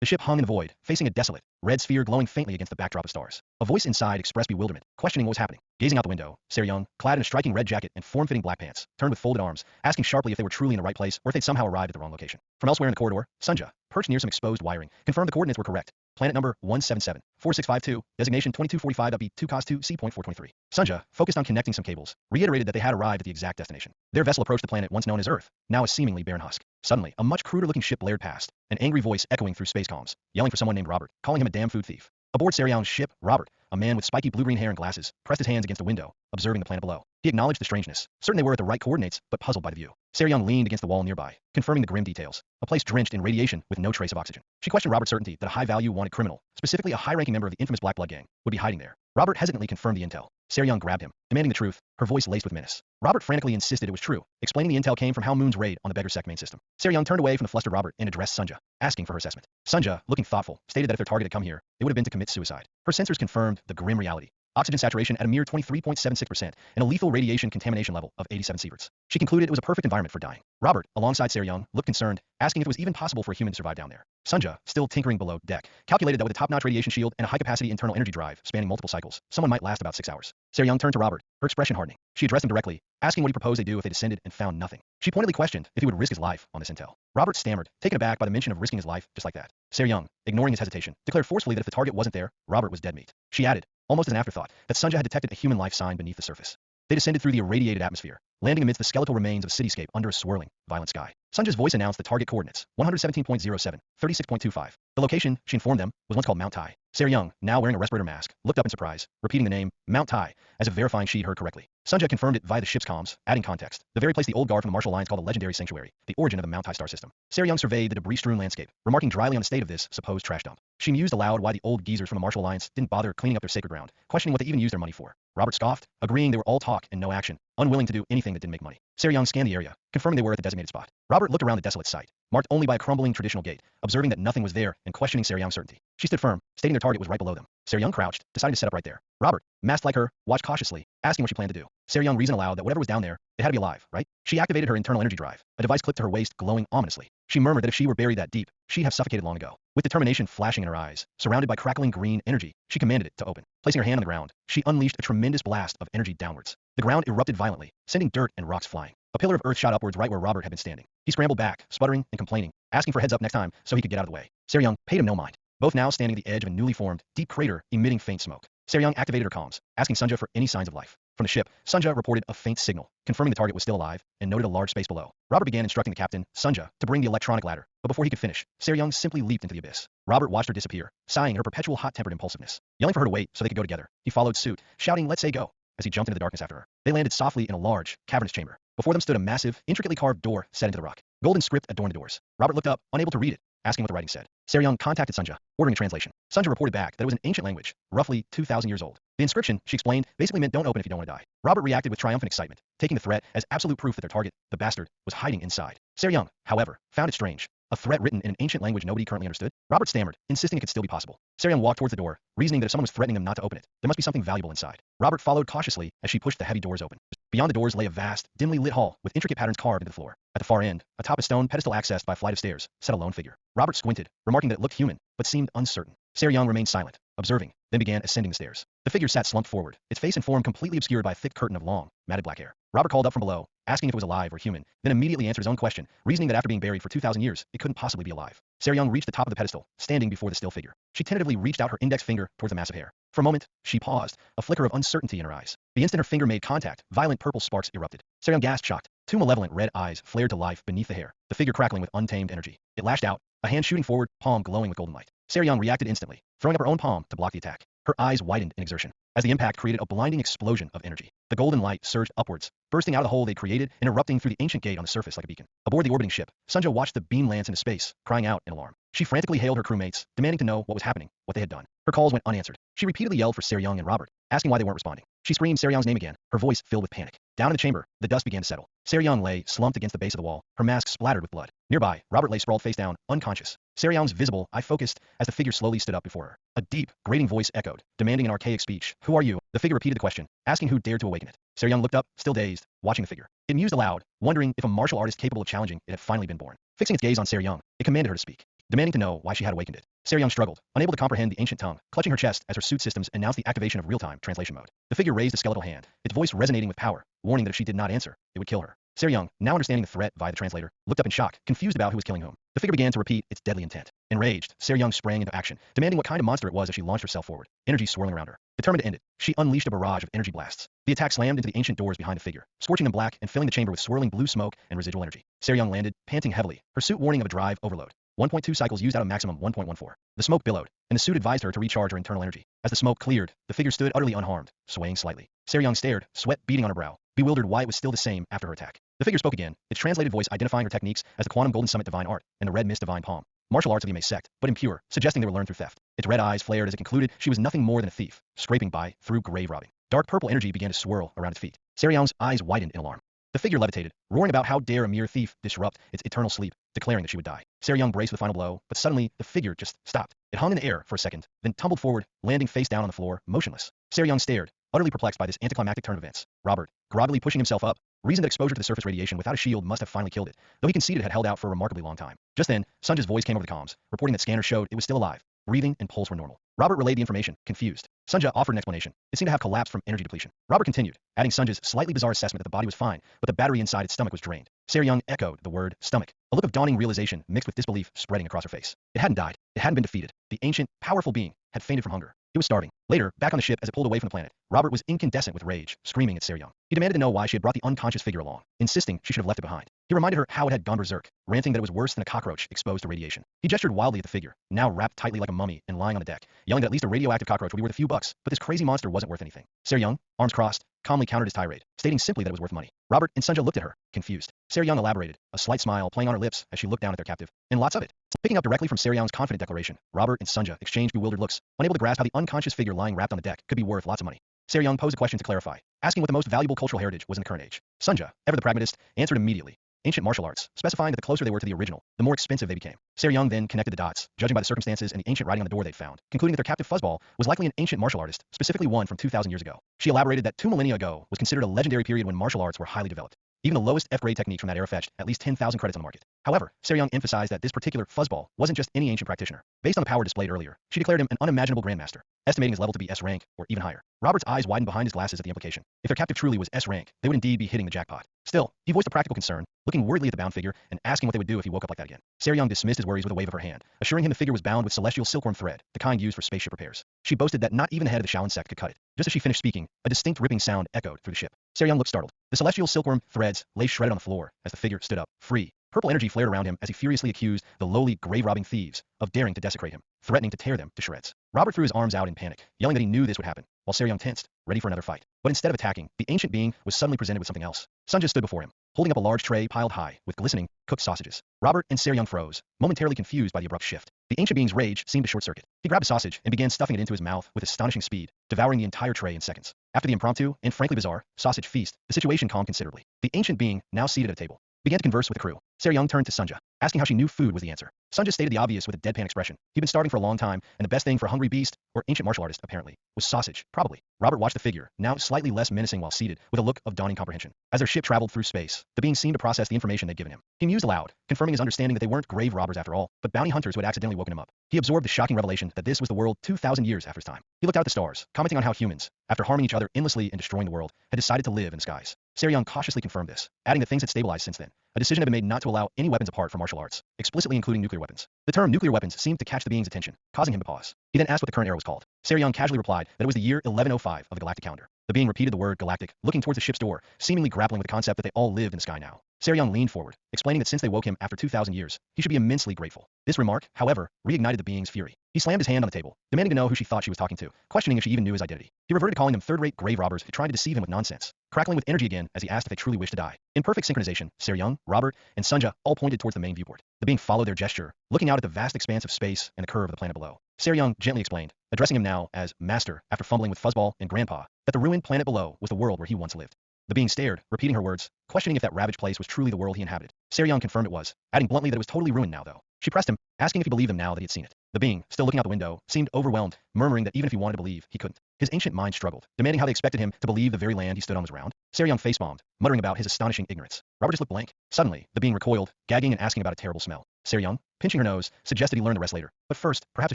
The ship hung in the void, facing a desolate, red sphere glowing faintly against the backdrop of stars. A voice inside expressed bewilderment, questioning what was happening. Gazing out the window, Young, clad in a striking red jacket and form-fitting black pants, turned with folded arms, asking sharply if they were truly in the right place or if they'd somehow arrived at the wrong location. From elsewhere in the corridor, Sunja, perched near some exposed wiring, confirmed the coordinates were correct. Planet number 177, 4652, designation 2245B 2 Cos 2 C.423. Sunja, focused on connecting some cables, reiterated that they had arrived at the exact destination. Their vessel approached the planet once known as Earth, now a seemingly barren husk. Suddenly, a much cruder-looking ship blared past, an angry voice echoing through space comms, yelling for someone named Robert, calling him a damn food thief. Aboard Young's ship, Robert, a man with spiky blue-green hair and glasses, pressed his hands against a window, observing the planet below. He acknowledged the strangeness, certain they were at the right coordinates, but puzzled by the view. Young leaned against the wall nearby, confirming the grim details. A place drenched in radiation with no trace of oxygen. She questioned Robert's certainty that a high-value wanted criminal, specifically a high-ranking member of the infamous Black Blood Gang, would be hiding there. Robert hesitantly confirmed the intel. Young grabbed him, demanding the truth, her voice laced with menace. Robert frantically insisted it was true, explaining the intel came from Hal Moon's raid on the Beggar Sect main system. Young turned away from the flustered Robert and addressed Sunja, asking for her assessment. Sunja, looking thoughtful, stated that if their target had come here, it would have been to commit suicide. Her sensors confirmed the grim reality. Oxygen saturation at a mere 23.76% and a lethal radiation contamination level of 87 sieverts. She concluded it was a perfect environment for dying. Robert, alongside Young, looked concerned, asking if it was even possible for a human to survive down there. Sunja, still tinkering below deck, calculated that with a top-notch radiation shield and a high-capacity internal energy drive spanning multiple cycles, someone might last about 6 hours. Young turned to Robert, her expression hardening. She addressed him directly, asking what he proposed they do if they descended and found nothing. She pointedly questioned if he would risk his life on this intel. Robert stammered, taken aback by the mention of risking his life just like that. Young, ignoring his hesitation, declared forcefully that if the target wasn't there, Robert was dead meat. She added, almost as an afterthought, that Sunja had detected a human life sign beneath the surface. They descended through the irradiated atmosphere, landing amidst the skeletal remains of a cityscape under a swirling, violent sky. Sunja's voice announced the target coordinates, 117.07, 36.25. The location, she informed them, was once called Mount Tai. Young, now wearing a respirator mask, looked up in surprise, repeating the name, Mount Tai, as if verifying she'd heard correctly. Sunja confirmed it via the ship's comms, adding context. The very place the old guard from the Martial Alliance called the legendary sanctuary, the origin of the Mount Tai star system. Young surveyed the debris-strewn landscape, remarking dryly on the state of this supposed trash dump. She mused aloud why the old geezers from the Martial Alliance didn't bother cleaning up their sacred ground, questioning what they even used their money for. Robert scoffed, agreeing they were all talk and no action, unwilling to do anything that didn't make money. Young scanned the area, confirming they were at the designated spot. Robert looked around the desolate site, marked only by a crumbling traditional gate, observing that nothing was there and questioning Young's certainty. She stood firm, stating their target was right below them. Young crouched, deciding to set up right there. Robert, masked like her, watched cautiously, asking what she planned to do. Young reasoned aloud that whatever was down there, it had to be alive, right? She activated her internal energy drive, a device clipped to her waist glowing ominously. She murmured that if she were buried that deep, she'd have suffocated long ago. With determination flashing in her eyes, surrounded by crackling green energy, she commanded it to open. Placing her hand on the ground, she unleashed a tremendous blast of energy downwards. The ground erupted violently, sending dirt and rocks flying. A pillar of earth shot upwards right where Robert had been standing. He scrambled back, sputtering and complaining, asking for heads up next time so he could get out of the way. Young paid him no mind, both now standing at the edge of a newly formed, deep crater emitting faint smoke. Young activated her comms, asking Sunja for any signs of life. From the ship, Sunja reported a faint signal, confirming the target was still alive, and noted a large space below. Robert began instructing the captain, Sunja, to bring the electronic ladder, but before he could finish, Young simply leaped into the abyss. Robert watched her disappear, sighing her perpetual hot-tempered impulsiveness, yelling for her to wait so they could go together. He followed suit, shouting, "Let's say go," as he jumped into the darkness after her. They landed softly in a large, cavernous chamber. Before them stood a massive, intricately carved door set into the rock. Golden script adorned the doors. Robert looked up, unable to read it, asking what the writing said. Young contacted Sunja, ordering a translation. Sunja reported back that it was an ancient language, roughly 2,000 years old. The inscription, she explained, basically meant don't open if you don't want to die. Robert reacted with triumphant excitement, taking the threat as absolute proof that their target, the bastard, was hiding inside. Young, however, found it strange. A threat written in an ancient language nobody currently understood? Robert stammered, insisting it could still be possible. Young walked towards the door, reasoning that if someone was threatening them not to open it, there must be something valuable inside. Robert followed cautiously as she pushed the heavy doors open. Beyond the doors lay a vast, dimly lit hall with intricate patterns carved into the floor. At the far end, atop a stone pedestal accessed by a flight of stairs, sat a lone figure. Robert squinted, remarking that it looked human, but seemed uncertain. Young remained silent, observing, then began ascending the stairs. The figure sat slumped forward, its face and form completely obscured by a thick curtain of long, matted black hair. Robert called up from below, asking if it was alive or human, then immediately answered his own question, reasoning that after being buried for 2,000 years, it couldn't possibly be alive. Young reached the top of the pedestal, standing before the still figure. She tentatively reached out her index finger towards the mass of hair. For a moment, she paused, a flicker of uncertainty in her eyes. The instant her finger made contact, violent purple sparks erupted. Young gasped, shocked. Two malevolent red eyes flared to life beneath the hair, the figure crackling with untamed energy. It lashed out, a hand shooting forward, palm glowing with golden light. Young reacted instantly, throwing up her own palm to block the attack. Her eyes widened in exertion, as the impact created a blinding explosion of energy. The golden light surged upwards, bursting out of the hole they created and erupting through the ancient gate on the surface like a beacon. Aboard the orbiting ship, Sunja watched the beam lance into space, crying out in alarm. She frantically hailed her crewmates, demanding to know what was happening, what they had done. Her calls went unanswered. She repeatedly yelled for Young and Robert, asking why they weren't responding. She screamed Young's name again, her voice filled with panic. Down in the chamber, the dust began to settle. Young lay slumped against the base of the wall, her mask splattered with blood. Nearby, Robert lay sprawled face down, unconscious. Young's visible eye focused as the figure slowly stood up before her. A deep, grating voice echoed, demanding an archaic speech. "Who are you?" The figure repeated the question, asking who dared to awaken it. Young looked up, still dazed, watching the figure. It mused aloud, wondering if a martial artist capable of challenging it had finally been born. Fixing its gaze on Young, it commanded her to speak, demanding to know why she had awakened it. Young struggled, unable to comprehend the ancient tongue, clutching her chest as her suit systems announced the activation of real-time translation mode. The figure raised a skeletal hand, its voice resonating with power, warning that if she did not answer, it would kill her. Young, now understanding the threat via the translator, looked up in shock, confused about who was killing whom. The figure began to repeat its deadly intent. Enraged, Young sprang into action, demanding what kind of monster it was as she launched herself forward, energy swirling around her. Determined to end it, she unleashed a barrage of energy blasts. The attack slammed into the ancient doors behind the figure, scorching them black and filling the chamber with swirling blue smoke and residual energy. Young landed, panting heavily, her suit warning of a drive overload. 1.2 cycles used out of maximum 1.14. The smoke billowed, and the suit advised her to recharge her internal energy. As the smoke cleared, the figure stood utterly unharmed, swaying slightly. Young stared, sweat beading on her brow, bewildered why it was still the same after her attack. The figure spoke again, its translated voice identifying her techniques as the Quantum Golden Summit Divine Art and the Red Mist Divine Palm. Martial arts of the Yamei sect, but impure, suggesting they were learned through theft. Its red eyes flared as it concluded she was nothing more than a thief, scraping by through grave robbing. Dark purple energy began to swirl around its feet. Young's eyes widened in alarm. The figure levitated, roaring about how dare a mere thief disrupt its eternal sleep, declaring that she would die. Young braced for the final blow, but suddenly the figure just stopped. It hung in the air for a second, then tumbled forward, landing face down on the floor, motionless. Young stared, utterly perplexed by this anticlimactic turn of events. Robert, groggily pushing himself up, reasoned that exposure to the surface radiation without a shield must have finally killed it, though he conceded it had held out for a remarkably long time. Just then, Sunja's voice came over the comms, reporting that scanners showed it was still alive. Breathing and pulse were normal. Robert relayed the information, confused. Sunja offered an explanation. It seemed to have collapsed from energy depletion. Robert continued, adding Sunja's slightly bizarre assessment that the body was fine, but the battery inside its stomach was drained. Young echoed the word stomach. A look of dawning realization mixed with disbelief spreading across her face. It hadn't died. It hadn't been defeated. The ancient, powerful being had fainted from hunger. It was starving. Later, back on the ship as it pulled away from the planet, Robert was incandescent with rage, screaming at Young. He demanded to know why she had brought the unconscious figure along, insisting she should have left it behind. He reminded her how it had gone berserk, ranting that it was worse than a cockroach exposed to radiation. He gestured wildly at the figure, now wrapped tightly like a mummy and lying on the deck, yelling that at least a radioactive cockroach would be worth a few bucks, but this crazy monster wasn't worth anything. Young, arms crossed, calmly countered his tirade, stating simply that it was worth money. Robert and Sunja looked at her, confused. Young elaborated, a slight smile playing on her lips as she looked down at their captive, and lots of it. Picking up directly from Young's confident declaration, Robert and Sunja exchanged bewildered looks, unable to grasp how the unconscious figure lying wrapped on the deck could be worth lots of money. Young posed a question to clarify, asking what the most valuable cultural heritage was in the current age. Sunja, ever the pragmatist, answered immediately. Ancient martial arts, specifying that the closer they were to the original, the more expensive they became. Young then connected the dots, judging by the circumstances and the ancient writing on the door they'd found, concluding that their captive fuzzball was likely an ancient martial artist, specifically one from 2,000 years ago. She elaborated that 2 millennia ago was considered a legendary period when martial arts were highly developed. Even the lowest F-grade techniques from that era fetched at least 10,000 credits on the market. However, Young emphasized that this particular fuzzball wasn't just any ancient practitioner. Based on the power displayed earlier, she declared him an unimaginable grandmaster, estimating his level to be S rank or even higher. Robert's eyes widened behind his glasses at the implication. If their captive truly was S rank, they would indeed be hitting the jackpot. Still, he voiced a practical concern, looking worriedly at the bound figure and asking what they would do if he woke up like that again. Young dismissed his worries with a wave of her hand, assuring him the figure was bound with celestial silkworm thread, the kind used for spaceship repairs. She boasted that not even the head of the Shaolin sect could cut it. Just as she finished speaking, a distinct ripping sound echoed through the ship. Young looked startled. The celestial silkworm threads lay shredded on the floor as the figure stood up, free. Purple energy flared around him as he furiously accused the lowly, grave-robbing thieves of daring to desecrate him, threatening to tear them to shreds. Robert threw his arms out in panic, yelling that he knew this would happen, while Young tensed, ready for another fight. But instead of attacking, the ancient being was suddenly presented with something else. Sunja stood before him, holding up a large tray piled high with glistening, cooked sausages. Robert and Young froze, momentarily confused by the abrupt shift. The ancient being's rage seemed to short-circuit. He grabbed a sausage and began stuffing it into his mouth with astonishing speed, devouring the entire tray in seconds. After the impromptu, and frankly bizarre, sausage feast, the situation calmed considerably. The ancient being, now seated at a table, began to converse with the crew. Young turned to Sunja, asking how she knew food was the answer. Sunja stated the obvious with a deadpan expression. He'd been starving for a long time, and the best thing for a hungry beast, or ancient martial artist apparently, was sausage, probably. Robert watched the figure, now slightly less menacing while seated, with a look of dawning comprehension. As their ship traveled through space, the being seemed to process the information they'd given him. He mused aloud, confirming his understanding that they weren't grave robbers after all, but bounty hunters who had accidentally woken him up. He absorbed the shocking revelation that this was the world 2,000 years after his time. He looked out at the stars, commenting on how humans, after harming each other endlessly and destroying the world, had decided to live in the skies. Young cautiously confirmed this, adding that things had stabilized since then. A decision had been made not to allow any weapons apart from martial arts, explicitly including nuclear weapons. The term nuclear weapons seemed to catch the being's attention, causing him to pause. He then asked what the current era was called. Young casually replied that it was the year 1105 of the galactic calendar. The being repeated the word galactic, looking towards the ship's door, seemingly grappling with the concept that they all lived in the sky now. Young leaned forward, explaining that since they woke him after 2,000 years, he should be immensely grateful. This remark, however, reignited the being's fury. He slammed his hand on the table, demanding to know who she thought she was talking to, questioning if she even knew his identity. He reverted to calling them third-rate grave robbers who tried to deceive him with nonsense, crackling with energy again as he asked if they truly wished to die. In perfect synchronization, Young, Robert, and Sunja all pointed towards the main viewport. The being followed their gesture, looking out at the vast expanse of space and the curve of the planet below. Young gently explained, addressing him now as Master after fumbling with Fuzzball and Grandpa, that the ruined planet below was the world where he once lived. The being stared, repeating her words, questioning if that ravaged place was truly the world he inhabited. Young confirmed it was, adding bluntly that it was totally ruined now though. She pressed him, asking if he believed them now that he had seen it. The being, still looking out the window, seemed overwhelmed, murmuring that even if he wanted to believe, he couldn't. His ancient mind struggled, demanding how they expected him to believe the very land he stood on was round. Seryung face-bombed, muttering about his astonishing ignorance. Robert just looked blank. Suddenly, the being recoiled, gagging and asking about a terrible smell. Seryung, pinching her nose, suggested he learn the rest later. But first, perhaps a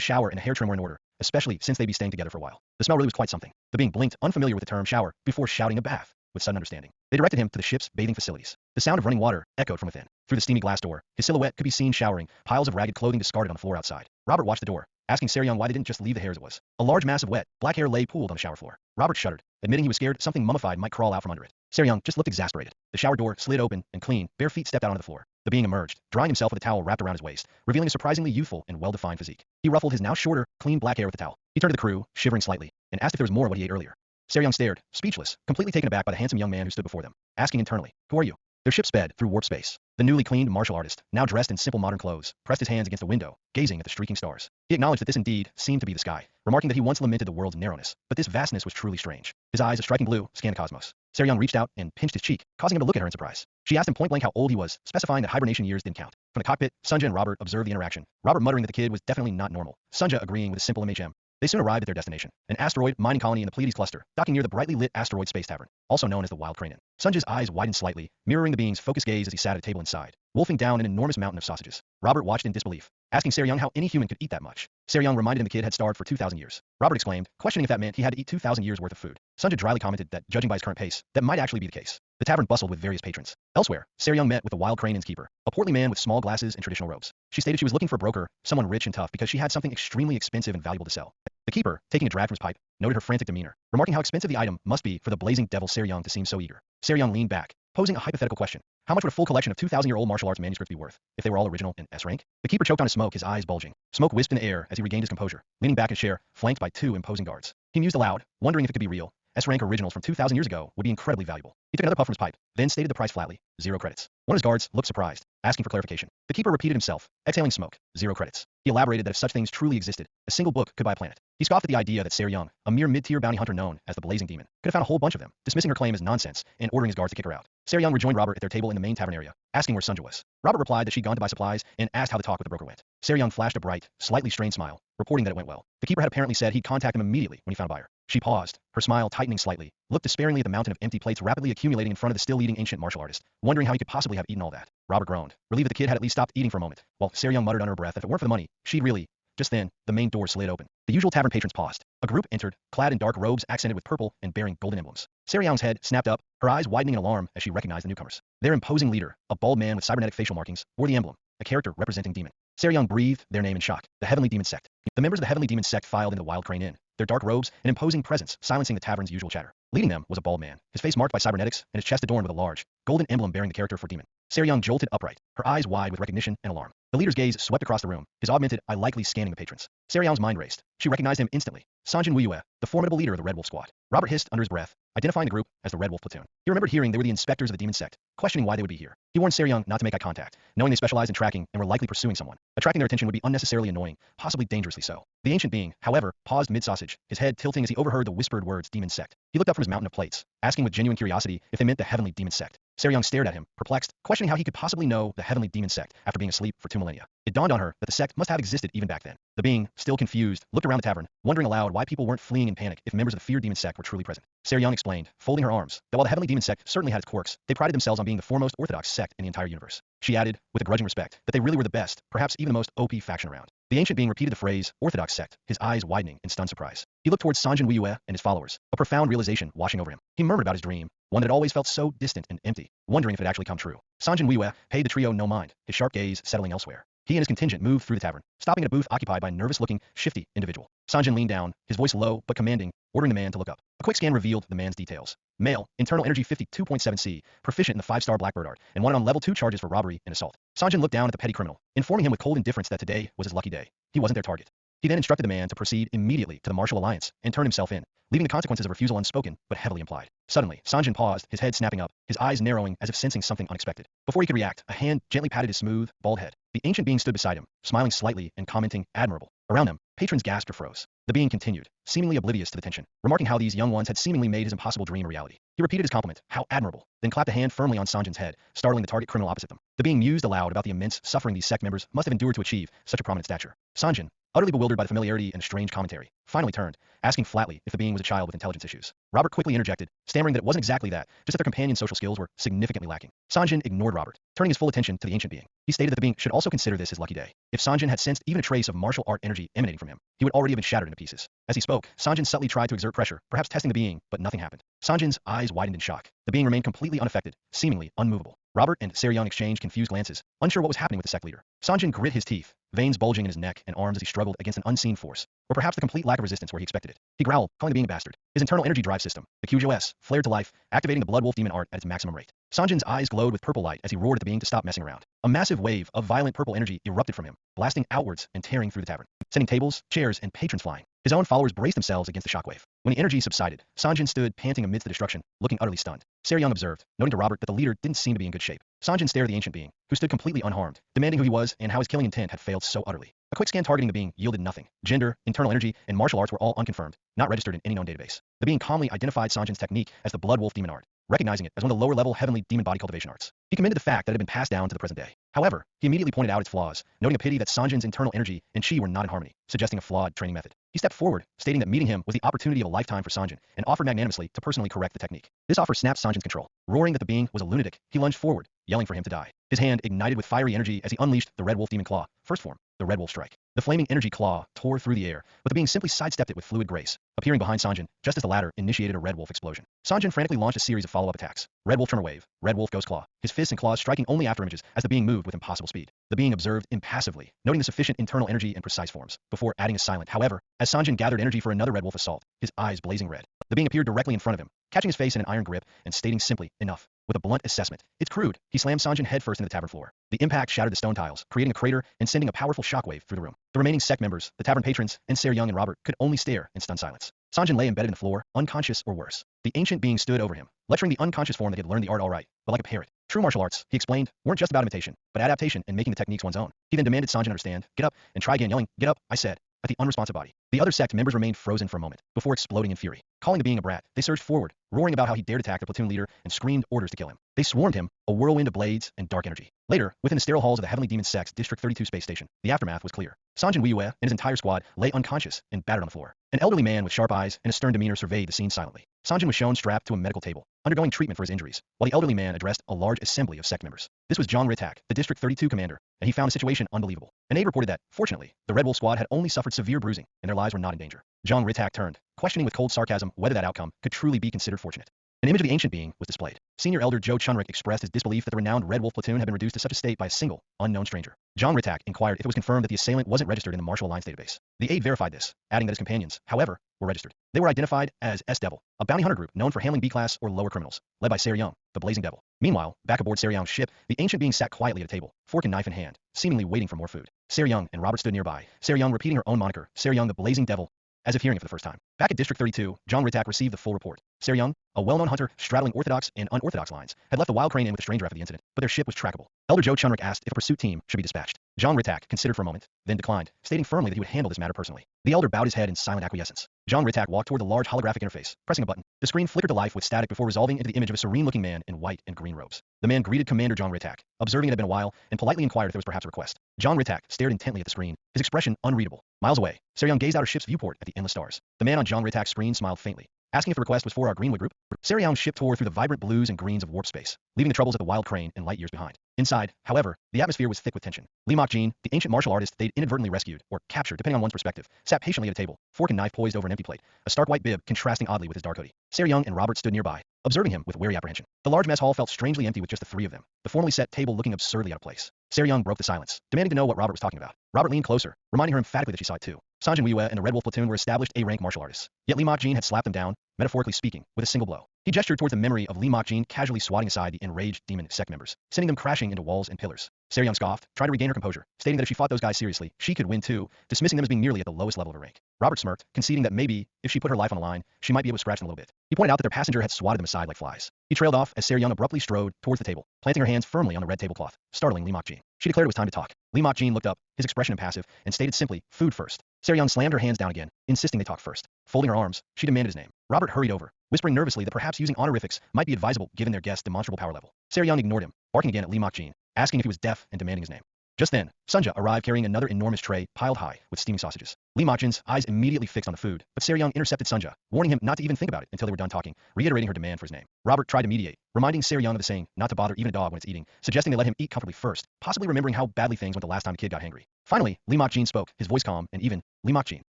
shower and a hair trim were in order, especially since they'd be staying together for a while. The smell really was quite something. The being blinked, unfamiliar with the term shower, before shouting a bath with sudden understanding. They directed him to the ship's bathing facilities. The sound of running water echoed from within. Through the steamy glass door, his silhouette could be seen showering, piles of ragged clothing discarded on the floor outside. Robert watched the door, asking Seryung why they didn't just leave the hair as it was. A large mass of wet, black hair lay pooled on the shower floor. Robert shuddered, admitting he was scared something mummified might crawl out from under it. Seryung just looked exasperated. The shower door slid open, and clean, bare feet stepped out onto the floor. The being emerged, drying himself with a towel wrapped around his waist, revealing a surprisingly youthful and well-defined physique. He ruffled his now shorter, clean black hair with the towel. He turned to the crew, shivering slightly, and asked if there was more of what he ate earlier. Seryung stared, speechless, completely taken aback by the handsome young man who stood before them, asking internally, "Who are you?" Their ship sped through warp space. The newly cleaned martial artist, now dressed in simple modern clothes, pressed his hands against the window, gazing at the streaking stars. He acknowledged that this indeed seemed to be the sky, remarking that he once lamented the world's narrowness, but this vastness was truly strange. His eyes, a striking blue, scanned the cosmos. Seryung reached out and pinched his cheek, causing him to look at her in surprise. She asked him point-blank how old he was, specifying that hibernation years didn't count. From the cockpit, Sunja and Robert observed the interaction, Robert muttering that the kid was definitely not normal, Sunja agreeing with a simple MHM. They soon arrived at their destination, an asteroid mining colony in the Pleiades cluster, docking near the brightly lit asteroid space tavern, also known as the Wild Crane Inn. Sunja's eyes widened slightly, mirroring the being's focused gaze as he sat at a table inside, wolfing down an enormous mountain of sausages. Robert watched in disbelief, asking Seryung how any human could eat that much. Seryung reminded him the kid had starved for 2,000 years. Robert exclaimed, questioning if that meant he had to eat 2,000 years worth of food. Sunja dryly commented that, judging by his current pace, that might actually be the case. The tavern bustled with various patrons. Elsewhere, Seryung met with the Wild Crane Inn's keeper, a portly man with small glasses and traditional robes. She stated she was looking for a broker, someone rich and tough because she had something extremely expensive and valuable to sell. The keeper, taking a drag from his pipe, noted her frantic demeanor, remarking how expensive the item must be for the blazing devil Seryung to seem so eager. Seryung leaned back, posing a hypothetical question. How much would a full collection of 2,000-year-old martial arts manuscripts be worth, if they were all original and S-rank? The keeper choked on his smoke, his eyes bulging. Smoke wisped in the air as he regained his composure, leaning back in his chair, flanked by two imposing guards. He mused aloud, wondering if it could be real. S-rank originals from 2,000 years ago would be incredibly valuable. He took another puff from his pipe, then stated the price flatly, 0 credits. One of his guards looked surprised, asking for clarification. The keeper repeated himself, exhaling smoke, 0 credits. He elaborated that if such things truly existed, a single book could buy a planet. He scoffed at the idea that Seryung, a mere mid-tier bounty hunter known as the Blazing Demon, could have found a whole bunch of them, dismissing her claim as nonsense and ordering his guards to kick her out. Seryung rejoined Robert at their table in the main tavern area, asking where Sunja was. Robert replied that she'd gone to buy supplies and asked how the talk with the broker went. Seryung flashed a bright, slightly strained smile, reporting that it went well. The keeper had apparently said he'd contact him immediately when he found a buyer. She paused, her smile tightening slightly, looked despairingly at the mountain of empty plates rapidly accumulating in front of the still-eating ancient martial artist, wondering how he could possibly have eaten all that. Robert groaned, relieved that the kid had at least stopped eating for a moment, while Seryung muttered under her breath that if it weren't for the money, she'd really. Just then, the main door slid open. The usual tavern patrons paused. A group entered, clad in dark robes accented with purple and bearing golden emblems. Seryung's head snapped up, her eyes widening in alarm as she recognized the newcomers. Their imposing leader, a bald man with cybernetic facial markings, wore the emblem, a character representing demon. Seryung breathed their name in shock. The Heavenly Demon Sect. The members of the Heavenly Demon Sect filed into the Wild Crane Inn, their dark robes and imposing presence silencing the tavern's usual chatter. Leading them was a bald man, his face marked by cybernetics and his chest adorned with a large, golden emblem bearing the character for demon. Seryung jolted upright, her eyes wide with recognition and alarm. The leader's gaze swept across the room, his augmented eye likely scanning the patrons. Seryung's mind raced. She recognized him instantly. Sanjin Wuyue, the formidable leader of the Red Wolf Squad. Robert hissed under his breath, identifying the group as the Red Wolf Platoon. He remembered hearing they were the inspectors of the demon sect, questioning why they would be here. He warned Seryung not to make eye contact, knowing they specialized in tracking and were likely pursuing someone. Attracting their attention would be unnecessarily annoying, possibly dangerously so. The ancient being, however, paused mid-sausage, his head tilting as he overheard the whispered words demon sect. He looked up from his mountain of plates, asking with genuine curiosity if they meant the Heavenly Demon Sect. Seryung stared at him, perplexed, questioning how he could possibly know the Heavenly Demon Sect after being asleep for 2 millennia. It dawned on her that the sect must have existed even back then. The being, still confused, looked around the tavern, wondering aloud why people weren't fleeing in panic if members of the feared demon sect were truly present. Seryung explained, folding her arms, that while the Heavenly Demon Sect certainly had its quirks, they prided themselves on being the foremost orthodox sect in the entire universe. She added, with a grudging respect, that they really were the best, perhaps even the most OP faction around. The ancient being repeated the phrase, orthodox sect, his eyes widening in stunned surprise. He looked towards Sanjin Wuyue and his followers, a profound realization washing over him. He murmured about his dream, one that had always felt so distant and empty, wondering if it had actually come true. Sanjin Wuyue paid the trio no mind, his sharp gaze settling elsewhere. He and his contingent moved through the tavern, stopping at a booth occupied by a nervous-looking, shifty individual. Sanjin leaned down, his voice low but commanding, ordering the man to look up. A quick scan revealed the man's details. Male, internal energy 52.7C, proficient in the 5-star Blackbird art, and wanted on level 2 charges for robbery and assault. Sanjin looked down at the petty criminal, informing him with cold indifference that today was his lucky day. He wasn't their target. He then instructed the man to proceed immediately to the Martial Alliance and turn himself in, leaving the consequences of refusal unspoken but heavily implied. Suddenly, Sanjin paused, his head snapping up, his eyes narrowing as if sensing something unexpected. Before he could react, a hand gently patted his smooth, bald head. The ancient being stood beside him, smiling slightly and commenting, admirable. Around them, patrons gasped or froze. The being continued, seemingly oblivious to the tension, remarking how these young ones had seemingly made his impossible dream a reality. He repeated his compliment, how admirable. Then then clapped a hand firmly on Sanjin's head, startling the target criminal opposite them. The being mused aloud about the immense suffering these sect members must have endured to achieve such a prominent stature. Sanjin, utterly bewildered by the familiarity and strange commentary, finally turned, asking flatly if the being was a child with intelligence issues. Robert quickly interjected, stammering that it wasn't exactly that, just that their companion's social skills were significantly lacking. Sanjin ignored Robert, turning his full attention to the ancient being. He stated that the being should also consider this his lucky day. If Sanjin had sensed even a trace of martial art energy emanating from him, he would already have been shattered into pieces. As he spoke, Sanjin subtly tried to exert pressure, perhaps testing the being, but nothing happened. Sanjin's eyes widened in shock. The being remained completely unaffected, seemingly unmovable. Robert and Seryong exchanged confused glances, unsure what was happening with the sect leader. Sanjin grit his teeth, veins bulging in his neck and arms as he struggled against an unseen force, or perhaps the complete lack of resistance where he expected it. He growled, calling the being a bastard. His internal energy drive system, the QJOS, flared to life, activating the blood wolf demon art at its maximum rate. Sanjin's eyes glowed with purple light as he roared at the being to stop messing around. A massive wave of violent purple energy erupted from him, blasting outwards and tearing through the tavern, sending tables, chairs, and patrons flying. His own followers braced themselves against the shockwave. When the energy subsided, Sanjin stood panting amidst the destruction, looking utterly stunned. Seryong observed, noting to Robert that the leader didn't seem to be in good shape. Sanjin stared at the ancient being, who stood completely unharmed, demanding who he was and how his killing intent had failed so utterly. A quick scan targeting the being yielded nothing. Gender, internal energy, and martial arts were all unconfirmed, not registered in any known database. The being calmly identified Sanjin's technique as the blood wolf demon art, recognizing it as one of the lower-level heavenly demon body cultivation arts. He commended the fact that it had been passed down to the present day. However, he immediately pointed out its flaws, noting a pity that Sanjin's internal energy and chi were not in harmony, suggesting a flawed training method. He stepped forward, stating that meeting him was the opportunity of a lifetime for Sanjin, and offered magnanimously to personally correct the technique. This offer snapped Sanjin's control. Roaring that the being was a lunatic, he lunged forward, yelling for him to die. His hand ignited with fiery energy as he unleashed the Red Wolf Demon Claw, first form, the Red Wolf Strike. The flaming energy claw tore through the air, but the being simply sidestepped it with fluid grace, appearing behind Sanjin just as the latter initiated a Red Wolf explosion. Sanjin frantically launched a series of follow-up attacks. Red Wolf Tremor Wave, Red Wolf Ghost Claw, his fists and claws striking only after images as the being moved with impossible speed. The being observed impassively, noting the sufficient internal energy and precise forms, before adding a silent, however, as Sanjin gathered energy for another Red Wolf assault, his eyes blazing red. The being appeared directly in front of him, catching his face in an iron grip and stating simply, enough. With a blunt assessment, it's crude, he slammed Sanjin headfirst into the tavern floor. The impact shattered the stone tiles, creating a crater and sending a powerful shockwave through the room. The remaining sect members, the tavern patrons, and Seryong and Robert could only stare in stunned silence. Sanjin lay embedded in the floor, unconscious or worse. The ancient being stood over him, lecturing the unconscious form that he had learned the art all right, but like a parrot. True martial arts, he explained, weren't just about imitation, but adaptation and making the techniques one's own. He then demanded Sanjin understand, get up, and try again, yelling, get up, I said, at the unresponsive body. The other sect members remained frozen for a moment, before exploding in fury. Calling the being a brat, they surged forward, roaring about how he dared attack the platoon leader and screamed orders to kill him. They swarmed him, a whirlwind of blades and dark energy. Later, within the sterile halls of the Heavenly Demon Sect's District 32 space station, the aftermath was clear. Sanjin Wiyue and his entire squad lay unconscious and battered on the floor. An elderly man with sharp eyes and a stern demeanor surveyed the scene silently. Sanjin was shown strapped to a medical table, undergoing treatment for his injuries, while the elderly man addressed a large assembly of sect members. This was John Ritak, the District 32 commander, and he found the situation unbelievable. An aide reported that, fortunately, the Red Wolf squad had only suffered severe bruising, and their lives were not in danger. John Ritak turned, questioning with cold sarcasm whether that outcome could truly be considered fortunate. An image of the ancient being was displayed. Senior Elder Joe Chunrick expressed his disbelief that the renowned Red Wolf platoon had been reduced to such a state by a single, unknown stranger. John Ritak inquired if it was confirmed that the assailant wasn't registered in the Martial Alliance database. The aide verified this, adding that his companions, however, were registered. They were identified as S-Devil, a bounty hunter group known for handling B-class or lower criminals, led by Seryong, the Blazing Devil. Meanwhile, back aboard Seryong's ship, the ancient being sat quietly at a table, fork and knife in hand, seemingly waiting for more food. Seryong and Robert stood nearby, Seryong repeating her own moniker, Seryong the Blazing Devil, as if hearing it for the first time. Back at District 32, John Ritak received the full report. Seryong, a well-known hunter straddling orthodox and unorthodox lines, had left the Wild Crane in with a stranger after the incident, but their ship was trackable. Elder Joe Chunrick asked if a pursuit team should be dispatched. John Ritak considered for a moment, then declined, stating firmly that he would handle this matter personally. The elder bowed his head in silent acquiescence. John Ritak walked toward the large holographic interface, pressing a button. The screen flickered to life with static before resolving into the image of a serene-looking man in white and green robes. The man greeted Commander John Ritak, observing it had been a while, and politely inquired if there was perhaps a request. John Ritak stared intently at the screen, his expression unreadable. Miles away, Seryong gazed out her ship's viewport at the endless stars. The man on John Ritak's screen smiled faintly, asking if the request was for our Greenwood group. Seryong's ship tore through the vibrant blues and greens of warp space, leaving the troubles of the Wild Crane and light years behind. Inside, however, the atmosphere was thick with tension. Lee Mok-jin, the ancient martial artist they'd inadvertently rescued, or captured depending on one's perspective, sat patiently at a table, fork and knife poised over an empty plate, a stark white bib contrasting oddly with his dark hoodie. Seryong and Robert stood nearby, observing him with wary apprehension. The large mess hall felt strangely empty with just the three of them, the formally set table looking absurdly out of place. Seryong broke the silence, demanding to know what Robert was talking about. Robert leaned closer, reminding her emphatically that she saw it too. Sanjin Wiyue and the Red Wolf platoon were established A-rank martial artists, yet Lee Mok-jin had slapped them down, metaphorically speaking, with a single blow. He gestured towards the memory of Lee Mok-jin casually swatting aside the enraged demon sect members, sending them crashing into walls and pillars. Seryong scoffed, trying to regain her composure, stating that if she fought those guys seriously, she could win too, dismissing them as being nearly at the lowest level of her rank. Robert smirked, conceding that maybe, if she put her life on the line, she might be able to scratch them a little bit. He pointed out that their passenger had swatted them aside like flies. He trailed off as Seryong abruptly strode towards the table, planting her hands firmly on the red tablecloth, startling Lee Mok-jin. She declared it was time to talk. Lee Mok-jin looked up, his expression impassive, and stated simply, food first. Seryung slammed her hands down again, insisting they talk first. Folding her arms, she demanded his name. Robert hurried over, whispering nervously that perhaps using honorifics might be advisable given their guest's demonstrable power level. Seryung ignored him, barking again at Lee Mok-jin, asking if he was deaf and demanding his name. Just then, Sunja arrived carrying another enormous tray piled high with steaming sausages. Lee Mok-jin's eyes immediately fixed on the food, but Seryung intercepted Sunja, warning him not to even think about it until they were done talking, reiterating her demand for his name. Robert tried to mediate, reminding Seryung of the saying not to bother even a dog when it's eating, suggesting they let him eat comfortably first, possibly remembering how badly things went the last time the kid got hangry. Finally, Lee Mok-jin spoke, his voice calm and even. Lee Mok-jin.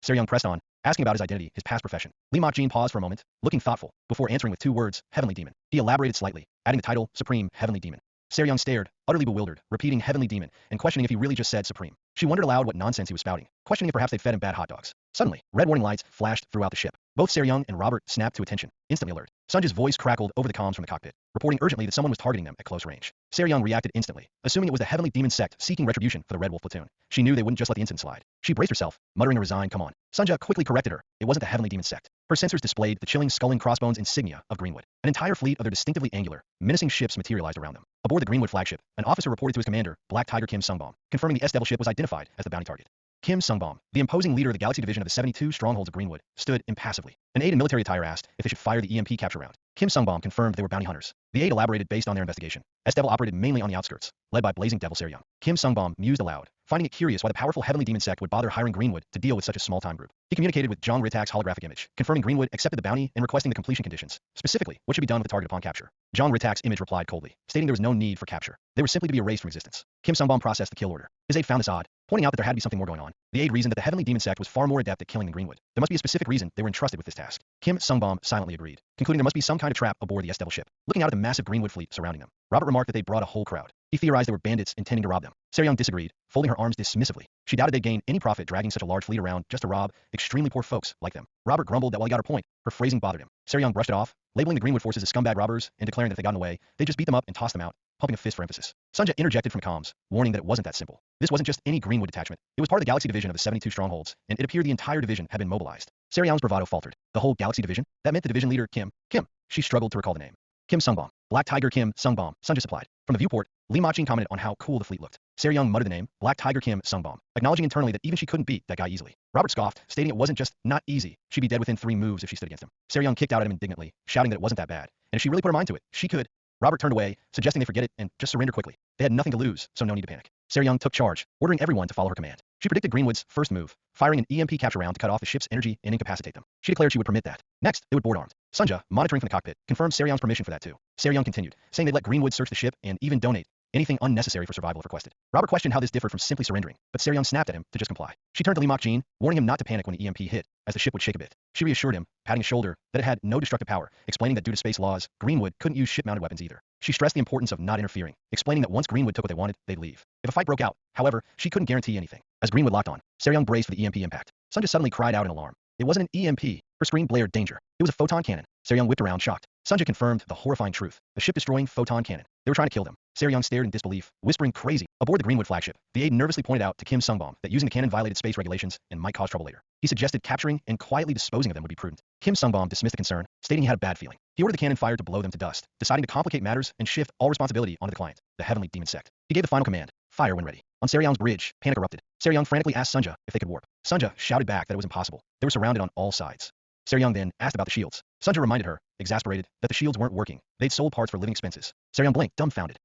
Seryung pressed on, asking about his identity, his past profession. Lee Mok-jin paused for a moment, looking thoughtful, before answering with 2 words, Heavenly Demon. He elaborated slightly, adding the title, Supreme Heavenly Demon. Seryung stared, utterly bewildered, repeating Heavenly Demon, and questioning if he really just said Supreme. She wondered aloud what nonsense he was spouting, questioning if perhaps they'd fed him bad hot dogs. Suddenly, red warning lights flashed throughout the ship. Both Seryung and Robert snapped to attention, instantly alert. Sunja's voice crackled over the comms from the cockpit, reporting urgently that someone was targeting them at close range. Seryung reacted instantly, assuming it was the Heavenly Demon sect seeking retribution for the Red Wolf platoon. She knew they wouldn't just let the incident slide. She braced herself, muttering a resigned come on. Sunja quickly corrected her. It wasn't the Heavenly Demon sect. Her sensors displayed the chilling skull and crossbones insignia of Greenwood. An entire fleet of their distinctively angular, menacing ships materialized around them. Aboard the Greenwood flagship, an officer reported to his commander, Black Tiger Kim Sungbom, confirming the S-Devil ship was identified as the bounty target. Kim Sungbom, the imposing leader of the Galaxy Division of the 72 strongholds of Greenwood, stood impassively. An aide in military attire asked if they should fire the EMP capture round. Kim Sungbom confirmed they were bounty hunters. The aide elaborated based on their investigation. S-Devil operated mainly on the outskirts, led by Blazing Devil Seryung. Kim Sungbom mused aloud, finding it curious why the powerful Heavenly Demon sect would bother hiring Greenwood to deal with such a small-time group. He communicated with John Rittak's holographic image, confirming Greenwood accepted the bounty and requesting the completion conditions. Specifically, what should be done with the target upon capture. John Rittak's image replied coldly, stating there was no need for capture. They were simply to be erased from existence. Kim Sungbom processed the kill order. His aide found this odd, pointing out that there had to be something more going on. The aide reasoned that the Heavenly Demon sect was far more adept at killing than Greenwood. There must be a specific reason they were entrusted with this task. Kim Sungbom silently agreed, concluding there must be some kind of trap aboard the S-Devil ship. Looking out at the massive Greenwood fleet surrounding them, Robert remarked that they brought a whole crowd. He theorized they were bandits intending to rob them. Seryung disagreed, folding her arms dismissively. She doubted they'd gain any profit dragging such a large fleet around just to rob extremely poor folks like them. Robert grumbled that while he got her point, her phrasing bothered him. Seryung brushed it off, labeling the Greenwood forces as scumbag robbers and declaring that if they got in the way, they'd just beat them up and toss them out, pumping a fist for emphasis. Sunja interjected from comms, warning that it wasn't that simple. This wasn't just any Greenwood detachment. It was part of the Galaxy Division of the 72 strongholds, and it appeared the entire division had been mobilized. Seryung's bravado faltered. The whole Galaxy Division? That meant the division leader, Kim. She struggled to recall the name. Kim Sungbom. Black Tiger Kim Sungbom, Sunja supplied. From the viewport, Lee Mok-jin commented on how cool the fleet looked. Seryung muttered the name, Black Tiger Kim Sungbom, acknowledging internally that even she couldn't beat that guy easily. Robert scoffed, stating it wasn't just not easy, she'd be dead within 3 moves if she stood against him. Seryung kicked out at him indignantly, shouting that it wasn't that bad, and if she really put her mind to it, she could. Robert turned away, suggesting they forget it and just surrender quickly. They had nothing to lose, so no need to panic. Seryung took charge, ordering everyone to follow her command. She predicted Greenwood's first move, firing an EMP capture round to cut off the ship's energy and incapacitate them. She declared she would permit that. Next, they would board armed. Sunja, monitoring from the cockpit, confirmed Seryung's permission for that too. Seryung continued, saying they'd let Greenwood search the ship and even donate anything unnecessary for survival if requested. Robert questioned how this differed from simply surrendering, but Seryung snapped at him to just comply. She turned to Lee Mok-jin, warning him not to panic when the EMP hit, as the ship would shake a bit. She reassured him, patting his shoulder, that it had no destructive power, explaining that due to space laws, Greenwood couldn't use ship-mounted weapons either. She stressed the importance of not interfering, explaining that once Greenwood took what they wanted, they'd leave. If a fight broke out, however, she couldn't guarantee anything. As Greenwood locked on, Seryung braced for the EMP impact. Sunja suddenly cried out in alarm. It wasn't an EMP. Her scream blared danger. It was a photon cannon. Seryung whipped around, shocked. Sunja confirmed the horrifying truth. A ship-destroying photon cannon. They were trying to kill them. Seryung stared in disbelief, whispering crazy. Aboard the Greenwood flagship, the aide nervously pointed out to Kim Sungbom that using the cannon violated space regulations and might cause trouble later. He suggested capturing and quietly disposing of them would be prudent. Kim Sungbom dismissed the concern, stating he had a bad feeling. He ordered the cannon fired to blow them to dust, deciding to complicate matters and shift all responsibility onto the client, the Heavenly Demon sect. He gave the final command, fire when ready. On Seryung's bridge, panic erupted. Seryung frantically asked Sunja if they could warp. Sunja shouted back that it was impossible. They were surrounded on all sides. Seryung then asked about the shields. Sunja reminded her, exasperated, that the shields weren't working. They'd sold parts for living expenses. Seryung blinked, dumbfounded.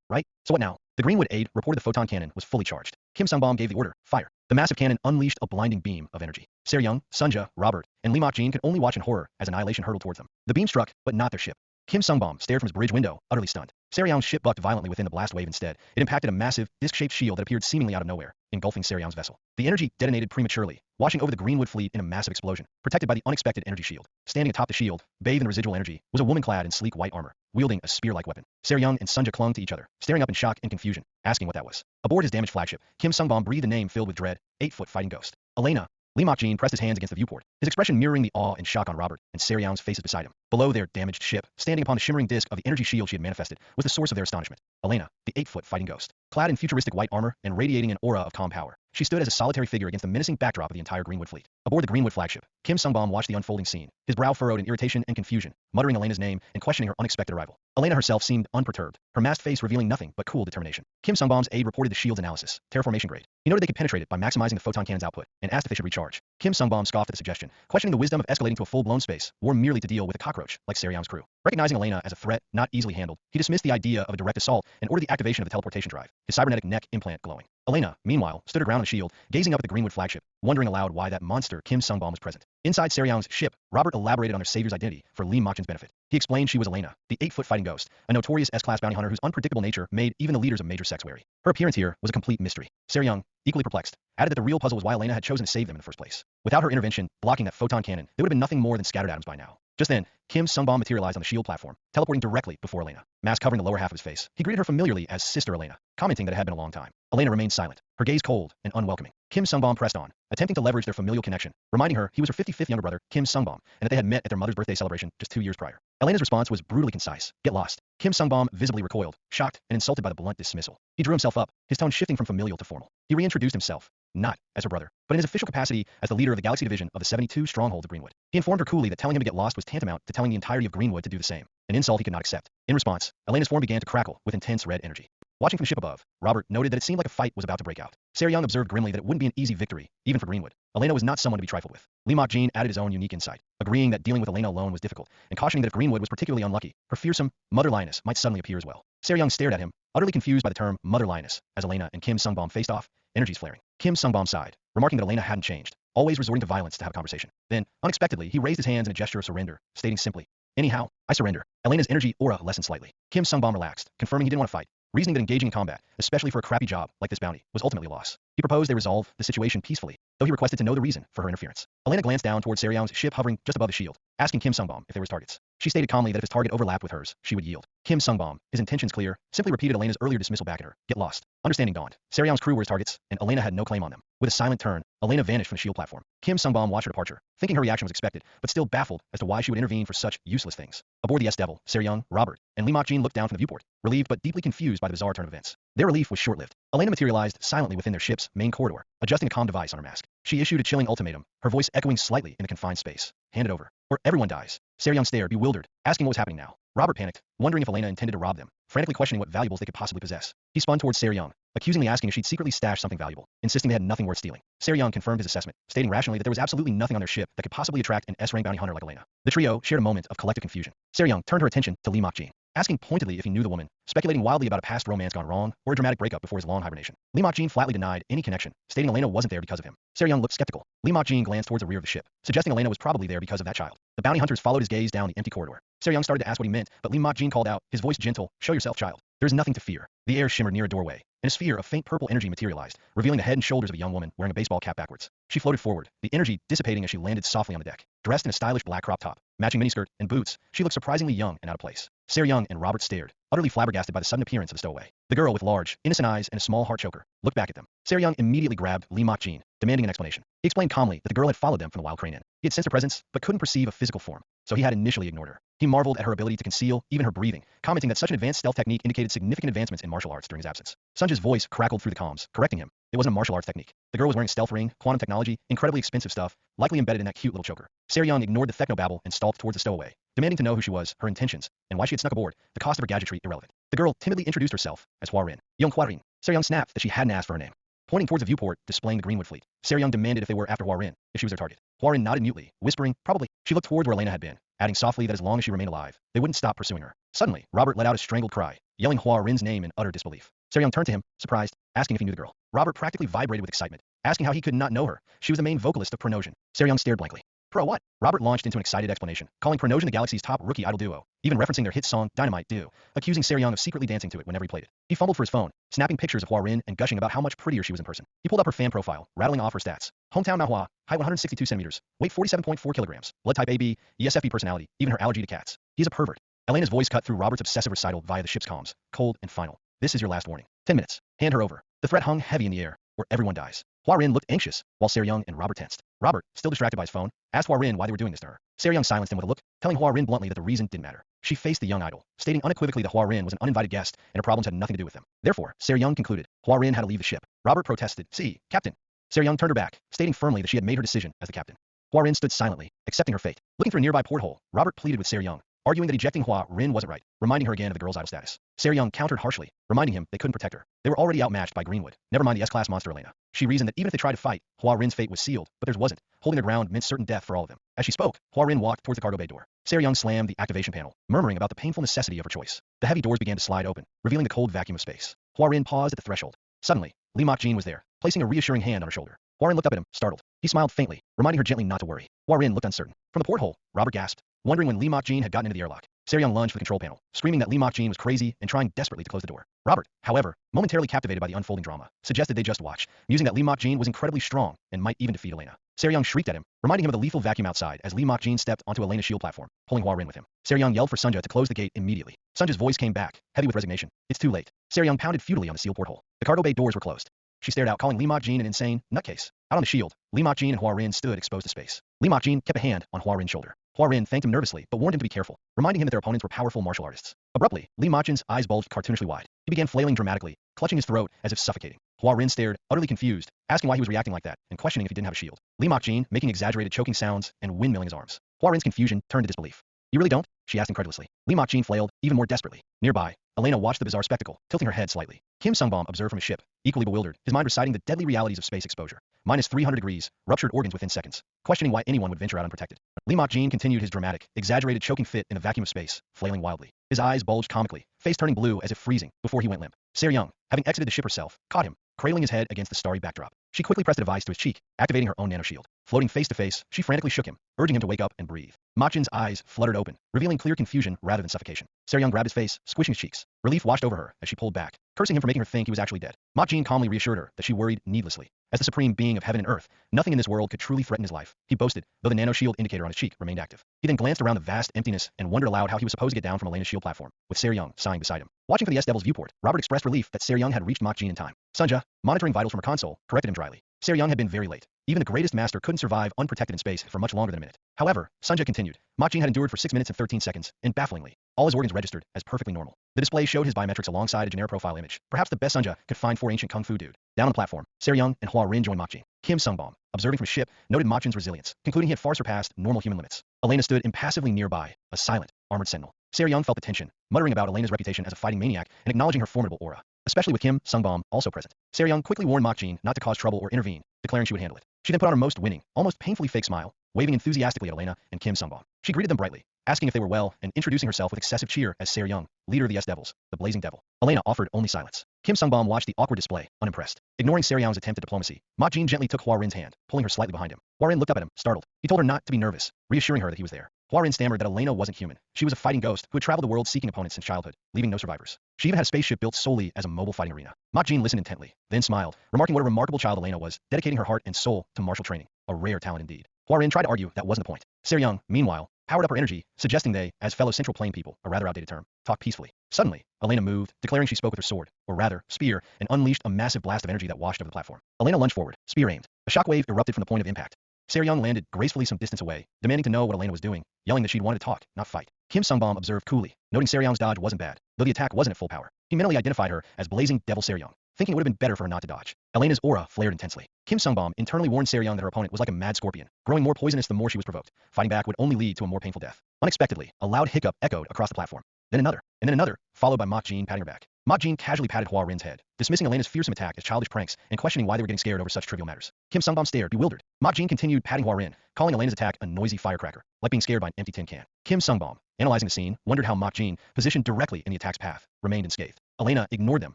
Right? So what now? The Greenwood aide reported the photon cannon was fully charged. Kim Sungbom gave the order, fire. The massive cannon unleashed a blinding beam of energy. Seryung, Sunja, Robert, and Lee Mok-jin could only watch in horror as annihilation hurtled towards them. The beam struck, but not their ship. Kim Sungbom stared from his bridge window, utterly stunned. Seryung's ship bucked violently within the blast wave instead. It impacted a massive, disc-shaped shield that appeared seemingly out of nowhere, engulfing Seryung's vessel. The energy detonated prematurely, washing over the Greenwood fleet in a massive explosion, protected by the unexpected energy shield. Standing atop the shield, bathed in the residual energy, was a woman clad in sleek white armor, wielding a spear-like weapon. Seryung and Sunja clung to each other, staring up in shock and confusion, asking what that was. Aboard his damaged flagship, Kim Sungbom breathed a name filled with dread, 8-foot fighting ghost. Elena. Lee Mok-jin pressed his hands against the viewport, his expression mirroring the awe and shock on Robert and Seryung's faces beside him. Below their damaged ship, standing upon the shimmering disk of the energy shield she had manifested, was the source of their astonishment. Elena, the 8-foot fighting ghost. Clad in futuristic white armor and radiating an aura of calm power, she stood as a solitary figure against the menacing backdrop of the entire Greenwood fleet. Aboard the Greenwood flagship, Kim Sungbom watched the unfolding scene, his brow furrowed in irritation and confusion, muttering Elena's name and questioning her unexpected arrival. Elena herself seemed unperturbed, her masked face revealing nothing but cool determination. Kim Sungbom's aide reported the shield's analysis, terraformation grade. He noted they could penetrate it by maximizing the photon cannon's output, and asked if they should recharge. Kim Sungbom scoffed at the suggestion, questioning the wisdom of escalating to a full-blown space, war merely to deal with a cockroach, like Seryang's crew. Recognizing Elena as a threat not easily handled, he dismissed the idea of a direct assault and ordered the activation of the teleportation drive, his cybernetic neck implant glowing. Elena, meanwhile, stood her ground on the shield, gazing up at the Greenwood flagship, wondering aloud why that monster Kim Sungbom was present. Inside Seryang's ship, Robert elaborated on their savior's identity for Lee Makjin's benefit. He explained she was Elena, the 8-foot fighting ghost, a notorious S-class bounty hunter whose unpredictable nature made even the leaders of major sects wary. Her appearance here was a complete mystery. Seryang, equally perplexed, added that the real puzzle was why Elena had chosen to save them in the first place. Without her intervention, blocking that photon cannon, they would have been nothing more than scattered atoms by now. Just then, Kim Sungbom materialized on the shield platform, teleporting directly before Elena. Mask covering the lower half of his face, he greeted her familiarly as Sister Elena, commenting that it had been a long time. Elena remained silent, her gaze cold and unwelcoming. Kim Sungbom pressed on, attempting to leverage their familial connection, reminding her he was her 55th younger brother, Kim Sungbom, and that they had met at their mother's birthday celebration just 2 years prior. Elena's response was brutally concise. Get lost. Kim Sungbom visibly recoiled, shocked and insulted by the blunt dismissal. He drew himself up, his tone shifting from familial to formal. He reintroduced himself, not as her brother, but in his official capacity as the leader of the Galaxy Division of the 72 strongholds of Greenwood. He informed her coolly that telling him to get lost was tantamount to telling the entirety of Greenwood to do the same, an insult he could not accept. In response, Elena's form began to crackle with intense red energy. Watching from the ship above, Robert noted that it seemed like a fight was about to break out. Seryang observed grimly that it wouldn't be an easy victory, even for Greenwood. Elena was not someone to be trifled with. Lee Makjin added his own unique insight, agreeing that dealing with Elena alone was difficult, and cautioning that if Greenwood was particularly unlucky, her fearsome mother lioness might suddenly appear as well. Seryang stared at him, utterly confused by the term mother lioness, as Elena and Kim Sungbom faced off, energies flaring. Kim Sungbom sighed, remarking that Elena hadn't changed, always resorting to violence to have a conversation. Then, unexpectedly, he raised his hands in a gesture of surrender, stating simply, anyhow, I surrender. Elena's energy aura lessened slightly. Kim Sungbom relaxed, confirming he didn't want to fight, reasoning that engaging in combat, especially for a crappy job like this bounty, was ultimately a loss. He proposed they resolve the situation peacefully, though he requested to know the reason for her interference. Elena glanced down towards Seryang's ship hovering just above the shield, asking Kim Sungbom if there was targets. She stated calmly that if his target overlapped with hers, she would yield. Kim Sungbom, his intentions clear, simply repeated Elena's earlier dismissal back at her. Get lost. Understanding dawned. Seryang's crew were his targets, and Elena had no claim on them. With a silent turn, Elena vanished from the shield platform. Kim Sungbom watched her departure, thinking her reaction was expected, but still baffled as to why she would intervene for such useless things. Aboard the S-Devil, Seryang, Robert, and Lee Makjin looked down from the viewport, relieved but deeply confused by the bizarre turn of events. Their relief was short-lived. Elena materialized silently within their ship's main corridor, adjusting a comm device on her mask. She issued a chilling ultimatum, her voice echoing slightly in the confined space. Hand it over, or everyone dies. Seryang stared, bewildered, asking what was happening now. Robert panicked, wondering if Elena intended to rob them, frantically questioning what valuables they could possibly possess. He spun towards Seryang, accusingly asking if she'd secretly stashed something valuable, insisting they had nothing worth stealing. Seryang confirmed his assessment, stating rationally that there was absolutely nothing on their ship that could possibly attract an S-rank bounty hunter like Elena. The trio shared a moment of collective confusion. Seryang turned her attention to Lee Makjin, asking pointedly if he knew the woman, speculating wildly about a past romance gone wrong or a dramatic breakup before his long hibernation. Lee Makjin flatly denied any connection, stating Elena wasn't there because of him. Seryang looked skeptical. Lee Makjin glanced towards the rear of the ship, suggesting Elena was probably there because of that child. The bounty hunters followed his gaze down the empty corridor. Seryang started to ask what he meant, but Lee Makjin called out, his voice gentle, show yourself, child. There is nothing to fear. The air shimmered near a doorway, and a sphere of faint purple energy materialized, revealing the head and shoulders of a young woman wearing a baseball cap backwards. She floated forward, the energy dissipating as she landed softly on the deck. Dressed in a stylish black crop top, matching miniskirt and boots, she looked surprisingly young and out of place. Seryang and Robert stared, utterly flabbergasted by the sudden appearance of the stowaway. The girl with large, innocent eyes and a small heart choker looked back at them. Seryang immediately grabbed Lee Makjin, demanding an explanation. He explained calmly that the girl had followed them from the Wild Crane Inn. He had sensed her presence, but couldn't perceive a physical form, so he had initially ignored her. He marveled at her ability to conceal even her breathing, commenting that such an advanced stealth technique indicated significant advancements in martial arts during his absence. Sunja's voice crackled through the comms, correcting him. It wasn't a martial arts technique. The girl was wearing a stealth ring, quantum technology, incredibly expensive stuff, likely embedded in that cute little choker. Seryang ignored the technobabble and stalked towards the stowaway, demanding to know who she was, her intentions, and why she had snuck aboard, the cost of her gadgetry irrelevant. The girl timidly introduced herself as Hua-Rin. Young Hua-Rin. Seryang snapped that she hadn't asked for her name. Pointing towards the viewport displaying the Greenwood fleet, Seryang demanded if they were after Hua-Rin, if she was their target. Hua-Rin nodded mutely, whispering, probably. She looked toward where Elena had been, adding softly that as long as she remained alive, they wouldn't stop pursuing her. Suddenly, Robert let out a strangled cry, yelling Hua-Rin's name in utter disbelief. Seryang turned to him, surprised, asking if he knew the girl. Robert practically vibrated with excitement, asking how he could not know her. She was the main vocalist of Pranosion. Seryang stared blankly. Pro what? Robert launched into an excited explanation, calling Pranosion the galaxy's top rookie idol duo, even referencing their hit song Dynamite Do, accusing Seryang of secretly dancing to it whenever he played it. He fumbled for his phone, snapping pictures of Hua-Rin and gushing about how much prettier she was in person. He pulled up her fan profile, rattling off her stats. Hometown Manhwa, height 162 centimeters, weight 47.4 kilograms, blood type AB, ESFP personality, even her allergy to cats. He's a pervert. Elena's voice cut through Robert's obsessive recital via the ship's comms, cold and final. This is your last warning. 10 minutes. Hand her over. The threat hung heavy in the air, or everyone dies. Hua-Rin looked anxious, while Seryang and Robert tensed. Robert, still distracted by his phone, asked Hua-Rin why they were doing this to her. Young silenced him with a look, telling Hua Rin bluntly that the reason didn't matter. She faced the young idol, stating unequivocally that Hua Rin was an uninvited guest and her problems had nothing to do with them. Therefore, Young concluded Hua Rin had to leave the ship. Robert protested, "See, Captain." Young turned her back, stating firmly that she had made her decision as the captain. Hua Rin stood silently, accepting her fate. Looking through a nearby porthole, Robert pleaded with Young, arguing that ejecting Hua Rin wasn't right, reminding her again of the girl's idol status. Young countered harshly, reminding him they couldn't protect her. They were already outmatched by Greenwood, never mind the S-class monster Elena. She reasoned that even if they tried to fight, Hua Rin's fate was sealed, but theirs wasn't. Holding their ground meant certain death for all of them. As she spoke, Hua Rin walked towards the cargo bay door. Young slammed the activation panel, murmuring about the painful necessity of her choice. The heavy doors began to slide open, revealing the cold vacuum of space. Hua Rin paused at the threshold. Suddenly, Li Mokjin was there, placing a reassuring hand on her shoulder. Hua Rin looked up at him, startled. He smiled faintly, reminding her gently not to worry. Hua Rin looked uncertain. From the porthole, Robert gasped, wondering when Li Mokjin had gotten into the airlock. Young lunged for the control panel, screaming that Li Mokjin was crazy and trying desperately to close the door. Robert, however, momentarily captivated by the unfolding drama, suggested they just watch, musing that Li Mokjin was incredibly strong and might even defeat Elena. Young shrieked at him, reminding him of the lethal vacuum outside as Li Mokjin stepped onto Elena's shield platform, pulling Hua Rin with him. Young yelled for Sunja to close the gate immediately. Sunja's voice came back, heavy with resignation. It's too late. Young pounded futilely on the sealed porthole. The cargo bay doors were closed. She stared out, calling Li Mokjin an insane nutcase. Out on the shield, Li Mokjin and Hua Rin stood exposed to space. Li Mokjin kept a hand on Hua Rin's shoulder. Hua Rin thanked him nervously, but warned him to be careful, reminding him that their opponents were powerful martial artists. Abruptly, Li Mokjin's eyes bulged cartoonishly wide. He began flailing dramatically, clutching his throat as if suffocating. Hua Rin stared, utterly confused, asking why he was reacting like that, and questioning if he didn't have a shield. Li Mokjin, making exaggerated choking sounds and windmilling his arms. Hua Rin's confusion turned to disbelief. You really don't? She asked incredulously. Li Mokjin flailed, even more desperately. Nearby, Elena watched the bizarre spectacle, tilting her head slightly. Kim Sungbom observed from his ship, equally bewildered, his mind reciting the deadly realities of space exposure. Minus 300 degrees, ruptured organs within seconds, questioning why anyone would venture out unprotected. Li Mokjin continued his dramatic, exaggerated choking fit in the vacuum of space, flailing wildly. His eyes bulged comically, face turning blue as if freezing, before he went limp. Young, having exited the ship herself, caught him, cradling his head against the starry backdrop. She quickly pressed a device to his cheek, activating her own nanoshield. Floating face to face, she frantically shook him, urging him to wake up and breathe. Mokjin's eyes fluttered open, revealing clear confusion rather than suffocation. Young grabbed his face, squishing his cheeks. Relief washed over her as she pulled back, cursing him for making her think he was actually dead. Mokjin calmly reassured her that she worried needlessly. As the supreme being of heaven and earth, nothing in this world could truly threaten his life, he boasted, though the nanoshield indicator on his cheek remained active. He then glanced around the vast emptiness and wondered aloud how he was supposed to get down from Elena's shield platform, with Young sighing beside him. Watching from the S-Devil's viewport, Robert expressed relief that Young had reached Mokjin in time. Sunja, monitoring vitals from her console, corrected him dryly. Young had been very late. Even the greatest master couldn't survive unprotected in space for much longer than a minute. However, Sunja continued. Mokjin had endured for 6 minutes and 13 seconds, and bafflingly, all his organs registered as perfectly normal. The display showed his biometrics alongside a generic profile image, perhaps the best Sunja could find for ancient kung fu dude. Down on the platform, Young and Hua Rin joined Mokjin. Kim Sungbom, observing from his ship, noted Mokjin's resilience, concluding he had far surpassed normal human limits. Elena stood impassively nearby, a silent, armored sentinel. Young felt the tension, muttering about Elena's reputation as a fighting maniac and acknowledging her formidable aura, especially with Kim Sungbom also present. Young quickly warned Mokjin not to cause trouble or intervene, declaring she would handle it. She then put on her most winning, almost painfully fake smile, waving enthusiastically at Elena and Kim Sungbom. She greeted them brightly, asking if they were well and introducing herself with excessive cheer as Young, leader of the S-Devils, the Blazing Devil. Elena offered only silence. Kim Sungbom watched the awkward display, unimpressed. Ignoring Young's attempt at diplomacy, Mokjin gently took Hua Rin's hand, pulling her slightly behind him. Hua Rin looked up at him, startled. He told her not to be nervous, reassuring her that he was there. Hua Rin stammered that Elena wasn't human. She was a fighting ghost who had traveled the world seeking opponents since childhood, leaving no survivors. She even had a spaceship built solely as a mobile fighting arena. Mokjin listened intently, then smiled, remarking what a remarkable child Elena was, dedicating her heart and soul to martial training. A rare talent indeed. Hua Rin tried to argue that wasn't the point. Young, meanwhile, powered up her energy, suggesting they, as fellow Central Plane people, a rather outdated term, talk peacefully. Suddenly, Elena moved, declaring she spoke with her sword, or rather, spear, and unleashed a massive blast of energy that washed over the platform. Elena lunged forward, spear aimed. A shockwave erupted from the point of impact. Young landed gracefully some distance away, demanding to know what Elena was doing, yelling that she'd wanted to talk, not fight. Kim Sungbom observed coolly, noting Young's dodge wasn't bad, though the attack wasn't at full power. He mentally identified her as Blazing Devil Young, thinking it would have been better for her not to dodge. Elena's aura flared intensely. Kim Sungbom internally warned Young that her opponent was like a mad scorpion, growing more poisonous the more she was provoked. Fighting back would only lead to a more painful death. Unexpectedly, a loud hiccup echoed across the platform. Then another, and then another, followed by Mokjin patting her back. Mokjin casually patted Hua Rin's head, dismissing Elena's fearsome attack as childish pranks and questioning why they were getting scared over such trivial matters. Kim Sungbom stared, bewildered. Mokjin continued patting Hua Rin, calling Elena's attack a noisy firecracker, like being scared by an empty tin can. Kim Sungbom, analyzing the scene, wondered how Mokjin, positioned directly in the attack's path, remained unscathed. Elena ignored them,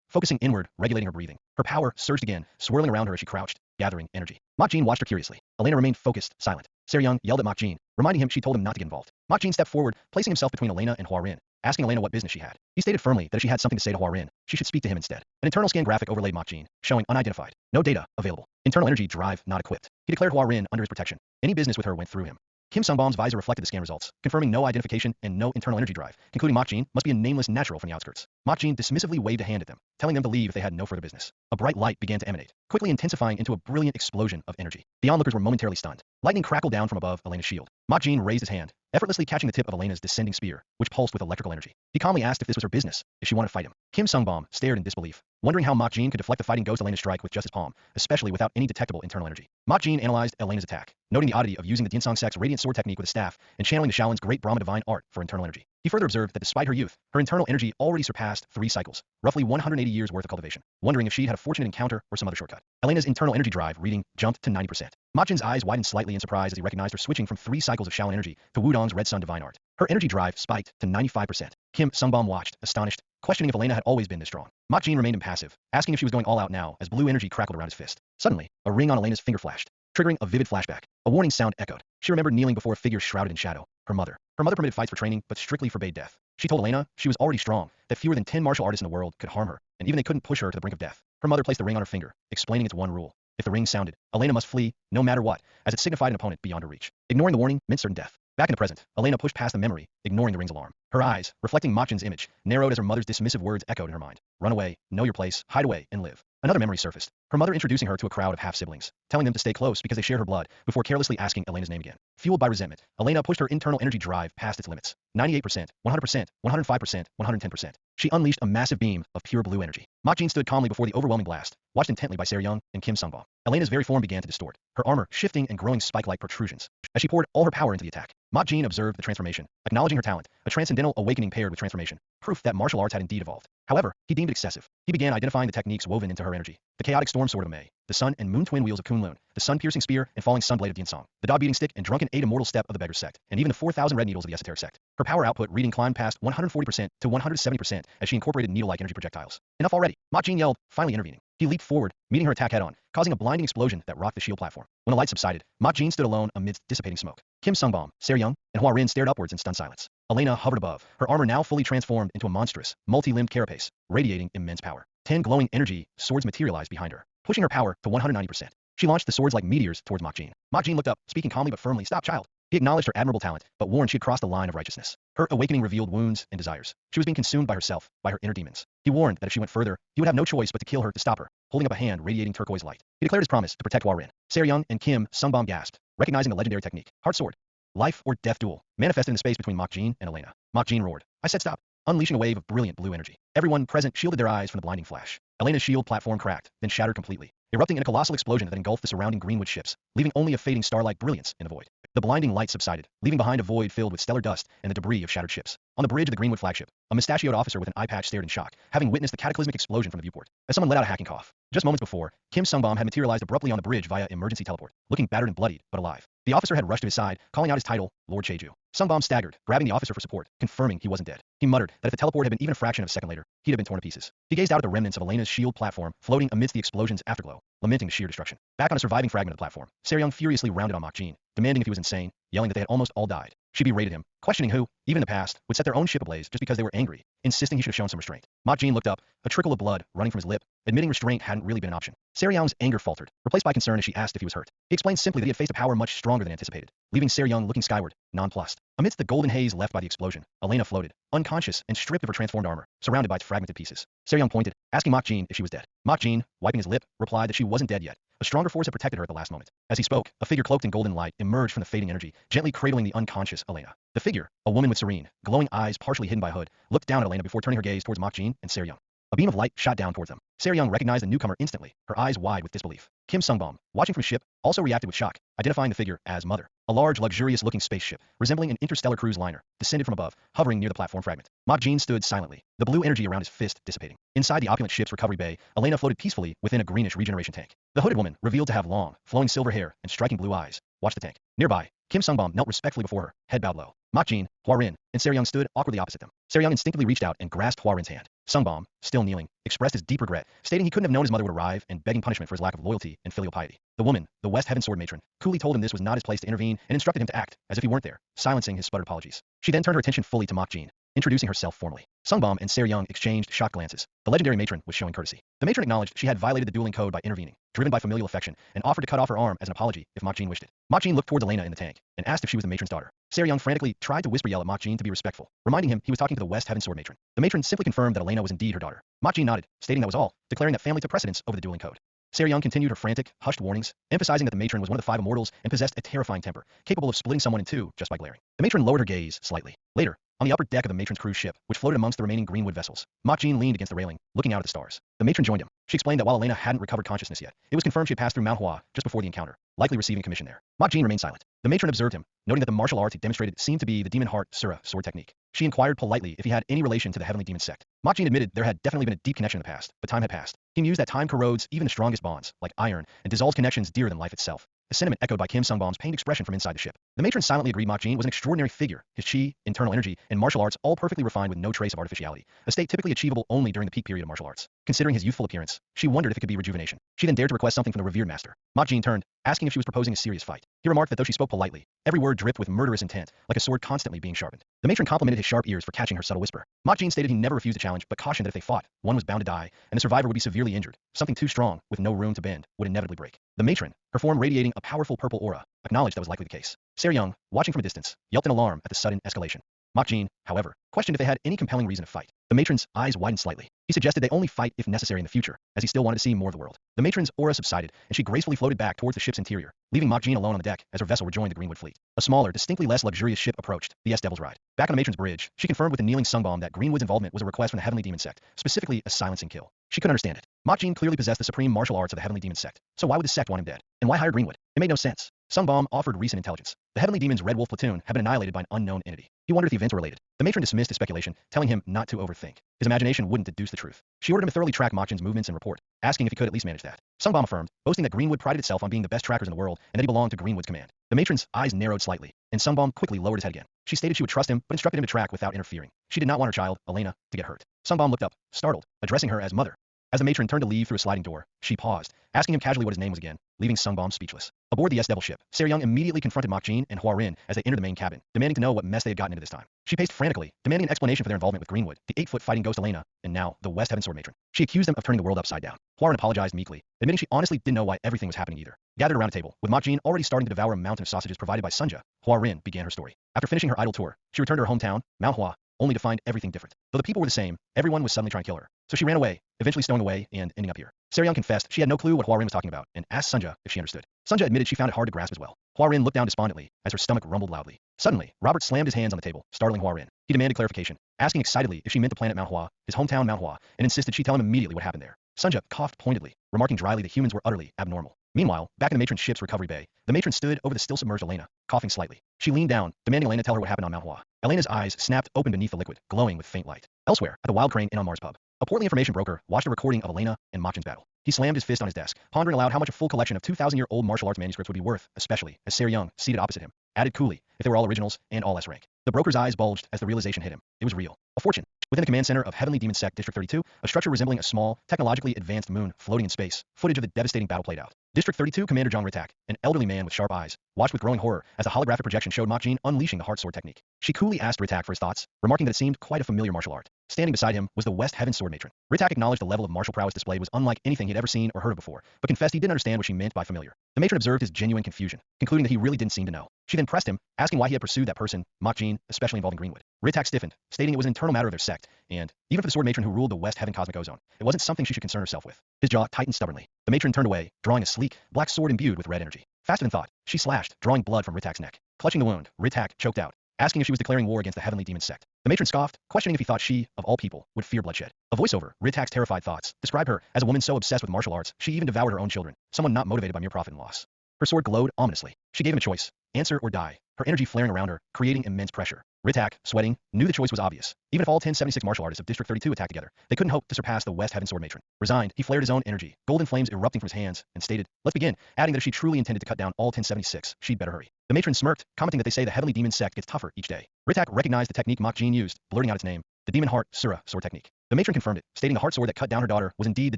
focusing inward, regulating her breathing. Her power surged again, swirling around her as she crouched, gathering energy. Mokjin watched her curiously. Elena remained focused, silent. Young yelled at Mokjin, reminding him she told him not to get involved. Mokjin stepped forward, placing himself between Elena and Hua Rin, asking Elena what business she had. He stated firmly that if she had something to say to Hua Rin, she should speak to him instead. An internal scan graphic overlaid Mokjin, showing unidentified. No data available. Internal energy drive not equipped. He declared Hua Rin under his protection. Any business with her went through him. Kim Sungbaum's visor reflected the scan results, confirming no identification and no internal energy drive, concluding Mok Jin must be a nameless natural from the outskirts. Mok Jin dismissively waved a hand at them, telling them to leave if they had no further business. A bright light began to emanate, quickly intensifying into a brilliant explosion of energy. The onlookers were momentarily stunned. Lightning crackled down from above Elena's shield. Mok Jin raised his hand, effortlessly catching the tip of Elena's descending spear, which pulsed with electrical energy. He calmly asked if this was her business, if she wanted to fight him. Kim Sungbaum stared in disbelief, wondering how Mok Jin could deflect the fighting ghost Elena's strike with just his palm, especially without any detectable internal energy. Mok Jin analyzed Elena's attack, noting the oddity of using the Dinsong Sect's radiant sword technique with a staff and channeling the Shaolin's great Brahma divine art for internal energy. He further observed that despite her youth, her internal energy already surpassed 3 cycles, roughly 180 years worth of cultivation, wondering if she'd had a fortunate encounter or some other shortcut. Elena's internal energy drive reading jumped to 90%. Mok Jin's eyes widened slightly in surprise as he recognized her switching from 3 cycles of Shaolin energy to Wudong's Red Sun divine art. Her energy drive spiked to 95%. Kim Sungbaum watched, astonished, questioning if Elena had always been this strong. Mok Jin remained impassive, asking if she was going all out now as blue energy crackled around his fist. Suddenly, a ring on Elena's finger flashed, triggering a vivid flashback. A warning sound echoed. She remembered kneeling before a figure shrouded in shadow, her mother. Her mother permitted fights for training, but strictly forbade death. She told Elena she was already strong, that fewer than 10 martial artists in the world could harm her, and even they couldn't push her to the brink of death. Her mother placed the ring on her finger, explaining its one rule. If the ring sounded, Elena must flee, no matter what, as it signified an opponent beyond her reach. Ignoring the warning meant certain death. Back in the present, Elena pushed past the memory, ignoring the ring's alarm. Her eyes, reflecting Mok Jin's image, narrowed as her mother's dismissive words echoed in her mind. Run away, know your place, hide away, and live. Another memory surfaced, her mother introducing her to a crowd of half-siblings, telling them to stay close because they shared her blood, before carelessly asking Elena's name again. Fueled by resentment, Elena pushed her internal energy drive past its limits. 98%, 100%, 105%, 110%. She unleashed a massive beam of pure blue energy. Mok Jin stood calmly before the overwhelming blast, watched intently by Seryung and Kim Sungbaum. Elena's very form began to distort, her armor shifting and growing spike-like protrusions, as she poured all her power into the attack. Mok Jin observed the transformation, acknowledging her talent, a transcendental awakening paired with transformation, proof that martial arts had indeed evolved. However, he deemed it excessive. He began identifying the techniques woven into her energy. The chaotic storm sword of Mei, the sun and moon twin wheels of Kunlun, the sun-piercing spear and falling sunblade of Dinsong, the dog-beating stick and drunken 8 immortal step of the beggar sect, and even the 4,000 red needles of the esoteric sect. Her power output reading climbed past 140% to 170% as she incorporated needle-like energy projectiles. Enough already, Mok Jin yelled, finally intervening. He leaped forward, meeting her attack head-on, causing a blinding explosion that rocked the shield platform. When the light subsided, Mok Jin stood alone amidst dissipating smoke. Kim Sungbaum, Seryung, and Hua Rin stared upwards in stunned silence. Elena hovered above, her armor now fully transformed into a monstrous, multi-limbed carapace, radiating immense power. 10 glowing energy swords materialized behind her, pushing her power to 190%. She launched the swords like meteors towards Mok Jin. Mok Jin looked up, speaking calmly but firmly, "Stop, child." He acknowledged her admirable talent, but warned she had crossed the line of righteousness. Her awakening revealed wounds and desires. She was being consumed by herself, by her inner demons. He warned that if she went further, he would have no choice but to kill her to stop her, holding up a hand radiating turquoise light. He declared his promise to protect Hua Rin. Seryung and Kim Sungbaum gasped, recognizing the legendary technique. Heart sword. Life or death duel, manifested in the space between Mok Jin and Elena. Mok Jin roared, "I said stop," unleashing a wave of brilliant blue energy. Everyone present shielded their eyes from the blinding flash. Elena's shield platform cracked, then shattered completely, erupting in a colossal explosion that engulfed the surrounding greenwood ships, leaving only a fading star-like brilliance in the void. The blinding light subsided, leaving behind a void filled with stellar dust and the debris of shattered ships. On the bridge of the Greenwood flagship, a mustachioed officer with an eye patch stared in shock, having witnessed the cataclysmic explosion from the viewport. As someone let out a hacking cough. Just moments before, Kim Sungbaum had materialized abruptly on the bridge via emergency teleport, looking battered and bloodied, but alive. The officer had rushed to his side, calling out his title, Lord Cheju. Sungbaum staggered, grabbing the officer for support, confirming he wasn't dead. He muttered that if the teleport had been even a fraction of a second later, he'd have been torn to pieces. He gazed out at the remnants of Elena's shield platform, floating amidst the explosion's afterglow, lamenting the sheer destruction. Back on a surviving fragment of the platform, Seryung furiously rounded on Mok Jin, demanding if he was insane, yelling that they had almost all died. She berated him, questioning who, even in the past, would set their own ship ablaze just because they were angry, insisting he should have shown some restraint. Mok Jin looked up, a trickle of blood running from his lip, admitting restraint hadn't really been an option. Seryung's anger faltered, replaced by concern as she asked if he was hurt. He explained simply that he had faced a power much stronger than anticipated, leaving Seryung looking skyward, nonplussed. Amidst the golden haze left by the explosion, Elena floated, unconscious and stripped of her transformed armor, surrounded by its fragmented pieces. Seryung pointed, asking Mok Jin if she was dead. Mok Jin, wiping his lip, replied that she wasn't dead yet. A stronger force had protected her at the last moment. As he spoke, a figure cloaked in golden light emerged from the fading energy, gently cradling the unconscious Elena. The figure, a woman with serene, glowing eyes partially hidden by a hood, looked down at Elena before turning her gaze towards Mok Jin and Seryung. A beam of light shot down towards them. Seryung recognized the newcomer instantly, her eyes wide with disbelief. Kim Sungbaum, watching from the ship, also reacted with shock, identifying the figure as Mother. A large, luxurious-looking spaceship, resembling an interstellar cruise liner, descended from above, hovering near the platform fragment. Mok Jin stood silently, the blue energy around his fist dissipating. Inside the opulent ship's recovery bay, Elena floated peacefully within a greenish regeneration tank. The hooded woman, revealed to have long, flowing silver hair and striking blue eyes, watched the tank. Nearby, Kim Sungbaum knelt respectfully before her, head bowed low. Mok Jin, Hua Rin, and Seryung stood awkwardly opposite them. Seryung instinctively reached out and grasped Hua Rin's hand. Sungbaum, still kneeling, expressed his deep regret, stating he couldn't have known his mother would arrive and begging punishment for his lack of loyalty and filial piety. The woman, the West Heaven Sword matron, coolly told him this was not his place to intervene and instructed him to act as if he weren't there, silencing his sputtered apologies. She then turned her attention fully to Mok Jin, introducing herself formally. Sungbom and Young exchanged shocked glances. The legendary matron was showing courtesy. The matron acknowledged she had violated the dueling code by intervening, driven by familial affection, and offered to cut off her arm as an apology if Makjin wished it. Makjin looked towards Elena in the tank and asked if she was the matron's daughter. Young frantically tried to whisper yell at Makjin to be respectful, reminding him he was talking to the West Heaven Sword matron. The matron simply confirmed that Elena was indeed her daughter. Makjin nodded, stating that was all, declaring that family took precedence over the dueling code. Young continued her frantic, hushed warnings, emphasizing that the matron was one of the 5 immortals and possessed a terrifying temper, capable of splitting someone in two just by glaring. The matron lowered her gaze slightly. Later, on the upper deck of the matron's cruise ship, which floated amongst the remaining Greenwood vessels, Makjin leaned against the railing, looking out at the stars. The matron joined him. She explained that while Elena hadn't recovered consciousness yet, it was confirmed she had passed through Manhwa just before the encounter, likely receiving a commission there. Makjin remained silent. The matron observed him, noting that the martial arts he demonstrated seemed to be the demon heart Asura sword technique. She inquired politely if he had any relation to the heavenly demon sect. Makjin admitted there had definitely been a deep connection in the past, but time had passed. He mused that time corrodes even the strongest bonds, like iron, and dissolves connections dearer than life itself. A sentiment echoed by Kim Sungbom's pained expression from inside the ship. The matron silently agreed Makjin was an extraordinary figure, his chi, internal energy, and martial arts all perfectly refined with no trace of artificiality, a state typically achievable only during the peak period of martial arts. Considering his youthful appearance, she wondered if it could be rejuvenation. She then dared to request something from the revered master. Makjin turned, asking if she was proposing a serious fight. He remarked that though she spoke politely, every word dripped with murderous intent, like a sword constantly being sharpened. The matron complimented his sharp ears for catching her subtle whisper. Makjin stated he never refused a challenge, but cautioned that if they fought, one was bound to die, and the survivor would be severely injured. Something too strong, with no room to bend, would inevitably break. The matron, her form radiating a powerful purple aura, acknowledged that was likely the case. Young, watching from a distance, yelped in alarm at the sudden escalation. Makjin, however, questioned if they had any compelling reason to fight. The matron's eyes widened slightly. He suggested they only fight if necessary in the future, as he still wanted to see more of the world. The matron's aura subsided, and she gracefully floated back towards the ship's interior, leaving Makjin alone on the deck as her vessel rejoined the Greenwood fleet. A smaller, distinctly less luxurious ship approached, the S-Devil's Ride. Back on the matron's bridge, she confirmed with the kneeling Sungbom that Greenwood's involvement was a request from the heavenly demon sect, specifically a silencing kill. She couldn't understand it. Makjin clearly possessed the supreme martial arts of the heavenly demon sect, so why would the sect want him dead? And why hire Greenwood? It made no sense. Sungbom offered recent intelligence. The heavenly demon's Red Wolf platoon had been annihilated by an unknown entity. He wondered if the events were related. The matron dismissed his speculation, telling him not to overthink. His imagination wouldn't deduce the truth. She ordered him to thoroughly track Makjin's movements and report, asking if he could at least manage that. Sungbom affirmed, boasting that Greenwood prided itself on being the best trackers in the world and that he belonged to Greenwood's command. The matron's eyes narrowed slightly, and Sungbom quickly lowered his head again. She stated she would trust him, but instructed him to track without interfering. She did not want her child, Elena, to get hurt. Sungbom looked up, startled, addressing her as mother. As the matron turned to leave through a sliding door, she paused, asking him casually what his name was again, leaving Sungbom speechless. Aboard the S-Devil ship, Young immediately confronted Makjin and Hwarin as they entered the main cabin, demanding to know what mess they had gotten into this time. She paced frantically, demanding an explanation for their involvement with Greenwood, the 8-foot fighting ghost Elena, and now the West Heaven Sword matron. She accused them of turning the world upside down. Hwarin apologized meekly, admitting she honestly didn't know why everything was happening either. Gathered around a table, with Makjin already starting to devour a mountain of sausages provided by Sunja, Hwarin began her story. After finishing her idle tour, she returned to her hometown, Manhwa, only to find everything different. Though the people were the same, everyone was suddenly trying to kill her. So she ran away, eventually stowing away and ending up here. Young confessed she had no clue what Hwarin was talking about and asked Sunja if she understood. Sunja admitted she found it hard to grasp as well. Hwarin looked down despondently as her stomach rumbled loudly. Suddenly, Robert slammed his hands on the table, startling Hwarin. He demanded clarification, asking excitedly if she meant the planet Manhwa, his hometown Manhwa, and insisted she tell him immediately what happened there. Sunja coughed pointedly, remarking dryly that humans were utterly abnormal. Meanwhile, back in the matron's ship's recovery bay, the matron stood over the still-submerged Elena, coughing slightly. She leaned down, demanding Elena tell her what happened on Manhwa. Elena's eyes snapped open beneath the liquid, glowing with faint light. Elsewhere, at the Wild Crane Inn on Mars pub, a portly information broker watched a recording of Elena and Makjin's battle. He slammed his fist on his desk, pondering aloud how much a full collection of 2,000-year-old martial arts manuscripts would be worth, especially as Young, seated opposite him, added coolly, if they were all originals and all S-rank. The broker's eyes bulged as the realization hit him. It was real. A fortune. Within the command center of Heavenly Demon Sect District 32, a structure resembling a small, technologically advanced moon floating in space, footage of the devastating battle played out. District 32 Commander John Rittak, an elderly man with sharp eyes, watched with growing horror as the holographic projection showed Makjin unleashing the heart sword technique. She coolly asked Rittak for his thoughts, remarking that it seemed quite a familiar martial art. Standing beside him was the West Heaven Sword matron. Rittak acknowledged the level of martial prowess displayed was unlike anything he'd ever seen or heard of before, but confessed he didn't understand what she meant by familiar. The matron observed his genuine confusion, concluding that he really didn't seem to know. She then pressed him, asking why he had pursued that person, Makjin, especially involving Greenwood. Rittak stiffened, stating it was an internal matter of their sect, and, even for the sword matron who ruled the West Heaven Cosmic Ozone, it wasn't something she should concern herself with. His jaw tightened stubbornly. The matron turned away, drawing a sleek, black sword imbued with red energy. Faster than thought, she slashed, drawing blood from Rittak's neck. Clutching the wound, Rittak choked out, asking if she was declaring war against the Heavenly Demon Sect. The matron scoffed, questioning if he thought she, of all people, would fear bloodshed. A voiceover, Rittak's terrified thoughts, described her as a woman so obsessed with martial arts, she even devoured her own children, someone not motivated by mere profit and loss. Her sword glowed ominously. She gave him a choice, answer or die, her energy flaring around her, creating immense pressure. Rittak, sweating, knew the choice was obvious. Even if all 1076 martial artists of District 32 attacked together, they couldn't hope to surpass the West Heaven Sword matron. Resigned, he flared his own energy, golden flames erupting from his hands, and stated, "Let's begin," adding that if she truly intended to cut down all 1076, she'd better hurry. The matron smirked, commenting that they say the Heavenly Demon Sect gets tougher each day. Rittak recognized the technique Makjin used, blurting out its name, the Demon Heart Asura sword technique. The matron confirmed it, stating the heart sword that cut down her daughter was indeed the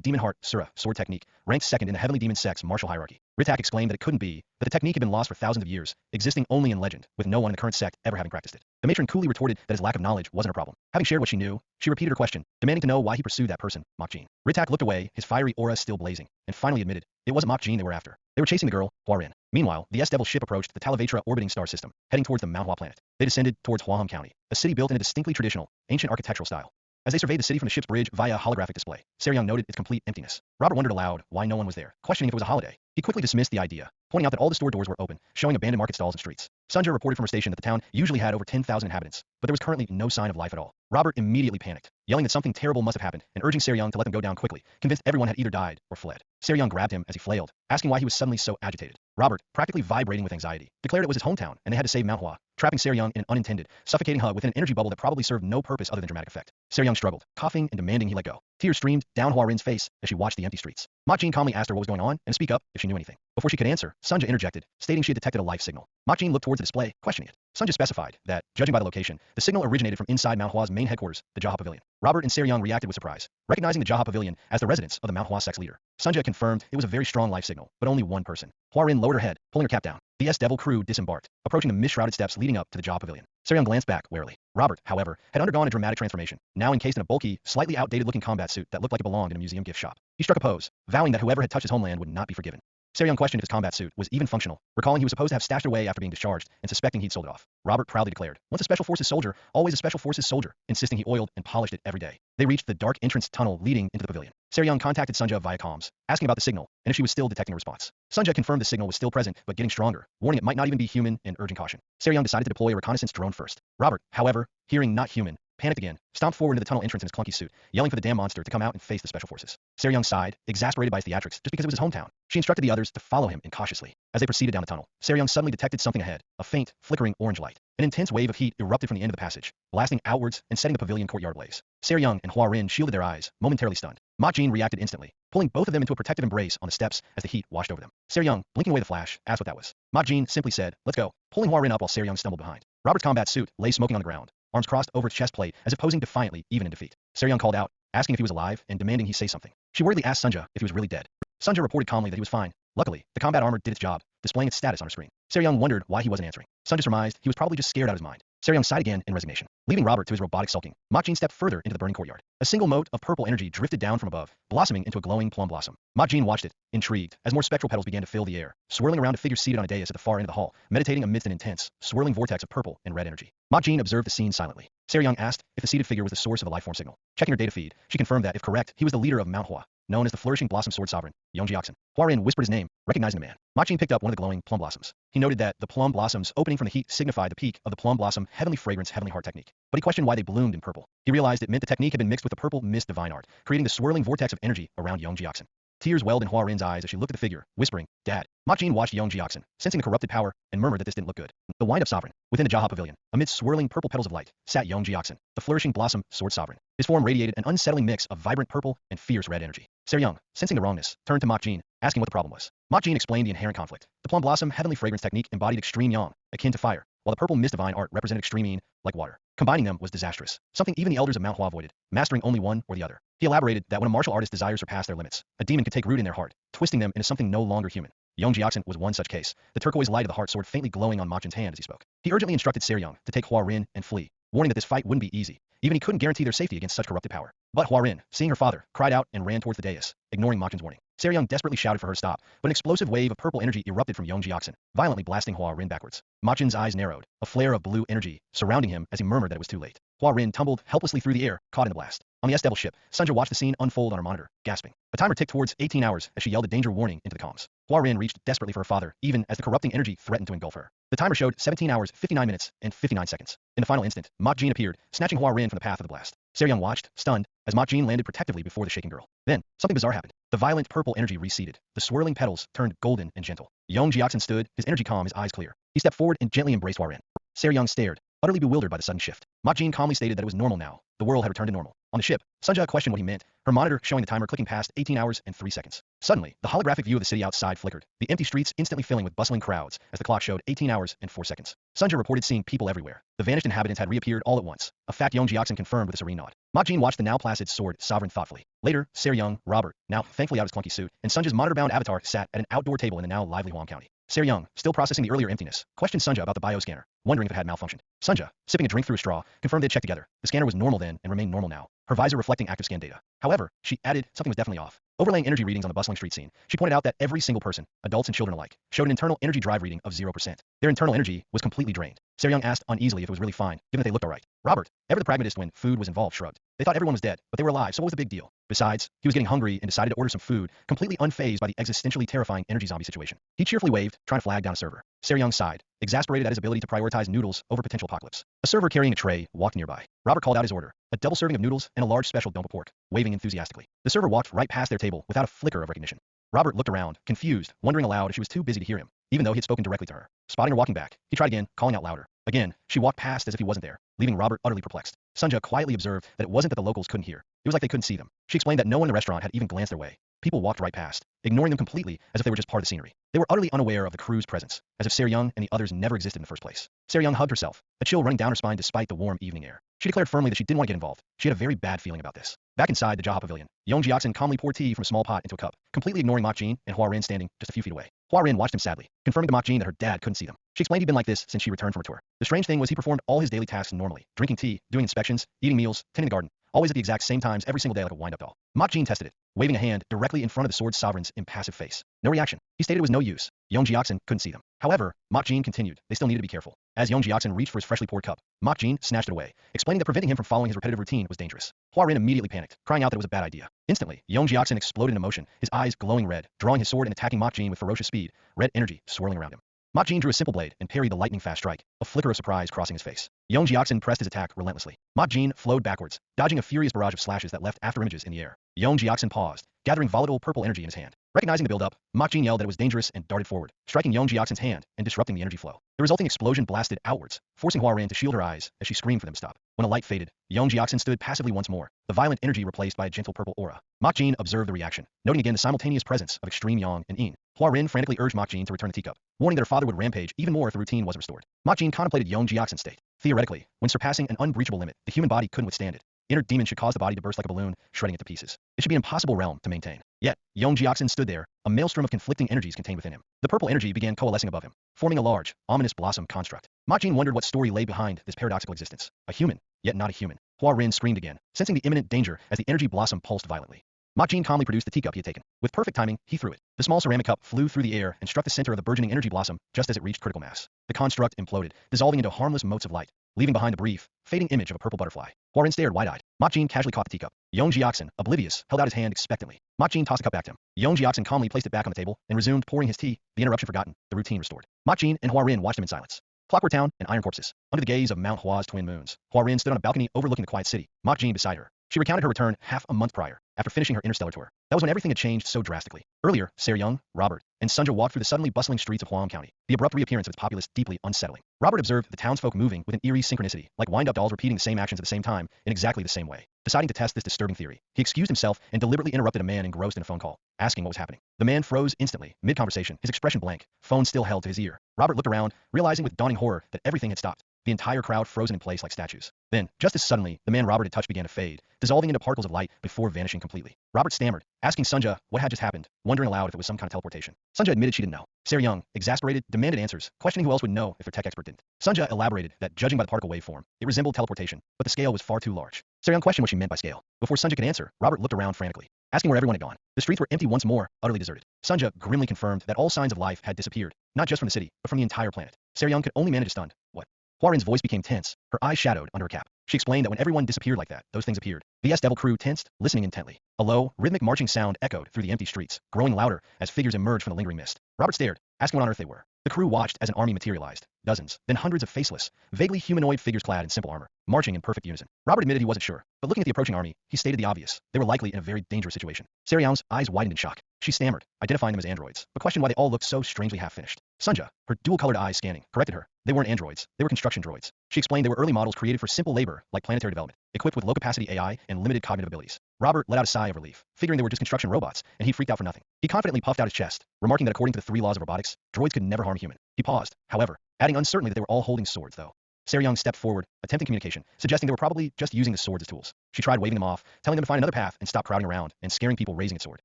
demon heart Asura sword technique, ranked second in the heavenly demon sex martial hierarchy. Recap explained that it couldn't be, that the technique had been lost for thousands of years, existing only in legend, with no one in the current sect ever having practiced it. The matron coolly retorted that his lack of knowledge wasn't a problem. Having shared what she knew, she repeated her question, demanding to know why he pursued that person, Makjin. Ritak looked away, his fiery aura still blazing, and finally admitted, it wasn't Makjin they were after. They were chasing the girl, Hwarin. Meanwhile, the S-Devil ship approached the Talavatra orbiting star system, heading towards the Manhwa planet. They descended towards Hwaham County, a city built in a distinctly traditional, ancient architectural style. As they surveyed the city from the ship's bridge via a holographic display, Seryong noted its complete emptiness. Robert wondered aloud why no one was there, questioning if it was a holiday. He quickly dismissed the idea, pointing out that all the store doors were open, showing abandoned market stalls and streets. Sunja reported from her station that the town usually had over 10,000 inhabitants, but there was currently no sign of life at all. Robert immediately panicked, yelling that something terrible must have happened, and urging Seryong to let them go down quickly, convinced everyone had either died or fled. Seryong grabbed him as he flailed, asking why he was suddenly so agitated. Robert, practically vibrating with anxiety, declared it was his hometown and they had to save Manhwa, trapping Seryong in an unintended, suffocating hug within an energy bubble that probably served no purpose other than dramatic effect. Seryong struggled, coughing and demanding he let go. Tears streamed down Hwarin's face as she watched the empty streets. Makjin calmly asked her what was going on and to speak up if she knew anything. Before she could answer, Sunja interjected, stating she had detected a life signal. Makjin looked towards the display, questioning it. Sunja specified that, judging by the location, the signal originated from inside Manhwa's main headquarters, the Jaha Pavilion. Robert and Seryong reacted with surprise, recognizing the Jaha Pavilion as the residence of the Manhwa sect's leader. Sunja confirmed it was a very strong life signal, but only one person. Hwarin lowered her head, pulling her cap down. The S-Devil crew disembarked, approaching the mist-shrouded steps leading up to the Jaha Pavilion. Seryong glanced back warily. Robert, however, had undergone a dramatic transformation, now encased in a bulky, slightly outdated-looking combat suit that looked like it belonged in a museum gift shop. He struck a pose, vowing that whoever had touched his homeland would not be forgiven. Seryong questioned if his combat suit was even functional, recalling he was supposed to have stashed it away after being discharged, and suspecting he'd sold it off. Robert proudly declared, once a Special Forces soldier, always a Special Forces soldier, insisting he oiled and polished it every day. They reached the dark entrance tunnel leading into the pavilion. Seryong contacted Sunja via comms, asking about the signal, and if she was still detecting a response. Sunja confirmed the signal was still present, but getting stronger, warning it might not even be human and urging caution. Seryong decided to deploy a reconnaissance drone first. Robert, however, hearing not human, panicked again, stomped forward into the tunnel entrance in his clunky suit, yelling for the damn monster to come out and face the special forces. Seryong sighed, exasperated by his theatrics just because it was his hometown. She instructed the others to follow him incautiously. As they proceeded down the tunnel, Seryong suddenly detected something ahead, a faint, flickering orange light. An intense wave of heat erupted from the end of the passage, blasting outwards and setting the pavilion courtyard ablaze. Seryong and Hwarin shielded their eyes, momentarily stunned. Makjin reacted instantly, pulling both of them into a protective embrace on the steps as the heat washed over them. Seryong, blinking away the flash, asked what that was. Makjin simply said, let's go, pulling Hwarin up while Seryong stumbled behind. Robert's combat suit lay smoking on the ground, arms crossed over its chest plate as if posing defiantly even in defeat. Seryong called out, asking if he was alive and demanding he say something. She worriedly asked Sunja if he was really dead. Sunja reported calmly that he was fine. Luckily, the combat armor did its job, displaying its status on her screen. Seryong wondered why he wasn't answering. Sunja surmised he was probably just scared out of his mind. Seryong sighed again in resignation. Leaving Robert to his robotic sulking, Makjin stepped further into the burning courtyard. A single mote of purple energy drifted down from above, blossoming into a glowing plum blossom. Makjin watched it, intrigued, as more spectral petals began to fill the air, swirling around a figure seated on a dais at the far end of the hall, meditating amidst an intense, swirling vortex of purple and red energy. Makjin observed the scene silently. Seryong asked if the seated figure was the source of the lifeform signal. Checking her data feed, she confirmed that, if correct, he was the leader of Manhwa, known as the Flourishing Blossom Sword Sovereign, Yongjiaksen. Hwarin whispered his name, recognizing the man. Makjin picked up one of the glowing plum blossoms. He noted that the plum blossoms opening from the heat signified the peak of the plum blossom heavenly fragrance heavenly heart technique. But he questioned why they bloomed in purple. He realized it meant the technique had been mixed with the purple mist divine art, creating the swirling vortex of energy around Yongjiaksen. Tears welled in Hwarin's eyes as she looked at the figure, whispering, Dad. Makjin watched Yongjiaksen, sensing the corrupted power, and murmured that this didn't look good. The wind-up sovereign, within the Jaha Pavilion, amid swirling purple petals of light, sat Yongjiaksen, the flourishing blossom sword sovereign. His form radiated an unsettling mix of vibrant purple and fierce red energy. Seryong, sensing the wrongness, turned to Makjin, asking what the problem was. Makjin explained the inherent conflict. The plum blossom heavenly fragrance technique embodied extreme yang, akin to fire, while the purple mist divine art represented extreme yin, like water. Combining them was disastrous, something even the elders of Manhwa avoided, mastering only one or the other. He elaborated that when a martial artist desires surpass their limits, a demon could take root in their heart, twisting them into something no longer human. Yongjiaksen was one such case, the turquoise light of the heart sword faintly glowing on Makjin's hand as he spoke. He urgently instructed Seryong to take Hwarin and flee, warning that this fight wouldn't be easy. Even he couldn't guarantee their safety against such corrupted power. But Hwarin, seeing her father, cried out and ran towards the dais, ignoring Makjin's warning. Seryong desperately shouted for her to stop, but an explosive wave of purple energy erupted from Yongjiaksen, violently blasting Hwarin backwards. Makjin's eyes narrowed, a flare of blue energy surrounding him as he murmured that it was too late. Hwarin tumbled helplessly through the air, caught in the blast. On the S-Devil ship, Sunja watched the scene unfold on her monitor, gasping. A timer ticked towards 18 hours as she yelled a danger warning into the comms. Hwarin reached desperately for her father, even as the corrupting energy threatened to engulf her. The timer showed 17 hours, 59 minutes, and 59 seconds. In the final instant, Makjin appeared, snatching Hwarin from the path of the blast. Seryong watched, stunned, as Makjin landed protectively before the shaken girl. Then, something bizarre happened. The violent purple energy receded. The swirling petals turned golden and gentle. Yongjiaksen stood, his energy calm, his eyes clear. He stepped forward and gently embraced Hwarin. Seryong stared, utterly bewildered by the sudden shift. Makjin calmly stated that it was normal now. The world had returned to normal. On the ship, Sunja questioned what he meant, her monitor showing the timer clicking past 18 hours and 3 seconds. Suddenly, the holographic view of the city outside flickered, the empty streets instantly filling with bustling crowds as the clock showed 18 hours and 4 seconds. Sunja reported seeing people everywhere. The vanished inhabitants had reappeared all at once, a fact Young Jiaxin confirmed with a serene nod. Makjin watched the now placid sword sovereign thoughtfully. Later, Young, Robert, now thankfully out of his clunky suit, and Sunja's monitor-bound avatar sat at an outdoor table in the now lively Huang County. Young, still processing the earlier emptiness, questioned Sunja about the bioscanner, wondering if it had malfunctioned. Sunja, sipping a drink through a straw, confirmed they'd checked together. The scanner was normal then and remained normal now, her visor reflecting active scan data. However, she added something was definitely off. Overlaying energy readings on the bustling street scene, she pointed out that every single person, adults and children alike, showed an internal energy drive reading of 0%. Their internal energy was completely drained. Young asked uneasily if it was really fine, given that they looked alright. Robert, ever the pragmatist when food was involved, shrugged. They thought everyone was dead, but they were alive, so what was the big deal? Besides, he was getting hungry and decided to order some food, completely unfazed by the existentially terrifying energy zombie situation. He cheerfully waved, trying to flag down a server. Young sighed, exasperated at his ability to prioritize noodles over potential apocalypse. A server carrying a tray walked nearby. Robert called out his order, a double serving of noodles and a large special dump of pork, waving enthusiastically. The server walked right past their table without a flicker of recognition. Robert looked around, confused, wondering aloud if she was too busy to hear him, even though he had spoken directly to her. Spotting her walking back, he tried again, calling out louder. Again, she walked past as if he wasn't there, leaving Robert utterly perplexed. Sunja quietly observed that it wasn't that the locals couldn't hear. It was like they couldn't see them. She explained that no one in the restaurant had even glanced their way. People walked right past, ignoring them completely as if they were just part of the scenery. They were utterly unaware of the crew's presence, as if Young and the others never existed in the first place. Young hugged herself, a chill running down her spine despite the warm evening air. She declared firmly that she didn't want to get involved. She had a very bad feeling about this. Back inside the Jaha Pavilion, Young Jiaxin calmly poured tea from a small pot into a cup, completely ignoring Makjin and Hua Rin standing just a few feet away. Hua Rin watched him sadly, confirming to Makjin that her dad couldn't see them. She explained he'd been like this since she returned from her tour. The strange thing was he performed all his daily tasks normally, drinking tea, doing inspections, eating meals, tending the garden, always at the exact same times every single day like a wind-up doll. Makjin tested it, waving a hand directly in front of the sword sovereign's impassive face. No reaction. He stated it was no use. Young Jiaxin couldn't see them. However, Makjin continued. They still needed to be careful. As Young Jiaxin reached for his freshly poured cup, Makjin snatched it away, explaining that preventing him from following his repetitive routine was dangerous. Hua Rin immediately panicked, crying out that it was a bad idea. Instantly, Young Jiaxin exploded in emotion, his eyes glowing red, drawing his sword and attacking Makjin with ferocious speed, red energy swirling around him. Makjin drew a simple blade and parried the lightning-fast strike, a flicker of surprise crossing his face. Young Jiaxin pressed his attack relentlessly. Makjin flowed backwards, dodging a furious barrage of slashes that left afterimages in the air. Young Jiaxin paused, gathering volatile purple energy in his hand. Recognizing the build-up, Makjin yelled that it was dangerous and darted forward, striking Young Jiaxin's hand and disrupting the energy flow. The resulting explosion blasted outwards, forcing Hua Rin to shield her eyes as she screamed for them to stop. When a light faded, Young Jiaxin stood passively once more, the violent energy replaced by a gentle purple aura. Makjin observed the reaction, noting again the simultaneous presence of extreme Yang and Yin. Hua Rin frantically urged Makjin to return the teacup, warning that her father would rampage even more if the routine wasn't restored. Makjin contemplated Young Jiaxin's state. Theoretically, when surpassing an unbreachable limit, the human body couldn't withstand it. Inner demon should cause the body to burst like a balloon, shredding it to pieces. It should be an impossible realm to maintain. Yet, Young Jiaxin stood there, a maelstrom of conflicting energies contained within him. The purple energy began coalescing above him, forming a large, ominous blossom construct. Makjin wondered what story lay behind this paradoxical existence. A human, yet not a human. Hua Rin screamed again, sensing the imminent danger as the energy blossom pulsed violently. Makjin calmly produced the teacup he had taken. With perfect timing, he threw it. The small ceramic cup flew through the air and struck the center of the burgeoning energy blossom just as it reached critical mass. The construct imploded, dissolving into harmless motes of light, leaving behind a brief, fading image of a purple butterfly. Hua Rin stared wide-eyed. Makjin casually caught the teacup. Young Jiaxin, oblivious, held out his hand expectantly. Makjin tossed the cup back to him. Young Jiaxin calmly placed it back on the table and resumed pouring his tea, the interruption forgotten, the routine restored. Makjin and Hua Rin watched him in silence. Clockwork Town and Iron Corpses. Under the gaze of Mount Hua's twin moons, Hua Rin stood on a balcony overlooking the quiet city, Makjin beside her. She recounted her return half a month prior, after finishing her interstellar tour. That was when everything had changed so drastically. Earlier, Young, Robert, and Sunja walked through the suddenly bustling streets of Huang County, the abrupt reappearance of its populace deeply unsettling. Robert observed the townsfolk moving with an eerie synchronicity, like wind-up dolls repeating the same actions at the same time, in exactly the same way. Deciding to test this disturbing theory, he excused himself and deliberately interrupted a man engrossed in a phone call, asking what was happening. The man froze instantly, mid-conversation, his expression blank, phone still held to his ear. Robert looked around, realizing with dawning horror that everything had stopped. The entire crowd frozen in place like statues. Then, just as suddenly, the man Robert had touched began to fade, dissolving into particles of light before vanishing completely. Robert stammered, asking Sunja what had just happened, wondering aloud if it was some kind of teleportation. Sunja admitted she didn't know. Young, exasperated, demanded answers, questioning who else would know if their tech expert didn't. Sunja elaborated that, judging by the particle waveform, it resembled teleportation, but the scale was far too large. Young questioned what she meant by scale. Before Sunja could answer, Robert looked around frantically, asking where everyone had gone. The streets were empty once more, utterly deserted. Sunja grimly confirmed that all signs of life had disappeared, not just from the city, but from the entire planet. Young could only manage a stunned, "What?" Hua Rin's voice became tense, her eyes shadowed under her cap. She explained that when everyone disappeared like that, those things appeared. The S-Devil crew tensed, listening intently. A low, rhythmic marching sound echoed through the empty streets, growing louder as figures emerged from the lingering mist. Robert stared, asking what on earth they were. The crew watched as an army materialized, dozens, then hundreds of faceless, vaguely humanoid figures clad in simple armor, marching in perfect unison. Robert admitted he wasn't sure, but but looking at the approaching army, he stated the obvious. They were likely in a very dangerous situation. Seryong's eyes widened in shock. She stammered, identifying them as androids, but questioned why they all looked so strangely half-finished. Sunja, her dual-colored eyes scanning, corrected her. They weren't androids, they were construction droids. She explained they were early models created for simple labor, like planetary development, equipped with low-capacity AI and limited cognitive abilities. Robert let out a sigh of relief, figuring they were just construction robots, and he freaked out for nothing. He confidently puffed out his chest, remarking that according to the 3 laws of robotics, droids could never harm a human. He paused, however, adding uncertainly that they were all holding swords, though. Seryong stepped forward, attempting communication, suggesting they were probably just using the swords as tools. She tried waving them off, telling them to find another path and stop crowding around and scaring people raising its sword.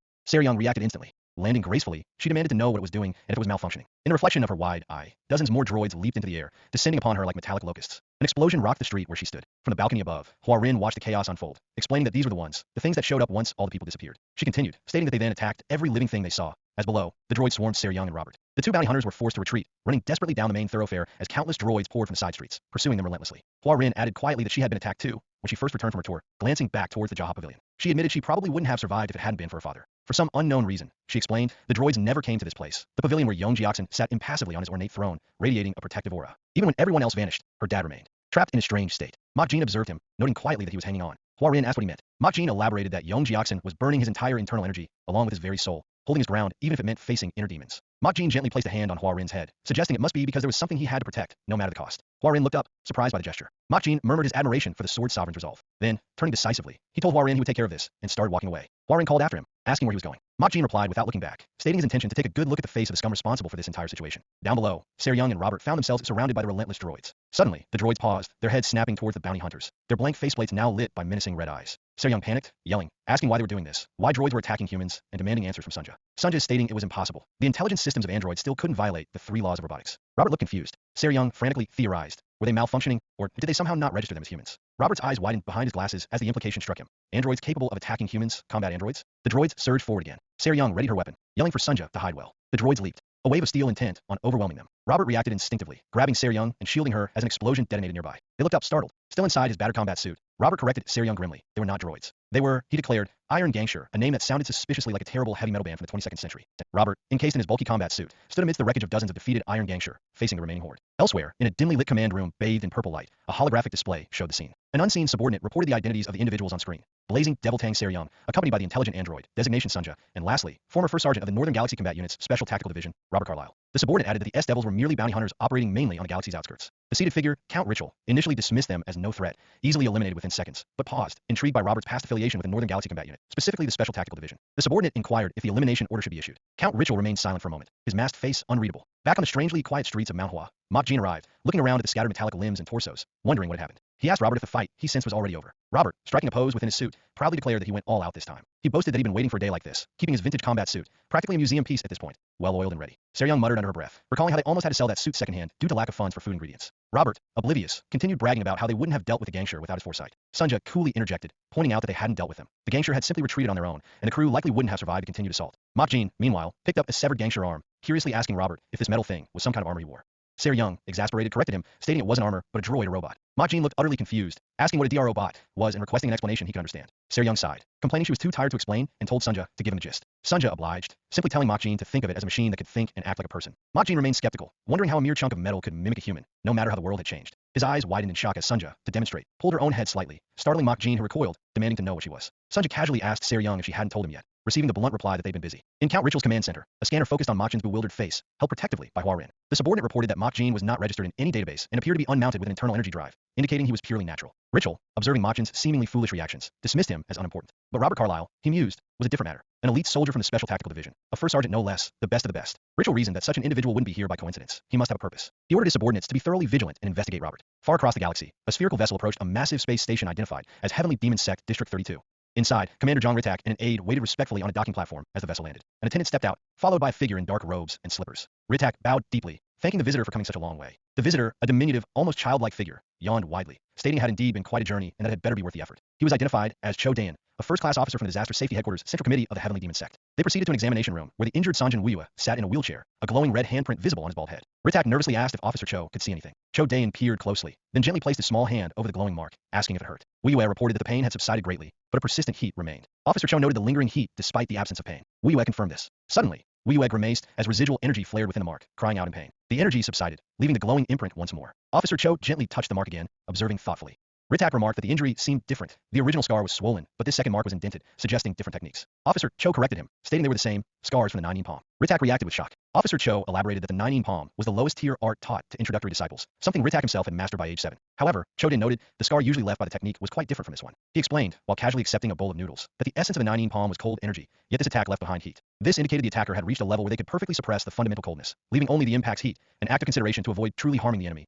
Seryong reacted instantly. Landing gracefully, she demanded to know what it was doing and if it was malfunctioning. In the reflection of her wide eye, dozens more droids leaped into the air, descending upon her like metallic locusts. An explosion rocked the street where she stood. From the balcony above, Hua Rin watched the chaos unfold, explaining that these were the ones, the things that showed up once all the people disappeared. She continued, stating that they then attacked every living thing they saw. As below, the droids swarmed Seryong and Robert. The 2 bounty hunters were forced to retreat, running desperately down the main thoroughfare as countless droids poured from the side streets, pursuing them relentlessly. Hua Rin added quietly that she had been attacked too, when she first returned from her tour, glancing back towards the Jaha Pavilion. She admitted she probably wouldn't have survived if it hadn't been for her father. For some unknown reason, she explained, the droids never came to this place, the pavilion where Yongjiaxin sat impassively on his ornate throne, radiating a protective aura. Even when everyone else vanished, her dad remained, trapped in a strange state. Mok Jin observed him, noting quietly that he was hanging on. Hua Rin asked what he meant. Mok Jin elaborated that Yongjiaxin was burning his entire internal energy, along with his very soul, holding his ground even if it meant facing inner demons. Mok Jin gently placed a hand on Hua Rin's head, suggesting it must be because there was something he had to protect, no matter the cost. Hua Rin looked up, surprised by the gesture. Mok Jin murmured his admiration for the Sword Sovereign's resolve. Then, turning decisively, he told Hua Rin he would take care of this, and started walking away. Hua Rin called after him, asking where he was going. Mok Jin replied without looking back, stating his intention to take a good look at the face of the scum responsible for this entire situation. Down below, Seryong and Robert found themselves surrounded by the relentless droids. Suddenly, the droids paused, their heads snapping towards the bounty hunters, their blank faceplates now lit by menacing red eyes. Seryong panicked, yelling, asking why they were doing this, why droids were attacking humans, and demanding answers from Sunja. Sunja stating it was impossible. The intelligence systems of androids still couldn't violate the 3 laws of robotics. Robert looked confused. Seryong frantically theorized. Were they malfunctioning, or did they somehow not register them as humans? Robert's eyes widened behind his glasses as the implication struck him. Androids capable of attacking humans, combat androids? The droids surged forward again. Seryong readied her weapon, yelling for Sunja to hide well. The droids leaped, a wave of steel intent on overwhelming them. Robert reacted instinctively, grabbing Seryong and shielding her as an explosion detonated nearby. They looked up startled. Still inside his battered combat suit, Robert corrected Seryong grimly. They were not droids. They were, he declared, Iron Gangshur, a name that sounded suspiciously like a terrible heavy metal band from the 22nd century. Robert, encased in his bulky combat suit, stood amidst the wreckage of dozens of defeated Iron Gangshur, facing the remaining horde. Elsewhere, in a dimly lit command room bathed in purple light, a holographic display showed the scene. An unseen subordinate reported the identities of the individuals on screen. Blazing Devil Tang Seryong, accompanied by the intelligent android, designation Sunja, and lastly, former First Sergeant of the Northern Galaxy Combat Unit's Special Tactical Division, Robert Carlyle. The subordinate added that the S-Devils were merely bounty hunters operating mainly on the galaxy's outskirts. The seated figure, Count Ritual, initially dismissed them as no threat, easily eliminated within seconds, but paused, intrigued by Robert's past affiliation with the Northern Galaxy Combat Unit, specifically the Special Tactical Division. The subordinate inquired if the elimination order should be issued. Count Ritual remained silent for a moment, his masked face unreadable. Back on the strangely quiet streets of Manhwa, Mok Jin arrived, looking around at the scattered metallic limbs and torsos, wondering what had happened. He asked Robert if the fight he sensed was already over. Robert, striking a pose within his suit, proudly declared that he went all out this time. He boasted that he'd been waiting for a day like this, keeping his vintage combat suit, practically a museum piece at this point, well-oiled and ready. Seryong muttered under her breath, recalling how they almost had to sell that suit secondhand due to lack of funds for food ingredients. Robert, oblivious, continued bragging about how they wouldn't have dealt with the Gangshur without his foresight. Sunja coolly interjected, pointing out that they hadn't dealt with them. The Gangshur had simply retreated on their own, and the crew likely wouldn't have survived the continued assault. Mok Jin, meanwhile, picked up a severed Gangshur arm, curiously asking Robert if this metal thing was some kind of armor he wore. Seryong, exasperated, corrected him, stating it wasn't armor, but a droid or robot. Mok Jin looked utterly confused, asking what a DRO bot was and requesting an explanation he could understand. Seryong sighed, complaining she was too tired to explain, and told Sunja to give him the gist. Sunja obliged, simply telling Mok Jin to think of it as a machine that could think and act like a person. Mok Jin remained skeptical, wondering how a mere chunk of metal could mimic a human, no matter how the world had changed. His eyes widened in shock as Sunja, to demonstrate, pulled her own head slightly, startling Mok Jin, who recoiled, demanding to know what she was. Sunja casually asked Seryong if she hadn't told him yet, receiving the blunt reply that they'd been busy. In Count Ritual's command center, a scanner focused on Mok Jin's bewildered face, held protectively by Hua Rin. The subordinate reported that Mok Jin was not registered in any database and appeared to be unmounted with an internal energy drive, indicating he was purely natural. Ritual, observing Mok Jin's seemingly foolish reactions, dismissed him as unimportant. But Robert Carlyle, he mused, was a different matter. An elite soldier from the Special Tactical Division, a first sergeant no less, the best of the best. Ritual reasoned that such an individual wouldn't be here by coincidence. He must have a purpose. He ordered his subordinates to be thoroughly vigilant and investigate Robert. Far across the galaxy, a spherical vessel approached a massive space station identified as Heavenly Demon Sect District 32. Inside, Commander Zhang Ritak and an aide waited respectfully on a docking platform as the vessel landed. An attendant stepped out, followed by a figure in dark robes and slippers. Ritak bowed deeply, thanking the visitor for coming such a long way. The visitor, a diminutive, almost childlike figure, yawned widely, stating it had indeed been quite a journey and that it had better be worth the effort. He was identified as Cho Dan, a first-class officer from the Disaster Safety Headquarters Central Committee of the Heavenly Demon Sect. They proceeded to an examination room where the injured Sanjin Wuyue sat in a wheelchair, a glowing red handprint visible on his bald head. Ritak nervously asked if Officer Cho could see anything. Cho Dan peered closely, then gently placed his small hand over the glowing mark, asking if it hurt. Wuyue reported that the pain had subsided greatly, but a persistent heat remained. Officer Cho noted the lingering heat despite the absence of pain. Wuyue confirmed this. Suddenly, Wuyue grimaced as residual energy flared within the mark, crying out in pain. The energy subsided, leaving the glowing imprint once more. Officer Cho gently touched the mark again, observing thoughtfully. Ritak remarked that the injury seemed different. The original scar was swollen, but this second mark was indented, suggesting different techniques. Officer Cho corrected him, stating they were the same scars from the nine palm. Ritak reacted with shock. Officer Cho elaborated that the nine palm was the lowest tier art taught to introductory disciples, something Ritak himself had mastered by age 7. However, Chodin noted the scar usually left by the technique was quite different from this one. He explained, while casually accepting a bowl of noodles, that the essence of the nine palm was cold energy, yet this attack left behind heat. This indicated the attacker had reached a level where they could perfectly suppress the fundamental coldness, leaving only the impact's heat, an act of consideration to avoid truly harming the enemy.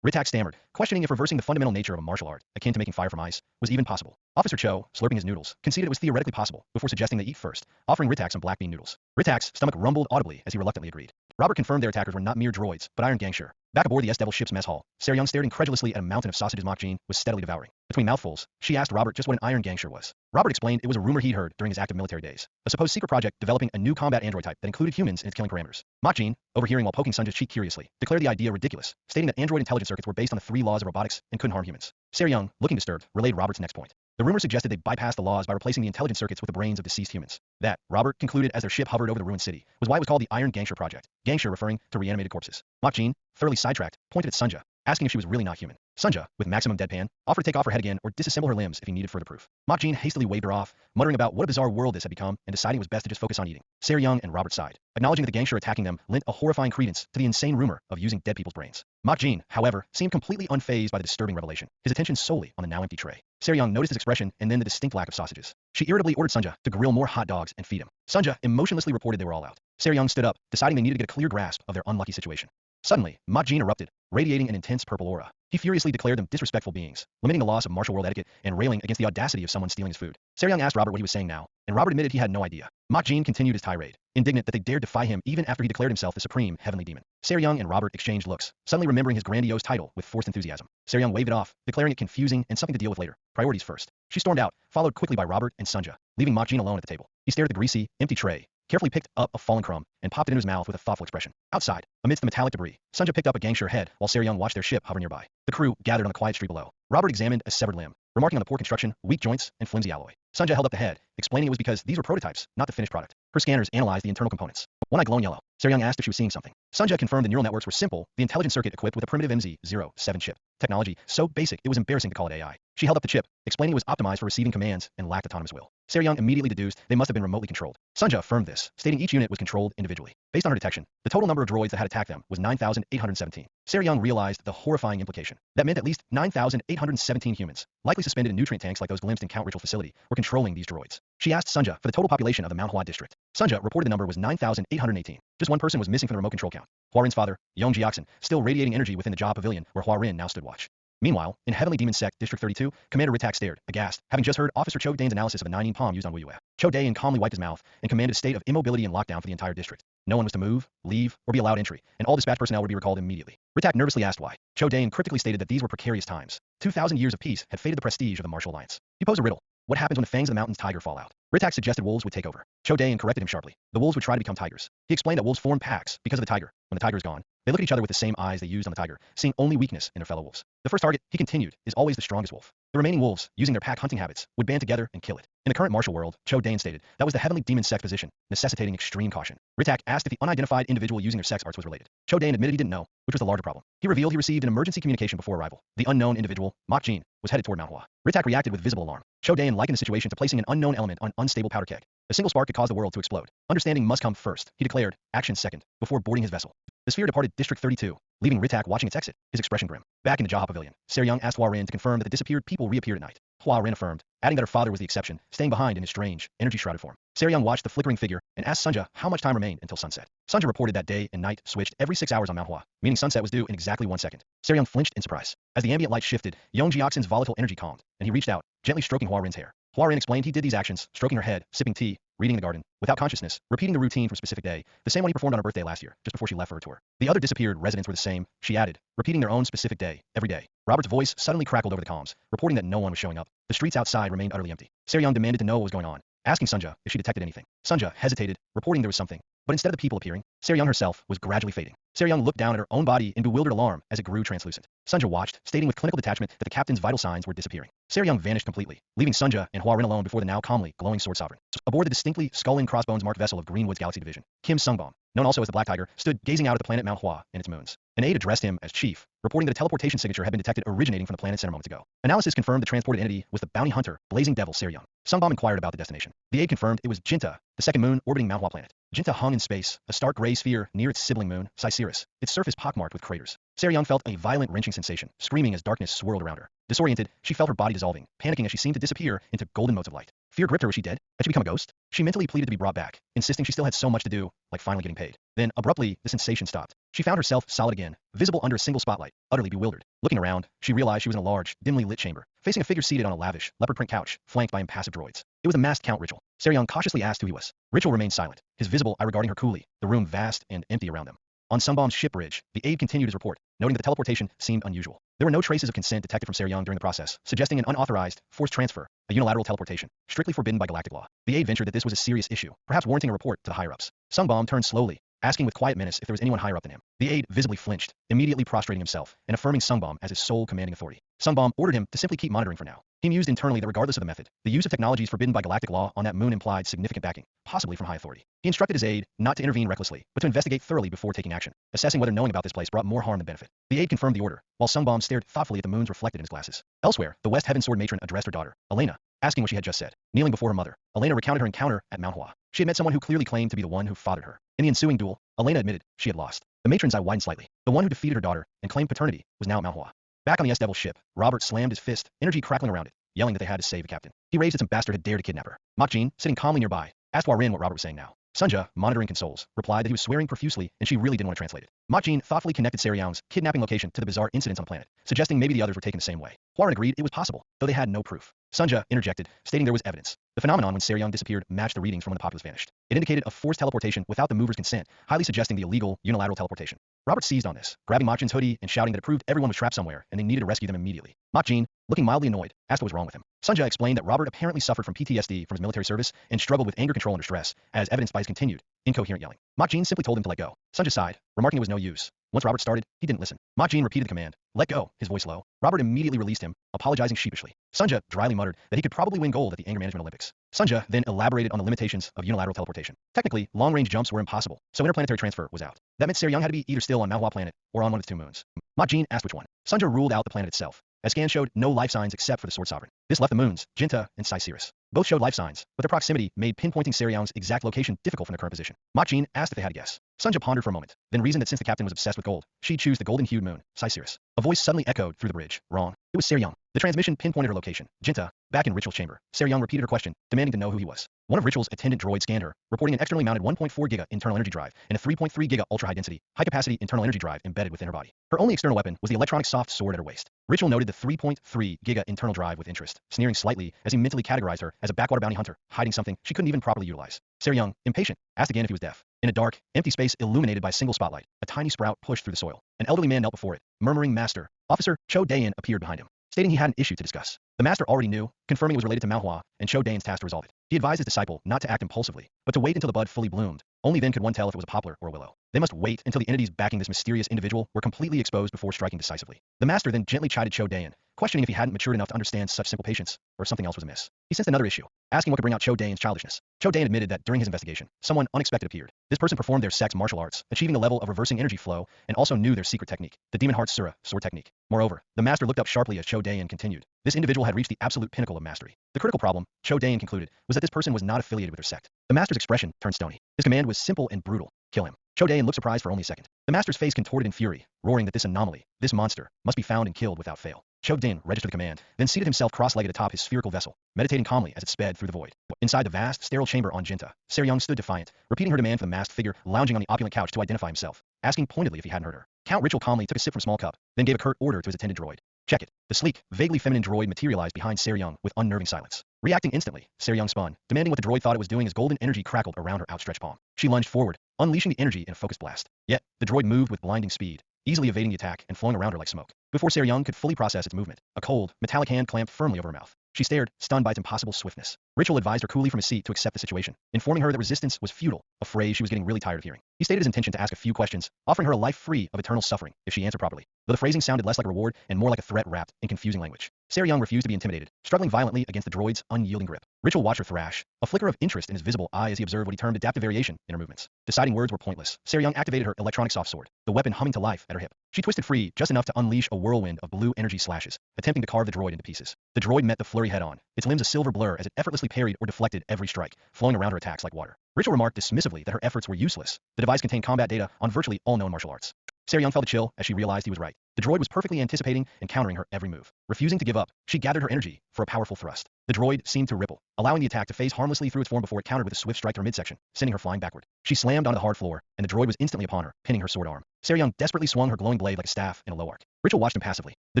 Ritak stammered, questioning if reversing the fundamental nature of a martial art, akin to making fire from ice, was even possible. Officer Cho, slurping his noodles, conceded it was theoretically possible, before suggesting they eat first, offering Ritak some black bean noodles. Ritak's stomach rumbled audibly as he reluctantly agreed. Robert confirmed their attackers were not mere droids, but iron gangster. Back aboard the S-Devil ship's mess hall, Seryung stared incredulously at a mountain of sausages Mok-Jin was steadily devouring. Between mouthfuls, she asked Robert just what an iron gangster was. Robert explained it was a rumor he'd heard during his active military days. A supposed secret project developing a new combat android type that included humans in its killing parameters. Mok-Jin, overhearing while poking Sunja's cheek curiously, declared the idea ridiculous, stating that android intelligence circuits were based on the 3 laws of robotics and couldn't harm humans. Seryung, looking disturbed, relayed Robert's next point. The rumor suggested they bypassed the laws by replacing the intelligence circuits with the brains of deceased humans. That, Robert concluded as their ship hovered over the ruined city, was why it was called the Iron Gangster Project. Gangster referring to reanimated corpses. Mok-Jin, thoroughly sidetracked, pointed at Sunja, asking if she was really not human. Sunja, with maximum deadpan, offered to take off her head again or disassemble her limbs if he needed further proof. Mok-Jin hastily waved her off, muttering about what a bizarre world this had become and deciding it was best to just focus on eating. Seryung and Robert sighed, acknowledging that the gangster attacking them lent a horrifying credence to the insane rumor of using dead people's brains. Mok-Jin, however, seemed completely unfazed by the disturbing revelation, his attention solely on the now empty tray. Seryung noticed his expression and then the distinct lack of sausages. She irritably ordered Sunja to grill more hot dogs and feed him. Sunja emotionlessly reported they were all out. Seryung stood up, deciding they needed to get a clear grasp of their unlucky situation. Suddenly, Mok-Jin erupted, radiating an intense purple aura. He furiously declared them disrespectful beings, limiting the loss of martial world etiquette and railing against the audacity of someone stealing his food. Seryung asked Robert what he was saying now, and Robert admitted he had no idea. Mok-Jin continued his tirade, indignant that they dared defy him even after he declared himself the supreme heavenly demon. Seryung and Robert exchanged looks, suddenly remembering his grandiose title with forced enthusiasm. Seryung waved it off, declaring it confusing and something to deal with later. Priorities first. She stormed out, followed quickly by Robert and Sunja, leaving Mok-Jin alone at the table. He stared at the greasy, empty tray, carefully picked up a fallen crumb, and popped it in his mouth with a thoughtful expression. Outside, amidst the metallic debris, Sunja picked up a gangster head while Seryung watched their ship hover nearby. The crew gathered on the quiet street below. Robert examined a severed limb, remarking on the poor construction, weak joints, and flimsy alloy. Sunja held up the head, explaining it was because these were prototypes, not the finished product. Her scanners analyzed the internal components. One eye glowing yellow. Seryung asked if she was seeing something. Sunja confirmed the neural networks were simple, the intelligence circuit equipped with a primitive MZ-07 chip. Technology so basic it was embarrassing to call it AI. She held up the chip, explaining it was optimized for receiving commands and lacked autonomous will. Seryung immediately deduced they must have been remotely controlled. Sunja affirmed this, stating each unit was controlled individually. Based on her detection, the total number of droids that had attacked them was 9,817. Seryung realized the horrifying implication. That meant at least 9,817 humans, likely suspended in nutrient tanks like those glimpsed in Count Ritual facility, were controlling these droids. She asked Sunja for the total population of the Manhwa district. Sunja reported the number was 9,818. Just one person was missing from the remote control count. Hua Rin's father, Yong Jiaxin, still radiating energy within the Jia Pavilion where Hua Rin now stood watch. Meanwhile, in Heavenly Demon Sect, District 32, Commander Ritak stared, aghast, having just heard Officer Cho Dane's analysis of a 9 palm used on Wuyue. Cho Dane calmly wiped his mouth and commanded a state of immobility and lockdown for the entire district. No one was to move, leave, or be allowed entry, and all dispatch personnel would be recalled immediately. Ritak nervously asked why. Cho Dane cryptically stated that these were precarious times. 2,000 years of peace had faded the prestige of the martial alliance. He posed a riddle. What happens when the fangs of the mountain's tiger fall out? Ritak suggested wolves would take over. Cho Dae corrected him sharply. The wolves would try to become tigers. He explained that wolves form packs because of the tiger. When the tiger is gone, they look at each other with the same eyes they used on the tiger, seeing only weakness in their fellow wolves. The first target, he continued, is always the strongest wolf. The remaining wolves, using their pack hunting habits, would band together and kill it. In the current martial world, Cho Dane stated, that was the Heavenly Demon Sect position, necessitating extreme caution. Ritak asked if the unidentified individual using their sex arts was related. Cho Dane admitted he didn't know, which was the larger problem. He revealed he received an emergency communication before arrival. The unknown individual, Mok-Jin, was headed toward Manhwa. Ritak reacted with visible alarm. Cho Dane likened the situation to placing an unknown element on unstable powder keg. A single spark could cause the world to explode. Understanding must come first, he declared, action second, before boarding his vessel. The sphere departed District 32, leaving Ritak watching its exit, his expression grim. Back in the Jia Pavilion, Seryung asked Hua Rin to confirm that the disappeared people reappeared at night. Hua Rin affirmed, adding that her father was the exception, staying behind in his strange, energy-shrouded form. Seryung watched the flickering figure and asked Sunja how much time remained until sunset. Sunja reported that day and night switched every 6 hours on Manhwa, meaning sunset was due in exactly 1 second. Seryung flinched in surprise. As the ambient light shifted, Yong Jiaxin's volatile energy calmed, and he reached out, gently stroking Hua Rin's hair. Hua Rin explained he did these actions, stroking her head, sipping tea, reading in the garden, without consciousness, repeating the routine from a specific day, the same one he performed on her birthday last year, just before she left for her tour. The other disappeared residents were the same, she added, repeating their own specific day, every day. Robert's voice suddenly crackled over the comms, reporting that no one was showing up. The streets outside remained utterly empty. Seryung demanded to know what was going on, asking Sunja if she detected anything. Sunja hesitated, reporting there was something, But instead of the people appearing, Seryung herself was gradually fading. Seryung looked down at her own body in bewildered alarm as it grew translucent. Sunja watched, stating with clinical detachment that the captain's vital signs were disappearing. Seryung vanished completely, leaving Sunja and Hwa Rin alone before the now calmly glowing Sword Sovereign. Aboard the distinctly skull and crossbones marked vessel of Greenwood's Galaxy Division, Kim Sungbom, known also as the Black Tiger, stood gazing out at the planet Manhwa and its moons. An aide addressed him as Chief, reporting that a teleportation signature had been detected originating from the planet center moments ago. Analysis confirmed the transported entity was the bounty hunter, Blazing Devil Seryung. Sungbom inquired about the destination. The aide confirmed it was Jinta, the second moon orbiting Manhwa planet. Jinta hung in space, a stark gray sphere near its sibling moon, Cyceris, its surface pockmarked with craters. Seryung felt a violent wrenching sensation, screaming as darkness swirled around her. Disoriented, she felt her body dissolving, panicking as she seemed to disappear into golden motes of light. Fear gripped her. Was she dead? Had she become a ghost? She mentally pleaded to be brought back, insisting she still had so much to do, like finally getting paid. Then, abruptly, the sensation stopped. She found herself solid again, visible under a single spotlight, utterly bewildered. Looking around, she realized she was in a large, dimly lit chamber, facing a figure seated on a lavish, leopard-print couch, flanked by impassive droids. It was a masked Count Ritual. Seryung cautiously asked who he was. Ritual remained silent, his visible eye regarding her coolly, the room vast and empty around them. On Sungbom's ship bridge, the aide continued his report, noting that the teleportation seemed unusual. There were no traces of consent detected from Seryung during the process, suggesting an unauthorized, forced transfer, a unilateral teleportation, strictly forbidden by galactic law. The aide ventured that this was a serious issue, perhaps warranting a report to the higher-ups. Sungbom turned slowly, asking with quiet menace if there was anyone higher up than him. The aide visibly flinched, immediately prostrating himself and affirming Sungbom as his sole commanding authority. Sungbom ordered him to simply keep monitoring for now. He mused internally that regardless of the method, the use of technologies forbidden by galactic law on that moon implied significant backing, possibly from high authority. He instructed his aide not to intervene recklessly, but to investigate thoroughly before taking action, assessing whether knowing about this place brought more harm than benefit. The aide confirmed the order, while Sungbom stared thoughtfully at the moons reflected in his glasses. Elsewhere, the West Heaven Sword matron addressed her daughter, Elena, asking what she had just said. Kneeling before her mother, Elena recounted her encounter at Manhwa. She had met someone who clearly claimed to be the one who fathered her. In the ensuing duel, Elena admitted she had lost. The matron's eye widened slightly. The one who defeated her daughter and claimed paternity was now at Manhwa. Back on the S-Devil ship, Robert slammed his fist, energy crackling around it, yelling that they had to save the captain. He raised that some bastard had dared to kidnap her. Mokjin, sitting calmly nearby, asked Hwa Rin what Robert was saying now. Sunja, monitoring consoles, replied that he was swearing profusely and she really didn't want to translate it. Mokjin thoughtfully connected Seryung's kidnapping location to the bizarre incidents on the planet, suggesting maybe the others were taken the same way. Hwa Rin agreed it was possible, though they had no proof. Sunja interjected, stating there was evidence. The phenomenon when Seryung disappeared matched the readings from when the populace vanished. It indicated a forced teleportation without the mover's consent, highly suggesting the illegal, unilateral teleportation. Robert seized on this, grabbing Mokjin's hoodie and shouting that it proved everyone was trapped somewhere and they needed to rescue them immediately. Mokjin, looking mildly annoyed, asked what was wrong with him. Sunja explained that Robert apparently suffered from PTSD from his military service and struggled with anger control under stress, as evidenced by his continued, incoherent yelling. Mokjin simply told him to let go. Sunja sighed, remarking it was no use. Once Robert started, he didn't listen. Mokjin repeated the command, let go, his voice low. Robert immediately released him, apologizing sheepishly. Sunja dryly muttered that he could probably win gold at the Anger Management Olympics. Sunja then elaborated on the limitations of unilateral teleportation. Technically, long-range jumps were impossible, so interplanetary transfer was out. That meant Seryung had to be either still on Manhwa planet or on one of its two moons. Mokjin asked which one. Sunja ruled out the planet itself, as scans showed no life signs except for the Sword Sovereign. This left the moons, Jinta and Cyceris. Both showed life signs, but their proximity made pinpointing Seryung's exact location difficult from their current position. Mokjin asked if they had a guess. Sunja pondered for a moment, then reasoned that since the captain was obsessed with gold, she'd choose the golden-hued moon, Cyceris. A voice suddenly echoed through the bridge. Wrong. It was Seryung. The transmission pinpointed her location. Jinta, back in Ritual's chamber. Seryung repeated her question, demanding to know who he was. One of Ritual's attendant droids scanned her, reporting an externally mounted 1.4 giga internal energy drive and a 3.3 giga ultra-high-density, high-capacity internal energy drive embedded within her body. Her only external weapon was the electronic soft sword at her waist. Ritual noted the 3.3 giga internal drive with interest, sneering slightly as he mentally categorized her as a backwater bounty hunter, hiding something she couldn't even properly utilize. Seryung, impatient, asked again if he was deaf. In a dark, empty space illuminated by a single spotlight, a tiny sprout pushed through the soil. An elderly man knelt before it, murmuring, "Master." Officer Cho Daein appeared behind him, stating he had an issue to discuss. The master already knew, confirming it was related to Manhwa, and Cho Daein's task to resolve it. He advised his disciple not to act impulsively, but to wait until the bud fully bloomed. Only then could one tell if it was a poplar or a willow. They must wait until the entities backing this mysterious individual were completely exposed before striking decisively. The master then gently chided Cho Daein, questioning if he hadn't matured enough to understand such simple patience, or if something else was amiss. He sensed another issue, asking what could bring out Cho Daein's childishness. Cho Daein admitted that during his investigation, someone unexpected appeared. This person performed their sex martial arts, achieving the level of reversing energy flow, and also knew their secret technique, the Demon Heart Asura sword technique. Moreover, the master looked up sharply as Cho Daein continued. This individual had reached the absolute pinnacle of mastery. The critical problem, Cho Daein concluded, was that this person was not affiliated with their sect. The master's expression turned stony. His command was simple and brutal. Kill him. Cho Daein looked surprised for only a second. The master's face contorted in fury, roaring that this anomaly, this monster, must be found and killed without fail. Cho Daein registered the command, then seated himself cross-legged atop his spherical vessel, meditating calmly as it sped through the void. Inside the vast, sterile chamber on Jinta, Seryung stood defiant, repeating her demand for the masked figure lounging on the opulent couch to identify himself, asking pointedly if he hadn't heard her. Count Ritual calmly took a sip from a small cup, then gave a curt order to his attendant droid. Check it. The sleek, vaguely feminine droid materialized behind Seryung with unnerving silence. Reacting instantly, Seryung spun, demanding what the droid thought it was doing as golden energy crackled around her outstretched palm. She lunged forward, unleashing the energy in a focused blast. Yet, the droid moved with blinding speed, easily evading the attack and flowing around her like smoke. Before Seryung could fully process its movement, a cold, metallic hand clamped firmly over her mouth. She stared, stunned by its impossible swiftness. Ritual advised her coolly from his seat to accept the situation, informing her that resistance was futile, a phrase she was getting really tired of hearing. He stated his intention to ask a few questions, offering her a life free of eternal suffering if she answered properly, though the phrasing sounded less like a reward and more like a threat wrapped in confusing language. Young refused to be intimidated, struggling violently against the droid's unyielding grip. Ritual watched her thrash, a flicker of interest in his visible eye as he observed what he termed adaptive variation in her movements. Deciding words were pointless, Young activated her electronic soft sword, the weapon humming to life at her hip. She twisted free just enough to unleash a whirlwind of blue energy slashes, attempting to carve the droid into pieces. The droid met the flurry head-on, its limbs a silver blur as it effortlessly parried or deflected every strike, flowing around her attacks like water. Ritual remarked dismissively that her efforts were useless. The device contained combat data on virtually all known martial arts. Young felt a chill as she realized he was right. The droid was perfectly anticipating and countering her every move. Refusing to give up, she gathered her energy for a powerful thrust. The droid seemed to ripple, allowing the attack to phase harmlessly through its form before it countered with a swift strike to her midsection, sending her flying backward. She slammed onto the hard floor, and the droid was instantly upon her, pinning her sword arm. Young desperately swung her glowing blade like a staff in a low arc. Ritual watched him passively. The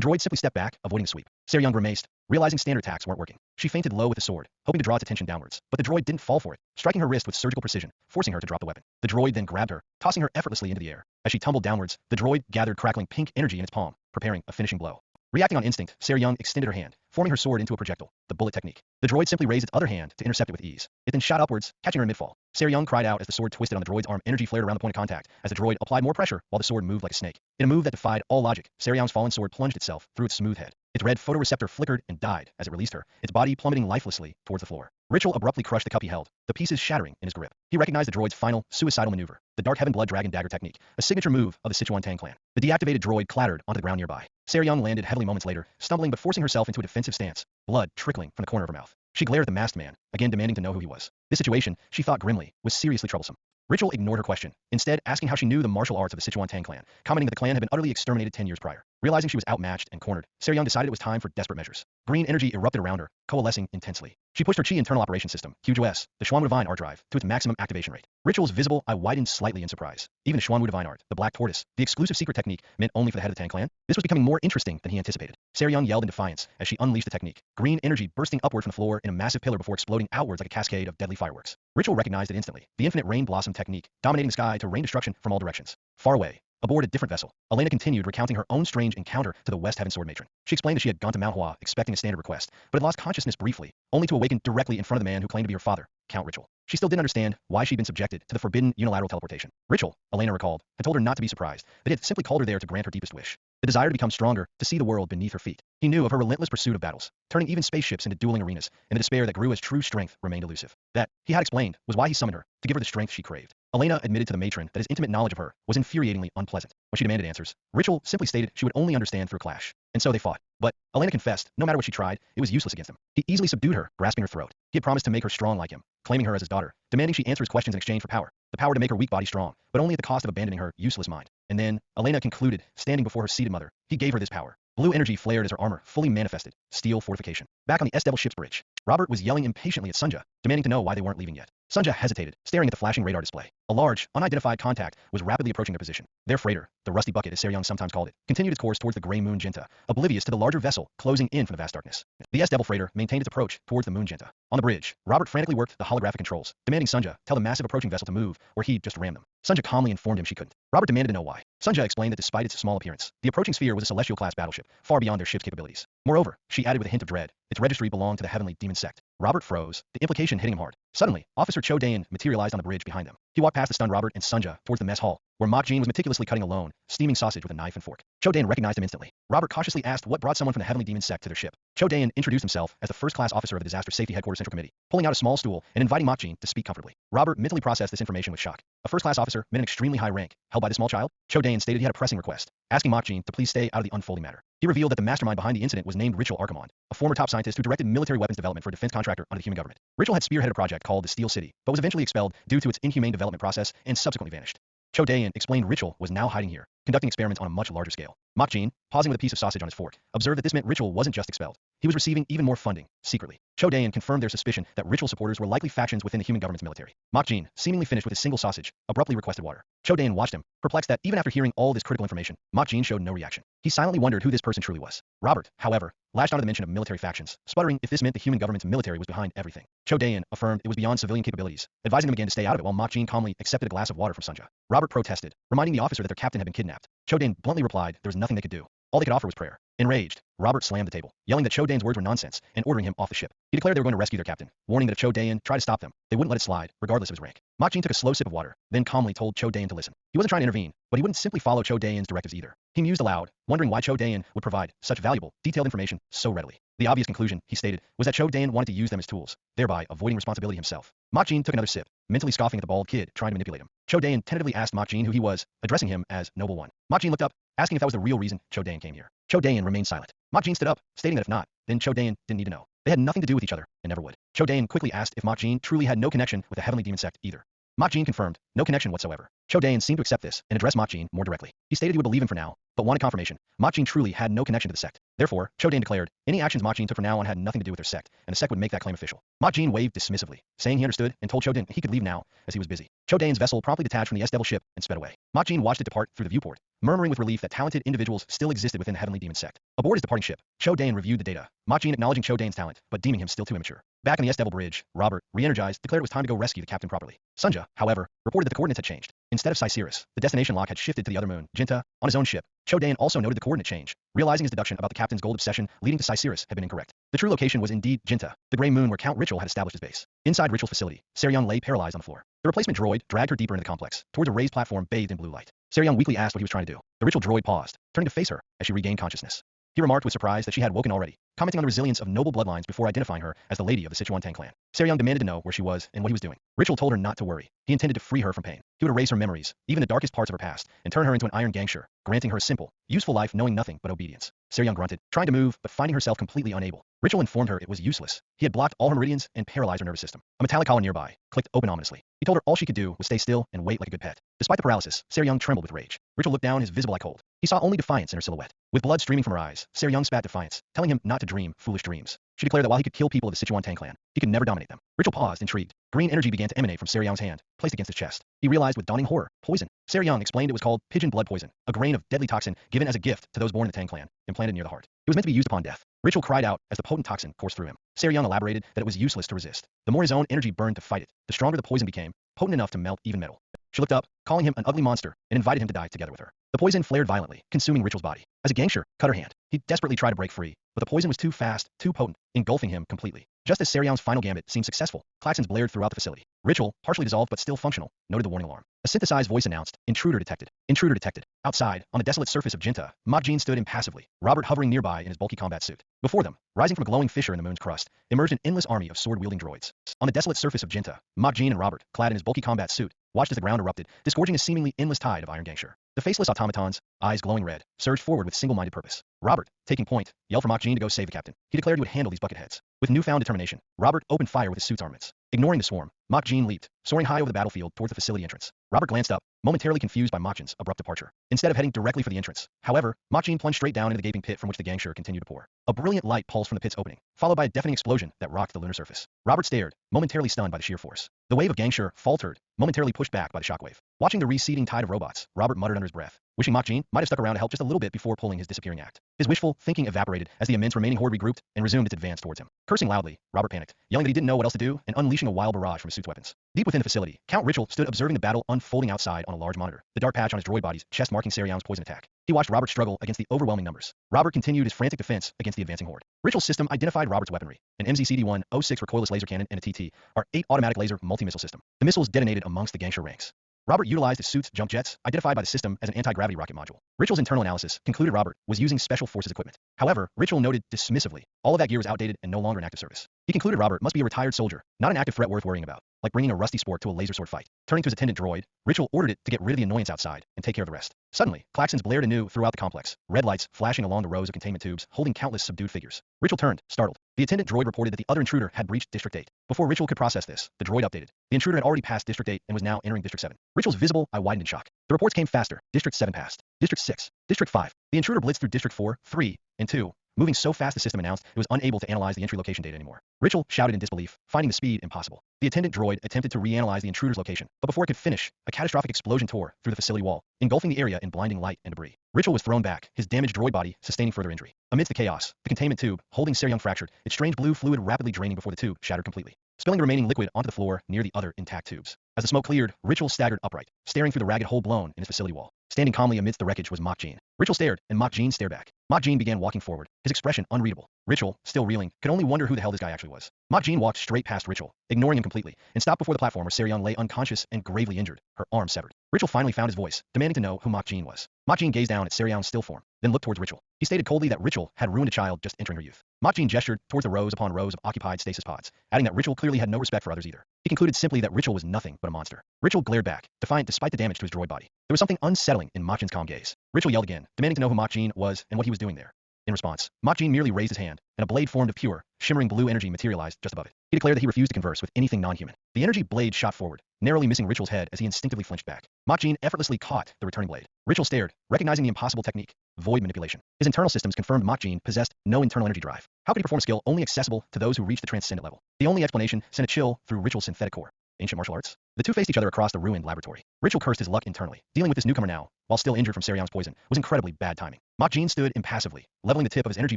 droid simply stepped back, avoiding the sweep. Young grimaced, realizing standard attacks weren't working. She feinted low with the sword, hoping to draw its attention downwards, but the droid didn't fall for it, striking her wrist with surgical precision, forcing her to drop the weapon. The droid then grabbed her, tossing her effortlessly into the air. As she tumbled downwards, the droid gathered crackling pink energy in its palm, preparing a finishing blow. Reacting on instinct, Young extended her hand, forming her sword into a projectile, the bullet technique. The droid simply raised its other hand to intercept it with ease. It then shot upwards, catching her in mid-fall. Young cried out as the sword twisted on the droid's arm. Energy flared around the point of contact as the droid applied more pressure while the sword moved like a snake. In a move that defied all logic, Young's fallen sword plunged itself through its smooth head. Its red photoreceptor flickered and died as it released her, its body plummeting lifelessly towards the floor. Ritual abruptly crushed the cup he held, the pieces shattering in his grip. He recognized the droid's final, suicidal maneuver, the Dark Heaven Blood Dragon Dagger technique, a signature move of the Sichuan Tang clan. The deactivated droid clattered onto the ground nearby. Young landed heavily moments later, stumbling but forcing herself into a defensive stance, blood trickling from the corner of her mouth. She glared at the masked man, again demanding to know who he was. This situation, she thought grimly, was seriously troublesome. Ritual ignored her question, instead asking how she knew the martial arts of the Sichuan Tang clan, commenting that the clan had been utterly exterminated 10 years prior. Realizing she was outmatched and cornered, Young decided it was time for desperate measures. Green energy erupted around her, coalescing intensely. She pushed her Chi internal operation system, QOS, the Xuanwu Divine Art Drive, to its maximum activation rate. Ritual's visible eye widened slightly in surprise. Even the Xuanwu Divine Art, the Black Tortoise, the exclusive secret technique meant only for the head of the Tang clan, this was becoming more interesting than he anticipated. Young yelled in defiance as she unleashed the technique, green energy bursting upward from the floor in a massive pillar before exploding outwards like a cascade of deadly fireworks. Ritual recognized it instantly, the infinite rain blossom technique, dominating the sky to rain destruction from all directions. Far away, aboard a different vessel, Elena continued recounting her own strange encounter to the West Heaven Sword Matron. She explained that she had gone to Manhwa expecting a standard request, but had lost consciousness briefly, only to awaken directly in front of the man who claimed to be her father, Count Ritual. She still didn't understand why she'd been subjected to the forbidden unilateral teleportation. Ritual, Elena recalled, had told her not to be surprised, that he had simply called her there to grant her deepest wish. The desire to become stronger, to see the world beneath her feet. He knew of her relentless pursuit of battles, turning even spaceships into dueling arenas, and the despair that grew as true strength remained elusive. That, he had explained, was why he summoned her, to give her the strength she craved. Elena admitted to the matron that his intimate knowledge of her was infuriatingly unpleasant. When she demanded answers, Ritual simply stated she would only understand through a clash. And so they fought. But, Elena confessed, no matter what she tried, it was useless against him. He easily subdued her, grasping her throat. He had promised to make her strong like him, claiming her as his daughter, demanding she answer his questions in exchange for power. The power to make her weak body strong, but only at the cost of abandoning her useless mind. And then, Elena concluded, standing before her seated mother, he gave her this power. Blue energy flared as her armor fully manifested, steel fortification. Back on the S-Devil ship's bridge, Robert was yelling impatiently at Sunja, demanding to know why they weren't leaving yet. Sunja hesitated, staring at the flashing radar display. A large, unidentified contact was rapidly approaching their position. Their freighter, the Rusty Bucket as Young sometimes called it, continued its course towards the gray moon Jinta, oblivious to the larger vessel closing in from the vast darkness. The S-Devil freighter maintained its approach towards the moon Jinta. On the bridge, Robert frantically worked the holographic controls, demanding Sunja tell the massive approaching vessel to move, or he'd just ram them. Sunja calmly informed him she couldn't. Robert demanded to know why. Sunja explained that despite its small appearance, the approaching sphere was a celestial-class battleship, far beyond their ship's capabilities. Moreover, she added with a hint of dread, its registry belonged to the heavenly demon sect. Robert froze, the implication hitting him hard. Suddenly, Officer Cho Dayan materialized on the bridge behind them. He walked past the stunned Robert and Sunja towards the mess hall, where Mok Jean was meticulously cutting a lone, steaming sausage with a knife and fork. Cho Dayan recognized him instantly. Robert cautiously asked what brought someone from the heavenly demon sect to their ship. Cho Dayan introduced himself as the first-class officer of the Disaster Safety Headquarters Central Committee, pulling out a small stool and inviting Mok Jean to speak comfortably. Robert mentally processed this information with shock. A first-class officer meant an extremely high rank, held by the small child. Cho Dayan stated he had a pressing request, asking Mok Jean to please stay out of the unfolding matter. He revealed that the mastermind behind the incident was named Ritual Archimond, a former top scientist who directed military weapons development for a defense contractor under the human government. Ritual had spearheaded a project called the Steel City, but was eventually expelled due to its inhumane development process and subsequently vanished. Cho Dayan explained Ritual was now hiding here, conducting experiments on a much larger scale. Mok Jean, pausing with a piece of sausage on his fork, observed that this meant Ritual wasn't just expelled. He was receiving even more funding, secretly. Cho Dayan confirmed their suspicion that Ritual supporters were likely factions within the human government's military. Mok Jean, seemingly finished with a single sausage, abruptly requested water. Cho Dayan watched him, perplexed that even after hearing all this critical information, Mok Jean showed no reaction. He silently wondered who this person truly was. Robert, however, latched onto the mention of military factions, sputtering if this meant the human government's military was behind everything. Cho Dayan affirmed it was beyond civilian capabilities, advising them again to stay out of it while Mok Jean calmly accepted a glass of water from Sunja. Robert protested, reminding the officer that their captain had been kidnapped. Cho Dayan bluntly replied there was nothing they could do. All they could offer was prayer. Enraged, Robert slammed the table, yelling that Cho Daen's words were nonsense and ordering him off the ship. He declared they were going to rescue their captain, warning that if Cho Daen tried to stop them, they wouldn't let it slide, regardless of his rank. Makjin took a slow sip of water, then calmly told Cho Daen to listen. He wasn't trying to intervene, but he wouldn't simply follow Cho Daen's directives either. He mused aloud, wondering why Cho Daen would provide such valuable, detailed information so readily. The obvious conclusion, he stated, was that Cho Daen wanted to use them as tools, thereby avoiding responsibility himself. Makjin took another sip, mentally scoffing at the bald kid trying to manipulate him. Cho Daen tentatively asked Makjin who he was, addressing him as Noble One. Makjin looked up, asking if that was the real reason Cho Daen came here. Cho Daen remained silent. Makjin stood up, stating that if not, then Cho Daen didn't need to know. They had nothing to do with each other, and never would. Cho Daen quickly asked if Makjin truly had no connection with the Heavenly Demon Sect either. Makjin confirmed, no connection whatsoever. Cho Daen seemed to accept this and addressed Makjin more directly. He stated he would believe him for now, but wanted confirmation. Makjin truly had no connection to the sect. Therefore, Cho Daen declared, any actions Makjin took from now on had nothing to do with their sect, and the sect would make that claim official. Makjin waved dismissively, saying he understood and told Cho Daen he could leave now, as he was busy. Cho Daen's vessel promptly detached from the S-Devil ship and sped away. Makjin watched it depart through the viewport, murmuring with relief that talented individuals still existed within the Heavenly Demon Sect. Aboard his departing ship, Cho Daen reviewed the data, Makjin acknowledging Cho Daen's talent, but deeming him still too immature. Back on the S-Devil bridge, Robert, re-energized, declared it was time to go rescue the captain properly. Sunja, however, reported that the coordinates had changed. Instead of Cyceris, the destination lock had shifted to the other moon, Jinta, on his own ship. Cho Daen also noted the coordinate change, realizing his deduction about the captain's gold obsession leading to Cyceris had been incorrect. The true location was indeed Jinta, the gray moon where Count Ritual had established his base. Inside Ritual's facility, Seryung lay paralyzed on the floor. The replacement droid dragged her deeper into the complex, towards a raised platform bathed in blue light. Seryung weakly asked what he was trying to do. The Ritual droid paused, turning to face her as she regained consciousness. He remarked with surprise that she had woken already, commenting on the resilience of noble bloodlines before identifying her as the lady of the Sichuan Tang clan. Seryung demanded to know where she was and what he was doing. Ritual told her not to worry. He intended to free her from pain. He would erase her memories, even the darkest parts of her past, and turn her into an iron gangster, granting her a simple, useful life knowing nothing but obedience. Seryung grunted, trying to move but finding herself completely unable. Ritual informed her it was useless. He had blocked all her meridians and paralyzed her nervous system. A metallic collar nearby clicked open ominously. He told her all she could do was stay still and wait like a good pet. Despite the paralysis, Seryung trembled with rage. Ritual looked down his visible eye cold. He saw only defiance in her silhouette. With blood streaming from her eyes, Seryung spat defiance, telling him not to dream foolish dreams. She declared that while he could kill people of the Sichuan Tang clan, he could never dominate them. Ritual paused, intrigued. Green energy began to emanate from Seryung's hand, placed against his chest. He realized with dawning horror, poison. Seryung explained it was called pigeon blood poison, a grain of deadly toxin given as a gift to those born in the Tang clan, implanted near the heart. It was meant to be used upon death. Ritual cried out as the potent toxin coursed through him. Seryung elaborated that it was useless to resist. The more his own energy burned to fight it, the stronger the poison became, potent enough to melt even metal. She looked up, calling him an ugly monster, and invited him to die together with her. The poison flared violently, consuming Ritual's body. As a gangster cut her hand, he desperately tried to break free, but the poison was too fast, too potent, engulfing him completely. Just as Seryung's final gambit seemed successful, klaxons blared throughout the facility. Ritual, partially dissolved but still functional, noted the warning alarm. A synthesized voice announced, intruder detected. Intruder detected. Outside, on the desolate surface of Jinta, Makjin stood impassively, Robert hovering nearby in his bulky combat suit. Before them, rising from a glowing fissure in the moon's crust, emerged an endless army of sword-wielding droids. On the desolate surface of Jinta, Makjin and Robert, clad in his bulky combat suit, watched as the ground erupted, disgorging a seemingly endless tide of iron gangster. The faceless automatons, eyes glowing red, surged forward with single-minded purpose. Robert, taking point, yelled for Makjin to go save the captain. He declared he would handle these bucketheads. With newfound determination, Robert opened fire with his suit's armaments. Ignoring the swarm, Makjin leaped, soaring high over the battlefield towards the facility entrance. Robert glanced up, momentarily confused by Makjin's abrupt departure. Instead of heading directly for the entrance, however, Makjin plunged straight down into the gaping pit from which the gangster continued to pour. A brilliant light pulsed from the pit's opening, followed by a deafening explosion that rocked the lunar surface. Robert stared, momentarily stunned by the sheer force. The wave of gangster faltered, momentarily pushed back by the shockwave. Watching the receding tide of robots, Robert muttered under his breath, wishing Makjin might have stuck around to help just a little bit before pulling his disappearing act. His wishful thinking evaporated as the immense remaining horde regrouped and resumed its advance towards him. Cursing loudly, Robert panicked, yelling that he didn't know what else to do and unleashing a wild barrage from his suit's weapons. Deep within the facility, Count Ritual stood observing the battle unfolding outside on a large monitor, the dark patch on his droid body's chest marking Seryung's poison attack. He watched Robert struggle against the overwhelming numbers. Robert continued his frantic defense against the advancing horde. Ritual's system identified Robert's weaponry, an MZCD-106 recoilless laser cannon and a TT, or 8 automatic laser multi-missile system. The missiles detonated amongst the gangster ranks. Robert utilized his suit's jump jets, identified by the system as an anti-gravity rocket module. Ritual's internal analysis concluded Robert was using special forces equipment. However, Ritual noted dismissively, all of that gear was outdated and no longer in active service. He concluded Robert must be a retired soldier, not an active threat worth worrying about, like bringing a rusty sport to a laser sword fight. Turning to his attendant droid, Ritual ordered it to get rid of the annoyance outside and take care of the rest. Suddenly, klaxons blared anew throughout the complex, red lights flashing along the rows of containment tubes, holding countless subdued figures. Ritual turned, startled. The attendant droid reported that the other intruder had breached District 8. Before Ritual could process this, the droid updated. The intruder had already passed District 8 and was now entering District 7. Ritual's visible eye widened in shock. The reports came faster. District 7 passed. District 6. District 5. The intruder blitzed through District 4, 3, and 2. Moving so fast the system announced it was unable to analyze the entry location data anymore. Ritual shouted in disbelief, finding the speed impossible. The attendant droid attempted to reanalyze the intruder's location, but before it could finish, a catastrophic explosion tore through the facility wall, engulfing the area in blinding light and debris. Ritual was thrown back, his damaged droid body sustaining further injury. Amidst the chaos, the containment tube, holding Seryung fractured, its strange blue fluid rapidly draining before the tube shattered completely, spilling the remaining liquid onto the floor near the other intact tubes. As the smoke cleared, Ritual staggered upright, staring through the ragged hole blown in his facility wall. Standing calmly amidst the wreckage was Mach Jean. Ritual stared, and Mach Jean stared back. Mach Jean began walking forward, his expression unreadable. Ritual, still reeling, could only wonder who the hell this guy actually was. Mach Jean walked straight past Ritual, ignoring him completely, and stopped before the platform where Seryong lay unconscious and gravely injured, her arm severed. Ritual finally found his voice, demanding to know who Mach Jean was. Mach Jean gazed down at Seryong's still form, then looked towards Ritual. He stated coldly that Ritual had ruined a child just entering her youth. Mach Jean gestured towards the rows upon rows of occupied stasis pods, adding that Ritual clearly had no respect for others either. He concluded simply that Ritual was nothing but a monster. Ritual glared back, defiant despite the damage to his droid body. There was something unsettling in Mach Jean's calm gaze. Ritual yelled again, demanding to know who Mach Jean was and what he was doing there. In response, Mach Jean merely raised his hand, and a blade formed of pure, shimmering blue energy materialized just above it. He declared that he refused to converse with anything non-human. The energy blade shot forward, narrowly missing Ritual's head as he instinctively flinched back. Mach Jean effortlessly caught the returning blade. Ritual stared, recognizing the impossible technique, void manipulation. His internal systems confirmed Mach Jean possessed no internal energy drive. How could he perform a skill only accessible to those who reach the transcendent level? The only explanation sent a chill through Ritual's synthetic core. Ancient martial arts? The two faced each other across the ruined laboratory. Ritual cursed his luck internally. Dealing with this newcomer now, while still injured from Seryong's poison, was incredibly bad timing. Mach Jean stood impassively, leveling the tip of his energy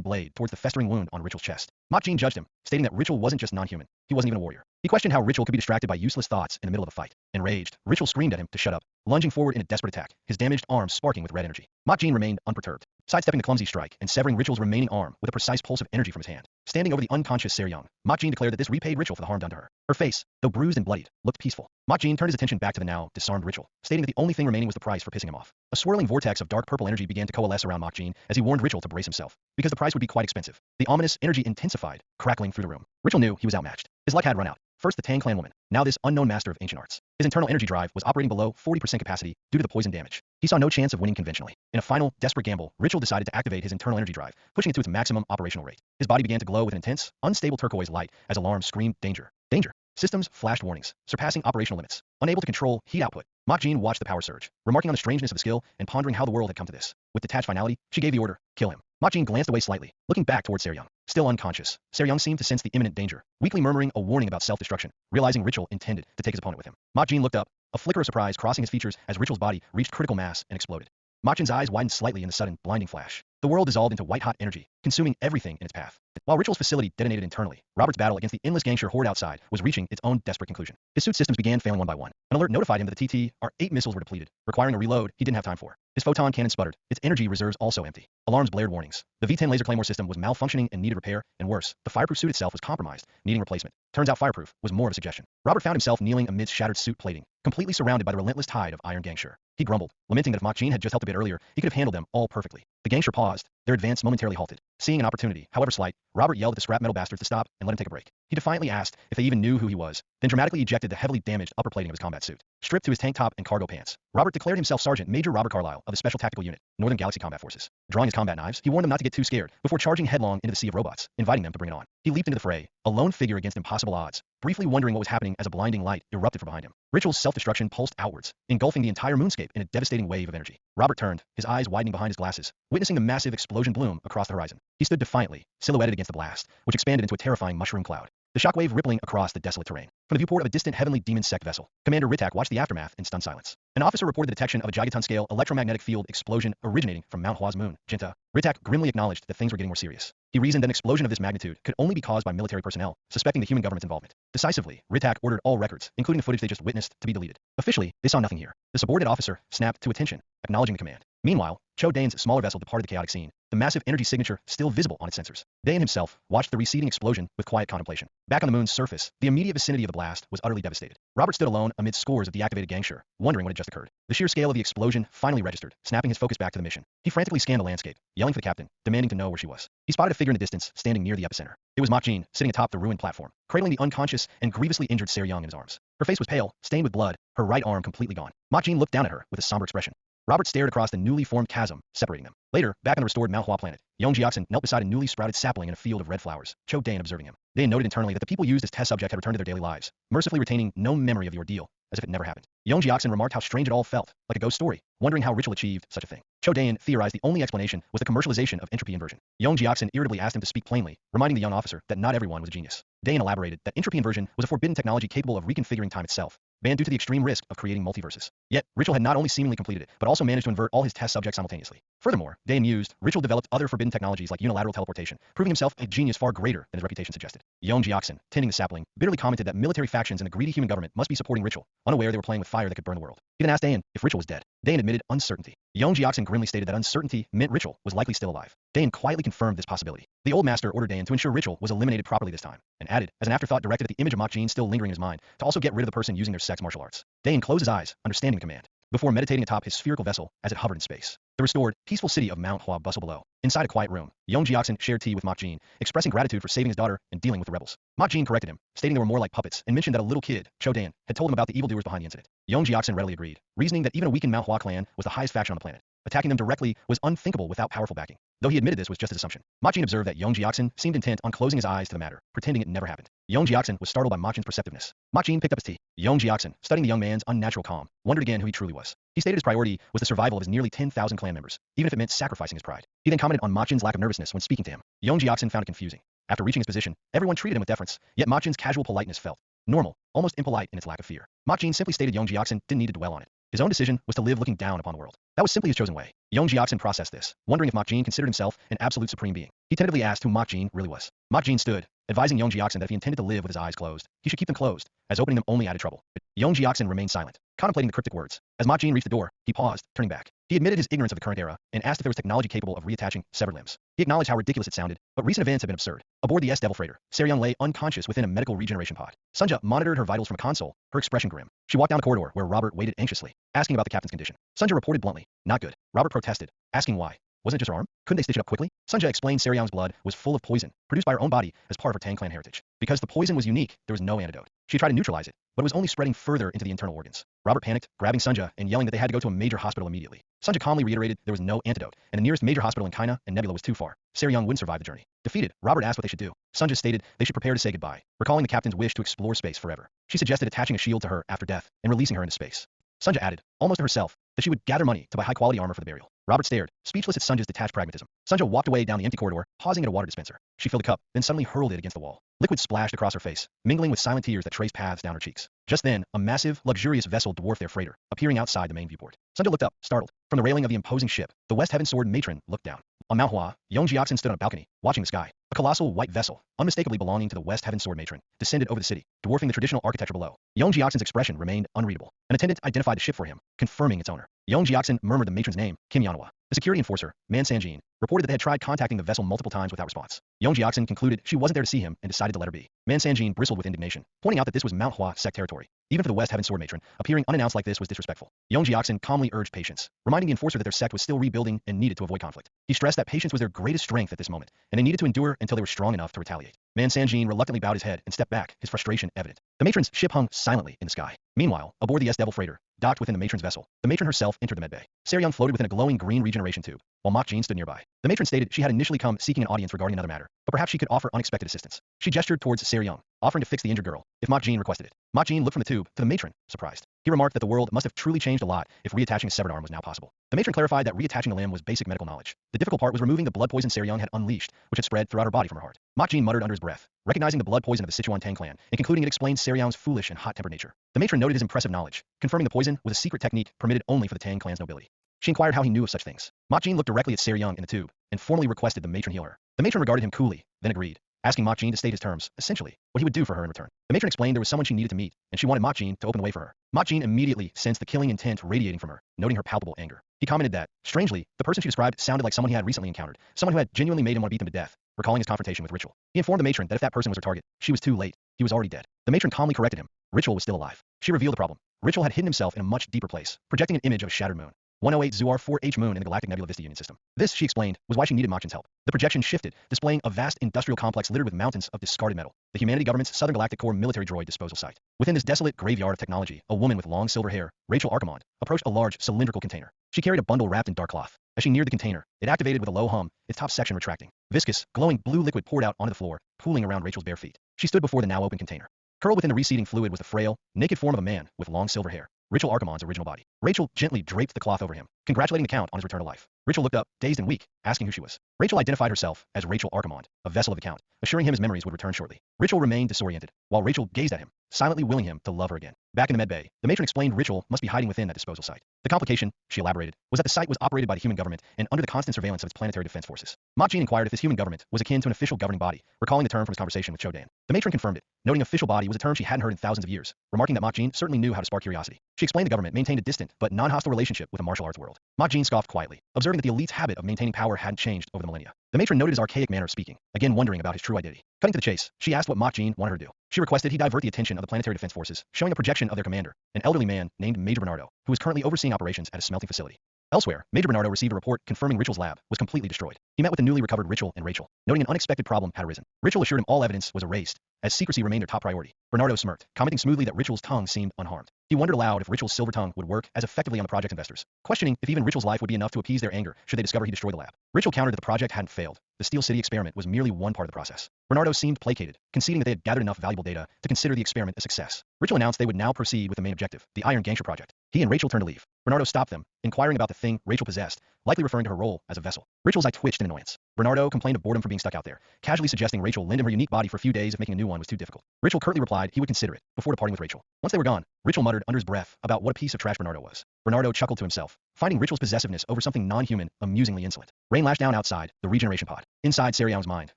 blade towards the festering wound on Ritual's chest. Mach Jean judged him, stating that Ritual wasn't just non-human, he wasn't even a warrior. He questioned how Ritual could be distracted by useless thoughts in the middle of a fight. Enraged, Ritual screamed at him to shut up, lunging forward in a desperate attack, his damaged arm sparking with red energy. Mach Jean remained unperturbed, sidestepping the clumsy strike and severing Ritual's remaining arm with a precise pulse of energy from his hand. Standing over the unconscious Seryong, Mach Jean declared that this repaid Ritual for the harm done to her. Her face, though bruised and bloodied, looked peaceful. Mach Jean turned his attention back to the now disarmed Ritual, stating that the only thing remaining was the price for pissing him off. A swirling vortex of dark purple energy began to coalesce around Mach Jean as he warned Ritual to brace himself, because the price would be quite expensive. The ominous energy intensified, crackling through the room. Ritual knew he was outmatched. His luck had run out. First the Tang clan woman, now this unknown master of ancient arts. His internal energy drive was operating below 40% capacity due to the poison damage. He saw no chance of winning conventionally. In a final, desperate gamble, Ritual decided to activate his internal energy drive, pushing it to its maximum operational rate. His body began to glow with an intense, unstable turquoise light as alarms screamed, danger, danger. Systems flashed warnings, surpassing operational limits. Unable to control heat output, Mach Jean watched the power surge, remarking on the strangeness of the skill and pondering how the world had come to this. With detached finality, she gave the order, kill him. Mach Jean glanced away slightly, looking back towards Seryong. Still unconscious, Seryong seemed to sense the imminent danger, weakly murmuring a warning about self-destruction, realizing Ritual intended to take his opponent with him. Mach Jean looked up, a flicker of surprise crossing his features as Ritual's body reached critical mass and exploded. Mach Jean's eyes widened slightly in the sudden, blinding flash. The world dissolved into white-hot energy, consuming everything in its path. While Ritual's facility detonated internally, Robert's battle against the endless gangster horde outside was reaching its own desperate conclusion. His suit systems began failing one by one. An alert notified him that the TT-R8 missiles were depleted, requiring a reload he didn't have time for. His photon cannon sputtered, its energy reserves also empty. Alarms blared warnings. The V-10 laser claymore system was malfunctioning and needed repair, and worse, the fireproof suit itself was compromised, needing replacement. Turns out fireproof was more of a suggestion. Robert found himself kneeling amidst shattered suit plating, completely surrounded by the relentless tide of iron gangster. He grumbled, lamenting that if Mach Jean had just helped a bit earlier, he could have handled them all perfectly. The gangster paused, their advance momentarily halted. Seeing an opportunity, however slight, Robert yelled at the scrap metal bastards to stop and let him take a break. He defiantly asked if they even knew who he was, then dramatically ejected the heavily damaged upper plating of his combat suit. Stripped to his tank top and cargo pants, Robert declared himself Sergeant Major Robert Carlyle of the Special Tactical Unit, Northern Galaxy Combat Forces. Drawing his combat knives, he warned them not to get too scared before charging headlong into the sea of robots, inviting them to bring it on. He leaped into the fray, a lone figure against impossible odds, briefly wondering what was happening as a blinding light erupted from behind him. Ritual's self-destruction pulsed outwards, engulfing the entire moonscape in a devastating wave of energy. Robert turned, his eyes widening behind his glasses, witnessing the massive explosion bloom across the horizon. He stood defiantly, silhouetted against the blast, which expanded into a terrifying mushroom cloud. The shockwave rippling across the desolate terrain. From the viewport of a distant heavenly demon sect vessel, Commander Ritak watched the aftermath in stunned silence. An officer reported the detection of a gigaton-scale electromagnetic field explosion originating from Manhwa's moon, Jinta. Ritak grimly acknowledged that things were getting more serious. He reasoned that an explosion of this magnitude could only be caused by military personnel, suspecting the human government's involvement. Decisively, Ritak ordered all records, including the footage they just witnessed, to be deleted. Officially, they saw nothing here. The subordinate officer snapped to attention, acknowledging the command. Meanwhile, Cho Dane's smaller vessel departed the chaotic scene, the massive energy signature still visible on its sensors. Dane himself watched the receding explosion with quiet contemplation. Back on the moon's surface, the immediate vicinity of the blast was utterly devastated. Robert stood alone amid scores of deactivated gangster, wondering what had just occurred. The sheer scale of the explosion finally registered, snapping his focus back to the mission. He frantically scanned the landscape, yelling for the captain, demanding to know where she was. He spotted a figure in the distance, standing near the epicenter. It was Mach Jean, sitting atop the ruined platform, cradling the unconscious and grievously injured Seryong in his arms. Her face was pale, stained with blood, her right arm completely gone. Mach Jean looked down at her with a somber expression. Robert stared across the newly formed chasm, separating them. Later, back on the restored Manhwa planet, young Jiaxin knelt beside a newly sprouted sapling in a field of red flowers, Cho Dane observing him. They noted internally that the people used as test subject had returned to their daily lives, mercifully retaining no memory of the ordeal, as if it never happened. Young Jiaxin remarked how strange it all felt, like a ghost story, wondering how Ritual achieved such a thing. Cho Dane theorized the only explanation was the commercialization of entropy inversion. Young Jiaxin irritably asked him to speak plainly, reminding the young officer that not everyone was a genius. Dane elaborated that entropy inversion was a forbidden technology capable of reconfiguring time itself, banned due to the extreme risk of creating multiverses. Yet, Ritual had not only seemingly completed it, but also managed to invert all his test subjects simultaneously. Furthermore, Dayan mused, Ritual developed other forbidden technologies like unilateral teleportation, proving himself a genius far greater than his reputation suggested. Young Jiaxin, tending the sapling, bitterly commented that military factions and the greedy human government must be supporting Ritual, unaware they were playing with fire that could burn the world. He then asked Dayan if Ritual was dead. Dayan admitted uncertainty. Young Jiaxin grimly stated that uncertainty meant Ritual was likely still alive. Dayan quietly confirmed this possibility. The old master ordered Dayan to ensure Ritual was eliminated properly this time, and added, as an afterthought directed at the image of Makjin still lingering in his mind, to also get rid of the person using their sex martial arts. Dayan closed his eyes, understanding the command, before meditating atop his spherical vessel as it hovered in space. The restored, peaceful city of Manhwa bustled below. Inside a quiet room, Young Jiaxin shared tea with Makjin, expressing gratitude for saving his daughter and dealing with the rebels. Makjin corrected him, stating they were more like puppets, and mentioned that a little kid, Cho Dan, had told him about the evildoers behind the incident. Young Jiaxin readily agreed, reasoning that even a weakened Manhwa clan was the highest faction on the planet. Attacking them directly was unthinkable without powerful backing, though he admitted this was just his assumption. Makjin observed that Young Jiaxin seemed intent on closing his eyes to the matter, pretending it never happened. Young Jiaxin was startled by Makjin's perceptiveness. Makjin picked up his tea. Young Jiaxin, studying the young man's unnatural calm, wondered again who he truly was. He stated his priority was the survival of his nearly 10,000 clan members, even if it meant sacrificing his pride. He then commented on Makjin's lack of nervousness when speaking to him. Young Jiaxin found it confusing. After reaching his position, everyone treated him with deference, yet Makjin's casual politeness felt normal, almost impolite in its lack of fear. Makjin simply stated Young Jiaxin didn't need to dwell on it. His own decision was to live looking down upon the world. That was simply his chosen way. Young Jiaxin processed this, wondering if Makjin considered himself an absolute supreme being. He tentatively asked who Makjin really was. Makjin stood, advising Young Jiaxin that if he intended to live with his eyes closed, he should keep them closed, as opening them only added trouble. But Young Jiaxin remained silent, contemplating the cryptic words. As Makjin reached the door, he paused, turning back. He admitted his ignorance of the current era, and asked if there was technology capable of reattaching severed limbs. He acknowledged how ridiculous it sounded, but recent events had been absurd. Aboard the S-Devil freighter, Seryung lay unconscious within a medical regeneration pod. Sunja monitored her vitals from a console, her expression grim. She walked down the corridor where Robert waited anxiously, asking about the captain's condition. Sunja reported bluntly, not good. Robert protested, asking why. Wasn't it just her arm? Couldn't they stitch it up quickly? Sunja explained Seryung's blood was full of poison, produced by her own body as part of her Tang clan heritage. Because the poison was unique, there was no antidote. She tried to neutralize it, but it was only spreading further into the internal organs. Robert panicked, grabbing Sunja and yelling that they had to go to a major hospital immediately. Sunja calmly reiterated there was no antidote, and the nearest major hospital in Kaina and Nebula was too far. Seryung wouldn't survive the journey. Defeated, Robert asked what they should do. Sunja stated they should prepare to say goodbye, recalling the captain's wish to explore space forever. She suggested attaching a shield to her after death and releasing her into space. Sunja added, almost to herself, that she would gather money to buy high-quality armor for the burial. Robert stared, speechless at Sunja's detached pragmatism. Sunja walked away down the empty corridor, pausing at a water dispenser. She filled a cup, then suddenly hurled it against the wall. Liquid splashed across her face, mingling with silent tears that traced paths down her cheeks. Just then, a massive, luxurious vessel dwarfed their freighter, appearing outside the main viewport. Sunja looked up, startled. From the railing of the imposing ship, the West Heaven Sword matron looked down. On Manhwa, Young Jiaxin stood on a balcony, watching the sky. A colossal white vessel, unmistakably belonging to the West Heaven Sword matron, descended over the city, dwarfing the traditional architecture below. Young Jiaxin's expression remained unreadable. An attendant identified the ship for him, confirming its owner. Young Jiaxin murmured the matron's name, Kim Yanhua. The security enforcer, Man Sanjin, reported that they had tried contacting the vessel multiple times without response. Young Jiaxin concluded she wasn't there to see him and decided to let her be. Man Sanjin bristled with indignation, pointing out that this was Manhwa sect territory. Even for the West Heaven Sword matron, appearing unannounced like this was disrespectful. Young Jiaxin calmly urged patience, reminding the enforcer that their sect was still rebuilding and needed to avoid conflict. He stressed that patience was their greatest strength at this moment, and they needed to endure until they were strong enough to retaliate. Man Sanjin reluctantly bowed his head and stepped back, his frustration evident. The matron's ship hung silently in the sky. Meanwhile, aboard the S-Devil freighter, docked within the matron's vessel, the matron herself entered the medbay. Seryung floated within a glowing green regeneration tube, while Makjin stood nearby. The matron stated she had initially come seeking an audience regarding another matter, but perhaps she could offer unexpected assistance. She gestured towards Seryung, offering to fix the injured girl, if Makjin requested it. Makjin looked from the tube to the matron, surprised. He remarked that the world must have truly changed a lot if reattaching a severed arm was now possible. The matron clarified that reattaching a limb was basic medical knowledge. The difficult part was removing the blood poison Seryung had unleashed, which had spread throughout her body from her heart. Makjin muttered under his breath, recognizing the blood poison of the Sichuan Tang clan, and concluding it explained Seryung's foolish and hot-tempered nature. The matron noted his impressive knowledge, confirming the poison was a secret technique permitted only for the Tang clan's nobility. She inquired how he knew of such things. Makjin looked directly at Seryung in the tube, and formally requested the matron heal her. The matron regarded him coolly, then agreed, asking Makjin to state his terms, essentially, what he would do for her in return. The matron explained there was someone she needed to meet, and she wanted Makjin to open the way for her. Makjin immediately sensed the killing intent radiating from her, noting her palpable anger. He commented that, strangely, the person she described sounded like someone he had recently encountered, someone who had genuinely made him want to beat them to death, recalling his confrontation with Ritual. He informed the matron that if that person was her target, she was too late. He was already dead. The matron calmly corrected him. Ritual was still alive. She revealed the problem. Ritual had hidden himself in a much deeper place, projecting an image of a shattered moon. 108 Zuar 4H moon in the Galactic Nebula Vista Union system. This, she explained, was why she needed Makjin's help. The projection shifted, displaying a vast industrial complex littered with mountains of discarded metal, the humanity government's Southern Galactic Corps military droid disposal site. Within this desolate graveyard of technology, a woman with long silver hair, Rachel Archimond, approached a large cylindrical container. She carried a bundle wrapped in dark cloth. As she neared the container, it activated with a low hum, its top section retracting. Viscous, glowing blue liquid poured out onto the floor, pooling around Rachel's bare feet. She stood before the now open container. Curled within the receding fluid was the frail, naked form of a man with long silver hair. Rachel Archimond's original body. Rachel gently draped the cloth over him, congratulating the Count on his return to life. Rachel looked up, dazed and weak, asking who she was. Rachel identified herself as Rachel Archimonde, a vessel of the Count, assuring him his memories would return shortly. Rachel remained disoriented, while Rachel gazed at him, silently willing him to love her again. Back in the med bay, the matron explained Rachel must be hiding within that disposal site. The complication, she elaborated, was that the site was operated by the human government and under the constant surveillance of its planetary defense forces. Mach inquired if this human government was akin to an official governing body, recalling the term from his conversation with Chodan. The matron confirmed it, noting official body was a term she hadn't heard in thousands of years, remarking that Mach certainly knew how to spark curiosity. She explained the government maintained a distant but non-hostile relationship with a martial arts world. Mach scoffed quietly, observing that the elite's habit of maintaining power hadn't changed over the millennia. The matron noted his archaic manner of speaking, again wondering about his true identity. Cutting to the chase, she asked what Mach wanted her to do. She requested he divert the attention of the planetary defense forces, showing a projection of their commander, an elderly man named Major Bernardo, who was currently overseeing operations at a smelting facility. Elsewhere, Major Bernardo received a report confirming Rachel's lab was completely destroyed. He met with the newly recovered Rachel and Rachel, noting an unexpected problem had arisen. Rachel assured him all evidence was erased, as secrecy remained their top priority. Bernardo smirked, commenting smoothly that Rachel's tongue seemed unharmed. He wondered aloud if Rachel's silver tongue would work as effectively on the project's investors, questioning if even Rachel's life would be enough to appease their anger should they discover he destroyed the lab. Rachel countered that the project hadn't failed. The Steel City experiment was merely one part of the process. Bernardo seemed placated, conceding that they had gathered enough valuable data to consider the experiment a success. Rachel announced they would now proceed with the main objective, the Iron Gangster project. He and Rachel turned to leave. Bernardo stopped them, inquiring about the thing Rachel possessed, likely referring to her role as a vessel. Rachel's eye twitched in annoyance. Bernardo complained of boredom for being stuck out there, casually suggesting Rachel lend him her unique body for a few days if making a new one was too difficult. Rachel curtly replied he would consider it, before departing with Rachel. Once they were gone, Rachel muttered under his breath about what a piece of trash Bernardo was. Bernardo chuckled to himself, finding Rachel's possessiveness over something non-human amusingly insolent. Rain lashed down outside the regeneration pod. Inside Seryong's mind,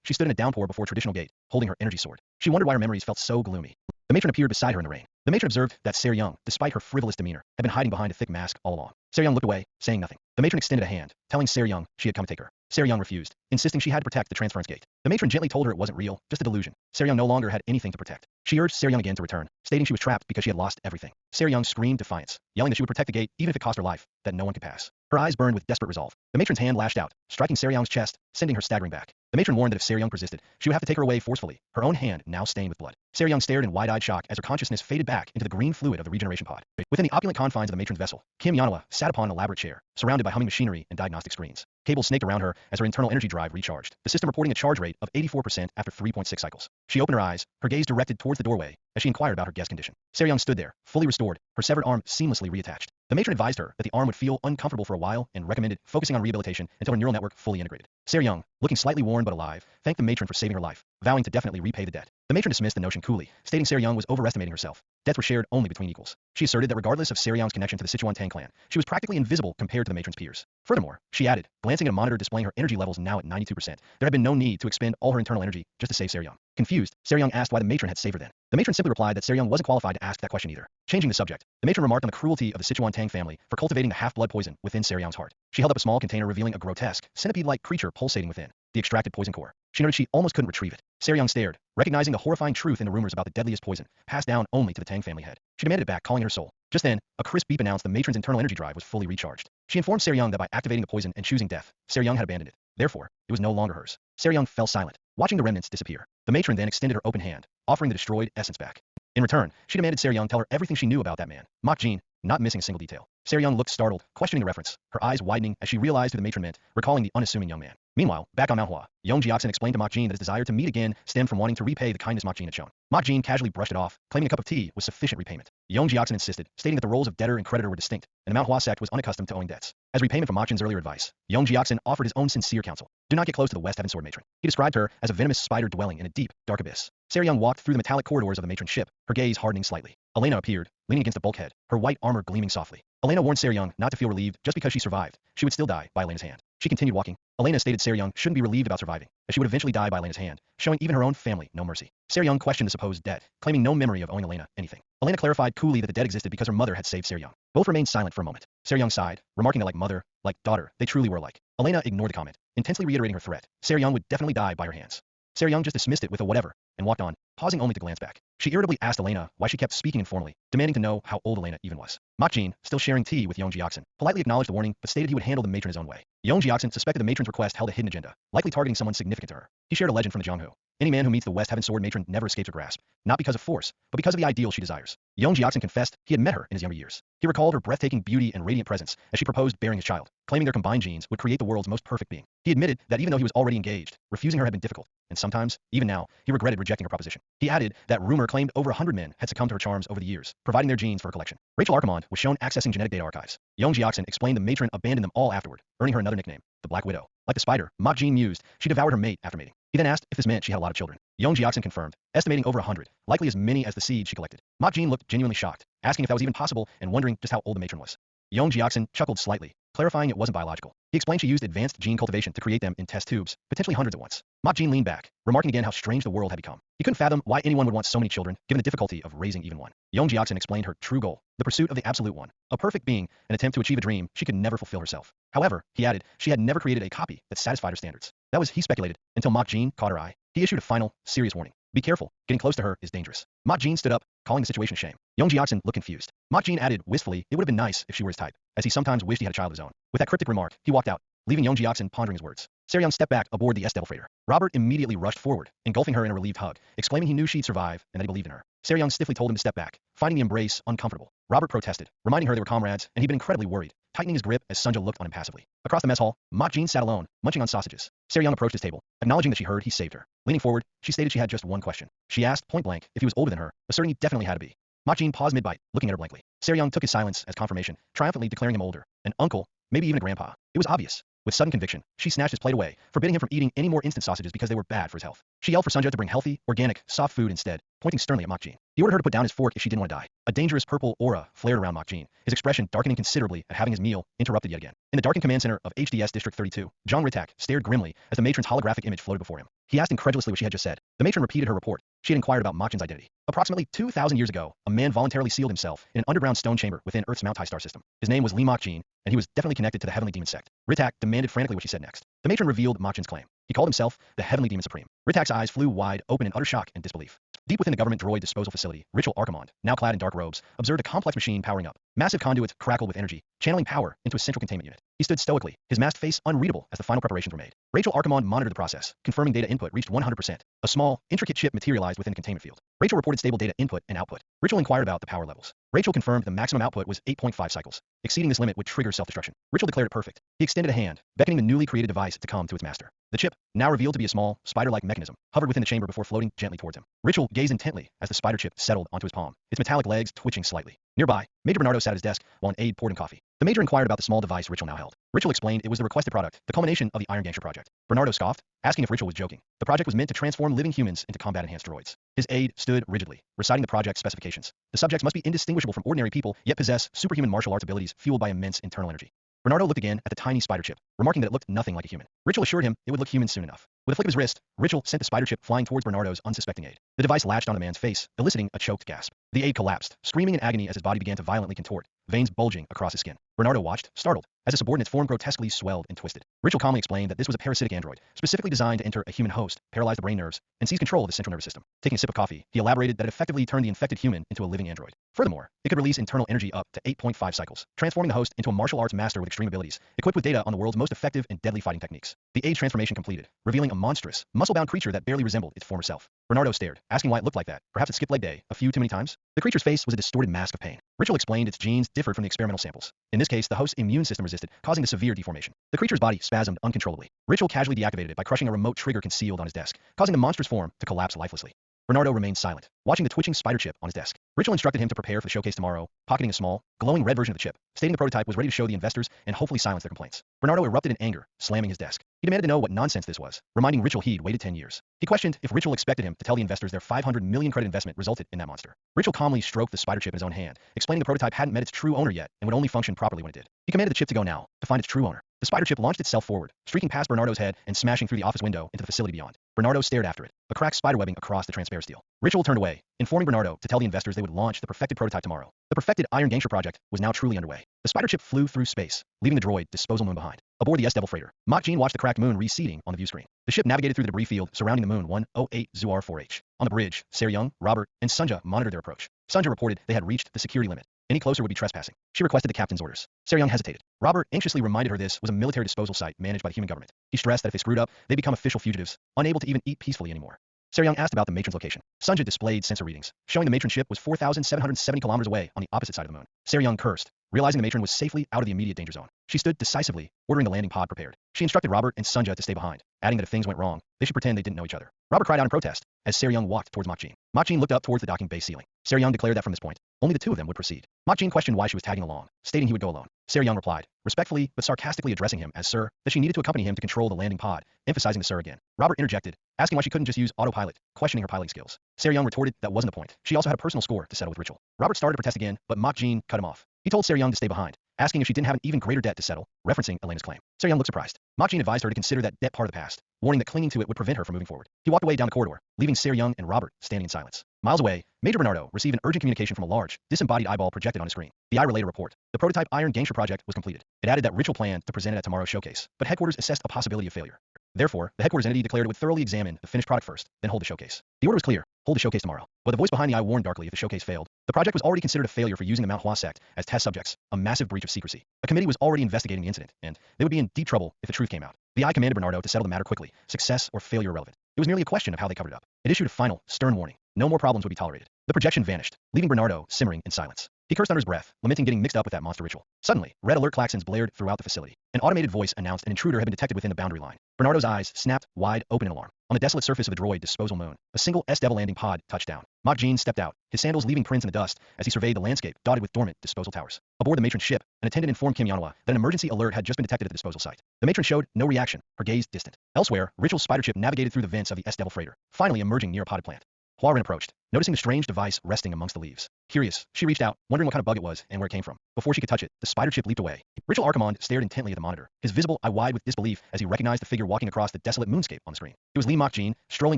she stood in a downpour before a traditional gate, holding her energy sword. She wondered why her memories felt so gloomy. The matron appeared beside her in the rain. The matron observed that Seryong, despite her frivolous demeanor, had been hiding behind a thick mask all along. Seryong looked away, saying nothing. The matron extended a hand, telling Seryong she had come to take her. Seryong refused, insisting she had to protect the transference gate. The matron gently told her it wasn't real, just a delusion. Seryong no longer had anything to protect. She urged Seryong again to return, stating she was trapped because she had lost everything. Seryong screamed defiance, yelling that she would protect the gate even if it cost her life, that no one could pass. Her eyes burned with desperate resolve. The matron's hand lashed out, striking Seryong's chest, sending her staggering back. The matron warned that if Seryong persisted, she would have to take her away forcefully, her own hand now stained with blood. Seryong stared in wide-eyed shock as her consciousness faded back into the green fluid of the regeneration pod. Within the opulent confines of the matron's vessel, Kim Yanhwa sat upon an elaborate chair, surrounded by humming machinery and diagnostic screens. Cables snaked around her as her internal energy drive recharged, the system reporting a charge rate of 84% after 3.6 cycles. She opened her eyes, her gaze directed towards the doorway, as she inquired about her guest's condition. Seryong stood there, fully restored, her severed arm seamlessly reattached. The matron advised her that the arm would feel uncomfortable for a while and recommended focusing on rehabilitation until her neural network fully integrated. Seryong, looking slightly worn but alive, thanked the matron for saving her life, vowing to definitely repay the debt. The matron dismissed the notion coolly, stating Seryong was overestimating herself. Debts were shared only between equals. She asserted that regardless of Seryong's connection to the Sichuan Tang clan, she was practically invisible compared to the matron's peers. Furthermore, she added, glancing at a monitor displaying her energy levels now at 92%, there had been no need to expend all her internal energy just to save Seryong. Confused, Seryong asked why the matron had saved her then. The matron simply replied that Seryong wasn't qualified to ask that question either. Changing the subject, the matron remarked on the cruelty of the Sichuan Tang family for cultivating the half-blood poison within Seryong's heart. She held up a small container revealing a grotesque, centipede-like creature pulsating within, the extracted poison core. She noted she almost couldn't retrieve it. Seryong stared, recognizing the horrifying truth in the rumors about the deadliest poison, passed down only to the Tang family head. She demanded it back, calling it her soul. Just then, a crisp beep announced the matron's internal energy drive was fully recharged. She informed Seryong that by activating the poison and choosing death, Seryong had abandoned it. Therefore, it was no longer hers. Seryong fell silent, watching the remnants disappear. The matron then extended her open hand, offering the destroyed essence back. In return, she demanded Seryong tell her everything she knew about that man, Mach Jin, not missing a single detail. Seryong looked startled, questioning the reference, her eyes widening as she realized who the matron meant, recalling the unassuming young man. Meanwhile, back on Manhwa, Young Jiaxin explained to Mach Jin that his desire to meet again stemmed from wanting to repay the kindness Mach Jin had shown. Mach Jin casually brushed it off, claiming a cup of tea was sufficient repayment. Young Jiaxin insisted, stating that the roles of debtor and creditor were distinct, and the Manhwa sect was unaccustomed to owing debts. As repayment for Mach Jin's earlier advice, Young Jiaxin offered his own sincere counsel. Do not get close to the West Heaven Sword matron. He described her as a venomous spider dwelling in a deep, dark abyss. Seryong walked through the metallic corridors of the matron's ship, her gaze hardening slightly. Elena appeared, leaning against the bulkhead, her white armor gleaming softly. Elena warned Seryong not to feel relieved just because she survived. She would still die by Elena's hand. She continued walking. Elena stated Seryong shouldn't be relieved about surviving, as she would eventually die by Elena's hand, showing even her own family no mercy. Seryong questioned the supposed debt, claiming no memory of owing Elena anything. Elena clarified coolly that the debt existed because her mother had saved Seryong. Both remained silent for a moment. Seryong sighed, remarking that like mother, like daughter, they truly were alike. Elena ignored the comment, intensely reiterating her threat. Seryong would definitely die by her hands. Seryong just dismissed it with a whatever, and walked on, pausing only to glance back. She irritably asked Elena why she kept speaking informally, demanding to know how old Elena even was. Mach Jin, still sharing tea with Young Jiaxin, politely acknowledged the warning but stated he would handle the matron his own way. Young Jiaxin suspected the matron's request held a hidden agenda, likely targeting someone significant to her. He shared a legend from the Jianghu. Any man who meets the West Heaven Sword matron never escapes her grasp, not because of force, but because of the ideal she desires. Young Jiaxin confessed he had met her in his younger years. He recalled her breathtaking beauty and radiant presence as she proposed bearing his child, claiming their combined genes would create the world's most perfect being. He admitted that even though he was already engaged, refusing her had been difficult, and sometimes, even now, he regretted rejecting her proposition. He added that rumor claimed over 100 men had succumbed to her charms over the years, providing their genes for her collection. Rachel Archimonde was shown accessing genetic data archives. Young Jiaxin explained the matron abandoned them all afterward, earning her another nickname, the Black Widow. Like the spider, Mok Jean mused, she devoured her mate after mating. He then asked if this meant she had a lot of children. Young Jiaxin confirmed, estimating over 100, likely as many as the seed she collected. Mok Jean looked genuinely shocked, asking if that was even possible and wondering just how old the matron was. Young Jiaxin chuckled slightly, clarifying it wasn't biological. He explained she used advanced gene cultivation to create them in test tubes, potentially hundreds at once. Mok Jean leaned back, remarking again how strange the world had become. He couldn't fathom why anyone would want so many children, given the difficulty of raising even one. Young Jiaxin explained her true goal, the pursuit of the absolute one, a perfect being, an attempt to achieve a dream she could never fulfill herself. However, he added, she had never created a copy that satisfied her standards. That was, he speculated, until Mok Jean caught her eye. He issued a final, serious warning. Be careful, getting close to her is dangerous. Mok Jean stood up, calling the situation a shame. Young Jiaxin looked confused. Mok Jean added, wistfully, it would have been nice if she were his type, as he sometimes wished he had a child of his own. With that cryptic remark, he walked out, leaving Young Jiaxin pondering his words. Seryung stepped back aboard the S-Devil freighter. Robert immediately rushed forward, engulfing her in a relieved hug, exclaiming he knew she'd survive and that he believed in her. Seryung stiffly told him to step back, finding the embrace uncomfortable. Robert protested, reminding her they were comrades, and he'd been incredibly worried, tightening his grip as Sunja looked on him passively. Across the mess hall, Mok Jean sat alone, munching on sausages. Seryung approached his table, acknowledging that she heard he saved her. Leaning forward, she stated she had just one question. She asked, point blank, if he was older than her, asserting he definitely had to be. Mok Jean paused mid-bite, looking at her blankly. Seryung took his silence as confirmation, triumphantly declaring him older, an uncle, maybe even a grandpa. It was obvious. With sudden conviction, she snatched his plate away, forbidding him from eating any more instant sausages because they were bad for his health. She yelled for Sunja to bring healthy, organic, soft food instead, pointing sternly at Mok Jean. He ordered her to put down his fork if she didn't want to die. A dangerous purple aura flared around Mok Jean, his expression darkening considerably at having his meal interrupted yet again. In the darkened command center of HDS District 32, Zhang Ritak stared grimly as the matron's holographic image floated before him. He asked incredulously what she had just said. The matron repeated her report. She had inquired about Mok Jean's identity. Approximately 2,000 years ago, a man voluntarily sealed himself in an underground stone chamber within Earth's Mount High star system. His name was Lee Mok Jean, and he was definitely connected to the Heavenly Demon sect. Ritak demanded frantically what she said next. The matron revealed Mok Jean's claim. He called himself the Heavenly Demon Supreme. Ritak's eyes flew wide open in utter shock and disbelief. Deep within the government droid disposal facility, Rachel Archimonde, now clad in dark robes, observed a complex machine powering up. Massive conduits crackled with energy, channeling power into a central containment unit. He stood stoically, his masked face unreadable as the final preparations were made. Rachel Archimonde monitored the process, confirming data input reached 100%. A small, intricate chip materialized within the containment field. Rachel reported stable data input and output. Rachel inquired about the power levels. Rachel confirmed the maximum output was 8.5 cycles. Exceeding this limit would trigger self-destruction. Rachel declared it perfect. He extended a hand, beckoning the newly created device to come to its master. The chip, now revealed to be a small, spider-like mechanism, hovered within the chamber before floating gently towards him. Rachel gazed intently as the spider chip settled onto his palm, its metallic legs twitching slightly. Nearby, Major Bernardo sat at his desk while an aide poured him coffee. The Major inquired about the small device Rachel now held. Rachel explained it was the requested product, the culmination of the Iron Gangster project. Bernardo scoffed, asking if Rachel was joking. The project was meant to transform living humans into combat-enhanced droids. His aide stood rigidly, reciting the project specifications. The subjects must be indistinguishable from ordinary people, yet possess superhuman martial arts abilities fueled by immense internal energy. Bernardo looked again at the tiny spider chip, remarking that it looked nothing like a human. Rachel assured him it would look human soon enough. With a flick of his wrist, Rachel sent the spider chip flying towards Bernardo's unsuspecting aide. The device latched on the man's face, eliciting a choked gasp. The aide collapsed, screaming in agony as his body began to violently contort, veins bulging across his skin. Bernardo watched, startled, as his subordinate's form grotesquely swelled and twisted. Rachel calmly explained that this was a parasitic android, specifically designed to enter a human host, paralyze the brain nerves, and seize control of the central nervous system. Taking a sip of coffee, he elaborated that it effectively turned the infected human into a living android. Furthermore, it could release internal energy up to 8.5 cycles, transforming the host into a martial arts master with extreme abilities, equipped with data on the world's most effective and deadly fighting techniques. The aide transformation completed, revealing a monstrous, muscle-bound creature that barely resembled its former self. Bernardo stared, asking why it looked like that. Perhaps it skipped leg day a few too many times? The creature's face was a distorted mask of pain. Rachel explained its genes differed from the experimental samples. In this case, the host's immune system resisted, causing the severe deformation. The creature's body spasmed uncontrollably. Rachel casually deactivated it by crushing a remote trigger concealed on his desk, causing the monstrous form to collapse lifelessly. Bernardo remained silent, watching the twitching spider chip on his desk. Rachel instructed him to prepare for the showcase tomorrow, pocketing a small, glowing red version of the chip, stating the prototype was ready to show the investors and hopefully silence their complaints. Bernardo erupted in anger, slamming his desk. He demanded to know what nonsense this was, reminding Rachel he'd waited 10 years. He questioned if Rachel expected him to tell the investors their 500 million credit investment resulted in that monster. Rachel calmly stroked the spider chip in his own hand, explaining the prototype hadn't met its true owner yet and would only function properly when it did. He commanded the chip to go now, to find its true owner. The spider chip launched itself forward, streaking past Bernardo's head and smashing through the office window into the facility beyond. Bernardo stared after it, a cracked spiderwebbing across the transparent steel. Rachel turned away, informing Bernardo to tell the investors they would launch the perfected prototype tomorrow. The perfected Iron Gangster project was now truly underway. The spider chip flew through space, leaving the droid disposal moon behind. Aboard the S-Devil freighter, Mok Jean watched the cracked moon receding on the view screen. The ship navigated through the debris field surrounding the moon 108 Zuar 4H. On the bridge, Seryung, Robert, and Sunja monitored their approach. Sunja reported they had reached the security limit. Any closer would be trespassing. She requested the captain's orders. Seryung hesitated. Robert anxiously reminded her this was a military disposal site managed by the human government. He stressed that if they screwed up, they'd become official fugitives, unable to even eat peacefully anymore. Seryung asked about the matron's location. Sunja displayed sensor readings, showing the matron's ship was 4,770 kilometers away on the opposite side of the moon. Seryung cursed, realizing the matron was safely out of the immediate danger zone. She stood decisively, ordering the landing pod prepared. She instructed Robert and Sunja to stay behind, adding that if things went wrong, they should pretend they didn't know each other. Robert cried out in protest as Seryung walked towards Makjin. Makjin looked up towards the docking bay ceiling. Seryung declared that from this point, only the two of them would proceed. Makjin questioned why she was tagging along, stating he would go alone. Seryung replied, respectfully but sarcastically addressing him as Sir, that she needed to accompany him to control the landing pod, emphasizing the Sir again. Robert interjected, asking why she couldn't just use autopilot, questioning her piloting skills. Seryung retorted that wasn't the point. She also had a personal score to settle with Ritual. Robert started to protest again, but Makjin cut him off. He told Seryung to stay behind, asking if she didn't have an even greater debt to settle, referencing Elena's claim. Seryung looked surprised. Makjin advised her to consider that debt part of the past, warning that clinging to it would prevent her from moving forward. He walked away down the corridor, leaving Seryung and Robert standing in silence. Miles away, Major Bernardo received an urgent communication from a large, disembodied eyeball projected on his screen. The eye relayed a report. The prototype Iron Gangster project was completed. It added that Ritual planned to present it at tomorrow's showcase, but headquarters assessed a possibility of failure. Therefore, the headquarters entity declared it would thoroughly examine the finished product first, then hold the showcase. The order was clear: hold the showcase tomorrow. But the voice behind the eye warned darkly if the showcase failed. The project was already considered a failure for using the Manhwa sect as test subjects, a massive breach of secrecy. A committee was already investigating the incident, and they would be in deep trouble if the truth came out. The eye commanded Bernardo to settle the matter quickly, success or failure irrelevant. It was merely a question of how they covered it up. It issued a final, stern warning. No more problems would be tolerated. The projection vanished, leaving Bernardo simmering in silence. He cursed under his breath, lamenting getting mixed up with that monster Ritual. Suddenly, red alert klaxons blared throughout the facility. An automated voice announced an intruder had been detected within the boundary line. Bernardo's eyes snapped wide open in alarm. On the desolate surface of the droid disposal moon, a single S-Devil landing pod touched down. Makjin stepped out, his sandals leaving prints in the dust as he surveyed the landscape dotted with dormant disposal towers. Aboard the matron's ship, an attendant informed Kim Yanhwa that an emergency alert had just been detected at the disposal site. The matron showed no reaction, her gaze distant. Elsewhere, Ritual's spider ship navigated through the vents of the S-Devil freighter, finally emerging near a potted plant. Huarin approached, noticing the strange device resting amongst the leaves. Curious, she reached out, wondering what kind of bug it was and where it came from. Before she could touch it, the spider chip leaped away. Ritual Archimond stared intently at the monitor, his visible eye wide with disbelief as he recognized the figure walking across the desolate moonscape on the screen. It was Lee Makjin, strolling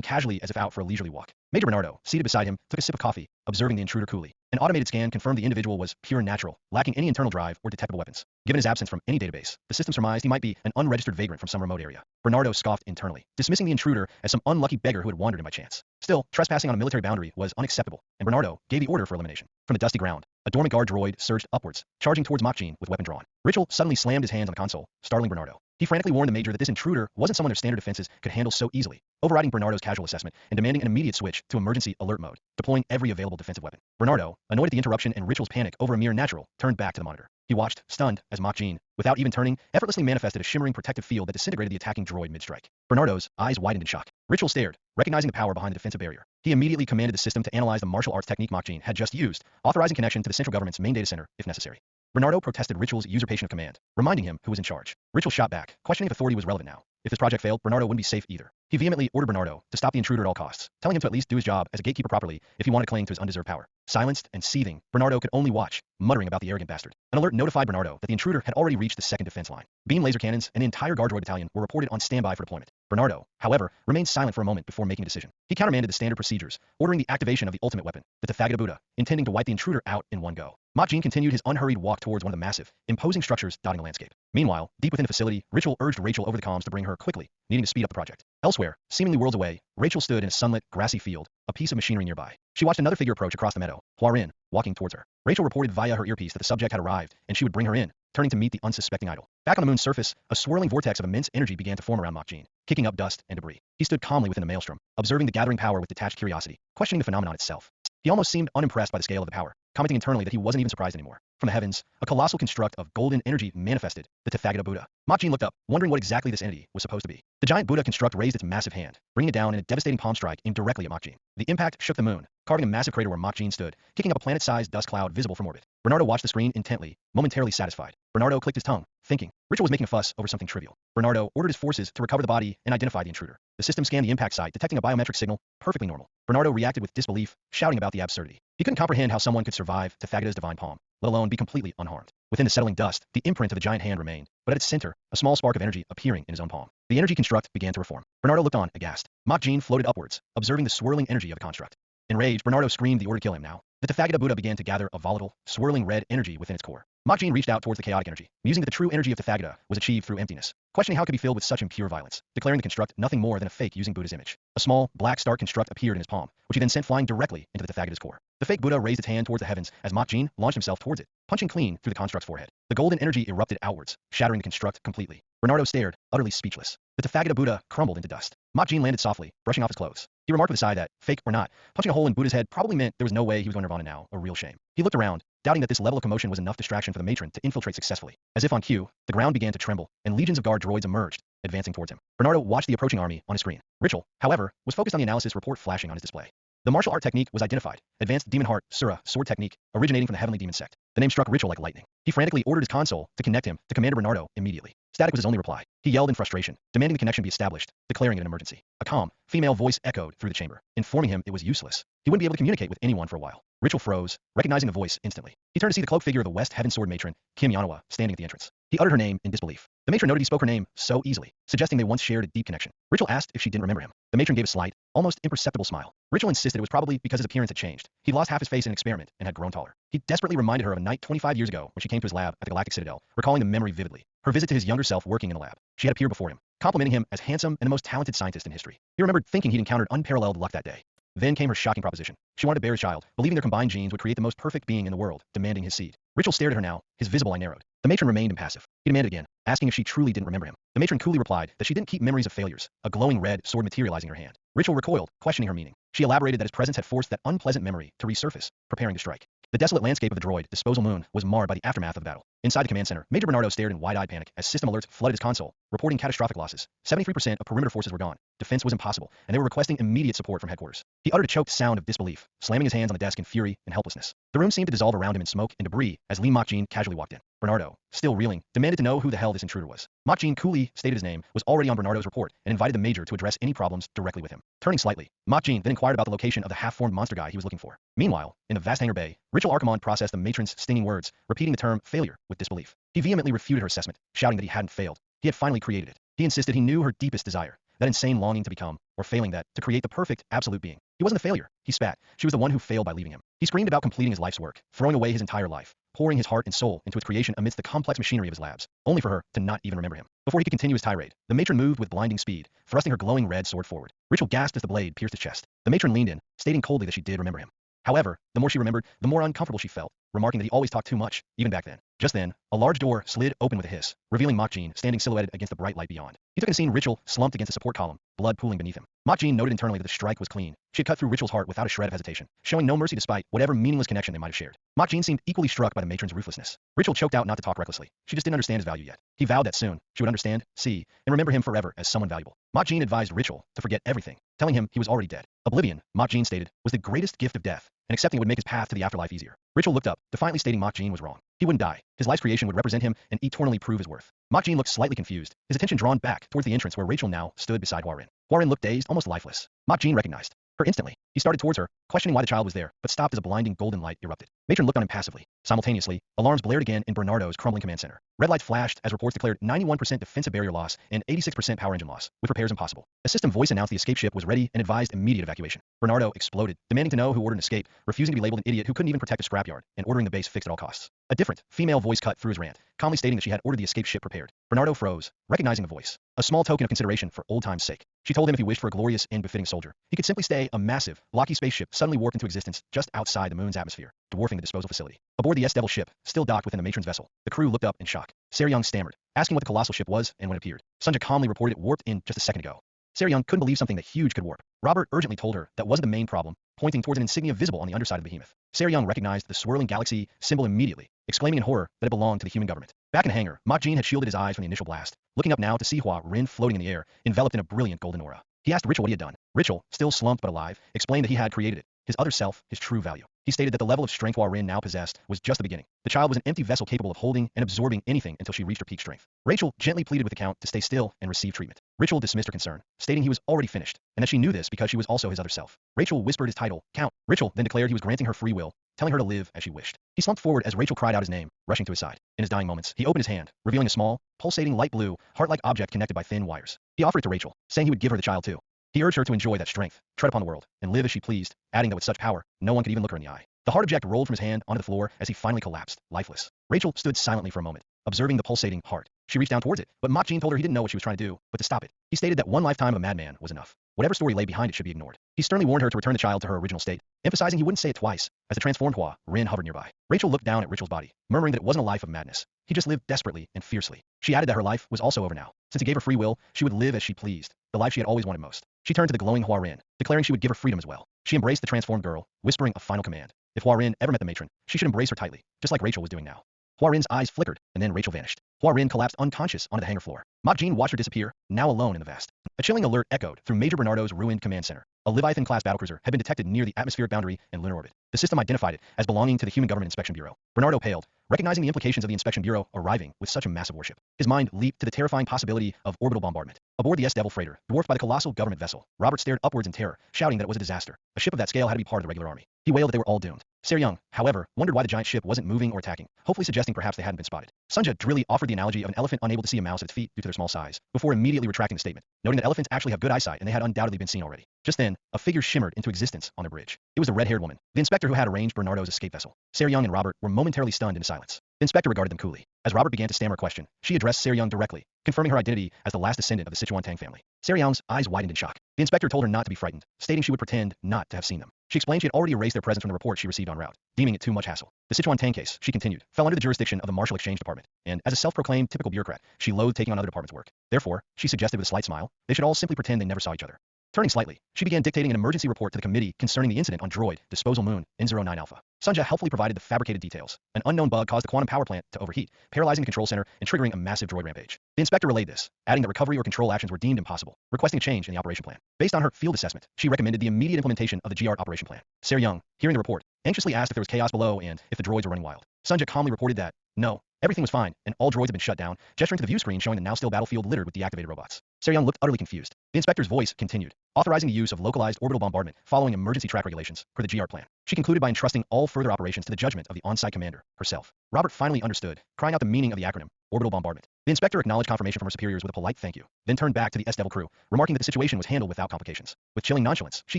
casually as if out for a leisurely walk. Major Bernardo, seated beside him, took a sip of coffee, observing the intruder coolly. An automated scan confirmed the individual was pure and natural, lacking any internal drive or detectable weapons. Given his absence from any database, the system surmised he might be an unregistered vagrant from some remote area. Bernardo scoffed internally, dismissing the intruder as some unlucky beggar who had wandered in by chance. Still, trespassing on a military boundary was unacceptable, and Bernardo gave the order for elimination. From the dusty ground, a dormant guard droid surged upwards, charging towards Makjin with weapon drawn. Ritual suddenly slammed his hands on the console, startling Bernardo. He frantically warned the Major that this intruder wasn't someone their standard defenses could handle so easily, overriding Bernardo's casual assessment and demanding an immediate switch to emergency alert mode, deploying every available defensive weapon. Bernardo, annoyed at the interruption and Ritual's panic over a mere natural, turned back to the monitor. He watched, stunned, as Makjin, without even turning, effortlessly manifested a shimmering protective field that disintegrated the attacking droid mid-strike. Bernardo's eyes widened in shock. Ritual stared, recognizing the power behind the defensive barrier. He immediately commanded the system to analyze the martial arts technique Makjin had just used, authorizing connection to the central government's main data center, if necessary. Bernardo protested Ritual's usurpation of command, reminding him who was in charge. Ritual shot back, questioning if authority was relevant now. If this project failed, Bernardo wouldn't be safe either. He vehemently ordered Bernardo to stop the intruder at all costs, telling him to at least do his job as a gatekeeper properly if he wanted to cling to his undeserved power. Silenced and seething, Bernardo could only watch, muttering about the arrogant bastard. An alert notified Bernardo that the intruder had already reached the second defense line. Beam laser cannons and the entire guard droid battalion were reported on standby for deployment. Bernardo, however, remained silent for a moment before making a decision. He countermanded the standard procedures, ordering the activation of the ultimate weapon, the Tathagata Buddha, intending to wipe the intruder out in one go. Makjin continued his unhurried walk towards one of the massive, imposing structures dotting the landscape. Meanwhile, deep within the facility, Ritual urged Rachel over the comms to bring her quickly, needing to speed up the project. Elsewhere, seemingly worlds away, Rachel stood in a sunlit, grassy field, a piece of machinery nearby. She watched another figure approach across the meadow, Huarin, walking towards her. Rachel reported via her earpiece that the subject had arrived, and she would bring her in, turning to meet the unsuspecting idol. Back on the moon's surface, a swirling vortex of immense energy began to form around Makjin, kicking up dust and debris. He stood calmly within the maelstrom, observing the gathering power with detached curiosity, questioning the phenomenon itself. He almost seemed unimpressed by the scale of the power, commenting internally that he wasn't even surprised anymore. From the heavens, a colossal construct of golden energy manifested, the Tathagata Buddha. Makjin looked up, wondering what exactly this entity was supposed to be. The giant Buddha construct raised its massive hand, bringing it down in a devastating palm strike aimed directly at Makjin. The impact shook the moon, carving a massive crater where Makjin stood, kicking up a planet-sized dust cloud visible from orbit. Bernardo watched the screen intently, momentarily satisfied. Bernardo clicked his tongue, thinking. Ritual was making a fuss over something trivial. Bernardo ordered his forces to recover the body and identify the intruder. The system scanned the impact site, detecting a biometric signal, perfectly normal. Bernardo reacted with disbelief, shouting about the absurdity. He couldn't comprehend how someone could survive Tathagata's divine palm, let alone be completely unharmed. Within the settling dust, the imprint of the giant hand remained, but at its center, a small spark of energy appearing in his own palm. The energy construct began to reform. Bernardo looked on, aghast. Makjin floated upwards, observing the swirling energy of the construct. Enraged, Bernardo screamed the order to kill him now. The Tathagata Buddha began to gather a volatile, swirling red energy within its core. Makjin reached out towards the chaotic energy, musing that the true energy of Tathagata was achieved through emptiness, questioning how it could be filled with such impure violence, declaring the construct nothing more than a fake using Buddha's image. A small, black star construct appeared in his palm, which he then sent flying directly into the Tathagata's core. The fake Buddha raised its hand towards the heavens as Makjin launched himself towards it, punching clean through the construct's forehead. The golden energy erupted outwards, shattering the construct completely. Bernardo stared, utterly speechless. The Tathagata Buddha crumbled into dust. Makjin landed softly, brushing off his clothes. He remarked with a sigh that, fake or not, punching a hole in Buddha's head probably meant there was no way he was going nirvana now, a real shame. He looked around, doubting that this level of commotion was enough distraction for the matron to infiltrate successfully. As if on cue, the ground began to tremble, and legions of guard droids emerged, advancing towards him. Bernardo watched the approaching army on his screen. Ritual, however, was focused on the analysis report flashing on his display. The martial art technique was identified, Advanced Demon Heart, Asura, sword technique, originating from the Heavenly Demon Sect. The name struck Ritual like lightning. He frantically ordered his console to connect him to Commander Bernardo immediately. Static was his only reply. He yelled in frustration, demanding the connection be established, declaring it an emergency. A calm, female voice echoed through the chamber, informing him it was useless. He wouldn't be able to communicate with anyone for a while. Ritual froze, recognizing the voice instantly. He turned to see the cloaked figure of the West Heaven Sword matron, Kim Yanhwa, standing at the entrance. He uttered her name in disbelief. The matron noted he spoke her name so easily, suggesting they once shared a deep connection. Ritual asked if she didn't remember him. The matron gave a slight, almost imperceptible smile. Ritual insisted it was probably because his appearance had changed. He'd lost half his face in an experiment and had grown taller. He desperately reminded her of a night 25 years ago when she came to his lab at the Galactic Citadel, recalling the memory vividly. Her visit to his younger self working in the lab. She had appeared before him, complimenting him as handsome and the most talented scientist in history. He remembered thinking he'd encountered unparalleled luck that day. Then came her shocking proposition. She wanted to bear his child, believing their combined genes would create the most perfect being in the world, demanding his seed. Ritual stared at her now, his visible eye narrowed. The matron remained impassive. He demanded again, asking if she truly didn't remember him. The matron coolly replied that she didn't keep memories of failures, a glowing red sword materializing in her hand. Ritual recoiled, questioning her meaning. She elaborated that his presence had forced that unpleasant memory to resurface, preparing to strike. The desolate landscape of the droid, Disposal Moon, was marred by the aftermath of the battle. Inside the command center, Major Bernardo stared in wide-eyed panic as system alerts flooded his console, reporting catastrophic losses. 73% of perimeter forces were gone. Defense was impossible, and they were requesting immediate support from headquarters. He uttered a choked sound of disbelief, slamming his hands on the desk in fury and helplessness. The room seemed to dissolve around him in smoke and debris as Lee Mokjin casually walked in. Bernardo, still reeling, demanded to know who the hell this intruder was. Mokjin coolly stated his name was already on Bernardo's report and invited the major to address any problems directly with him. Turning slightly, Mokjin then inquired about the location of the half-formed monster guy he was looking for. Meanwhile, in the vast hangar bay, Ritual Archimon processed the matron's stinging words, repeating the term failure with disbelief. He vehemently refuted her assessment, shouting that he hadn't failed. He had finally created it. He insisted he knew her deepest desire, that insane longing to become, or failing that, to create the perfect, absolute being. He wasn't a failure. He spat. She was the one who failed by leaving him. He screamed about completing his life's work, throwing away his entire life, pouring his heart and soul into its creation amidst the complex machinery of his labs, only for her to not even remember him. Before he could continue his tirade, the matron moved with blinding speed, thrusting her glowing red sword forward. Ritual gasped as the blade pierced his chest. The matron leaned in, stating coldly that she did remember him. However, the more she remembered, the more uncomfortable she felt, remarking that he always talked too much, even back then. Just then, a large door slid open with a hiss, revealing Mokjin standing silhouetted against the bright light beyond. He took in a scene Ritual slumped against a support column, blood pooling beneath him. Mokjin noted internally that the strike was clean. She had cut through Ritual's heart without a shred of hesitation, showing no mercy despite whatever meaningless connection they might have shared. Mokjin seemed equally struck by the matron's ruthlessness. Ritual choked out not to talk recklessly. She just didn't understand his value yet. He vowed that soon, she would understand, see, and remember him forever as someone valuable. Mokjin advised Ritual to forget everything, telling him he was already dead. Oblivion, Mokjin stated, was the greatest gift of death, and accepting it would make his path to the afterlife easier. Ritual looked up, defiantly stating Mokjin was wrong. He wouldn't die. His life's creation would represent him and eternally prove his worth. Mokjin looked slightly confused, his attention drawn back towards the entrance where Rachel now stood beside Hwarin. Hwarin looked dazed, almost lifeless. Mokjin recognized her instantly. He started towards her, questioning why the child was there, but stopped as a blinding golden light erupted. Matron looked on him passively. Simultaneously, alarms blared again in Bernardo's crumbling command center. Red lights flashed as reports declared 91% defensive barrier loss and 86% power engine loss, with repairs impossible. A system voice announced the escape ship was ready and advised immediate evacuation. Bernardo exploded, demanding to know who ordered an escape, refusing to be labeled an idiot who couldn't even protect a scrapyard, and ordering the base fixed at all costs. A different, female voice cut through his rant, calmly stating that she had ordered the escape ship prepared. Bernardo froze, recognizing the voice. A small token of consideration for old time's sake. She told him if he wished for a glorious and befitting soldier, he could simply stay a massive, blocky spaceship suddenly warped into existence just outside the moon's atmosphere, dwarfing the disposal facility. Aboard the S-Devil ship, still docked within the matron's vessel, the crew looked up in shock. Seryung stammered, asking what the colossal ship was and when it appeared. Sunja calmly reported it warped in just a second ago. Seryung couldn't believe something that huge could warp. Robert urgently told her that wasn't the main problem, pointing towards an insignia visible on the underside of the behemoth. Seryung recognized the swirling galaxy symbol immediately, exclaiming in horror that it belonged to the human government. Back in the hangar, Mokjin had shielded his eyes from the initial blast, looking up now to see Hwarin floating in the air, enveloped in a brilliant golden aura. He asked Ritual what he had done. Ritual, still slumped but alive, explained that he had created it, his other self, his true value. He stated that the level of strength Hwarin now possessed was just the beginning. The child was an empty vessel capable of holding and absorbing anything until she reached her peak strength. Rachel gently pleaded with the Count to stay still and receive treatment. Rachel dismissed her concern, stating he was already finished, and that she knew this because she was also his other self. Rachel whispered his title, Count. Rachel then declared he was granting her free will, telling her to live as she wished. He slumped forward as Rachel cried out his name, rushing to his side. In his dying moments, he opened his hand, revealing a small, pulsating light blue, heart-like object connected by thin wires. He offered it to Rachel, saying he would give her the child too. He urged her to enjoy that strength, tread upon the world, and live as she pleased, adding that with such power, no one could even look her in the eye. The heart object rolled from his hand onto the floor as he finally collapsed, lifeless. Rachel stood silently for a moment, observing the pulsating heart. She reached down towards it, but Mokjin told her he didn't know what she was trying to do, but to stop it. He stated that one lifetime of a madman was enough. Whatever story lay behind it should be ignored. He sternly warned her to return the child to her original state, emphasizing he wouldn't say it twice. As the transformed Hua, Rin hovered nearby. Rachel looked down at Rachel's body, murmuring that it wasn't a life of madness. He just lived desperately and fiercely. She added that her life was also over now. Since he gave her free will, she would live as she pleased, the life she had always wanted most. She turned to the glowing Hua Rin, declaring she would give her freedom as well. She embraced the transformed girl, whispering a final command. If Hua Rin ever met the matron, she should embrace her tightly, just like Rachel was doing now. Hua Rin's eyes flickered, and then Rachel vanished. Hua Rin collapsed unconscious onto the hangar floor. Mok Jin watched her disappear, now alone in the vast. A chilling alert echoed through Major Bernardo's ruined command center. A Leviathan-class battlecruiser had been detected near the atmospheric boundary and lunar orbit. The system identified it as belonging to the Human Government Inspection Bureau. Bernardo paled, recognizing the implications of the Inspection Bureau arriving with such a massive warship. His mind leaped to the terrifying possibility of orbital bombardment. Aboard the S-Devil freighter, dwarfed by the colossal government vessel, Robert stared upwards in terror, shouting that it was a disaster. A ship of that scale had to be part of the regular army. He wailed that they were all doomed. Young, however, wondered why the giant ship wasn't moving or attacking, hopefully suggesting perhaps they hadn't been spotted. Sunja drily offered the analogy of an elephant unable to see a mouse at its feet due to their small size, before immediately retracting the statement, noting that elephants actually have good eyesight and they had undoubtedly been seen already. Just then, a figure shimmered into existence on the bridge. It was the red-haired woman, the inspector who had arranged Bernardo's escape vessel. Young and Robert were momentarily stunned into silence. The inspector regarded them coolly. As Robert began to stammer a question, she addressed Young directly, confirming her identity as the last descendant of the Sichuan Tang family. Young's eyes widened in shock. The inspector told her not to be frightened, stating she would pretend not to have seen them. She explained she had already erased their presence from the report she received en route, deeming it too much hassle. The Sichuan Tang case, she continued, fell under the jurisdiction of the Martial Exchange Department, and as a self-proclaimed typical bureaucrat, she loathed taking on other departments' work. Therefore, she suggested with a slight smile, they should all simply pretend they never saw each other. Turning slightly, she began dictating an emergency report to the committee concerning the incident on Droid, Disposal Moon, N09 Alpha. Sunja helpfully provided the fabricated details. An unknown bug caused the quantum power plant to overheat, paralyzing the control center and triggering a massive droid rampage. The inspector relayed this, adding that recovery or control actions were deemed impossible, requesting a change in the operation plan. Based on her field assessment, she recommended the immediate implementation of the GR operation plan. Young, hearing the report, anxiously asked if there was chaos below and if the droids were running wild. Sunja calmly reported that, no, everything was fine, and all droids had been shut down, gesturing to the view screen showing the now still battlefield littered with deactivated robots. Young looked utterly confused. The inspector's voice continued, authorizing the use of localized orbital bombardment following emergency track regulations per the GR plan. She concluded by entrusting all further operations to the judgment of the on-site commander, herself. Robert finally understood, crying out the meaning of the acronym, orbital bombardment. The inspector acknowledged confirmation from her superiors with a polite thank you, then turned back to the S-Devil crew, remarking that the situation was handled without complications. With chilling nonchalance, she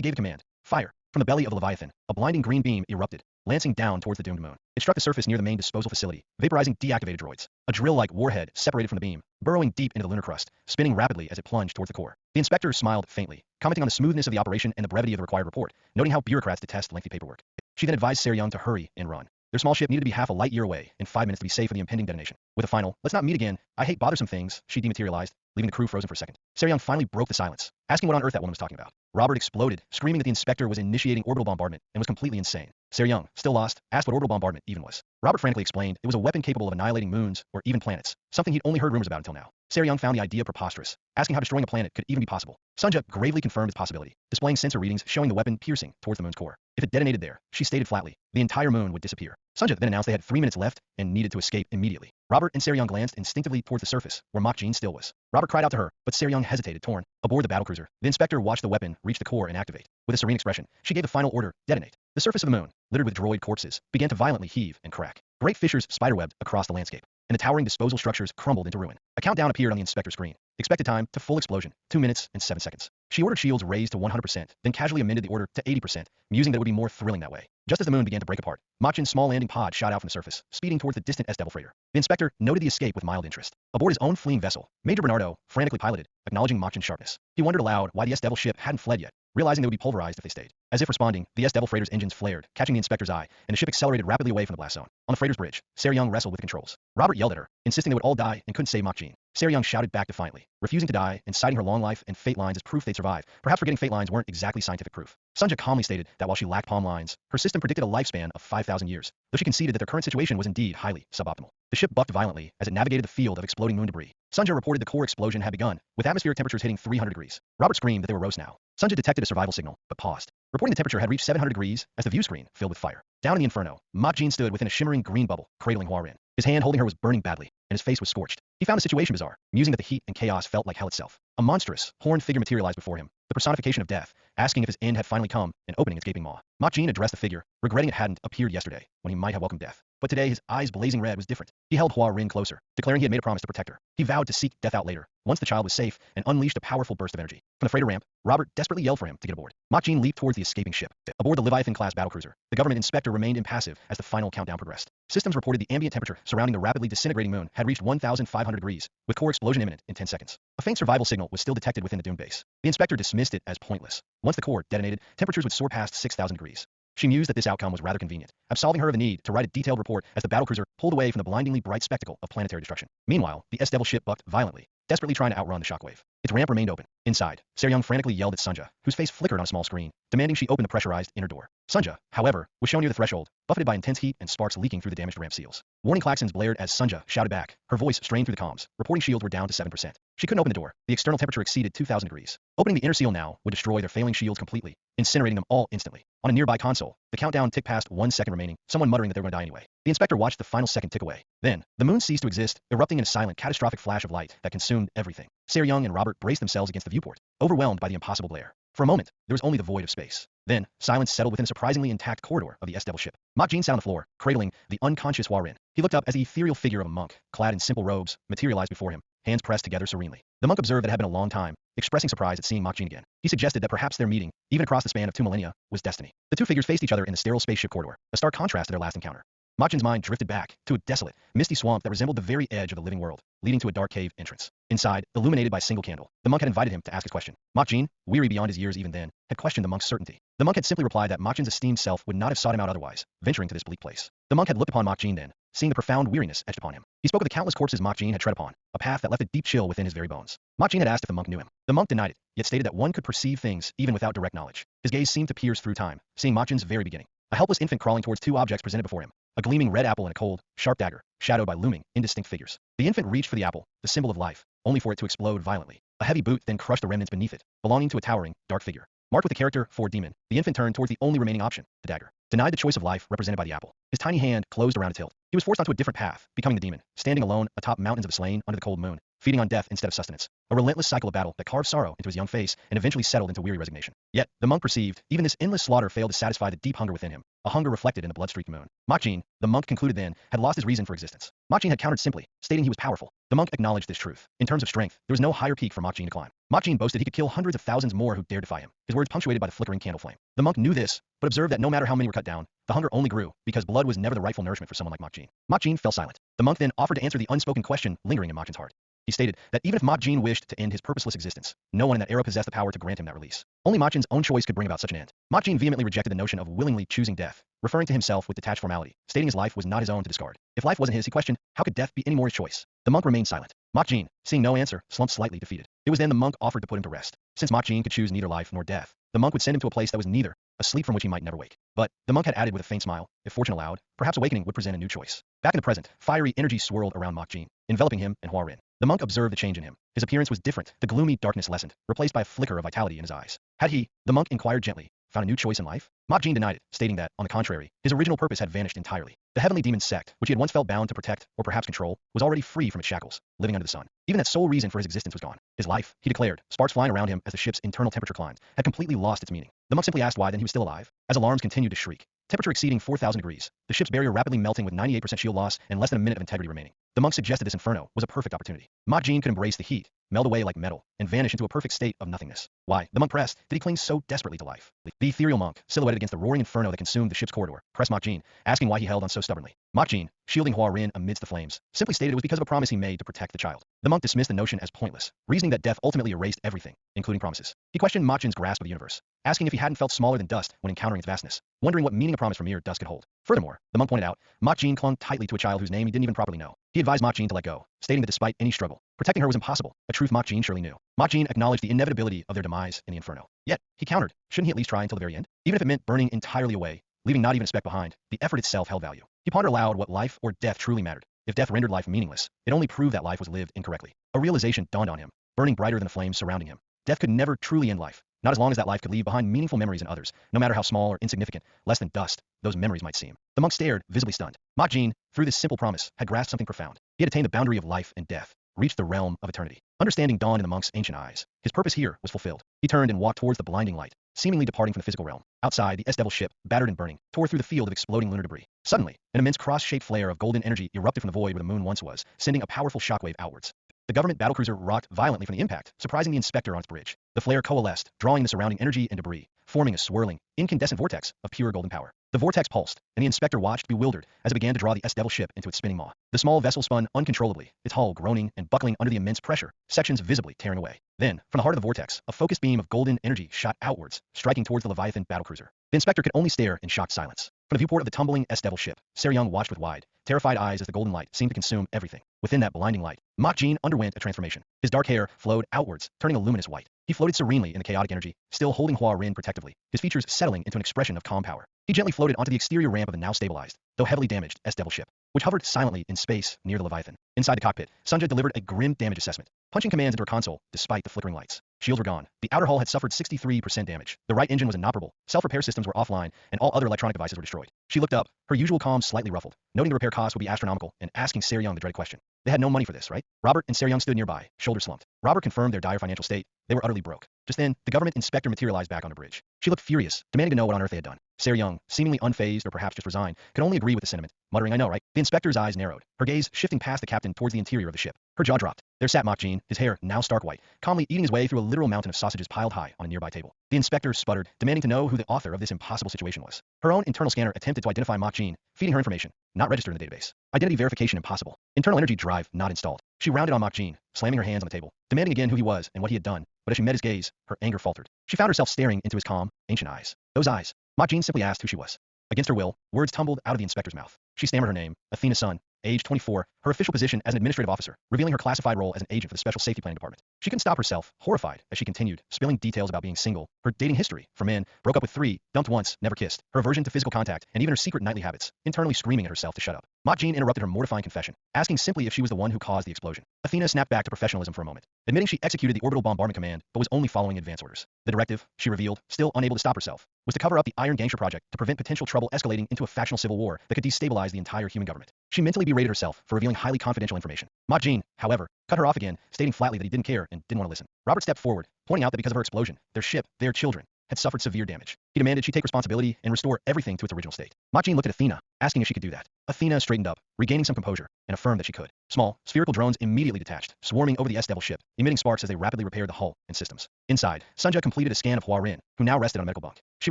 gave the command, fire. From the belly of the Leviathan, a blinding green beam erupted, lancing down towards the doomed moon. It struck the surface near the main disposal facility, vaporizing deactivated droids. A drill-like warhead separated from the beam, burrowing deep into the lunar crust, spinning rapidly as it plunged towards the core. The inspector smiled faintly, commenting on the smoothness of the operation and the brevity of the required report, noting how bureaucrats detest lengthy paperwork. She then advised Young to hurry and run. Their small ship needed to be half a light year away, in 5 minutes to be safe for the impending detonation. With a final, let's not meet again, I hate bothersome things, she dematerialized, leaving the crew frozen for a second. Young finally broke the silence, asking what on earth that woman was talking about. Robert exploded, screaming that the inspector was initiating orbital bombardment and was completely insane. Young, still lost, asked what orbital bombardment even was. Robert frantically explained it was a weapon capable of annihilating moons or even planets, something he'd only heard rumors about until now. Young found the idea preposterous, asking how destroying a planet could even be possible. Sunja gravely confirmed its possibility, displaying sensor readings showing the weapon piercing towards the moon's core. If it detonated there, she stated flatly, the entire moon would disappear. Sunja then announced they had 3 minutes left and needed to escape immediately. Robert and Young glanced instinctively towards the surface, where Mok Jin still was. Robert cried out to her, but Young hesitated, torn. Aboard the battlecruiser, the inspector watched the weapon reach the core and activate. With a serene expression, she gave the final order, detonate. The surface of the moon, littered with droid corpses, began to violently heave and crack. Great fissures spiderwebbed across the landscape, and the towering disposal structures crumbled into ruin. A countdown appeared on the inspector's screen. Expected time to full explosion, 2 minutes and 7 seconds. She ordered shields raised to 100%, then casually amended the order to 80%, musing that it would be more thrilling that way. Just as the moon began to break apart, Mok Jin's small landing pod shot out from the surface, speeding towards the distant S-Devil freighter. The inspector noted the escape with mild interest. Aboard his own fleeing vessel, Major Bernardo frantically piloted, acknowledging Mok Jin's sharpness. He wondered aloud why the S-Devil ship hadn't fled yet, realizing they would be pulverized if they stayed. As if responding, the S-Devil freighter's engines flared, catching the inspector's eye, and the ship accelerated rapidly away from the blast zone. On the freighter's bridge, Young wrestled with the controls. Robert yelled at her, insisting they would all die and couldn't save Mok Jin. Young shouted back defiantly, refusing to die and citing her long life and fate lines as proof they'd survive, perhaps forgetting fate lines weren't exactly scientific proof. Sunja calmly stated that while she lacked palm lines, her system predicted a lifespan of 5,000 years, though she conceded that their current situation was indeed highly suboptimal. The ship bucked violently as it navigated the field of exploding moon debris. Sunja reported the core explosion had begun, with atmospheric temperatures hitting 300 degrees. Robert screamed that they were roast now. Sunja detected a survival signal, but paused, reporting the temperature had reached 700 degrees as the view screen filled with fire. Down in the inferno, Mok Jin stood within a shimmering green bubble, cradling Hua Rin. His hand holding her was burning badly, and his face was scorched. He found the situation bizarre, musing that the heat and chaos felt like hell itself. A monstrous, horned figure materialized before him, the personification of death, asking if his end had finally come and opening its gaping maw. Mok Jin addressed the figure, regretting it hadn't appeared yesterday, when he might have welcomed death. but today his eyes blazing red was different. He held Hua Rin closer, declaring he had made a promise to protect her. He vowed to seek death out later, once the child was safe, and unleashed a powerful burst of energy. From the freighter ramp, Robert desperately yelled for him to get aboard. Mach-Jin leaped towards the escaping ship. Aboard the Leviathan-class battlecruiser, the government inspector remained impassive as the final countdown progressed. Systems reported the ambient temperature surrounding the rapidly disintegrating moon had reached 1,500 degrees, with core explosion imminent in 10 seconds. A faint survival signal was still detected within the doomed base. The inspector dismissed it as pointless. Once the core detonated, temperatures would soar past 6,000 degrees. She mused that this outcome was rather convenient, absolving her of the need to write a detailed report as the battlecruiser pulled away from the blindingly bright spectacle of planetary destruction. Meanwhile, the S-Devil ship bucked violently, desperately trying to outrun the shockwave. Its ramp remained open. Inside, Seryung frantically yelled at Sunja, whose face flickered on a small screen, demanding she open the pressurized inner door. Sunja, however, was shown near the threshold, buffeted by intense heat and sparks leaking through the damaged ramp seals. Warning klaxons blared as Sunja shouted back, her voice strained through the comms, reporting shields were down to 7%. She couldn't open the door. The external temperature exceeded 2,000 degrees. Opening the inner seal now would destroy their failing shields completely, incinerating them all instantly. On a nearby console, the countdown ticked past 1 second remaining, someone muttering that they were going to die anyway. The inspector watched the final second tick away. Then, the moon ceased to exist, erupting in a silent, catastrophic flash of light that consumed everything. Seryung and Robert braced themselves against the viewport, overwhelmed by the impossible glare. For a moment, there was only the void of space. Then, silence settled within a surprisingly intact corridor of the S-Devil ship. Mach-Jin sat on the floor, cradling the unconscious Hua Rin. He looked up as the ethereal figure of a monk, clad in simple robes, materialized before him, hands pressed together serenely. The monk observed that it had been a long time, expressing surprise at seeing Mach-Jin again. He suggested that perhaps their meeting, even across the span of 2 millennia, was destiny. The two figures faced each other in the sterile spaceship corridor, a stark contrast to their last encounter. Mach-Jin's mind drifted back to a desolate, misty swamp that resembled the very edge of the living world, leading to a dark cave entrance. Inside, illuminated by a single candle, the monk had invited him to ask his question. Mach-Jin, weary beyond his years even then, had questioned the monk's certainty. The monk had simply replied that Mach-Jin's esteemed self would not have sought him out otherwise, venturing to this bleak place. The monk had looked upon Mach-Jin then, seeing the profound weariness etched upon him. He spoke of the countless corpses Mach-Jin had tread upon, a path that left a deep chill within his very bones. Mach-Jin had asked if the monk knew him. The monk denied it, yet stated that one could perceive things even without direct knowledge. His gaze seemed to pierce through time, seeing Mach-Jin's very beginning. A helpless infant crawling towards two objects presented before him, a gleaming red apple and a cold, sharp dagger, shadowed by looming, indistinct figures. The infant reached for the apple, the symbol of life, only for it to explode violently. A heavy boot then crushed the remnants beneath it, belonging to a towering, dark figure. Marked with the character, for demon, the infant turned towards the only remaining option, the dagger. Denied the choice of life represented by the apple, his tiny hand closed around its hilt. He was forced onto a different path, becoming the demon, standing alone atop mountains of the slain under the cold moon, feeding on death instead of sustenance. A relentless cycle of battle that carved sorrow into his young face and eventually settled into weary resignation. Yet, the monk perceived, even this endless slaughter failed to satisfy the deep hunger within him, a hunger reflected in the blood-streaked moon. Mach-Jin, the monk concluded then, had lost his reason for existence. Mach-Jin had countered simply, stating he was powerful. The monk acknowledged this truth. In terms of strength, there was no higher peak for Mach-Jin to climb. Mach-Jin boasted he could kill hundreds of thousands more who dared defy him, his words punctuated by the flickering candle flame. The monk knew this, but observed that no matter how many were cut down, the hunger only grew, because blood was never the rightful nourishment for someone like Mach-Jin. Mach-Jin fell silent. The monk then offered to answer the unspoken question lingering in Mach-Jin's heart. He stated that even if Mach-Jin wished to end his purposeless existence, no one in that era possessed the power to grant him that release. Only Mach-Jin's own choice could bring about such an end. Mach-Jin vehemently rejected the notion of willingly choosing death, referring to himself with detached formality, stating his life was not his own to discard. If life wasn't his, he questioned, how could death be any more his choice? The monk remained silent. Mach-Jin, seeing no answer, slumped slightly defeated. It was then the monk offered to put him to rest. Since Mach-Jin could choose neither life nor death, the monk would send him to a place that was neither, a sleep from which he might never wake. But, the monk had added with a faint smile, if fortune allowed, perhaps awakening would present a new choice. Back in the present, fiery energy swirled around Mach-Jin, enveloping him and Hua Rin. The monk observed the change in him. His appearance was different, the gloomy darkness lessened, replaced by a flicker of vitality in his eyes. Had he, the monk inquired gently, found a new choice in life? Mach-Jin denied it, stating that, on the contrary, his original purpose had vanished entirely. The heavenly demon sect, which he had once felt bound to protect, or perhaps control, was already free from its shackles, living under the sun. Even that sole reason for his existence was gone. His life, he declared, sparks flying around him as the ship's internal temperature climbed, had completely lost its meaning. The monk simply asked why then he was still alive. As alarms continued to shriek, temperature exceeding 4,000 degrees, the ship's barrier rapidly melting with 98% shield loss and less than a minute of integrity remaining. The monk suggested this inferno was a perfect opportunity. Mach-Jin could embrace the heat, meld away like metal, and vanish into a perfect state of nothingness. Why, the monk pressed, did he cling so desperately to life? The ethereal monk, silhouetted against the roaring inferno that consumed the ship's corridor, pressed Mach-Jin, asking why he held on so stubbornly. Mach-Jin, shielding Hua Rin amidst the flames, simply stated it was because of a promise he made to protect the child. The monk dismissed the notion as pointless, reasoning that death ultimately erased everything, including promises. He questioned Mach-Jin's grasp of the universe, asking if he hadn't felt smaller than dust when encountering its vastness, wondering what meaning a promise from mere dust could hold. Furthermore, the monk pointed out, Mach-Jin clung tightly to a child whose name he didn't even properly know. He advised Mach-Jin to let go, stating that despite any struggle, protecting her was impossible, a truth Mach-Jin surely knew. Mach-Jin acknowledged the inevitability of their demise in the inferno. Yet, he countered, shouldn't he at least try until the very end? Even if it meant burning entirely away, leaving not even a speck behind, the effort itself held value. He pondered aloud what life or death truly mattered. If death rendered life meaningless, it only proved that life was lived incorrectly. A realization dawned on him, burning brighter than the flames surrounding him. Death could never truly end life, not as long as that life could leave behind meaningful memories in others, no matter how small or insignificant, less than dust, those memories might seem. The monk stared, visibly stunned. Mach-Jin, through this simple promise, had grasped something profound. He had attained the boundary of life and death, reached the realm of eternity. Understanding dawned in the monk's ancient eyes. His purpose here was fulfilled. He turned and walked towards the blinding light. seemingly departing from the physical realm. Outside, the S-Devil ship, battered and burning, tore through the field of exploding lunar debris. Suddenly, an immense cross-shaped flare of golden energy erupted from the void where the moon once was, sending a powerful shockwave outwards. The government battlecruiser rocked violently from the impact, surprising the inspector on its bridge. The flare coalesced, drawing the surrounding energy and debris, forming a swirling, incandescent vortex of pure golden power. The vortex pulsed, and the inspector watched bewildered as it began to draw the S-Devil ship into its spinning maw. The small vessel spun uncontrollably, its hull groaning and buckling under the immense pressure, sections visibly tearing away. Then, from the heart of the vortex, a focused beam of golden energy shot outwards, striking towards the Leviathan battlecruiser. The inspector could only stare in shocked silence. From the viewport of the tumbling S-Devil ship, Young watched with wide, terrified eyes as the golden light seemed to consume everything. Within that blinding light, Jin underwent a transformation. His dark hair flowed outwards, turning a luminous white. He floated serenely in the chaotic energy, still holding Hua Rin protectively, his features settling into an expression of calm power. He gently floated onto the exterior ramp of the now stabilized, though heavily damaged, S-Devil ship, which hovered silently in space near the Leviathan. Inside the cockpit, Sunja delivered a grim damage assessment, punching commands into her console despite the flickering lights. Shields were gone. The outer hull had suffered 63% damage. The right engine was inoperable. Self-repair systems were offline, and all other electronic devices were destroyed. She looked up, her usual calm slightly ruffled, noting the repair costs would be astronomical, and asking Young the dreaded question. They had no money for this, right? Robert and Young stood nearby, shoulders slumped. Robert confirmed their dire financial state. They were utterly broke. Just then, the government inspector materialized back on the bridge. She looked furious, demanding to know what on earth they had done. Young, seemingly unfazed or perhaps just resigned, could only agree with the sentiment, muttering, "I know, right?" The inspector's eyes narrowed, her gaze shifting past the captain towards the interior of the ship. Her jaw dropped. There sat Jin, his hair now stark white, calmly eating his way through a literal mountain of sausages piled high on a nearby table. The inspector sputtered, demanding to know who the author of this impossible situation was. Her own internal scanner attempted to identify Jin, feeding her information, not registered in the database. Identity verification impossible. Internal energy drive not installed. She rounded on Jin, slamming her hands on the table, demanding again who he was and what he had done, but as she met his gaze, her anger faltered. She found herself staring into his calm, ancient eyes. Those eyes. Jin simply asked who she was. Against her will, words tumbled out of the inspector's mouth. She stammered her name, Athena Sun, age 24, her official position as an administrative officer, revealing her classified role as an agent for the Special Safety Planning Department. She couldn't stop herself, horrified, as she continued, spilling details about being single, her dating history, for men, broke up with 3, dumped once, never kissed, her aversion to physical contact, and even her secret nightly habits, internally screaming at herself to shut up. Jin interrupted her mortifying confession, asking simply if she was the one who caused the explosion. Athena snapped back to professionalism for a moment, admitting she executed the orbital bombardment command, but was only following advance orders. The directive, she revealed, still unable to stop herself, was to cover up the Iron Gangster project to prevent potential trouble escalating into a factional civil war that could destabilize the entire human government. She mentally berated herself for revealing highly confidential information. Jin, however, cut her off again, stating flatly that he didn't care and didn't want to listen. Robert stepped forward, pointing out that because of her explosion, their ship, their children, had suffered severe damage. He demanded she take responsibility and restore everything to its original state. Jin looked at Athena, asking if she could do that. Athena straightened up, regaining some composure, and affirmed that she could. Small, spherical drones immediately detached, swarming over the S-Devil ship, emitting sparks as they rapidly repaired the hull and systems. Inside, Sunja completed a scan of Hua Rin, who now rested on a medical bunk. She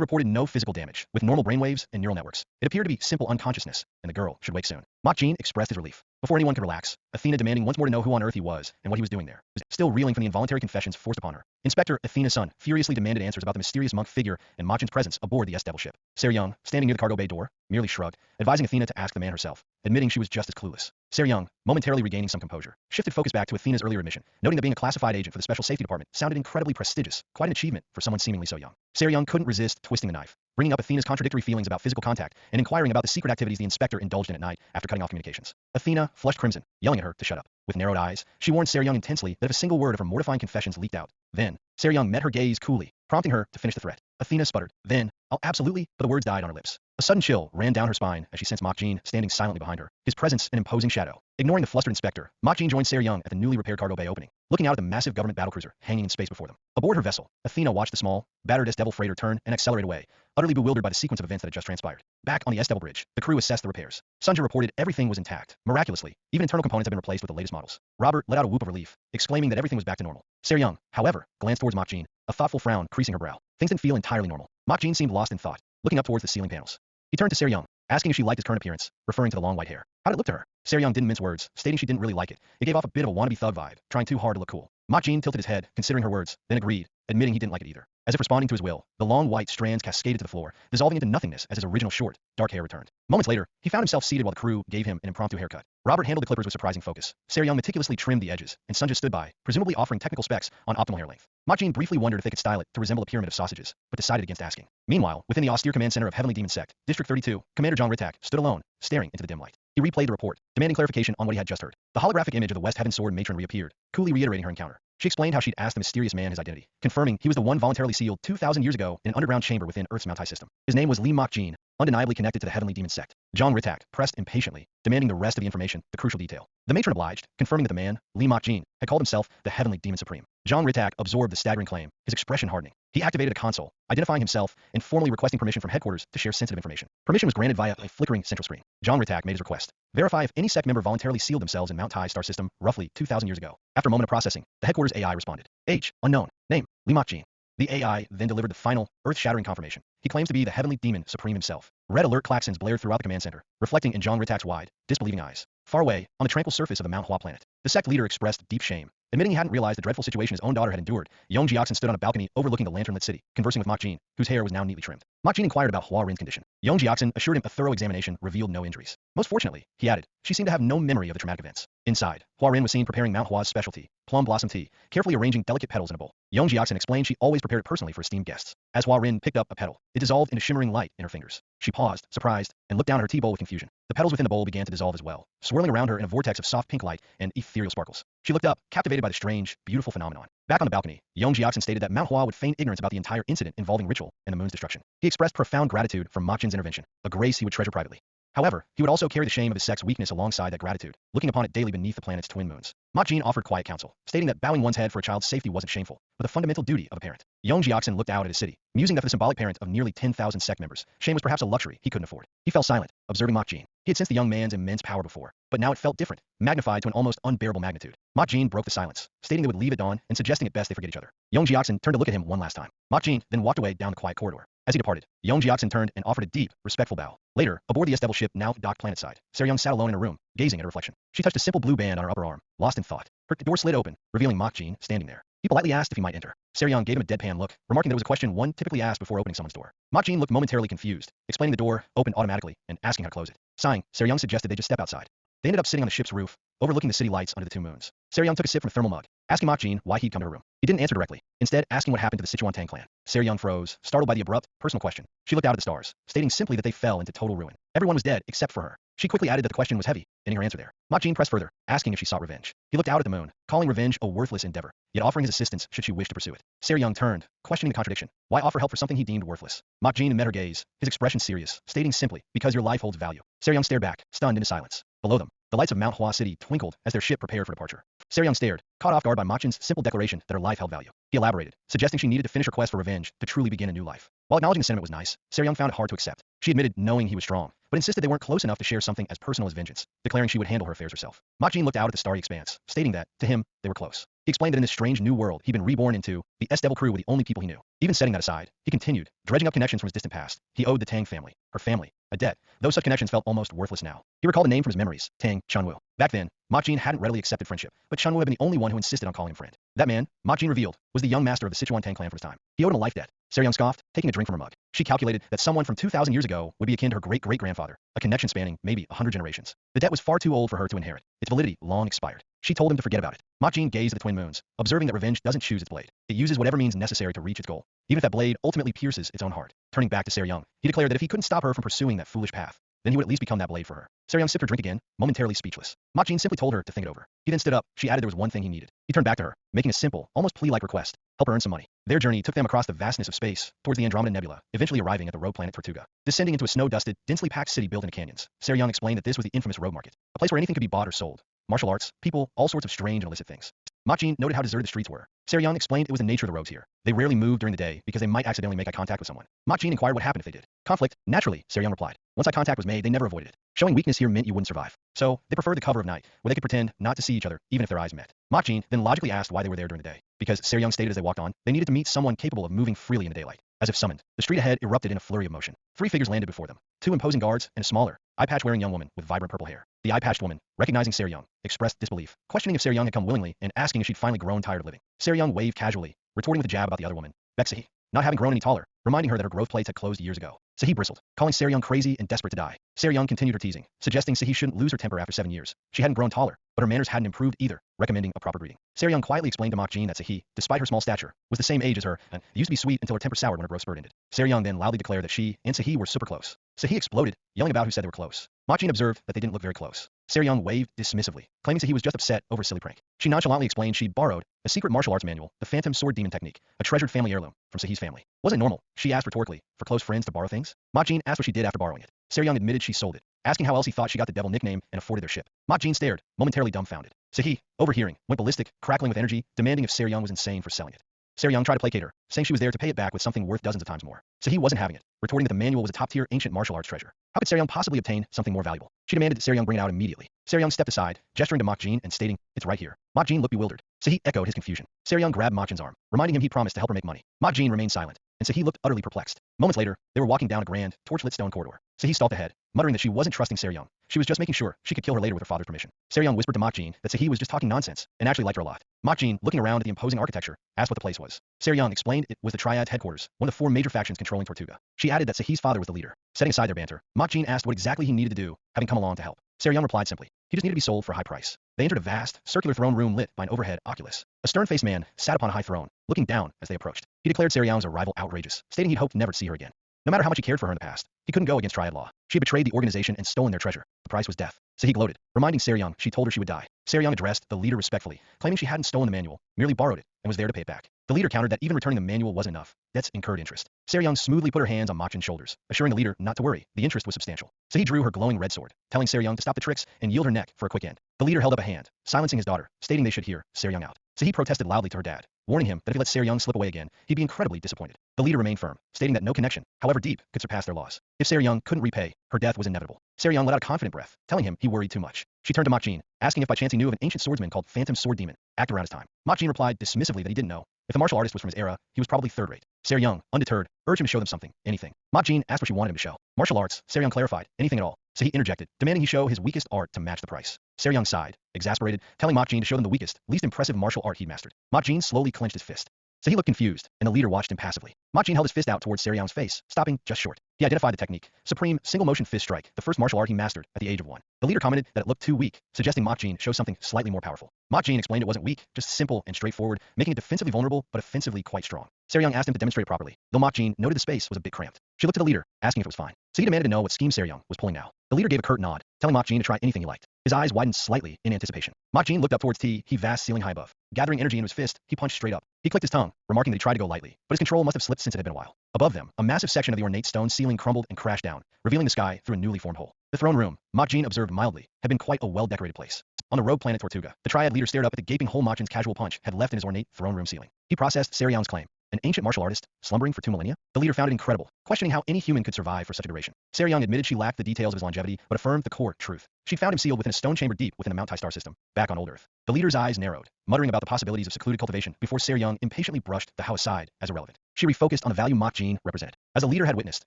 reported no physical damage, with normal brainwaves and neural networks. It appeared to be simple unconsciousness, and the girl should wake soon. Jin expressed his relief. Before anyone could relax, Athena demanding once more to know who on earth he was and what he was doing there, was still reeling from the involuntary confessions forced upon her. Inspector Athena Sun furiously demanded answers about the mysterious monk figure and Jin's presence aboard the S-Devil ship. Young, standing near the cargo bay door, merely shrugged, advising Athena to ask the man herself, admitting she was just as clueless. Young, momentarily regaining some composure, shifted focus back to Athena's earlier admission, noting that being a classified agent for the Special Safety Department sounded incredibly prestigious, quite an achievement for someone seemingly so young. Young couldn't resist twisting the knife, bringing up Athena's contradictory feelings about physical contact and inquiring about the secret activities the inspector indulged in at night after cutting off communications. Athena flushed crimson, yelling at her to shut up. With narrowed eyes, she warned Young intensely that if a single word of her mortifying confessions leaked out, then Young met her gaze coolly, prompting her to finish the threat. Athena sputtered, "Then, I'll absolutely," but the words died on her lips. A sudden chill ran down her spine as she sensed Jin standing silently behind her, his presence an imposing shadow. Ignoring the flustered inspector, Jin joined Young at the newly repaired cargo bay opening, looking out at the massive government battlecruiser hanging in space before them. Aboard her vessel, Athena watched the small, battered S-Devil freighter turn and accelerate away, utterly bewildered by the sequence of events that had just transpired. Back on the S-Devil bridge, the crew assessed the repairs. Sunja reported everything was intact. Miraculously, even internal components had been replaced with the latest models. Robert let out a whoop of relief, exclaiming that everything was back to normal. Young, however, glanced towards Jin, a thoughtful frown creasing her brow. Things didn't feel entirely normal. Jin seemed lost in thought, looking up towards the ceiling panels. He turned to Young, asking if she liked his current appearance, referring to the long white hair. How did it look to her? Young didn't mince words, stating she didn't really like it. It gave off a bit of a wannabe thug vibe, trying too hard to look cool. Jin tilted his head, considering her words, then agreed, admitting he didn't like it either. As if responding to his will, the long white strands cascaded to the floor, dissolving into nothingness as his original short, dark hair returned. Moments later, he found himself seated while the crew gave him an impromptu haircut. Robert handled the clippers with surprising focus. Young meticulously trimmed the edges, and Sunja stood by, presumably offering technical specs on optimal hair length. Jin briefly wondered if they could style it to resemble a pyramid of sausages, but decided against asking. Meanwhile, within the austere command center of Heavenly Demon Sect, District 32, Commander John Ritak stood alone, staring into the dim light. He replayed the report, demanding clarification on what he had just heard. The holographic image of the West Heaven Sword matron reappeared, coolly reiterating her encounter. She explained how she'd asked the mysterious man his identity, confirming he was the one voluntarily sealed 2,000 years ago in an underground chamber within Earth's Mount High system. His name was Lee Jin, undeniably connected to the heavenly demon sect. Jean Rittac pressed impatiently, demanding the rest of the information, the crucial detail. The matron obliged, confirming that the man, Li Mokjin, had called himself the heavenly demon supreme. Jean Rittac absorbed the staggering claim, his expression hardening. He activated a console, identifying himself and formally requesting permission from headquarters to share sensitive information. Permission was granted via a flickering central screen. Jean Rittac made his request. Verify if any sect member voluntarily sealed themselves in Mount Tai star system roughly 2,000 years ago. After a moment of processing, the headquarters AI responded. Age, unknown. Name, Li Mokjin. The AI then delivered the final, earth-shattering confirmation. He claims to be the heavenly demon supreme himself. Red alert klaxons blared throughout the command center, reflecting in Jean Rittac's wide, disbelieving eyes. Far away, on the tranquil surface of the Manhwa planet, the sect leader expressed deep shame. Admitting he hadn't realized the dreadful situation his own daughter had endured, Yong Jiaxin stood on a balcony overlooking the lantern-lit city, conversing with Mokjin, whose hair was now neatly trimmed. Mokjin inquired about Hua Rin's condition. Yong Jiaxin assured him a thorough examination revealed no injuries. Most fortunately, he added, she seemed to have no memory of the traumatic events. Inside, Hua Rin was seen preparing Mount Hua's specialty, plum blossom tea, carefully arranging delicate petals in a bowl. Yong Jiaxin explained she always prepared it personally for esteemed guests. As Hua Rin picked up a petal, it dissolved into shimmering light in her fingers. She paused, surprised, and looked down at her tea bowl with confusion. The petals within the bowl began to dissolve as well, swirling around her in a vortex of soft pink light and ethereal sparkles. She looked up, captivated by the strange, beautiful phenomenon. Back on the balcony, Yong Jiaxin stated that Mount Hua would feign ignorance about the entire incident involving ritual and the moon's destruction. He expressed profound gratitude for Mokjin's intervention, a grace he would treasure privately. However, he would also carry the shame of his sect's weakness alongside that gratitude, looking upon it daily beneath the planet's twin moons. Mokjin offered quiet counsel, stating that bowing one's head for a child's safety wasn't shameful, but a fundamental duty of a parent. Yong Jiaxin looked out at his city, musing that for the symbolic parent of nearly 10,000 sect members, shame was perhaps a luxury he couldn't afford. He fell silent, observing Mokjin. He had sensed the young man's immense power before, but now it felt different, magnified to an almost unbearable magnitude. Mokjin broke the silence, stating they would leave at dawn and suggesting at best they forget each other. Yong Jiaxin turned to look at him one last time. Mokjin then walked away down the quiet corridor. As he departed, Yong Jiaxin turned and offered a deep, respectful bow. Later, aboard the S-Devil ship now docked planetside, Seryung sat alone in her room, gazing at her reflection. She touched a simple blue band on her upper arm, lost in thought. Her door slid open, revealing Mokjin standing there. He politely asked if he might enter. Seryung gave him a deadpan look, remarking that it was a question one typically asked before opening someone's door. Mokjin looked momentarily confused, explaining the door opened automatically and asking how to close it. Sighing, Seryung suggested they just step outside. They ended up sitting on the ship's roof, overlooking the city lights under the two moons. Seryung took a sip from a thermal mug, asking Mokjin why he'd come to her room. He didn't answer directly, instead asking what happened to the Sichuan Tang clan. Seryung froze, startled by the abrupt, personal question. She looked out at the stars, stating simply that they fell into total ruin. Everyone was dead except for her. She quickly added that the question was heavy, ending her answer there. Mokjin pressed further, asking if she sought revenge. He looked out at the moon, calling revenge a worthless endeavor, yet offering his assistance should she wish to pursue it. Seryung turned, questioning the contradiction. Why offer help for something he deemed worthless? Mokjin met her gaze, his expression serious, stating simply, because your life holds value. Seryung stared back, stunned into silence. Below them, the lights of Mount Hua City twinkled as their ship prepared for departure. Seryung stared, caught off guard by Mokjin's simple declaration that her life held value. He elaborated, suggesting she needed to finish her quest for revenge to truly begin a new life. While acknowledging the sentiment was nice, Seryung found it hard to accept. She admitted knowing he was strong, but insisted they weren't close enough to share something as personal as vengeance, declaring she would handle her affairs herself. Mokjin looked out at the starry expanse, stating that, to him, they were close. He explained that in this strange new world he'd been reborn into, the S-Devil crew were the only people he knew. Even setting that aside, he continued, dredging up connections from his distant past. He owed the Tang family, her family, a debt, though such connections felt almost worthless now. He recalled the name from his memories, Tang Chunwu. Back then, Mokjin hadn't readily accepted friendship, but Chunwu had been the only one who insisted on calling him friend. That man, Mokjin revealed, was the young master of the Sichuan Tang clan from his time. He owed him a life debt. Seryung scoffed, taking a drink from her mug. She calculated that someone from 2,000 years ago would be akin to her great-great-grandfather, a connection spanning maybe 100 generations. The debt was far too old for her to inherit. Its validity long expired. She told him to forget about it. Mokjin gazed at the twin moons, observing that revenge doesn't choose its blade. It uses whatever means necessary to reach its goal, even if that blade ultimately pierces its own heart. Turning back to Seryung, he declared that if he couldn't stop her from pursuing that foolish path, then he would at least become that blade for her. Seryung sipped her drink again, momentarily speechless. Mokjin simply told her to think it over. He then stood up. She added there was one thing he needed. He turned back to her, making a simple, almost plea-like request. Help her earn some money. Their journey took them across the vastness of space, towards the Andromeda Nebula, eventually arriving at the rogue planet Tortuga. Descending into a snow-dusted, densely packed city built into canyons, Seryung explained that this was the infamous rogue market, a place where anything could be bought or sold. Martial arts, people, all sorts of strange and illicit things. Mokjin noted how deserted the streets were. Seryung explained it was the nature of the rogues here. They rarely moved during the day because they might accidentally make eye contact with someone. Mokjin inquired what happened if they did. Conflict, naturally, Seryung replied. Once eye contact was made, they never avoided it. Showing weakness here meant you wouldn't survive. So, they preferred the cover of night, where they could pretend not to see each other, even if their eyes met. Mokjin then logically asked why they were there during the day. Because, Seryung stated as they walked on, they needed to meet someone capable of moving freely in the daylight. As if summoned, the street ahead erupted in a flurry of motion. 3 figures landed before them. 2 imposing guards, and a smaller, eye-patch-wearing young woman with vibrant purple hair. The eye-patched woman, recognizing Seryung, expressed disbelief, questioning if Seryung had come willingly and asking if she'd finally grown tired of living. Seryung waved casually, retorting with a jab about the other woman. Bexahi, not having grown any taller, reminding her that her growth plates had closed years ago. Sahi bristled, calling Seryung crazy and desperate to die. Seryung continued her teasing, suggesting Sahi shouldn't lose her temper after 7 years. She hadn't grown taller, but her manners hadn't improved either, recommending a proper greeting. Seryung quietly explained to Mokjin that Sahi, despite her small stature, was the same age as her, and used to be sweet until her temper soured when her growth spurt ended. Seryung then loudly declared that she and Sahi were super close. Sahi exploded, yelling about who said they were close. Jin observed that they didn't look very close. Young waved dismissively, claiming that he was just upset over a silly prank. She nonchalantly explained she'd borrowed a secret martial arts manual, the Phantom Sword Demon Technique, a treasured family heirloom from Sahi's family. Was it normal, she asked rhetorically, for close friends to borrow things? Jin asked what she did after borrowing it. Young admitted she sold it, asking how else he thought she got the devil nickname and afforded their ship. Jin stared, momentarily dumbfounded. Sahi, overhearing, went ballistic, crackling with energy, demanding if Young was insane for selling it. Young tried to placate her, saying she was there to pay it back with something worth dozens of times more. Sahi wasn't having it, retorting that the manual was a top-tier ancient martial arts treasure. How could Young possibly obtain something more valuable? She demanded that Young bring it out immediately. Young stepped aside, gesturing to Jin and stating, "It's right here." Jin looked bewildered. Sahi echoed his confusion. Young grabbed Jin's arm, reminding him he promised to help her make money. Jin remained silent, and Sahi looked utterly perplexed. Moments later, they were walking down a grand, torchlit stone corridor. Sahi stalked ahead, muttering that she wasn't trusting Young. She was just making sure she could kill her later with her father's permission. Young whispered to Jin that Sahi was just talking nonsense and actually liked her a lot. Jin, looking around at the imposing architecture, asked what the place was. Young explained it was the Triad's headquarters, one of the 4 major factions controlling Tortuga. She added that Sahi's father was the leader. Setting aside their banter, Jin asked what exactly he needed to do, having come along to help. Young replied simply, he just needed to be sold for a high price. They entered a vast, circular throne room lit by an overhead oculus. A stern-faced man sat upon a high throne, looking down as they approached. He declared Young's arrival outrageous, stating he'd hoped never to see her again. No matter how much he cared for her in the past, he couldn't go against Triad law. She had betrayed the organization and stolen their treasure. The price was death. So he gloated, reminding Young she told her she would die. Young addressed the leader respectfully, claiming she hadn't stolen the manual, merely borrowed it, and was there to pay it back. The leader countered that even returning the manual wasn't enough. Debts incurred interest. Young smoothly put her hands on Jin's shoulders, assuring the leader not to worry, the interest was substantial. So he drew her glowing red sword, telling Young to stop the tricks and yield her neck for a quick end. The leader held up a hand, silencing his daughter, stating they should hear Young out. So he protested loudly to her dad, warning him that if he let Young slip away again, he'd be incredibly disappointed. The leader remained firm, stating that no connection, however deep, could surpass their loss. If Young couldn't repay, her death was inevitable. Young let out a confident breath, telling him he worried too much. She turned to Jin, asking if by chance he knew of an ancient swordsman called Phantom Sword Demon, active around his time. Jin replied dismissively that he didn't know. If the martial artist was from his era, he was probably third-rate. Young, undeterred, urged him to show them something, anything. Jin asked what she wanted him to show. Martial arts, Young clarified, anything at all. So he interjected, demanding he show his weakest art to match the price. Young sighed, exasperated, telling Jin to show them the weakest, least impressive martial art he'd mastered. Jin slowly clenched his fist. So he looked confused, and the leader watched him passively. Jin held his fist out towards Young's face, stopping just short. He identified the technique, Supreme Single-Motion Fist Strike, the first martial art he mastered at the age of 1. The leader commented that it looked too weak, suggesting Jin show something slightly more powerful. Jin explained it wasn't weak, just simple and straightforward, making it defensively vulnerable but offensively quite strong. Young asked him to demonstrate it properly, though Jin noted the space was a bit cramped. She looked to the leader, asking if it was fine. So he demanded to know what scheme Young was pulling now. The leader gave a curt nod, telling Jin to try anything he liked. His eyes widened slightly in anticipation. Jin looked up towards he vast ceiling high above. Gathering energy into his fist, he punched straight up. He clicked his tongue, remarking that he tried to go lightly, but his control must have slipped since it had been a while. Above them, a massive section of the ornate stone ceiling crumbled and crashed down, revealing the sky through a newly formed hole. The throne room, Jin observed mildly, had been quite a well-decorated place. On the rogue planet Tortuga, the Triad leader stared up at the gaping hole Jin's casual punch had left in his ornate throne room ceiling. He processed Young's claim. An ancient martial artist, slumbering for 2 millennia? The leader found it incredible, questioning how any human could survive for such a duration. Young admitted she lacked the details of his longevity, but affirmed the core truth. She'd found him sealed within a stone chamber deep within the Mount Star system, back on old Earth. The leader's eyes narrowed, muttering about the possibilities of secluded cultivation before Young impatiently brushed the how aside as irrelevant. She refocused on the value Jin represented. As the leader had witnessed,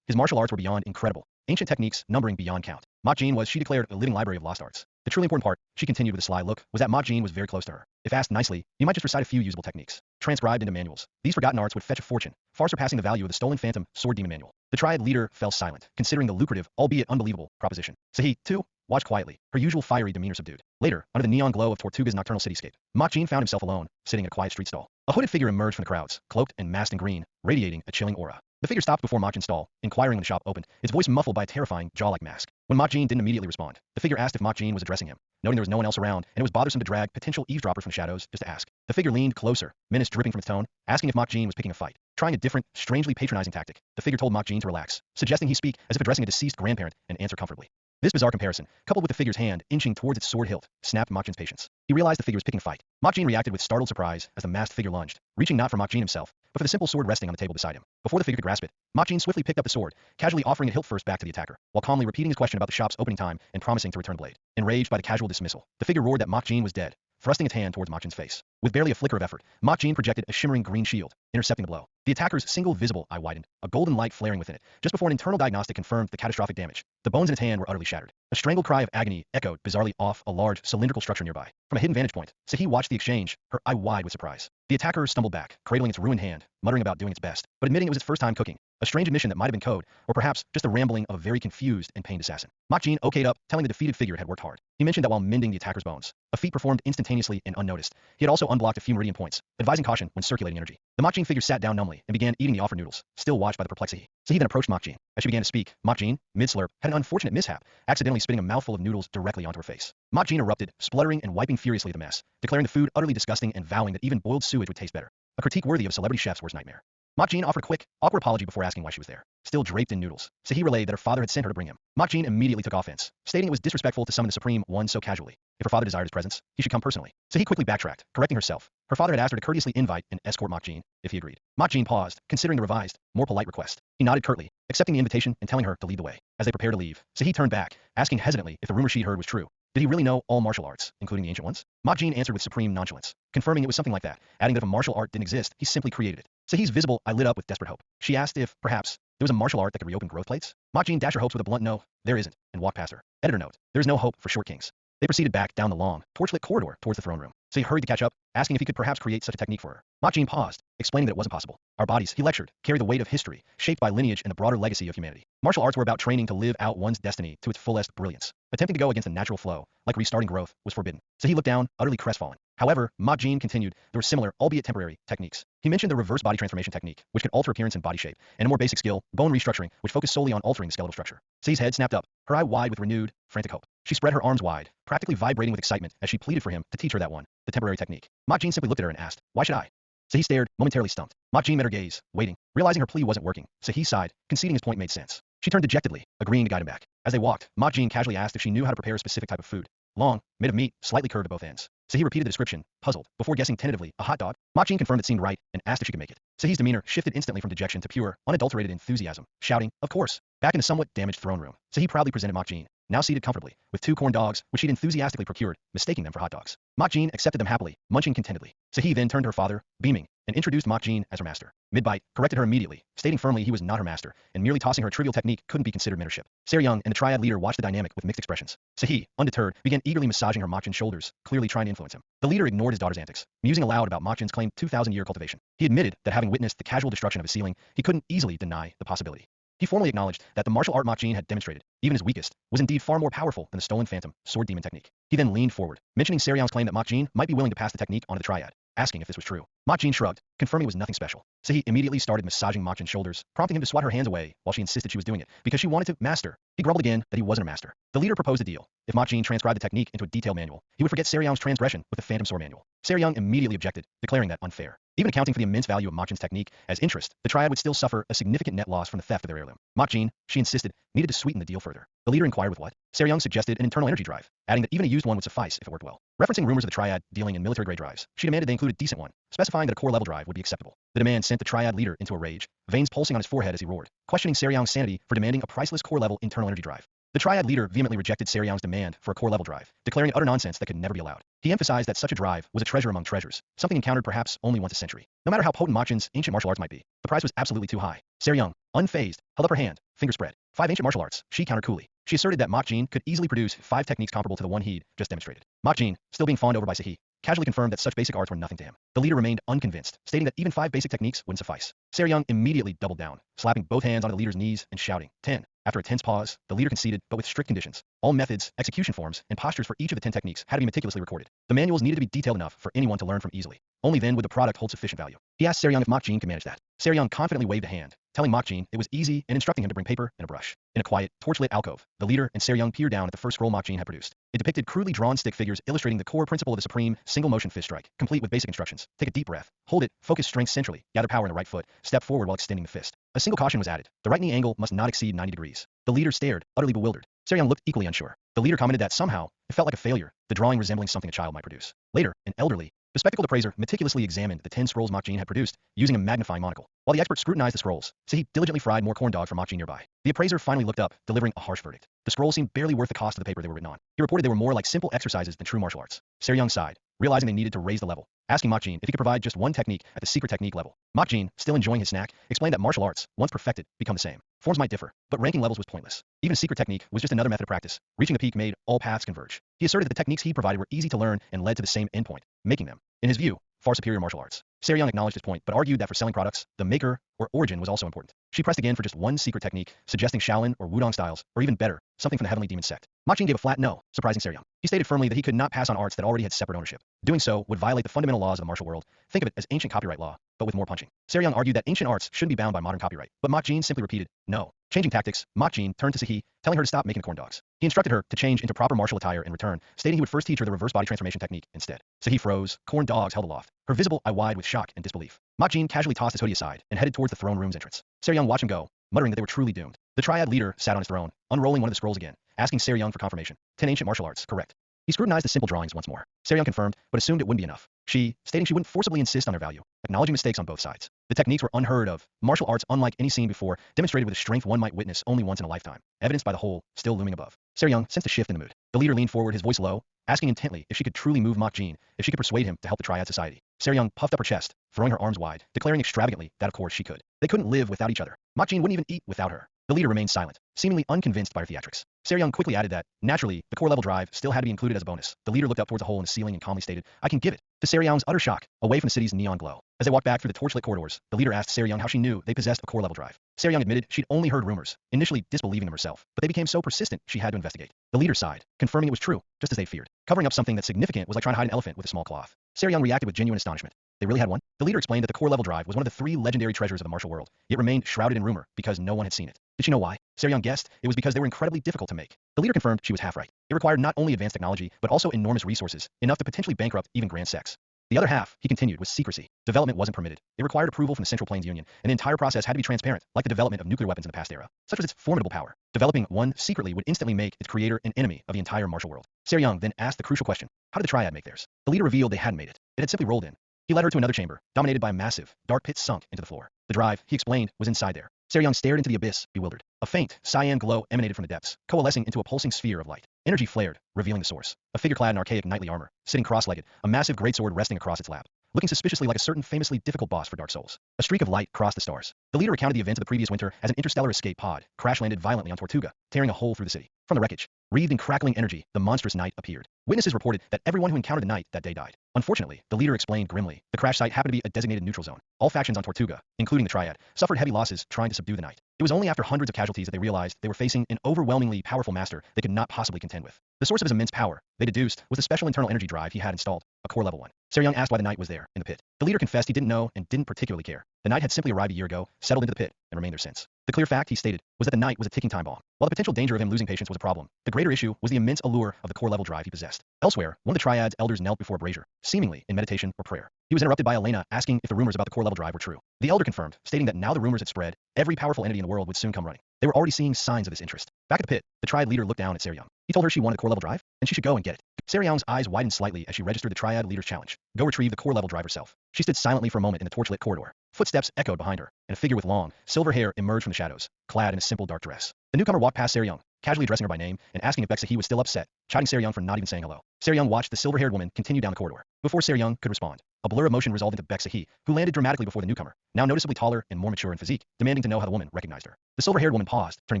his martial arts were beyond incredible, ancient techniques numbering beyond count. Jin was, she declared, a living library of lost arts. The truly important part, she continued with a sly look, was that Jin was very close to her. If asked nicely, he might just recite a few usable techniques, transcribed into manuals. These forgotten arts would fetch a fortune, far surpassing the value of the stolen Phantom Sword Demon manual. The Triad leader fell silent, considering the lucrative, albeit unbelievable, proposition. So he, too, watched quietly, her usual fiery demeanor subdued. Later, under the neon glow of Tortuga's nocturnal cityscape, Jin found himself alone, sitting in a quiet street stall. A hooded figure emerged from the crowds, cloaked and masked in green, radiating a chilling aura. The figure stopped before Jin's stall, inquiring when the shop opened, its voice muffled by a terrifying, jaw-like mask. When Jin didn't immediately respond, the figure asked if Jin was addressing him, noting there was no one else around, and it was bothersome to drag potential eavesdropper from the shadows just to ask. The figure leaned closer, menace dripping from its tone, asking if Jin was picking a fight. Trying a different, strangely patronizing tactic, the figure told Jin to relax, suggesting he speak as if addressing a deceased grandparent and answer comfortably. This bizarre comparison, coupled with the figure's hand inching towards its sword hilt, snapped Jin's patience. He realized the figure was picking a fight. Jin reacted with startled surprise as the masked figure lunged, reaching not for Jin himself, but for the simple sword resting on the table beside him. Before the figure could grasp it, Jin swiftly picked up the sword, casually offering it hilt first back to the attacker, while calmly repeating his question about the shop's opening time and promising to return the blade. Enraged by the casual dismissal, the figure roared that Jin was dead, thrusting its hand towards Jin's face. With barely a flicker of effort, Jin projected a shimmering green shield, intercepting the blow. The attacker's single visible eye widened, a golden light flaring within it, just before an internal diagnostic confirmed the catastrophic damage. The bones in its hand were utterly shattered. A strangled cry of agony echoed bizarrely off a large, cylindrical structure nearby. From a hidden vantage point, Sahi watched the exchange, her eye wide with surprise. The attacker stumbled back, cradling its ruined hand, muttering about doing its best, but admitting it was its first time cooking. a strange admission that might have been code, or perhaps just the rambling of a very confused and pained assassin. Jin okayed up, telling the defeated figure it had worked hard. He mentioned that while mending the attacker's bones, a feat performed instantaneously and unnoticed, he had also unblocked a few meridian points, advising caution when circulating energy. The Jin figure sat down numbly and began eating the offered noodles, still watched by the perplexity. So he then approached Jin. As she began to speak, Jin, mid-slurp, had an unfortunate mishap, accidentally spitting a mouthful of noodles directly onto her face. Jin erupted, spluttering and wiping furiously at the mess, declaring the food utterly disgusting and vowing that even boiled sewage would taste better. A critique worthy of a celebrity chef's worst nightmare. Jin offered a quick, awkward apology before asking why she was there. Still draped in noodles, so he relayed that her father had sent her to bring him. Jin immediately took offense, stating it was disrespectful to summon the Supreme One so casually. If her father desired his presence, he should come personally. So he quickly backtracked, correcting herself. Her father had asked her to courteously invite and escort Jin, if he agreed. Jin paused, considering the revised, more polite request. He nodded curtly, accepting the invitation and telling her to lead the way. As they prepared to leave, so he turned back, asking hesitantly if the rumor she'd heard was true. Did he really know all martial arts, including the ancient ones? Jin answered with supreme nonchalance, confirming it was something like that, adding that if a martial art didn't exist, he simply created it. So he's visible, I lit up with desperate hope. She asked if, perhaps, there was a martial art that could reopen growth plates? Jin dashed her hopes with a blunt no, there isn't, and walked past her. Editor note, there is no hope for short kings. They proceeded back down the long, torchlit corridor towards the throne room. So he hurried to catch up, asking if he could perhaps create such a technique for her. Jin paused, explaining that it wasn't possible. Our bodies, he lectured, carry the weight of history, shaped by lineage and the broader legacy of humanity. Martial arts were about training to live out one's destiny to its fullest brilliance. Attempting to go against the natural flow, like restarting growth, was forbidden. So he looked down, utterly crestfallen. However, Jin continued, there were similar, albeit temporary, techniques. He mentioned the reverse body transformation technique, which could alter appearance and body shape, and a more basic skill, bone restructuring, which focused solely on altering the skeletal structure. Sei's head snapped up, her eye wide with renewed, frantic hope. She spread her arms wide, practically vibrating with excitement as she pleaded for him to teach her that one, the temporary technique. Jin simply looked at her and asked, why should I? So he stared, momentarily stumped. Jin met her gaze, waiting, realizing her plea wasn't working. So he sighed, conceding his point made sense. She turned dejectedly, agreeing to guide him back. As they walked, Jin casually asked if she knew how to prepare a specific type of food. Long, made of meat, slightly curved at both ends. So he repeated the description, puzzled, before guessing tentatively, a hot dog. Jin confirmed it seemed right, and asked if she could make it. So his demeanor shifted instantly from dejection to pure, unadulterated enthusiasm, shouting, of course, back in the somewhat damaged throne room. So he proudly presented Jin, now seated comfortably, with 2 corn dogs, which he'd enthusiastically procured, mistaking them for hot dogs. Jin accepted them happily, munching contentedly. So he then turned to her father, beaming, and introduced Jin as her master. Mid-bite, corrected her immediately, stating firmly he was not her master, and merely tossing her a trivial technique couldn't be considered mentorship. Young and the triad leader watched the dynamic with mixed expressions. So he, undeterred, began eagerly massaging her Jin's shoulders, clearly trying to influence him. The leader ignored his daughter's antics, musing aloud about Jin's claimed 2,000-year cultivation. He admitted that having witnessed the casual destruction of his ceiling, he couldn't easily deny the possibility. He formally acknowledged that the martial art Jin had demonstrated, even his weakest, was indeed far more powerful than the stolen phantom, sword demon technique. He then leaned forward, mentioning Young's claim that Jin might be willing to pass the technique on to the triad, asking if this was true. Jin shrugged, confirming it was nothing special. So he immediately started massaging Jin's shoulders, prompting him to swat her hands away while she insisted she was doing it, because she wanted to master. He grumbled again that he wasn't a master. The leader proposed a deal. If Jin transcribed the technique into a detailed manual, he would forget Young's transgression with the phantom sword manual. Young immediately objected, declaring that unfair. Even accounting for the immense value of Jin's technique as interest, the triad would still suffer a significant net loss from the theft of their heirloom. Jin, she insisted, needed to sweeten the deal further. The leader inquired with what? Young suggested an internal energy drive, adding that even a used one would suffice if it worked well. Referencing rumors of the triad dealing in military-grade drives, she demanded they include a decent one, specifying that a core-level drive would be acceptable. The demand sent the triad leader into a rage, veins pulsing on his forehead as he roared, questioning Young's sanity for demanding a priceless core-level internal energy drive. The triad leader vehemently rejected Young's demand for a core-level drive, declaring it utter nonsense that could never be allowed. He emphasized that such a drive was a treasure among treasures, something encountered perhaps only once a century. No matter how potent Jin's ancient martial arts might be, the price was absolutely too high. Young, unfazed, held up her hand, finger spread. 5 ancient martial arts, she countered coolly. She asserted that Jin could easily produce 5 techniques comparable to the one he'd just demonstrated. Jin, still being fawned over by Sahi, casually confirmed that such basic arts were nothing to him. The leader remained unconvinced, stating that even 5 basic techniques wouldn't suffice. Young immediately doubled down, slapping both hands onto the leader's knees and shouting, 10. After a tense pause, the leader conceded, but with strict conditions. All methods, execution forms, and postures for each of the 10 techniques had to be meticulously recorded. The manuals needed to be detailed enough for anyone to learn from easily. Only then would the product hold sufficient value. He asked Young if Jin could manage that. Young confidently waved a hand, telling Jin it was easy and instructing him to bring paper and a brush. In a quiet, torchlit alcove, the leader and Young peered down at the first scroll Jin had produced. It depicted crudely drawn stick figures illustrating the core principle of the supreme, single-motion fist strike, complete with basic instructions. Take a deep breath, hold it, focus strength centrally, gather power in the right foot, step forward while extending the fist. A single caution was added. The right knee angle must not exceed 90 degrees. The leader stared, utterly bewildered. Young looked equally unsure. The leader commented that somehow, it felt like a failure, the drawing resembling something a child might produce. Later, an elderly, bespectacled appraiser meticulously examined the 10 scrolls Jin had produced, using a magnifying monocle. While the expert scrutinized the scrolls, he diligently fried more corn dog for Jin nearby. The appraiser finally looked up, delivering a harsh verdict. The scrolls seemed barely worth the cost of the paper they were written on. He reported they were more like simple exercises than true martial arts. Young sighed, realizing they needed to raise the level, asking Jin if he could provide just one technique at the secret technique level. Jin, still enjoying his snack, explained that martial arts, once perfected, become the same. Forms might differ, but ranking levels was pointless. Even a secret technique was just another method of practice. Reaching the peak made all paths converge. He asserted that the techniques he provided were easy to learn and led to the same endpoint, making them, in his view, far superior martial arts. Seryung acknowledged his point, but argued that for selling products, the maker or origin was also important. She pressed again for just one secret technique, suggesting Shaolin or Wudong styles, or even better, something from the Heavenly Demon sect. Ma Jin gave a flat no, surprising Seryung. He stated firmly that he could not pass on arts that already had separate ownership. Doing so would violate the fundamental laws of the martial world. Think of it as ancient copyright law, but with more punching. Seryung argued that ancient arts shouldn't be bound by modern copyright, but Ma Jin simply repeated, no. Changing tactics, Ma Jin turned to Sahi, telling her to stop making the corn dogs. He instructed her to change into proper martial attire in return, stating he would first teach her the reverse body transformation technique instead. Sahi froze, corn dogs held aloft, her visible eye wide with shock and disbelief. Ma Jin casually tossed his hoodie aside and headed towards the throne room's entrance. Seryung watched him go, muttering that they were truly doomed. The triad leader sat on his throne, unrolling one of the scrolls again, asking Seryung for confirmation. 10 ancient martial arts, correct. He scrutinized the simple drawings once more. Seryung confirmed, but assumed it wouldn't be enough. She, stating she wouldn't forcibly insist on their value, acknowledging mistakes on both sides. The techniques were unheard of, martial arts unlike any seen before, demonstrated with a strength one might witness only once in a lifetime, evidenced by the hole still looming above. Seryung sensed a shift in the mood. The leader leaned forward, his voice low, asking intently if she could truly move Ma Jin, if she could persuade him to help the Triad Society. Seryung puffed up her chest, throwing her arms wide, declaring extravagantly that of course she could. They couldn't live without each other. Ma Jin wouldn't even eat without her. The leader remained silent, seemingly unconvinced by her theatrics. Seryung quickly added that, naturally, the core level drive still had to be included as a bonus. The leader looked up towards a hole in the ceiling and calmly stated, I can give it. To Seryung's utter shock, away from the city's neon glow. As they walked back through the torchlit corridors, the leader asked Seryung how she knew they possessed a core level drive. Seryung admitted she'd only heard rumors, initially disbelieving them herself, but they became so persistent she had to investigate. The leader sighed, confirming it was true, just as they feared. Covering up something that's significant was like trying to hide an elephant with a small cloth. Seryung reacted with genuine astonishment. They really had one? The leader explained that the core level drive was one of the 3 legendary treasures of the martial world, yet remained shrouded in rumor because no one had seen it. Did she know why? Seryung guessed it was because they were incredibly difficult to make. The leader confirmed she was half right. It required not only advanced technology, but also enormous resources, enough to potentially bankrupt even grand sects. The other half, he continued, was secrecy. Development wasn't permitted. It required approval from the Central Plains Union, and the entire process had to be transparent, like the development of nuclear weapons in the past era. Such was its formidable power. Developing one secretly would instantly make its creator an enemy of the entire martial world. Seryung then asked the crucial question, how did the Triad make theirs? The leader revealed they hadn't made it. It had simply rolled in. He led her to another chamber, dominated by a massive, dark pit sunk into the floor. The drive, he explained, was inside there. Seryung stared into the abyss, bewildered. A faint, cyan glow emanated from the depths, coalescing into a pulsing sphere of light. Energy flared, revealing the source. A figure clad in archaic knightly armor, sitting cross-legged, a massive greatsword resting across its lap, looking suspiciously like a certain famously difficult boss for Dark Souls. A streak of light crossed the stars. The leader recounted the events of the previous winter as an interstellar escape pod crash-landed violently on Tortuga, tearing a hole through the city. From the wreckage, wreathed in crackling energy, the monstrous knight appeared. Witnesses reported that everyone who encountered the knight that day died. Unfortunately, the leader explained grimly, the crash site happened to be a designated neutral zone. All factions on Tortuga, including the Triad, suffered heavy losses trying to subdue the knight. It was only after hundreds of casualties that they realized they were facing an overwhelmingly powerful master they could not possibly contend with. The source of his immense power, they deduced, was the special internal energy drive he had installed, a core level one. Seryung asked why the knight was there, in the pit. The leader confessed he didn't know and didn't particularly care. The knight had simply arrived a year ago, settled into the pit, and remained there since. The clear fact, he stated, was that the knight was a ticking time bomb. While the potential danger of him losing patience was a problem, the greater issue was the immense allure of the core level drive he possessed. Elsewhere, one of the Triad's elders knelt before a brazier, seemingly in meditation or prayer. He was interrupted by Elena asking if the rumors about the core level drive were true. The elder confirmed, stating that now the rumors had spread, every powerful entity in the world would soon come running. They were already seeing signs of this interest. Back at the pit, the Triad leader looked down at Seryung. He told her she wanted the core level drive, and she should go and get it. Seryung's eyes widened slightly as she registered the Triad leader's challenge. Go retrieve the core level drive herself. She stood silently for a moment in the torchlit corridor. Footsteps echoed behind her, and a figure with long, silver hair emerged from the shadows, clad in a simple dark dress. The newcomer walked past Seryung, casually addressing her by name and asking if Beksahi was still upset, chiding Seryung for not even saying hello. Seryung watched the silver-haired woman continue down the corridor. Before Seryung could respond, a blur of motion resolved into Beksahi, who landed dramatically before the newcomer, now noticeably taller and more mature in physique, demanding to know how the woman recognized her. The silver-haired woman paused, turning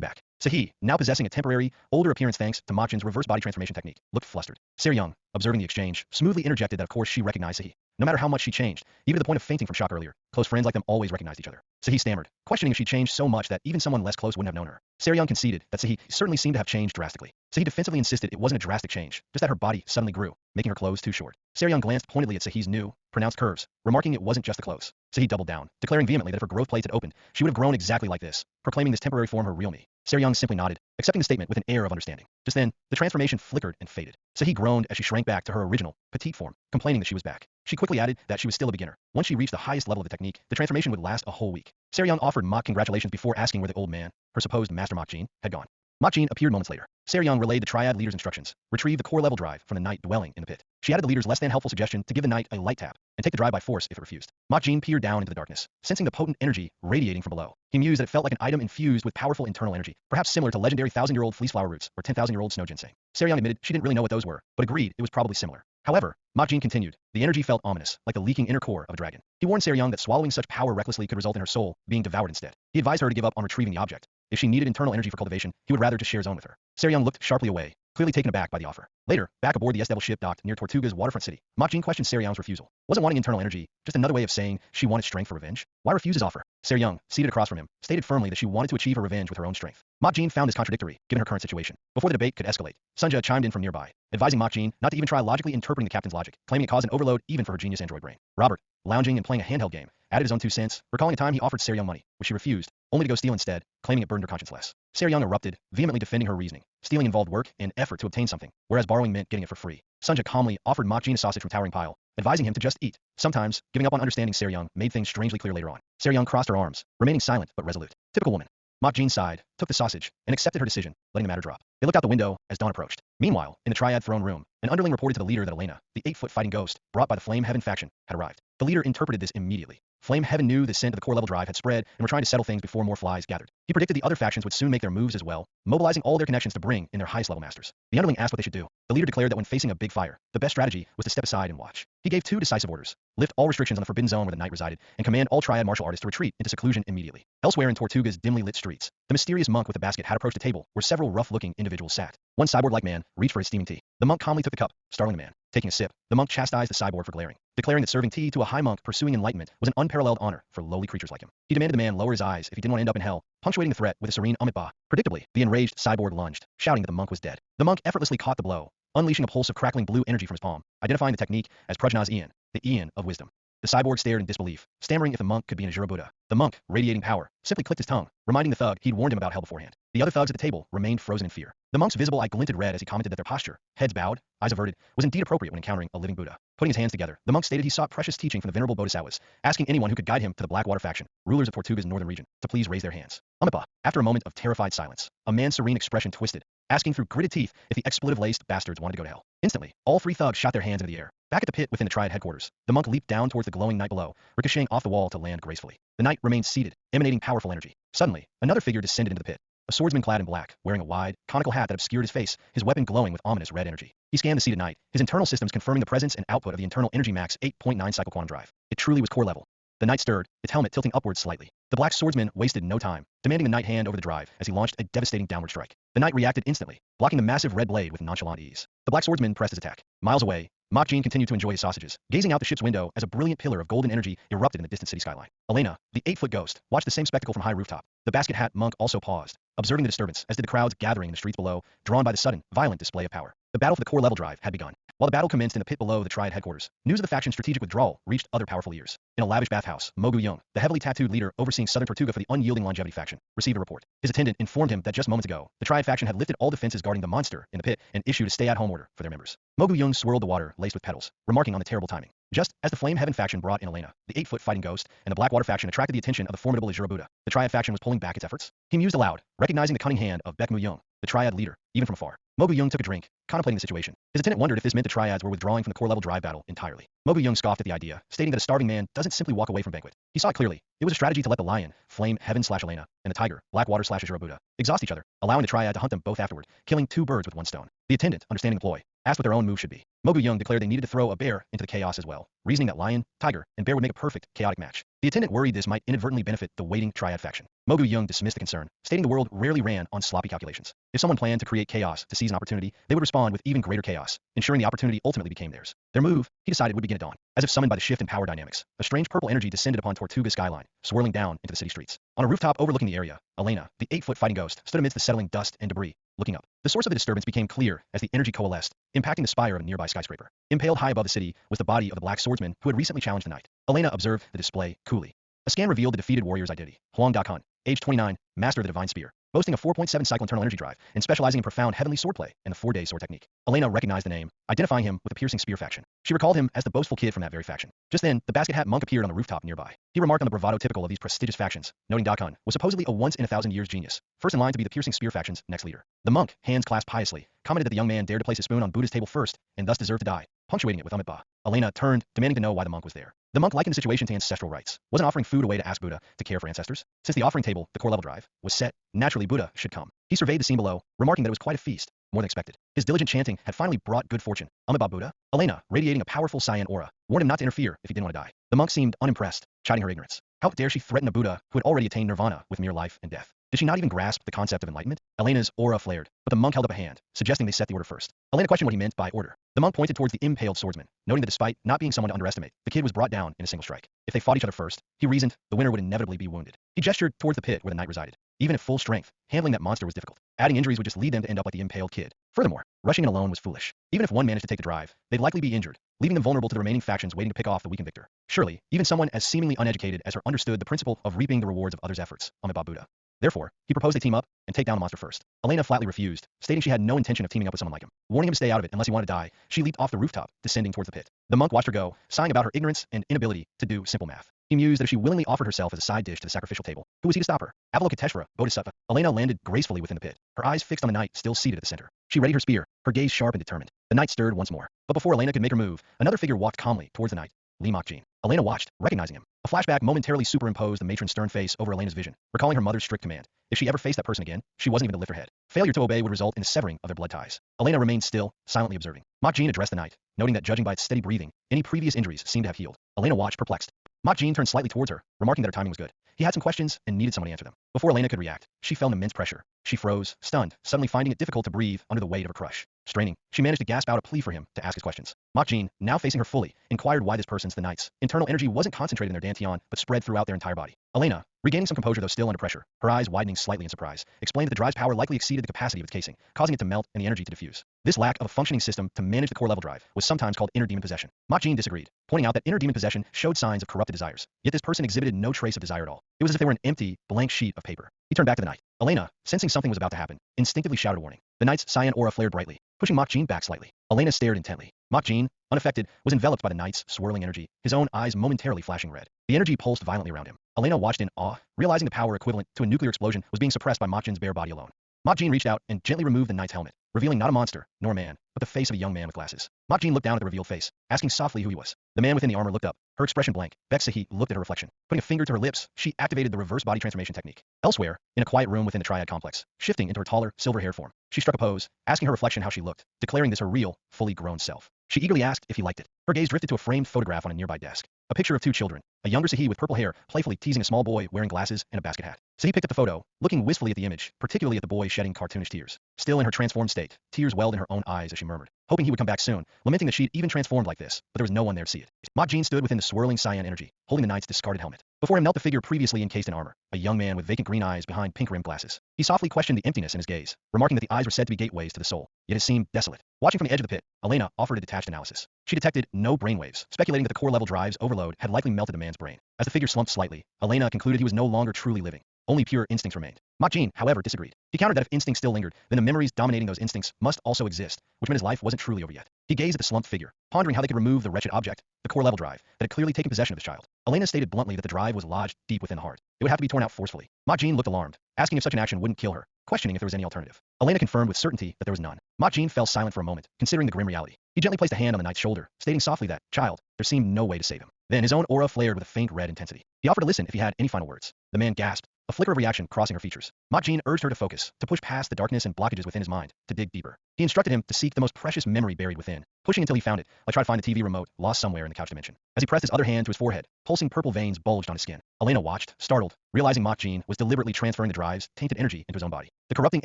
back. Sahi, now possessing a temporary, older appearance thanks to Ma Jin's reverse body transformation technique, looked flustered. Seryung, observing the exchange, smoothly interjected that of course she recognized Sahi. No matter how much she changed, even to the point of fainting from shock earlier, close friends like them always recognized each other. Sahi stammered, questioning if she changed so much that even someone less close wouldn't have known her. Seryung conceded that Sahi certainly seemed to have changed drastically. Sahi defensively insisted it wasn't a drastic change, just that her body suddenly grew, making her clothes too short. Seryung glanced pointedly at Sahi's new, pronounced curves, remarking it wasn't just the clothes. Sahi doubled down, declaring vehemently that if her growth plates had opened, she would have grown exactly like this, proclaiming this temporary form her real me. Seryung simply nodded, accepting the statement with an air of understanding. Just then, the transformation flickered and faded. Sahi groaned as she shrank back to her original, petite form, complaining that she was back. She quickly added that she was still a beginner. Once she reached the highest level of the technique, the transformation would last a whole week. Seryung offered mock congratulations before asking where the old man, her supposed master Ma Jin, had gone. Ma Jin appeared moments later. Seryung relayed the Triad leader's instructions. Retrieve the core level drive from the knight dwelling in the pit. She added the leader's less than helpful suggestion to give the knight a light tap and take the drive by force if it refused. Ma Jin peered down into the darkness, sensing the potent energy radiating from below. He mused that it felt like an item infused with powerful internal energy, perhaps similar to legendary 1,000-year-old fleece flower roots or 10,000-year-old snow ginseng. Seryung admitted she didn't really know what those were, but agreed it was probably similar. However, Ma Jin continued. The energy felt ominous, like the leaking inner core of a dragon. He warned Seryung that swallowing such power recklessly could result in her soul being devoured instead. He advised her to give up on retrieving the object. If she needed internal energy for cultivation, he would rather just share his own with her. Seryung looked sharply away, clearly taken aback by the offer. Later, back aboard the S-Devil ship docked near Tortuga's waterfront city, Makjin questioned Seryong's refusal. Wasn't wanting internal energy just another way of saying she wanted strength for revenge? Why refuse his offer? Seryong, seated across from him, stated firmly that she wanted to achieve her revenge with her own strength. Makjin found this contradictory, given her current situation. Before the debate could escalate, Sunja chimed in from nearby, advising Makjin not to even try logically interpreting the captain's logic, claiming it caused an overload even for her genius android brain. Robert, lounging and playing a handheld game, added his own 2 cents, recalling a time he offered Seryong money, which she refused, only to go steal instead, claiming it burdened her conscience less. Seryong erupted, vehemently defending her reasoning. Stealing involved work and effort to obtain something, whereas borrowing meant getting it for free. Sunja calmly offered Makjin a sausage from towering pile, advising him to just eat. Sometimes, giving up on understanding Seryong made things strangely clear later on. Seryong crossed her arms, remaining silent but resolute. Typical woman. Makjin sighed, took the sausage, and accepted her decision, letting the matter drop. They looked out the window as dawn approached. Meanwhile, in the Triad throne room, an underling reported to the leader that Elena, the 8-foot fighting ghost, brought by the Flame Heaven faction, had arrived. The leader interpreted this immediately. Flame Heaven knew the scent of the core level drive had spread and were trying to settle things before more flies gathered. He predicted the other factions would soon make their moves as well, mobilizing all their connections to bring in their highest level masters. The underling asked what they should do. The leader declared that when facing a big fire, the best strategy was to step aside and watch. He gave 2 decisive orders: lift all restrictions on the forbidden zone where the knight resided, and command all Triad martial artists to retreat into seclusion immediately. Elsewhere in Tortuga's dimly lit streets, the mysterious monk with the basket had approached a table where several rough-looking individuals sat. One cyborg-like man reached for his steaming tea. The monk calmly took the cup, startling the man. Taking a sip, the monk chastised the cyborg for glaring, declaring that serving tea to a high monk pursuing enlightenment was an unparalleled honor for lowly creatures like him. He demanded the man lower his eyes if he didn't want to end up in hell, punctuating the threat with a serene Amitabha. Predictably, the enraged cyborg lunged, shouting that the monk was dead. The monk effortlessly caught the blow, unleashing a pulse of crackling blue energy from his palm, identifying the technique as Prajna's Ian, the Ian of wisdom. The cyborg stared in disbelief, stammering if the monk could be an Asura Buddha. The monk, radiating power, simply clicked his tongue, reminding the thug he'd warned him about hell beforehand. The other thugs at the table remained frozen in fear. The monk's visible eye glinted red as he commented that their posture, heads bowed, eyes averted, was indeed appropriate when encountering a living Buddha. Putting his hands together, the monk stated he sought precious teaching from the venerable bodhisattvas, asking anyone who could guide him to the Blackwater faction, rulers of Tortuga's northern region, to please raise their hands. Amitabha. After a moment of terrified silence, a man's serene expression twisted, asking through gritted teeth if the expletive-laced bastards wanted to go to hell. Instantly, all 3 thugs shot their hands into the air. Back at the pit within the Triad headquarters, the monk leaped down towards the glowing knight below, ricocheting off the wall to land gracefully. The knight remained seated, emanating powerful energy. Suddenly, another figure descended into the pit. A swordsman clad in black, wearing a wide, conical hat that obscured his face, his weapon glowing with ominous red energy. He scanned the seated knight, his internal systems confirming the presence and output of the internal energy max 8.9 cycle quantum drive. It truly was core level. The knight stirred, its helmet tilting upwards slightly. The black swordsman wasted no time, demanding the knight hand over the drive as he launched a devastating downward strike. The knight reacted instantly, blocking the massive red blade with nonchalant ease. The black swordsman pressed his attack. Miles away, Makjin continued to enjoy his sausages, gazing out the ship's window as a brilliant pillar of golden energy erupted in the distant city skyline. Elena, the 8-foot ghost, watched the same spectacle from high rooftop. The basket hat monk also paused, observing the disturbance, as did the crowds gathering in the streets below, drawn by the sudden, violent display of power. The battle for the core level drive had begun. While the battle commenced in the pit below the Triad headquarters, news of the faction's strategic withdrawal reached other powerful ears. In a lavish bathhouse, Mogu Young, the heavily tattooed leader overseeing Southern Tortuga for the unyielding longevity faction, received a report. His attendant informed him that just moments ago, the Triad faction had lifted all defenses guarding the monster in the pit and issued a stay-at-home order for their members. Mogu Young swirled the water laced with petals, remarking on the terrible timing. Just as the Flame Heaven faction brought in Elena, the 8-foot fighting ghost, and the Blackwater faction attracted the attention of the formidable Asura Buddha, the Triad faction was pulling back its efforts. He mused aloud, recognizing the cunning hand of Baekmu Young, the Triad leader, even from afar. Mogu Young took a drink, contemplating the situation. His attendant wondered if this meant the Triads were withdrawing from the core level drive battle entirely. Mogu Young scoffed at the idea, stating that a starving man doesn't simply walk away from banquet. He saw it clearly. It was a strategy to let the lion, Flame Heaven/Elena, and the tiger, Blackwater/Asura Buddha, exhaust each other, allowing the Triad to hunt them both afterward, killing 2 birds with 1 stone. The attendant, understanding the ploy, asked what their own move should be. Mogu Young declared they needed to throw a bear into the chaos as well, reasoning that lion, tiger, and bear would make a perfect, chaotic match. The attendant worried this might inadvertently benefit the waiting Triad faction. Mogu Young dismissed the concern, stating the world rarely ran on sloppy calculations. If someone planned to create chaos to seize an opportunity, they would respond with even greater chaos, ensuring the opportunity ultimately became theirs. Their move, he decided, would begin at dawn. As if summoned by the shift in power dynamics, a strange purple energy descended upon Tortuga's skyline, swirling down into the city streets. On a rooftop overlooking the area, Elena, the 8-foot fighting ghost, stood amidst the settling dust and debris, looking up. The source of the disturbance became clear as the energy coalesced, impacting the spire of a nearby skyscraper. Impaled high above the city was the body of the black swordsman who had recently challenged the knight. Elena observed the display coolly. A scan revealed the defeated warrior's identity. Huang Dakhan, age 29, master of the divine spear, boasting a 4.7 cycle internal energy drive and specializing in profound heavenly swordplay and the 4-day sword technique. Elena recognized the name, identifying him with the piercing spear faction. She recalled him as the boastful kid from that very faction. Just then, the basket hat monk appeared on the rooftop nearby. He remarked on the bravado typical of these prestigious factions, noting Dakhan was supposedly a once-in-a-thousand-years genius, first in line to be the piercing spear faction's next leader. The monk, hands clasped piously, commented that the young man dared to place his spoon on Buddha's table first and thus deserved to die, punctuating it with Amitabha. Elena turned, demanding to know why the monk was there. The monk likened the situation to ancestral rites. Wasn't offering food away to ask Buddha to care for ancestors? Since the offering table, the core level drive, was set, naturally Buddha should come. He surveyed the scene below, remarking that it was quite a feast, more than expected. His diligent chanting had finally brought good fortune. Amitabha Buddha? Elena, radiating a powerful cyan aura, warned him not to interfere if he didn't want to die. The monk seemed unimpressed, chiding her ignorance. How dare she threaten a Buddha who had already attained nirvana with mere life and death? Did she not even grasp the concept of enlightenment? Elena's aura flared, but the monk held up a hand, suggesting they set the order first. Elena questioned what he meant by order. The monk pointed towards the impaled swordsman, noting that despite not being someone to underestimate, the kid was brought down in a single strike. If they fought each other first, he reasoned, the winner would inevitably be wounded. He gestured towards the pit where the knight resided. Even at full strength, handling that monster was difficult. Adding injuries would just lead them to end up like the impaled kid. Furthermore, rushing in alone was foolish. Even if one managed to take the drive, they'd likely be injured, leaving them vulnerable to the remaining factions waiting to pick off the weakened victor. Surely, even someone as seemingly uneducated as her understood the principle of reaping the rewards of others' efforts. Buddha. Therefore, he proposed they team up and take down the monster first. Elena flatly refused, stating she had no intention of teaming up with someone like him. Warning him to stay out of it unless he wanted to die, she leaped off the rooftop, descending towards the pit. The monk watched her go, sighing about her ignorance and inability to do simple math. He mused that if she willingly offered herself as a side dish to the sacrificial table, who was he to stop her? Avalokiteshvara, Bodhisattva. Elena landed gracefully within the pit, her eyes fixed on the knight still seated at the center. She readied her spear, her gaze sharp and determined. The knight stirred once more. But before Elena could make her move, another figure walked calmly towards the knight. Lee Mokjin. Elena watched, recognizing him. A flashback momentarily superimposed the matron's stern face over Elena's vision, recalling her mother's strict command. If she ever faced that person again, she wasn't even to lift her head. Failure to obey would result in the severing of their blood ties. Elena remained still, silently observing. Mokjin addressed the knight, noting that judging by its steady breathing, any previous injuries seemed to have healed. Elena watched, perplexed. Mokjin turned slightly towards her, remarking that her timing was good. He had some questions and needed someone to answer them. Before Elena could react, she felt immense pressure. She froze, stunned, suddenly finding it difficult to breathe under the weight of her crush. Straining, she managed to gasp out a plea for him to ask his questions. Mokjin, now facing her fully, inquired why this person's the knight's internal energy wasn't concentrated in their dantian, but spread throughout their entire body. Elena, regaining some composure though still under pressure, her eyes widening slightly in surprise, explained that the drive's power likely exceeded the capacity of its casing, causing it to melt and the energy to diffuse. This lack of a functioning system to manage the core level drive was sometimes called inner demon possession. Mokjin disagreed, pointing out that inner demon possession showed signs of corrupted desires, yet this person exhibited no trace of desire at all. It was as if they were an empty, blank sheet of paper. He turned back to the knight. Elena, sensing something was about to happen, instinctively shouted a warning. The knight's cyan aura flared brightly, pushing Mokjin back slightly. Elena stared intently. Mokjin, unaffected, was enveloped by the knight's swirling energy, his own eyes momentarily flashing red. The energy pulsed violently around him. Elena watched in awe, realizing the power equivalent to a nuclear explosion was being suppressed by Mokjin's bare body alone. Mokjin reached out and gently removed the knight's helmet, revealing not a monster, nor a man, but the face of a young man with glasses. Mokjin looked down at the revealed face, asking softly who he was. The man within the armor looked up, her expression blank. Sahi looked at her reflection. Putting a finger to her lips, she activated the reverse body transformation technique. Elsewhere, in a quiet room within the Triad complex, shifting into her taller, silver hair form, she struck a pose, asking her reflection how she looked, declaring this her real, fully grown self. She eagerly asked if he liked it. Her gaze drifted to a framed photograph on a nearby desk. A picture of two children, a younger Sahi with purple hair, playfully teasing a small boy wearing glasses and a basket hat. Sahi picked up the photo, looking wistfully at the image, particularly at the boy shedding cartoonish tears. Still in her transformed state, tears welled in her own eyes as she murmured, hoping he would come back soon, lamenting that she'd even transformed like this, but there was no one there to see it. Mokjin stood within the swirling cyan energy, holding the knight's discarded helmet. Before him knelt the figure previously encased in armor, a young man with vacant green eyes behind pink-rimmed glasses. He softly questioned the emptiness in his gaze, remarking that the eyes were said to be gateways to the soul, yet it seemed desolate. Watching from the edge of the pit, Elena offered a detached analysis. She detected no brainwaves, speculating that the core level drive's overload had likely melted the man's brain. As the figure slumped slightly, Elena concluded he was no longer truly living. Only pure instincts remained. Mokjin, however, disagreed. He countered that if instincts still lingered, then the memories dominating those instincts must also exist, which meant his life wasn't truly over yet. He gazed at the slumped figure, pondering how they could remove the wretched object, the core level drive, that had clearly taken possession of his child. Elena stated bluntly that the drive was lodged deep within the heart. It would have to be torn out forcefully. Mokjin looked alarmed, asking if such an action wouldn't kill her, questioning if there was any alternative. Elena confirmed with certainty that there was none. Mokjin fell silent for a moment, considering the grim reality. He gently placed a hand on the knight's shoulder, stating softly that, child, there seemed no way to save him. Then his own aura flared with a faint red intensity. He offered to listen if he had any final words. The man gasped, a flicker of reaction crossing her features. Mokjin urged her to focus, to push past the darkness and blockages within his mind, to dig deeper. He instructed him to seek the most precious memory buried within, pushing until he found it, like trying to find the TV remote lost somewhere in the couch dimension. As he pressed his other hand to his forehead, pulsing purple veins bulged on his skin. Elena watched, startled, realizing Mokjin was deliberately transferring the drive's tainted energy into his own body. The corrupting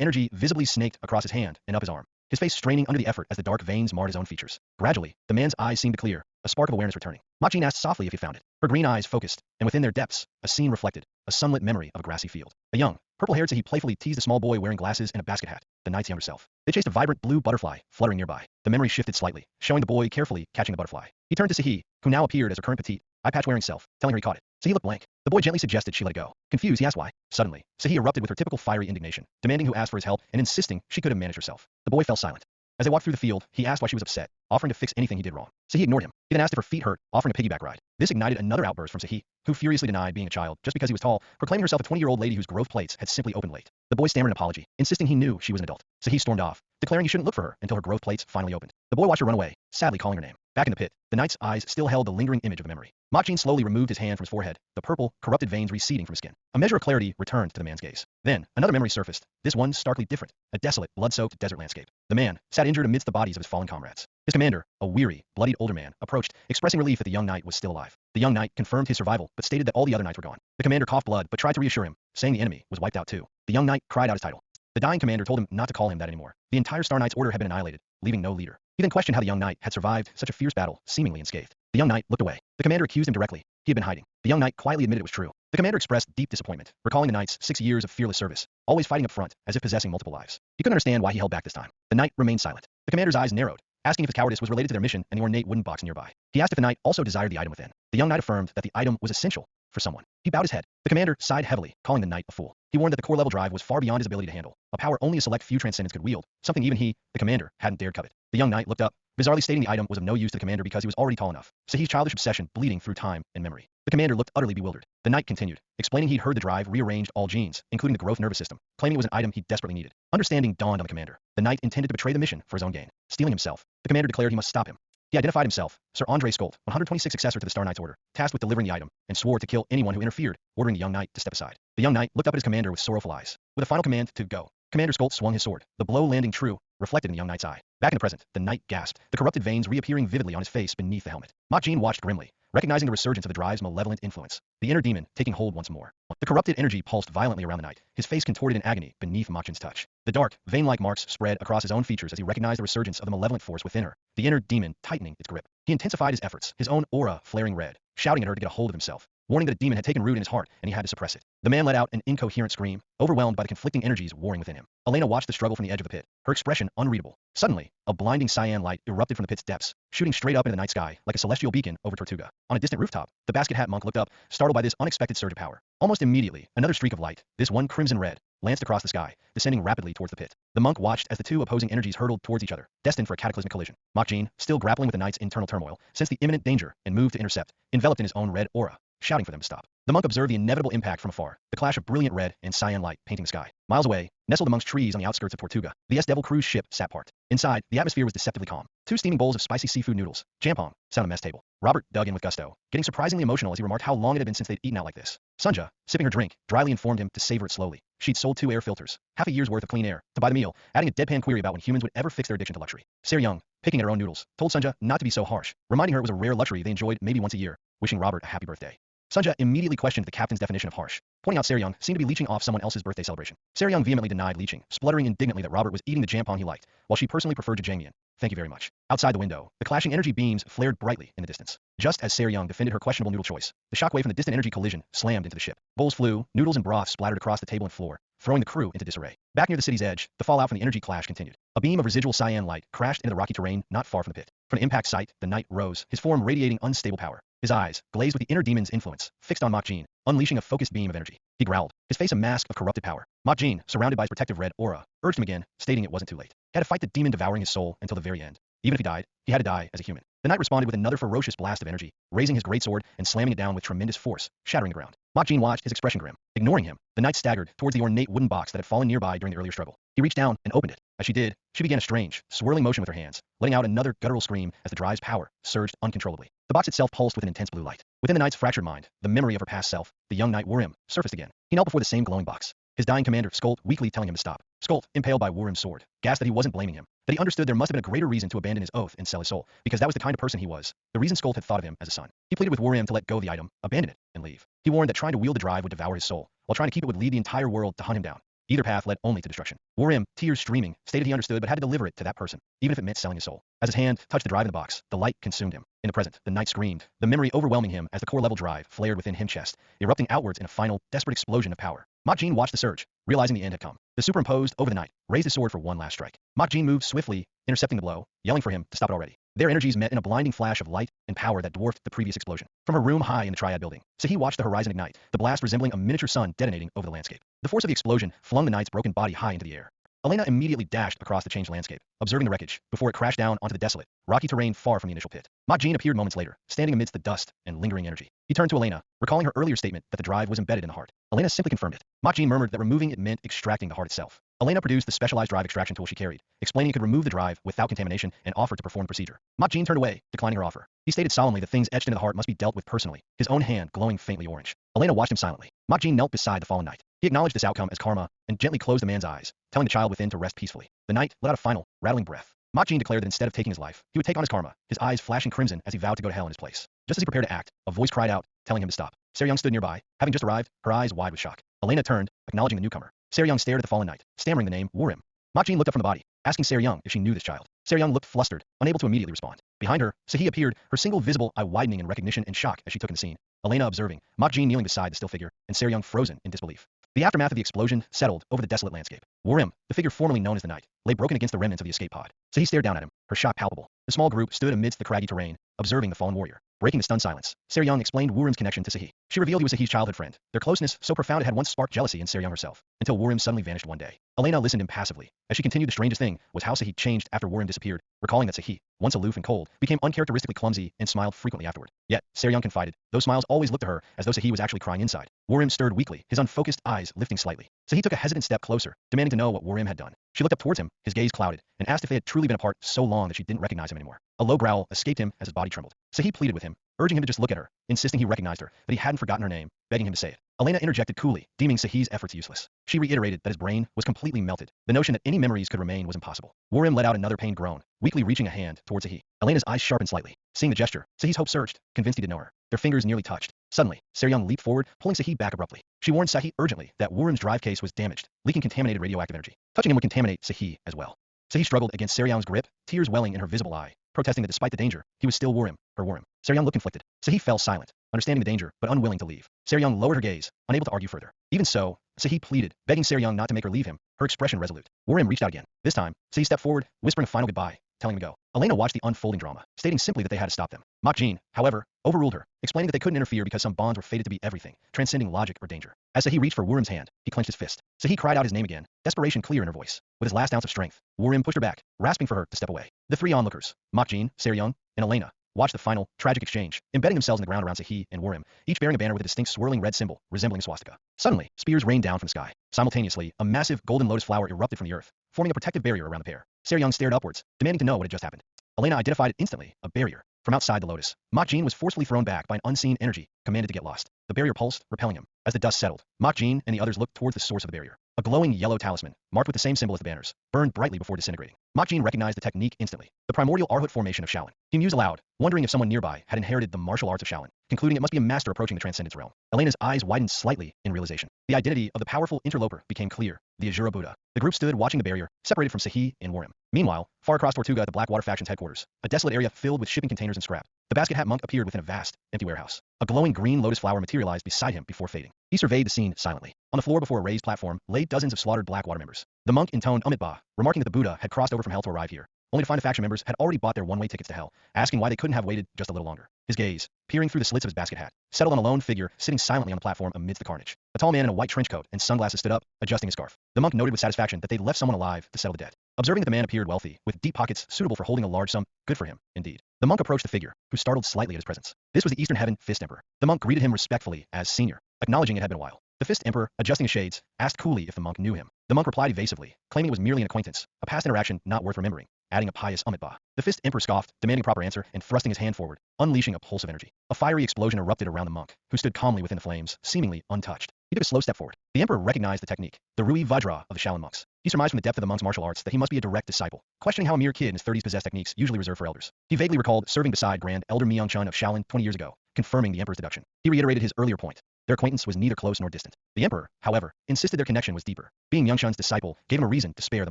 energy visibly snaked across his hand and up his arm, his face straining under the effort as the dark veins marred his own features. Gradually, the man's eyes seemed to clear, a spark of awareness returning. Mokjin asked softly if he found it. Her green eyes focused, and within their depths, a scene reflected, a sunlit memory of a grassy field. A young, purple-haired Sahi playfully teased a small boy wearing glasses and a basket hat, the knight's younger self. They chased a vibrant blue butterfly, fluttering nearby. The memory shifted slightly, showing the boy carefully catching the butterfly. He turned to Sahi, who now appeared as her current petite, eye-patch-wearing self, telling her he caught it. Sahi looked blank. The boy gently suggested she let it go. Confused, he asked why. Suddenly, Sahi erupted with her typical fiery indignation, demanding who asked for his help and insisting she could have managed herself. The boy fell silent. As they walked through the field, he asked why she was upset, offering to fix anything he did wrong. Sahi ignored him. He then asked if her feet hurt, offering a piggyback ride. This ignited another outburst from Sahi, who furiously denied being a child just because he was tall, proclaiming herself a 20-year-old lady whose growth plates had simply opened late. The boy stammered an apology, insisting he knew she was an adult. Sahi stormed off, declaring he shouldn't look for her until her growth plates finally opened. The boy watched her run away, sadly calling her name. Back in the pit, the knight's eyes still held the lingering image of the memory. Mokjin slowly removed his hand from his forehead, the purple, corrupted veins receding from his skin. A measure of clarity returned to the man's gaze. Then, another memory surfaced, this one starkly different, a desolate, blood-soaked desert landscape. The man sat injured amidst the bodies of his fallen comrades. His commander, a weary, bloodied older man, approached, expressing relief that the young knight was still alive. The young knight confirmed his survival, but stated that all the other knights were gone. The commander coughed blood, but tried to reassure him, saying the enemy was wiped out too. The young knight cried out his title. The dying commander told him not to call him that anymore. The entire Star Knight's order had been annihilated, leaving no leader. He then questioned how the young knight had survived such a fierce battle, seemingly unscathed. The young knight looked away. The commander accused him directly. He had been hiding. The young knight quietly admitted it was true. The commander expressed deep disappointment, recalling the knight's 6 years of fearless service, always fighting up front, as if possessing multiple lives. He couldn't understand why he held back this time. The knight remained silent. The commander's eyes narrowed, asking if his cowardice was related to their mission and the ornate wooden box nearby. He asked if the knight also desired the item within. The young knight affirmed that the item was essential for someone. He bowed his head. The commander sighed heavily, calling the knight a fool. He warned that the core level drive was far beyond his ability to handle, a power only a select few transcendents could wield, something even he, the commander, hadn't dared covet. The young knight looked up, bizarrely stating the item was of no use to the commander because he was already tall enough. Sahi's childish obsession bleeding through time and memory. The commander looked utterly bewildered. The knight continued, explaining he'd heard the drive rearranged all genes, including the growth nervous system, claiming it was an item he desperately needed. Understanding dawned on the commander. The knight intended to betray the mission for his own gain, stealing himself. The commander declared he must stop him. He identified himself, Sir Andre Skolt, 126th successor to the Star Knight's order, tasked with delivering the item, and swore to kill anyone who interfered, ordering the young knight to step aside. The young knight looked up at his commander with sorrowful eyes. With a final command to go, Commander Skolt swung his sword, the blow landing true, reflected in the young knight's eye. Back in the present, the knight gasped, the corrupted veins reappearing vividly on his face beneath the helmet. Makjin watched grimly, recognizing the resurgence of the drive's malevolent influence. The inner demon taking hold once more. The corrupted energy pulsed violently around the knight, his face contorted in agony beneath Makjin's touch. The dark, vein-like marks spread across his own features as he recognized the resurgence of the malevolent force within her, the inner demon tightening its grip. He intensified his efforts, his own aura flaring red, shouting at her to get a hold of himself, warning that a demon had taken root in his heart and he had to suppress it. The man let out an incoherent scream, overwhelmed by the conflicting energies warring within him. Elena watched the struggle from the edge of the pit, her expression unreadable. Suddenly, a blinding cyan light erupted from the pit's depths, shooting straight up into the night sky like a celestial beacon over Tortuga. On a distant rooftop, the basket hat monk looked up, startled by this unexpected surge of power. Almost immediately, another streak of light, this one crimson red, lanced across the sky, descending rapidly towards the pit. The monk watched as the two opposing energies hurtled towards each other, destined for a cataclysmic collision. Makjin, still grappling with the knight's internal turmoil, sensed the imminent danger and moved to intercept, enveloped in his own red aura, shouting for them to stop. The monk observed the inevitable impact from afar, the clash of brilliant red and cyan light painting the sky. Miles away, nestled amongst trees on the outskirts of Tortuga, the S-Devil cruise ship sat parked. Inside, the atmosphere was deceptively calm. 2 steaming bowls of spicy seafood noodles, jampong, sat on a mess table. Robert dug in with gusto, getting surprisingly emotional as he remarked how long it had been since they'd eaten out like this. Sunja, sipping her drink, dryly informed him to savor it slowly. She'd sold 2 air filters, half a year's worth of clean air, to buy the meal, adding a deadpan query about when humans would ever fix their addiction to luxury. Young, picking at her own noodles, told Sunja not to be so harsh, reminding her it was a rare luxury they enjoyed maybe once a year, wishing Robert a happy birthday. Sunja immediately questioned the captain's definition of harsh, pointing out Young seemed to be leeching off someone else's birthday celebration. Young vehemently denied leeching, spluttering indignantly that Robert was eating the jampong he liked, while she personally preferred jajangmyeon. Thank you very much. Outside the window, the clashing energy beams flared brightly in the distance. Just as Young defended her questionable noodle choice, the shockwave from the distant energy collision slammed into the ship. Bowls flew, noodles and broth splattered across the table and floor, throwing the crew into disarray. Back near the city's edge, the fallout from the energy clash continued. A beam of residual cyan light crashed into the rocky terrain not far from the pit. From the impact site, the knight rose, his form radiating unstable power. His eyes, glazed with the inner demon's influence, fixed on Makjin, unleashing a focused beam of energy. He growled, his face a mask of corrupted power. Makjin, surrounded by his protective red aura, urged him again, stating it wasn't too late. He had to fight the demon devouring his soul until the very end. Even if he died, he had to die as a human. The knight responded with another ferocious blast of energy, raising his greatsword and slamming it down with tremendous force, shattering the ground. Makjin watched, his expression grim. Ignoring him, the knight staggered towards the ornate wooden box that had fallen nearby during the earlier struggle. He reached down and opened it. As she did, she began a strange, swirling motion with her hands, letting out another guttural scream as the drive's power surged uncontrollably. The box itself pulsed with an intense blue light. Within the knight's fractured mind, the memory of her past self, the young knight Wurim, surfaced again. He knelt before the same glowing box, his dying commander, Skolt, weakly telling him to stop. Skolt, impaled by Wurim's sword, gasped that he wasn't blaming him, that he understood there must have been a greater reason to abandon his oath and sell his soul, because that was the kind of person he was, the reason Skolt had thought of him as a son. He pleaded with Wurim to let go of the item, abandon it, and leave. He warned that trying to wield the drive would devour his soul, while trying to keep it would lead the entire world to hunt him down. Either path led only to destruction. Wurim, tears streaming, stated he understood but had to deliver it to that person, even if it meant selling his soul. As his hand touched the drive in the box, the light consumed him. In the present, the knight screamed, the memory overwhelming him as the core-level drive flared within him chest, erupting outwards in a final, desperate explosion of power. Makjin watched the surge, realizing the end had come. The superimposed over the knight raised his sword for one last strike. Makjin moved swiftly, intercepting the blow, yelling for him to stop it already. Their energies met in a blinding flash of light and power that dwarfed the previous explosion. From her room high in the Triad building, Sahi watched the horizon ignite, the blast resembling a miniature sun detonating over the landscape. The force of the explosion flung the knight's broken body high into the air. Elena immediately dashed across the changed landscape, observing the wreckage, before it crashed down onto the desolate, rocky terrain far from the initial pit. Makjin appeared moments later, standing amidst the dust and lingering energy. He turned to Elena, recalling her earlier statement that the drive was embedded in the heart. Elena simply confirmed it. Makjin murmured that removing it meant extracting the heart itself. Elena produced the specialized drive extraction tool she carried, explaining it could remove the drive without contamination and offered to perform the procedure. Makjin turned away, declining her offer. He stated solemnly that things etched into the heart must be dealt with personally, his own hand glowing faintly orange. Elena watched him silently. Makjin knelt beside the fallen knight. He acknowledged this outcome as karma and gently closed the man's eyes, telling the child within to rest peacefully. The knight let out a final, rattling breath. Mok Jin declared that instead of taking his life, he would take on his karma, his eyes flashing crimson as he vowed to go to hell in his place. Just as he prepared to act, a voice cried out, telling him to stop. Seryung stood nearby, having just arrived, her eyes wide with shock. Elena turned, acknowledging the newcomer. Seryung stared at the fallen knight, stammering the name Wurim. Mok Jin looked up from the body, asking Seryung if she knew this child. Seryung looked flustered, unable to immediately respond. Behind her, Sahi appeared, her single visible eye widening in recognition and shock as she took in the scene. Elena observing, Mok Jin kneeling beside the still figure, and Seryung frozen in disbelief. The aftermath of the explosion settled over the desolate landscape. Wurim, the figure formerly known as the knight, lay broken against the remnants of the escape pod. Sahi stared down at him, her shock palpable. The small group stood amidst the craggy terrain, observing the fallen warrior. Breaking the stunned silence, Seryung explained Wurim's connection to Sahi. She revealed he was Sahi's childhood friend. Their closeness, so profound it had once sparked jealousy in Seryung herself, until Wurim suddenly vanished one day. Elena listened impassively. As she continued, the strangest thing was how Sahi changed after Wurim disappeared, recalling that Sahi, once aloof and cold, became uncharacteristically clumsy and smiled frequently afterward. Yet, Seryung confided, those smiles always looked to her as though Sahi was actually crying inside. Wurim stirred weakly, his unfocused eyes lifting slightly. Sahi took a hesitant step closer, demanding to know what Wurim had done. She looked up towards him, his gaze clouded, and asked if they had truly been apart so long that she didn't recognize him anymore. A low growl escaped him as his body trembled. Sahi pleaded with him, urging him to just look at her, insisting he recognized her, that he hadn't forgotten her name, begging him to say it. Elena interjected coolly, deeming Sahi's efforts useless. She reiterated that his brain was completely melted. The notion that any memories could remain was impossible. Wurim let out another pained groan, weakly reaching a hand towards Sahi. Elena's eyes sharpened slightly. Seeing the gesture, Sahi's hope surged, convinced he did know her. Their fingers nearly touched. Suddenly, Seryung leaped forward, pulling Sahi back abruptly. She warned Sahi urgently that Wurim's drive case was damaged, leaking contaminated radioactive energy. Touching him would contaminate Sahi as well. Sahi struggled against Seryung's grip, tears welling in her visible eye, protesting that despite the danger, he was still Wurim, her Wurim. Seryung looked conflicted. Sahi fell silent, understanding the danger, but unwilling to leave. Seryung lowered her gaze, unable to argue further. Even so, Sahi pleaded, begging Seryung not to make her leave him, her expression resolute. Wurim reached out again. This time, Sahi stepped forward, whispering a final goodbye, telling him to go. Elena watched the unfolding drama, stating simply that they had to stop them. Mok Jin, however, overruled her, explaining that they couldn't interfere because some bonds were fated to be everything, transcending logic or danger. As Sahi reached for Wurim's hand, he clenched his fist. Sahi cried out his name again, desperation clear in her voice. With his last ounce of strength, Wurim pushed her back, rasping for her to step away. The three onlookers, Mok Jin, Seryung, and Elena, watched the final, tragic exchange, embedding themselves in the ground around Sahi and Wurim, each bearing a banner with a distinct swirling red symbol, resembling a swastika. Suddenly, spears rained down from the sky. Simultaneously, a massive golden lotus flower erupted from the earth, forming a protective barrier around the pair. Seryung stared upwards, demanding to know what had just happened. Elena identified it instantly, a barrier. From outside the lotus, Mok Jin was forcefully thrown back by an unseen energy, commanded to get lost. The barrier pulsed, repelling him. As the dust settled, Mok Jin and the others looked towards the source of the barrier. A glowing yellow talisman, marked with the same symbol as the banners, burned brightly before disintegrating. Mok Jin recognized the technique instantly. The primordial Arhut formation of Shaolin. He mused aloud, wondering if someone nearby had inherited the martial arts of Shaolin, concluding it must be a master approaching the transcendence realm. Elena's eyes widened slightly in realization. The identity of the powerful interloper became clear, the Asura Buddha. The group stood watching the barrier, separated from Sahi and Wurim. Meanwhile, far across Tortuga at the Blackwater faction's headquarters, a desolate area filled with shipping containers and scrap. The basket hat monk appeared within a vast, empty warehouse. A glowing green lotus flower materialized beside him before fading. He surveyed the scene silently. On the floor before a raised platform lay dozens of slaughtered Blackwater members. The monk intoned Amitabha, remarking that the Buddha had crossed over from hell to arrive here, only to find the faction members had already bought their one-way tickets to hell, asking why they couldn't have waited just a little longer. His gaze, peering through the slits of his basket hat, settled on a lone figure sitting silently on the platform amidst the carnage. A tall man in a white trench coat and sunglasses stood up, adjusting his scarf. The monk noted with satisfaction that they'd left someone alive to settle the debt. Observing that the man appeared wealthy, with deep pockets suitable for holding a large sum, good for him, indeed. The monk approached the figure, who startled slightly at his presence. This was the Eastern Heaven Fist Emperor. The monk greeted him respectfully as senior, acknowledging it had been a while. The Fist Emperor, adjusting his shades, asked coolly if the monk knew him. The monk replied evasively, claiming it was merely an acquaintance, a past interaction not worth remembering, adding a pious Amitabha. The Fist Emperor scoffed, demanding a proper answer and thrusting his hand forward, unleashing a pulse of energy. A fiery explosion erupted around the monk, who stood calmly within the flames, seemingly untouched. He took a slow step forward. The Emperor recognized the technique, the Rui Vajra of the Shaolin monks. He surmised from the depth of the monk's martial arts that he must be a direct disciple, questioning how a mere kid in his 30s possessed techniques usually reserved for elders. He vaguely recalled serving beside Grand Elder Myung-chun of Shaolin 20 years ago, confirming the Emperor's deduction. He reiterated his earlier point. Their acquaintance was neither close nor distant. The Emperor, however, insisted their connection was deeper. Being Myung-chun's disciple gave him a reason to spare the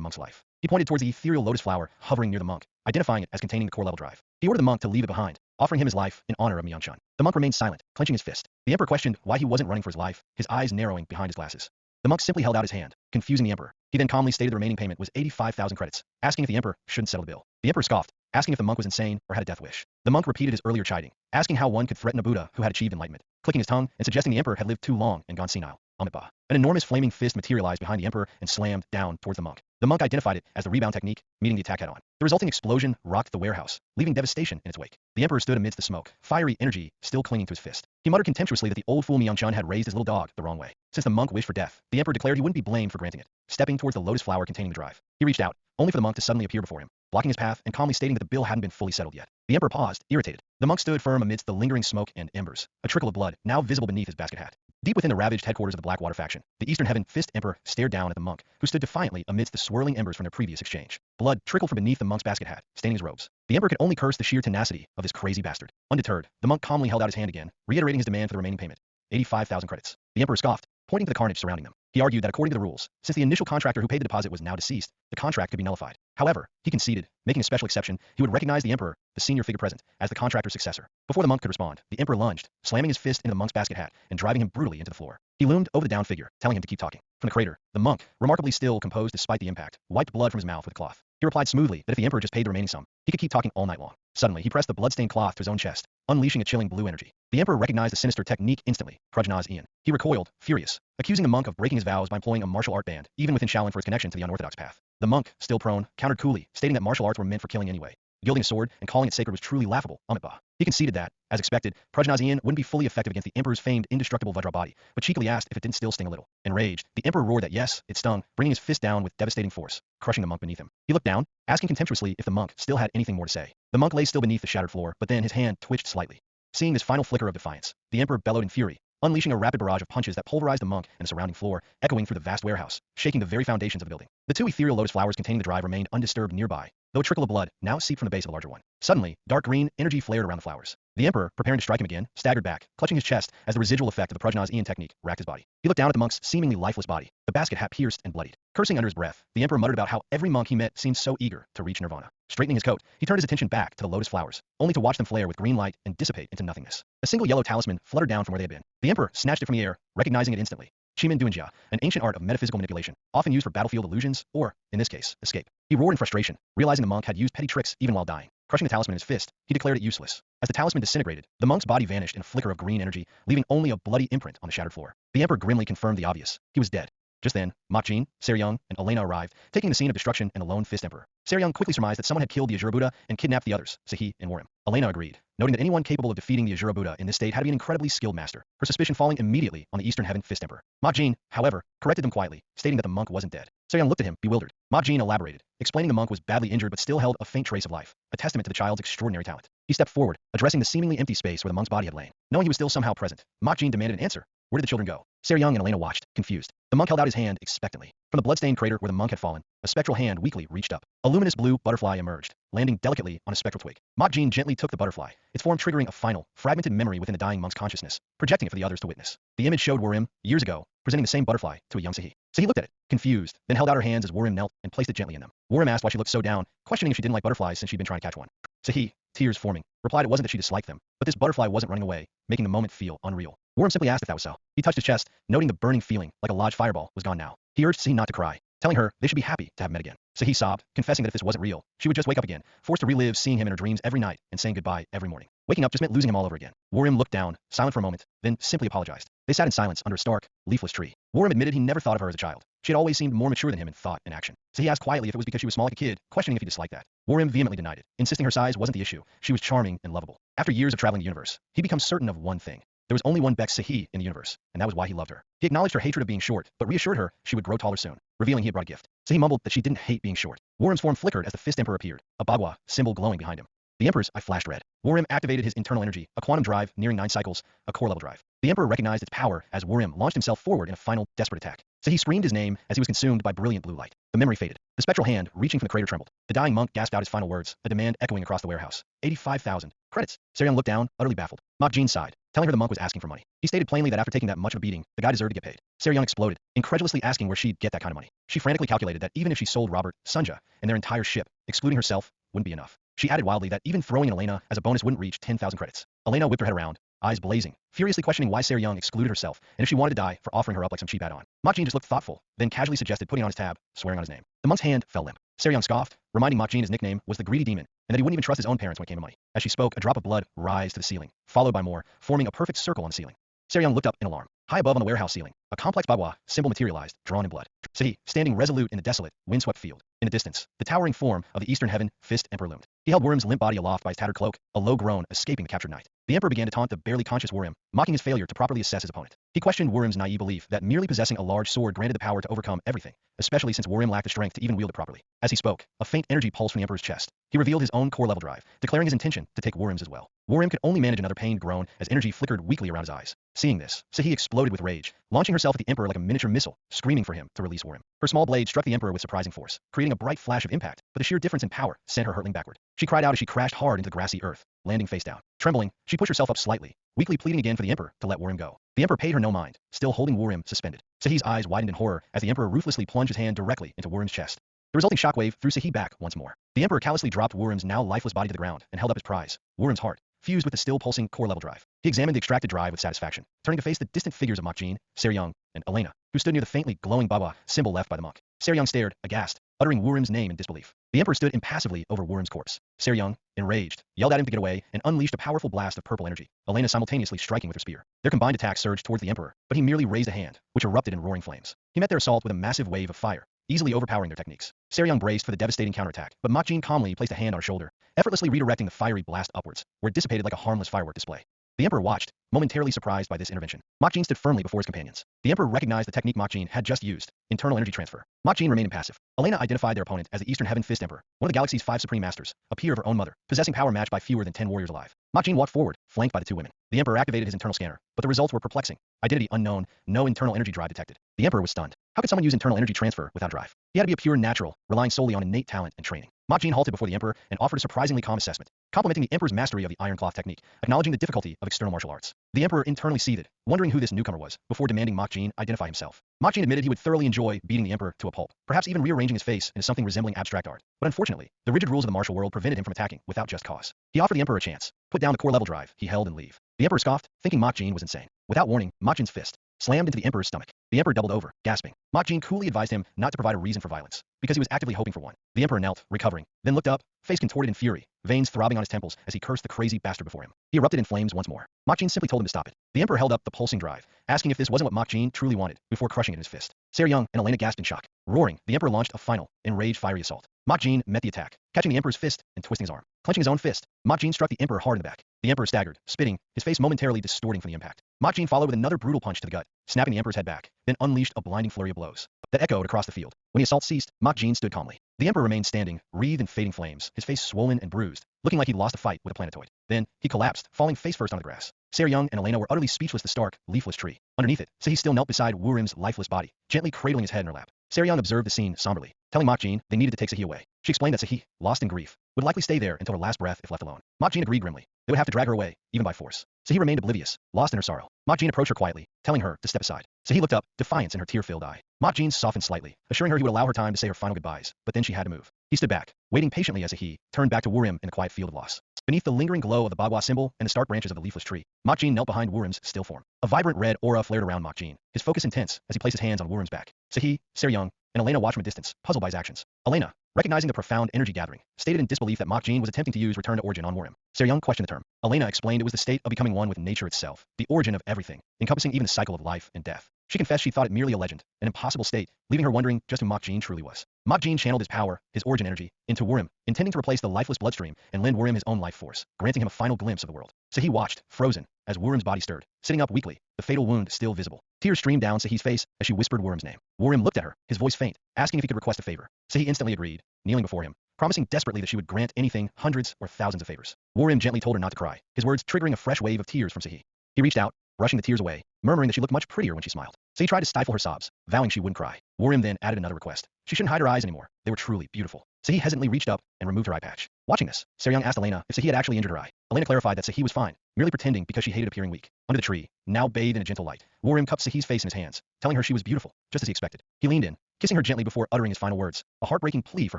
monk's life. He pointed towards the ethereal lotus flower hovering near the monk, identifying it as containing the core level drive. He ordered the monk to leave it behind, offering him his life in honor of Myung-chun. The monk remained silent, clenching his fist. The Emperor questioned why he wasn't running for his life, his eyes narrowing behind his glasses. The monk simply held out his hand, confusing the Emperor. He then calmly stated the remaining payment was 85,000 credits, asking if the Emperor shouldn't settle the bill. The Emperor scoffed, asking if the monk was insane or had a death wish. The monk repeated his earlier chiding, asking how one could threaten a Buddha who had achieved enlightenment, clicking his tongue and suggesting the Emperor had lived too long and gone senile. Amitabha. An enormous flaming fist materialized behind the Emperor and slammed down towards the monk. The monk identified it as the rebound technique, meeting the attack head-on. The resulting explosion rocked the warehouse, leaving devastation in its wake. The Emperor stood amidst the smoke, fiery energy still clinging to his fist. He muttered contemptuously that the old fool Myung-chun had raised his little dog the wrong way. Since the monk wished for death, the Emperor declared he wouldn't be blamed for granting it. Stepping towards the lotus flower containing the drive, he reached out, only for the monk to suddenly appear before him, blocking his path and calmly stating that the bill hadn't been fully settled yet. The Emperor paused, irritated. The monk stood firm amidst the lingering smoke and embers, a trickle of blood now visible beneath his basket hat. Deep within the ravaged headquarters of the Blackwater faction, the Eastern Heaven Fist Emperor stared down at the monk, who stood defiantly amidst the swirling embers from their previous exchange. Blood trickled from beneath the monk's basket hat, staining his robes. The Emperor could only curse the sheer tenacity of this crazy bastard. Undeterred, the monk calmly held out his hand again, reiterating his demand for the remaining payment. 85,000 credits. The Emperor scoffed, pointing to the carnage surrounding them. He argued that according to the rules, since the initial contractor who paid the deposit was now deceased, the contract could be nullified. However, he conceded, making a special exception, he would recognize the Emperor, the senior figure present, as the contractor's successor. Before the monk could respond, the Emperor lunged, slamming his fist into the monk's basket hat and driving him brutally into the floor. He loomed over the downed figure, telling him to keep talking. From the crater, the monk, remarkably still composed despite the impact, wiped blood from his mouth with a cloth. He replied smoothly that if the Emperor just paid the remaining sum, he could keep talking all night long. Suddenly, he pressed the blood-stained cloth to his own chest, unleashing a chilling blue energy. The Emperor recognized the sinister technique instantly, Prajna's Ian. He recoiled, furious, accusing the monk of breaking his vows by employing a martial art band, even within Shaolin for his connection to the unorthodox path. The monk, still prone, countered coolly, stating that martial arts were meant for killing anyway. Wielding a sword and calling it sacred was truly laughable, Amitabha. He conceded that, as expected, Prajna's Ian wouldn't be fully effective against the Emperor's famed indestructible Vajra body, but cheekily asked if it didn't still sting a little. Enraged, the Emperor roared that yes, it stung, bringing his fist down with devastating force, crushing the monk beneath him. He looked down, asking contemptuously if the monk still had anything more to say. The monk lay still beneath the shattered floor, but then his hand twitched slightly. Seeing this final flicker of defiance, the Emperor bellowed in fury, unleashing a rapid barrage of punches that pulverized the monk and the surrounding floor, echoing through the vast warehouse, shaking the very foundations of the building. The two ethereal lotus flowers containing the drive remained undisturbed nearby, though a trickle of blood now seeped from the base of the larger one. Suddenly, dark green energy flared around the flowers. The Emperor, preparing to strike him again, staggered back, clutching his chest as the residual effect of the Prajna's Ian technique racked his body. He looked down at the monk's seemingly lifeless body, the basket hat pierced and bloodied. Cursing under his breath, the Emperor muttered about how every monk he met seemed so eager to reach nirvana. Straightening his coat, he turned his attention back to the lotus flowers, only to watch them flare with green light and dissipate into nothingness. A single yellow talisman fluttered down from where they had been. The Emperor snatched it from the air, recognizing it instantly. Chimin Duanjia, an ancient art of metaphysical manipulation, often used for battlefield illusions, or, in this case, escape. He roared in frustration, realizing the monk had used petty tricks even while dying. Crushing the talisman in his fist, he declared it useless. As the talisman disintegrated, the monk's body vanished in a flicker of green energy, leaving only a bloody imprint on the shattered floor. The Emperor grimly confirmed the obvious. He was dead. Just then, Makjin, Seryung, and Elena arrived, taking the scene of destruction and the lone Fist Emperor. Seryung quickly surmised that someone had killed the Asura Buddha and kidnapped the others, Sahi and Warim. Elena agreed, noting that anyone capable of defeating the Asura Buddha in this state had to be an incredibly skilled master, her suspicion falling immediately on the Eastern Heaven Fist Emperor. Makjin, however, corrected them quietly, stating that the monk wasn't dead. Seryung looked at him, bewildered. Makjin elaborated, explaining the monk was badly injured but still held a faint trace of life, a testament to the child's extraordinary talent. He stepped forward, addressing the seemingly empty space where the monk's body had lain. Knowing he was still somehow present, Makjin demanded an answer. Where did the children go? Seryung and Elena watched, confused. The monk held out his hand expectantly. From the blood-stained crater where the monk had fallen, a spectral hand weakly reached up. A luminous blue butterfly emerged, landing delicately on a spectral twig. Makjin gently took the butterfly, its form triggering a final, fragmented memory within the dying monk's consciousness, projecting it for the others to witness. The image showed Warim, years ago, presenting the same butterfly to a young Sahi. Sahi looked at it, confused, then held out her hands as Warim knelt and placed it gently in them. Warim asked why she looked so down, questioning if she didn't like butterflies since she'd been trying to catch one. Sahi, tears forming, replied it wasn't that she disliked them, but this butterfly wasn't running away, making the moment feel unreal. Warim simply asked if that was so. He touched his chest, noting the burning feeling, like a lodged fireball, was gone now. He urged Sahi not to cry, telling her they should be happy to have met again. Sahi sobbed, confessing that if this wasn't real, she would just wake up again, forced to relive seeing him in her dreams every night and saying goodbye every morning. Waking up just meant losing him all over again. Warim looked down, silent for a moment, then simply apologized. They sat in silence under a stark, leafless tree. Warim admitted he never thought of her as a child. She had always seemed more mature than him in thought and action. So he asked quietly if it was because she was small like a kid, questioning if he disliked that. Warim vehemently denied it, insisting her size wasn't the issue. She was charming and lovable. After years of traveling the universe, he'd become certain of one thing. There was only one Bex Sahi in the universe, and that was why he loved her. He acknowledged her hatred of being short, but reassured her she would grow taller soon, revealing he had brought a gift. Sahi mumbled that she didn't hate being short. Warim's form flickered as the Fist Emperor appeared, a bagua symbol glowing behind him. The Emperor's eye flashed red. Warim activated his internal energy, a quantum drive nearing 9 cycles, a core level drive. The Emperor recognized its power as Warim launched himself forward in a final, desperate attack. So he screamed his name as he was consumed by brilliant blue light. The memory faded. The spectral hand, reaching from the crater, trembled. The dying monk gasped out his final words, a demand echoing across the warehouse. 85,000 credits. Seryung looked down, utterly baffled. Makjin sighed, telling her the monk was asking for money. He stated plainly that after taking that much of a beating, the guy deserved to get paid. Seryung exploded, incredulously asking where she'd get that kind of money. She frantically calculated that even if she sold Robert, Sunja, and their entire ship, excluding herself, wouldn't be enough. She added wildly that even throwing in Elena as a bonus wouldn't reach 10,000 credits. Elena whipped her head around, eyes blazing, furiously questioning why Seryung excluded herself and if she wanted to die for offering her up like some cheap add-on. Makjin just looked thoughtful, then casually suggested putting on his tab, swearing on his name. The monk's hand fell limp. Seryung scoffed, reminding Makjin his nickname was the Greedy Demon, and that he wouldn't even trust his own parents when it came to money. As she spoke, a drop of blood rised to the ceiling, followed by more, forming a perfect circle on the ceiling. Seryung looked up in alarm. High above on the warehouse ceiling, a complex bagua symbol materialized, drawn in blood. Sahi, standing resolute in the desolate, windswept field. In the distance, the towering form of the Eastern Heaven Fist Emperor loomed. He held Warim's limp body aloft by his tattered cloak, a low groan escaping the captured knight. The Emperor began to taunt the barely conscious Warim, mocking his failure to properly assess his opponent. He questioned Warim's naive belief that merely possessing a large sword granted the power to overcome everything, especially since Warim lacked the strength to even wield it properly. As he spoke, a faint energy pulsed from the Emperor's chest. He revealed his own core level drive, declaring his intention to take Warim's as well. Wurim could only manage another pained groan as energy flickered weakly around his eyes. Seeing this, Sahi exploded with rage, launching herself at the Emperor like a miniature missile, screaming for him to release Wurim. Her small blade struck the Emperor with surprising force, creating a bright flash of impact, but the sheer difference in power sent her hurtling backward. She cried out as she crashed hard into the grassy earth, landing face down. Trembling, she pushed herself up slightly, weakly pleading again for the Emperor to let Wurim go. The Emperor paid her no mind, still holding Wurim suspended. Sahi's eyes widened in horror as the Emperor ruthlessly plunged his hand directly into Wurim's chest. The resulting shockwave threw Sahi back once more. The Emperor callously dropped Wurim's now lifeless body to the ground and held up his prize, Wurim's heart, fused with the still pulsing core-level drive. He examined the extracted drive with satisfaction, turning to face the distant figures of Makjin, Seryung, and Elena, who stood near the faintly glowing Baba symbol left by the monk. Seryung stared, aghast, uttering Wurim's name in disbelief. The Emperor stood impassively over Wurim's corpse. Seryung, enraged, yelled at him to get away and unleashed a powerful blast of purple energy, Elena simultaneously striking with her spear. Their combined attack surged towards the Emperor, but he merely raised a hand, which erupted in roaring flames. He met their assault with a massive wave of fire, easily overpowering their techniques. Seryung braced for the devastating counterattack, but Makjin calmly placed a hand on her shoulder, effortlessly redirecting the fiery blast upwards, where it dissipated like a harmless firework display. The Emperor watched, momentarily surprised by this intervention. Makjin stood firmly before his companions. The Emperor recognized the technique Makjin had just used, internal energy transfer. Makjin remained impassive. Elena identified their opponent as the Eastern Heaven Fist Emperor, one of the galaxy's 5 supreme masters, a peer of her own mother, possessing power matched by fewer than 10 warriors alive. Makjin walked forward, flanked by the 2 women. The Emperor activated his internal scanner, but the results were perplexing. Identity unknown, no internal energy drive detected. The Emperor was stunned. How could someone use internal energy transfer without drive? He had to be a pure natural, relying solely on innate talent and training. Makjin halted before the Emperor and offered a surprisingly calm assessment, complimenting the Emperor's mastery of the iron cloth technique, acknowledging the difficulty of external martial arts. The Emperor internally seethed, wondering who this newcomer was, before demanding Makjin identify himself. Makjin admitted he would thoroughly enjoy beating the Emperor to a pulp, perhaps even rearranging his face into something resembling abstract art. But unfortunately, the rigid rules of the martial world prevented him from attacking without just cause. He offered the Emperor a chance, put down the core level drive he held and leave. The Emperor scoffed, thinking Makjin was insane. Without warning, Makjin's fist slammed into the Emperor's stomach. The Emperor doubled over, gasping. Makjin coolly advised him not to provide a reason for violence, because he was actively hoping for one. The Emperor knelt, recovering, then looked up, face contorted in fury, veins throbbing on his temples as he cursed the crazy bastard before him. He erupted in flames once more. Makjin simply told him to stop it. The Emperor held up the pulsing drive, asking if this wasn't what Makjin truly wanted, before crushing it in his fist. Seryung and Elena gasped in shock. Roaring, the Emperor launched a final, enraged fiery assault. Makjin met the attack, catching the Emperor's fist and twisting his arm. Clenching his own fist, Makjin struck the Emperor hard in the back. The Emperor staggered, spitting, his face momentarily distorting from the impact. Makjin followed with another brutal punch to the gut, snapping the Emperor's head back, then unleashed a blinding flurry of blows that echoed across the field. When the assault ceased, Makjin stood calmly. The Emperor remained standing, wreathed in fading flames, his face swollen and bruised, looking like he'd lost a fight with a planetoid. Then, he collapsed, falling face first on the grass. Seryung and Elena were utterly speechless to the stark, leafless tree. Underneath it, Sahi still knelt beside Wurim's lifeless body, gently cradling his head in her lap. Seryung observed the scene somberly, telling Makjin they needed to take Sahi away. She explained that Sahi, lost in grief, would likely stay there until her last breath if left alone. Makjin agreed grimly. They would have to drag her away, even by force. Sahi remained oblivious, lost in her sorrow. Makjin approached her quietly, telling her to step aside. Sahi looked up, defiance in her tear-filled eye. Makjin softened slightly, assuring her he would allow her time to say her final goodbyes, but then she had to move. He stood back, waiting patiently as Sahi turned back to Wurim in the quiet field of loss. Beneath the lingering glow of the Bagua symbol and the stark branches of the leafless tree, Makjin knelt behind Wurim's still form. A vibrant red aura flared around Makjin, his focus intense as he placed his hands on Wurim's back. Sahi, Seryung, and Elena watched from a distance, puzzled by his actions. Elena, recognizing the profound energy gathering, stated in disbelief that Makjin was attempting to use return to origin on Wurim. Seryung questioned the term. Elena explained it was the state of becoming one with nature itself, the origin of everything, encompassing even the cycle of life and death. She confessed she thought it merely a legend, an impossible state, leaving her wondering just who Makjin truly was. Makjin channeled his power, his origin energy, into Wurim, intending to replace the lifeless bloodstream and lend Wurim his own life force, granting him a final glimpse of the world. Sahi watched, frozen, as Wurim's body stirred, sitting up weakly, the fatal wound still visible. Tears streamed down Sahi's face as she whispered Wurim's name. Wurim looked at her, his voice faint, asking if he could request a favor. Sahi instantly agreed, kneeling before him, promising desperately that she would grant anything, hundreds or thousands of favors. Wurim gently told her not to cry, his words triggering a fresh wave of tears from Sahi. He reached out, brushing the tears away, murmuring that she looked much prettier when she smiled. Sahi tried to stifle her sobs, vowing she wouldn't cry. Wurim then added another request. She shouldn't hide her eyes anymore. They were truly beautiful. Sahi hesitantly reached up and removed her eye patch. Watching this, Seryung asked Elena if Sahi had actually injured her eye. Elena clarified that Sahi was fine, merely pretending because she hated appearing weak. Under the tree, now bathed in a gentle light, Wurim cupped Sahi's face in his hands, telling her she was beautiful, just as he expected. He leaned in, kissing her gently before uttering his final words, a heartbreaking plea for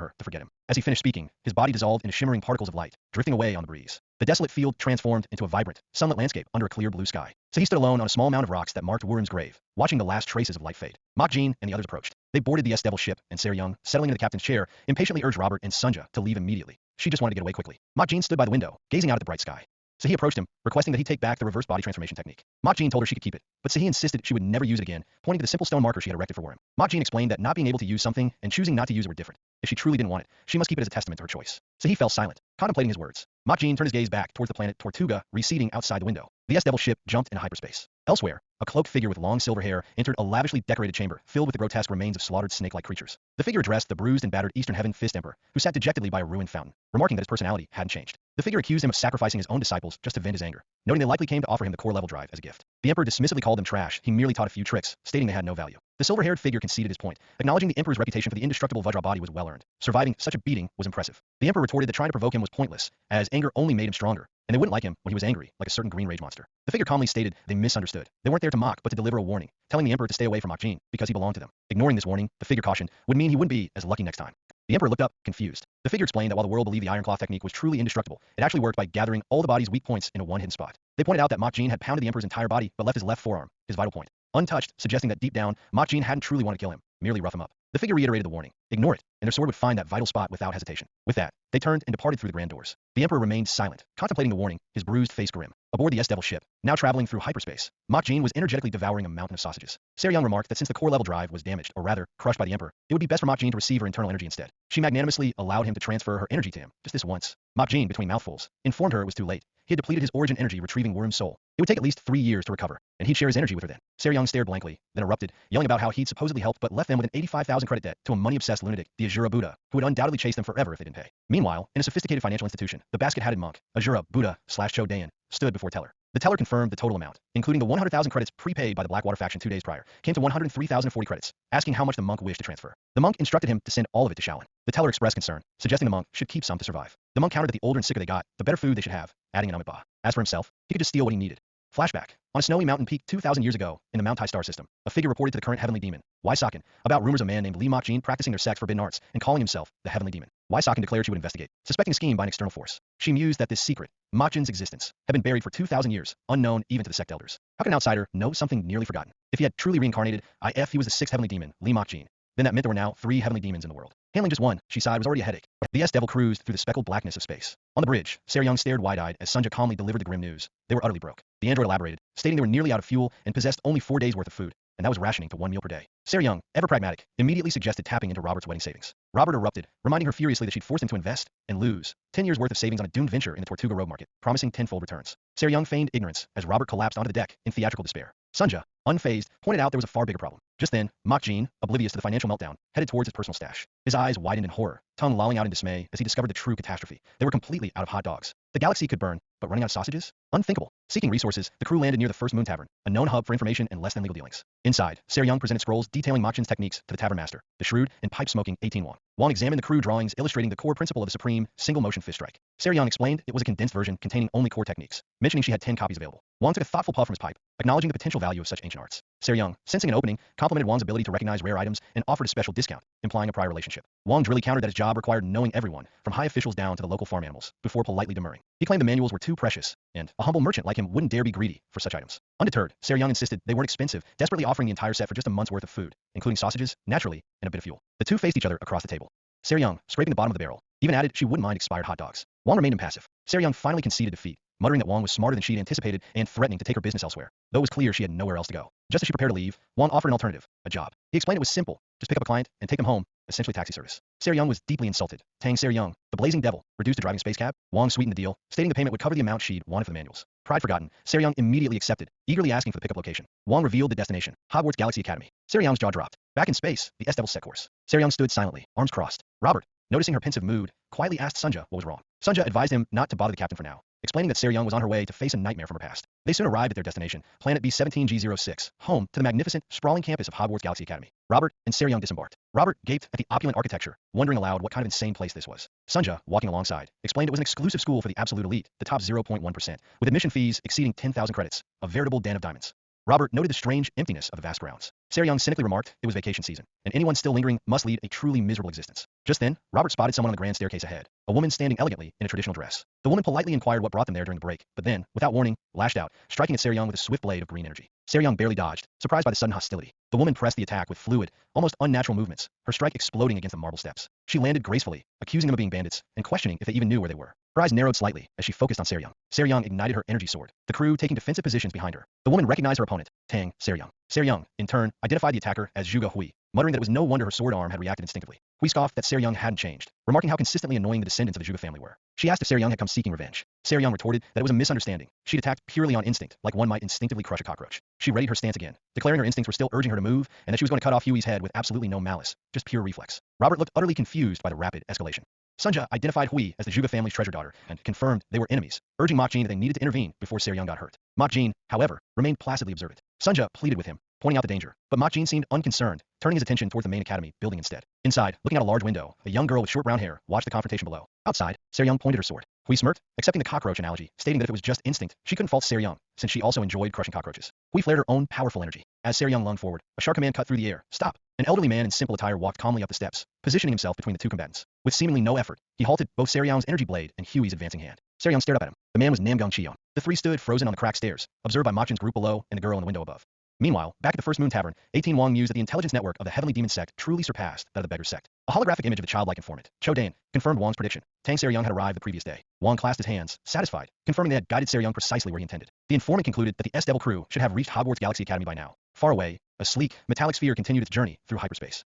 her to forget him. As he finished speaking, his body dissolved into shimmering particles of light, drifting away on the breeze. The desolate field transformed into a vibrant, sunlit landscape under a clear blue sky. Sahi stood alone on a small mound of rocks that marked Wurim's grave, watching the last traces of light fade. Makjin and the others approached. They boarded the S-Devil ship, and Seryung, settling into the captain's chair, impatiently urged Robert and Sunja to leave immediately. She just wanted to get away quickly. Makjin stood by the window, gazing out at the bright sky. Sahi approached him, requesting that he take back the reverse body transformation technique. Makjin told her she could keep it, but Sahi insisted she would never use it again, pointing to the simple stone marker she had erected for Wurim. Makjin explained that not being able to use something and choosing not to use it were different. If she truly didn't want it, she must keep it as a testament to her choice. Sahi fell silent, contemplating his words. Makjin turned his gaze back towards the planet Tortuga, receding outside the window. The S-Devil ship jumped into hyperspace. Elsewhere, a cloaked figure with long silver hair entered a lavishly decorated chamber filled with the grotesque remains of slaughtered snake-like creatures. The figure addressed the bruised and battered Eastern Heaven Fist Emperor, who sat dejectedly by a ruined fountain, remarking that his personality hadn't changed. The figure accused him of sacrificing his own disciples just to vent his anger, noting they likely came to offer him the core level drive as a gift. The emperor dismissively called them trash. He merely taught a few tricks, stating they had no value. The silver-haired figure conceded his point, acknowledging the emperor's reputation for the indestructible Vajra body was well earned. Surviving such a beating was impressive. The emperor retorted that trying to provoke him was pointless, as anger only made him stronger, and they wouldn't like him when he was angry, like a certain green rage monster. The figure calmly stated they misunderstood. They weren't there to mock, but to deliver a warning, telling the emperor to stay away from Jin because he belonged to them. Ignoring this warning, the figure cautioned, would mean he wouldn't be as lucky next time. The emperor looked up, confused. The figure explained that while the world believed the iron claw technique was truly indestructible, it actually worked by gathering all the body's weak points into one hidden spot. They pointed out that Jin had pounded the emperor's entire body, but left his left forearm, his vital point, untouched, suggesting that deep down, Jin hadn't truly wanted to kill him, merely rough him up. The figure reiterated the warning. Ignore it, and their sword would find that vital spot without hesitation. With that, they turned and departed through the grand doors. The emperor remained silent, contemplating the warning, his bruised face grim. Aboard the S-Devil ship, now traveling through hyperspace, Jin was energetically devouring a mountain of sausages. Seryung remarked that since the core level drive was damaged, or rather, crushed by the emperor, it would be best for Jin to receive her internal energy instead. She magnanimously allowed him to transfer her energy to him, just this once. Jin, between mouthfuls, informed her it was too late. He had depleted his origin energy retrieving Worm's soul. It would take at least 3 years to recover, and he'd share his energy with her then. Seryung stared blankly, then erupted, yelling about how he'd supposedly helped but left them with an 85,000 credit debt to a money-obsessed lunatic, the Asura Buddha, who would undoubtedly chase them forever if they didn't pay. Meanwhile, in a sophisticated financial institution, the basket-hatted monk, Asura Buddha/Cho Dayan, stood before teller. The teller confirmed the total amount, including the 100,000 credits prepaid by the Blackwater faction 2 days prior, came to 103,040 credits, asking how much the monk wished to transfer. The monk instructed him to send all of it to Shaolin. The teller expressed concern, suggesting the monk should keep some to survive. The monk countered that the older and sicker they got, the better food they should have, adding an amiba. As for himself, he could just steal what he needed. Flashback. On a snowy mountain peak 2,000 years ago, in the Mount Tai star system, a figure reported to the current heavenly demon, Waisaken, about rumors of a man named Lee Jin practicing their sex forbidden arts and calling himself the heavenly demon. Waisaken declared she would investigate, suspecting a scheme by an external force. She mused that this secret, Jin's existence, had been buried for 2,000 years, unknown even to the sect elders. How can an outsider know something nearly forgotten? If he had truly reincarnated, he was the 6th heavenly demon, Lee Jin, then that meant there were now 3 heavenly demons in the world. Handling just one, she sighed, was already a headache. The S-Devil cruised through the speckled blackness of space. On the bridge, Seryung stared wide-eyed as Sunja calmly delivered the grim news. They were utterly broke. The android elaborated, stating they were nearly out of fuel and possessed only 4 days' worth of food, and that was rationing to 1 meal per day. Seryung, ever pragmatic, immediately suggested tapping into Robert's wedding savings. Robert erupted, reminding her furiously that she'd forced him to invest and lose 10 years' worth of savings on a doomed venture in the Tortuga rogue market, promising tenfold returns. Seryung feigned ignorance as Robert collapsed onto the deck in theatrical despair. Sunja, unfazed, pointed out there was a far bigger problem. Just then, Jin, oblivious to the financial meltdown, headed towards his personal stash. His eyes widened in horror, tongue lolling out in dismay as he discovered the true catastrophe. They were completely out of hot dogs. The galaxy could burn, but running out of sausages? Unthinkable. Seeking resources, the crew landed near the First Moon Tavern, a known hub for information and less than legal dealings. Inside, Seryung presented scrolls detailing Jin's techniques to the tavern master, the shrewd and pipe-smoking 18 Wong. Wong examined the crew drawings illustrating the core principle of the supreme, single-motion fist strike. Seryung explained it was a condensed version containing only core techniques, mentioning she had 10 copies available. Wong took a thoughtful puff from his pipe, acknowledging the potential value of such ancient arts. Seryung, sensing an opening, complimented Wong's ability to recognize rare items and offered a special discount, implying a prior relationship. Wong drily countered that his job required knowing everyone, from high officials down to the local farm animals, before politely demurring. He claimed the manuals were too precious, and a humble merchant like him wouldn't dare be greedy for such items. Undeterred, Seryung insisted they weren't expensive, desperately offering the entire set for just a month's worth of food, including sausages, naturally, and a bit of fuel. The two faced each other across the table. Seryung, scraping the bottom of the barrel, even added she wouldn't mind expired hot dogs. Wong remained impassive. Seryung finally conceded defeat, muttering that Wong was smarter than she'd anticipated and threatening to take her business elsewhere. Though it was clear she had nowhere else to go. Just as she prepared to leave, Wong offered an alternative, a job. He explained it was simple, just pick up a client and take them home, essentially taxi service. Seryung was deeply insulted. Tang Seryung, the blazing devil, reduced to driving a space cab. Wong sweetened the deal, stating the payment would cover the amount she'd wanted for the manuals. Pride forgotten, Seryung immediately accepted, eagerly asking for the pickup location. Wong revealed the destination, Hogwarts Galaxy Academy. Seryung's jaw dropped. Back in space, the S-Devil set course. Seryung stood silently, arms crossed. Robert, noticing her pensive mood, quietly asked Sunja what was wrong. Sunja advised him not to bother the captain for now, explaining that Seryung was on her way to face a nightmare from her past. They soon arrived at their destination, Planet B17G06, home to the magnificent, sprawling campus of Hogwarts Galaxy Academy. Robert and Seryung disembarked. Robert gaped at the opulent architecture, wondering aloud what kind of insane place this was. Sunja, walking alongside, explained it was an exclusive school for the absolute elite, the top 0.1%, with admission fees exceeding 10,000 credits, a veritable den of diamonds. Robert noted the strange emptiness of the vast grounds. Seryung cynically remarked it was vacation season, and anyone still lingering must lead a truly miserable existence. Just then, Robert spotted someone on the grand staircase ahead, a woman standing elegantly in a traditional dress. The woman politely inquired what brought them there during the break, but then, without warning, lashed out, striking at Seryung with a swift blade of green energy. Seryung barely dodged, surprised by the sudden hostility. The woman pressed the attack with fluid, almost unnatural movements, her strike exploding against the marble steps. She landed gracefully, accusing them of being bandits, and questioning if they even knew where they were. Her eyes narrowed slightly as she focused on Seryung. Seryung ignited her energy sword, the crew taking defensive positions behind her. The woman recognized her opponent, Tang Seryung. Seryung, in turn, identified the attacker as Zhuge Hui, muttering that it was no wonder her sword arm had reacted instinctively. Hui scoffed that Seryung hadn't changed, remarking how consistently annoying the descendants of the Zhuge family were. She asked if Seryung had come seeking revenge. Seryung retorted that it was a misunderstanding. She'd attacked purely on instinct, like one might instinctively crush a cockroach. She readied her stance again, declaring her instincts were still urging her to move, and that she was going to cut off Hui's head with absolutely no malice, just pure reflex. Robert looked utterly confused by the rapid escalation. Sunja identified Hui as the Juga family's treasure daughter and confirmed they were enemies, urging Makjin that they needed to intervene before Seryung got hurt. Makjin, however, remained placidly observant. Sunja pleaded with him, pointing out the danger, but Makjin seemed unconcerned, turning his attention towards the main academy building instead. Inside, looking out a large window, a young girl with short brown hair watched the confrontation below. Outside, Seryung pointed her sword. Hui smirked, accepting the cockroach analogy, stating that if it was just instinct, she couldn't fault Seryung, since she also enjoyed crushing cockroaches. Hui flared her own powerful energy. As Seryung lunged forward, a sharp command cut through the air. Stop! An elderly man in simple attire walked calmly up the steps, positioning himself between the two combatants. With seemingly no effort, he halted both Seryung's energy blade and Hui's advancing hand. Seryung stared up at him. The man was Namgung Cheon. The three stood frozen on the cracked stairs, observed by Makjin's group below and the girl in the window above. Meanwhile, back at the First Moon Tavern, 18 Wong mused that the intelligence network of the Heavenly Demon Sect truly surpassed that of the Beggar Sect. A holographic image of the childlike informant, Cho Dan, confirmed Wong's prediction. Tang Seryung had arrived the previous day. Wong clasped his hands, satisfied, confirming they had guided Seryung precisely where he intended. The informant concluded that the S-Devil crew should have reached Hogwarts Galaxy Academy by now. Far away, a sleek, metallic sphere continued its journey through hyperspace.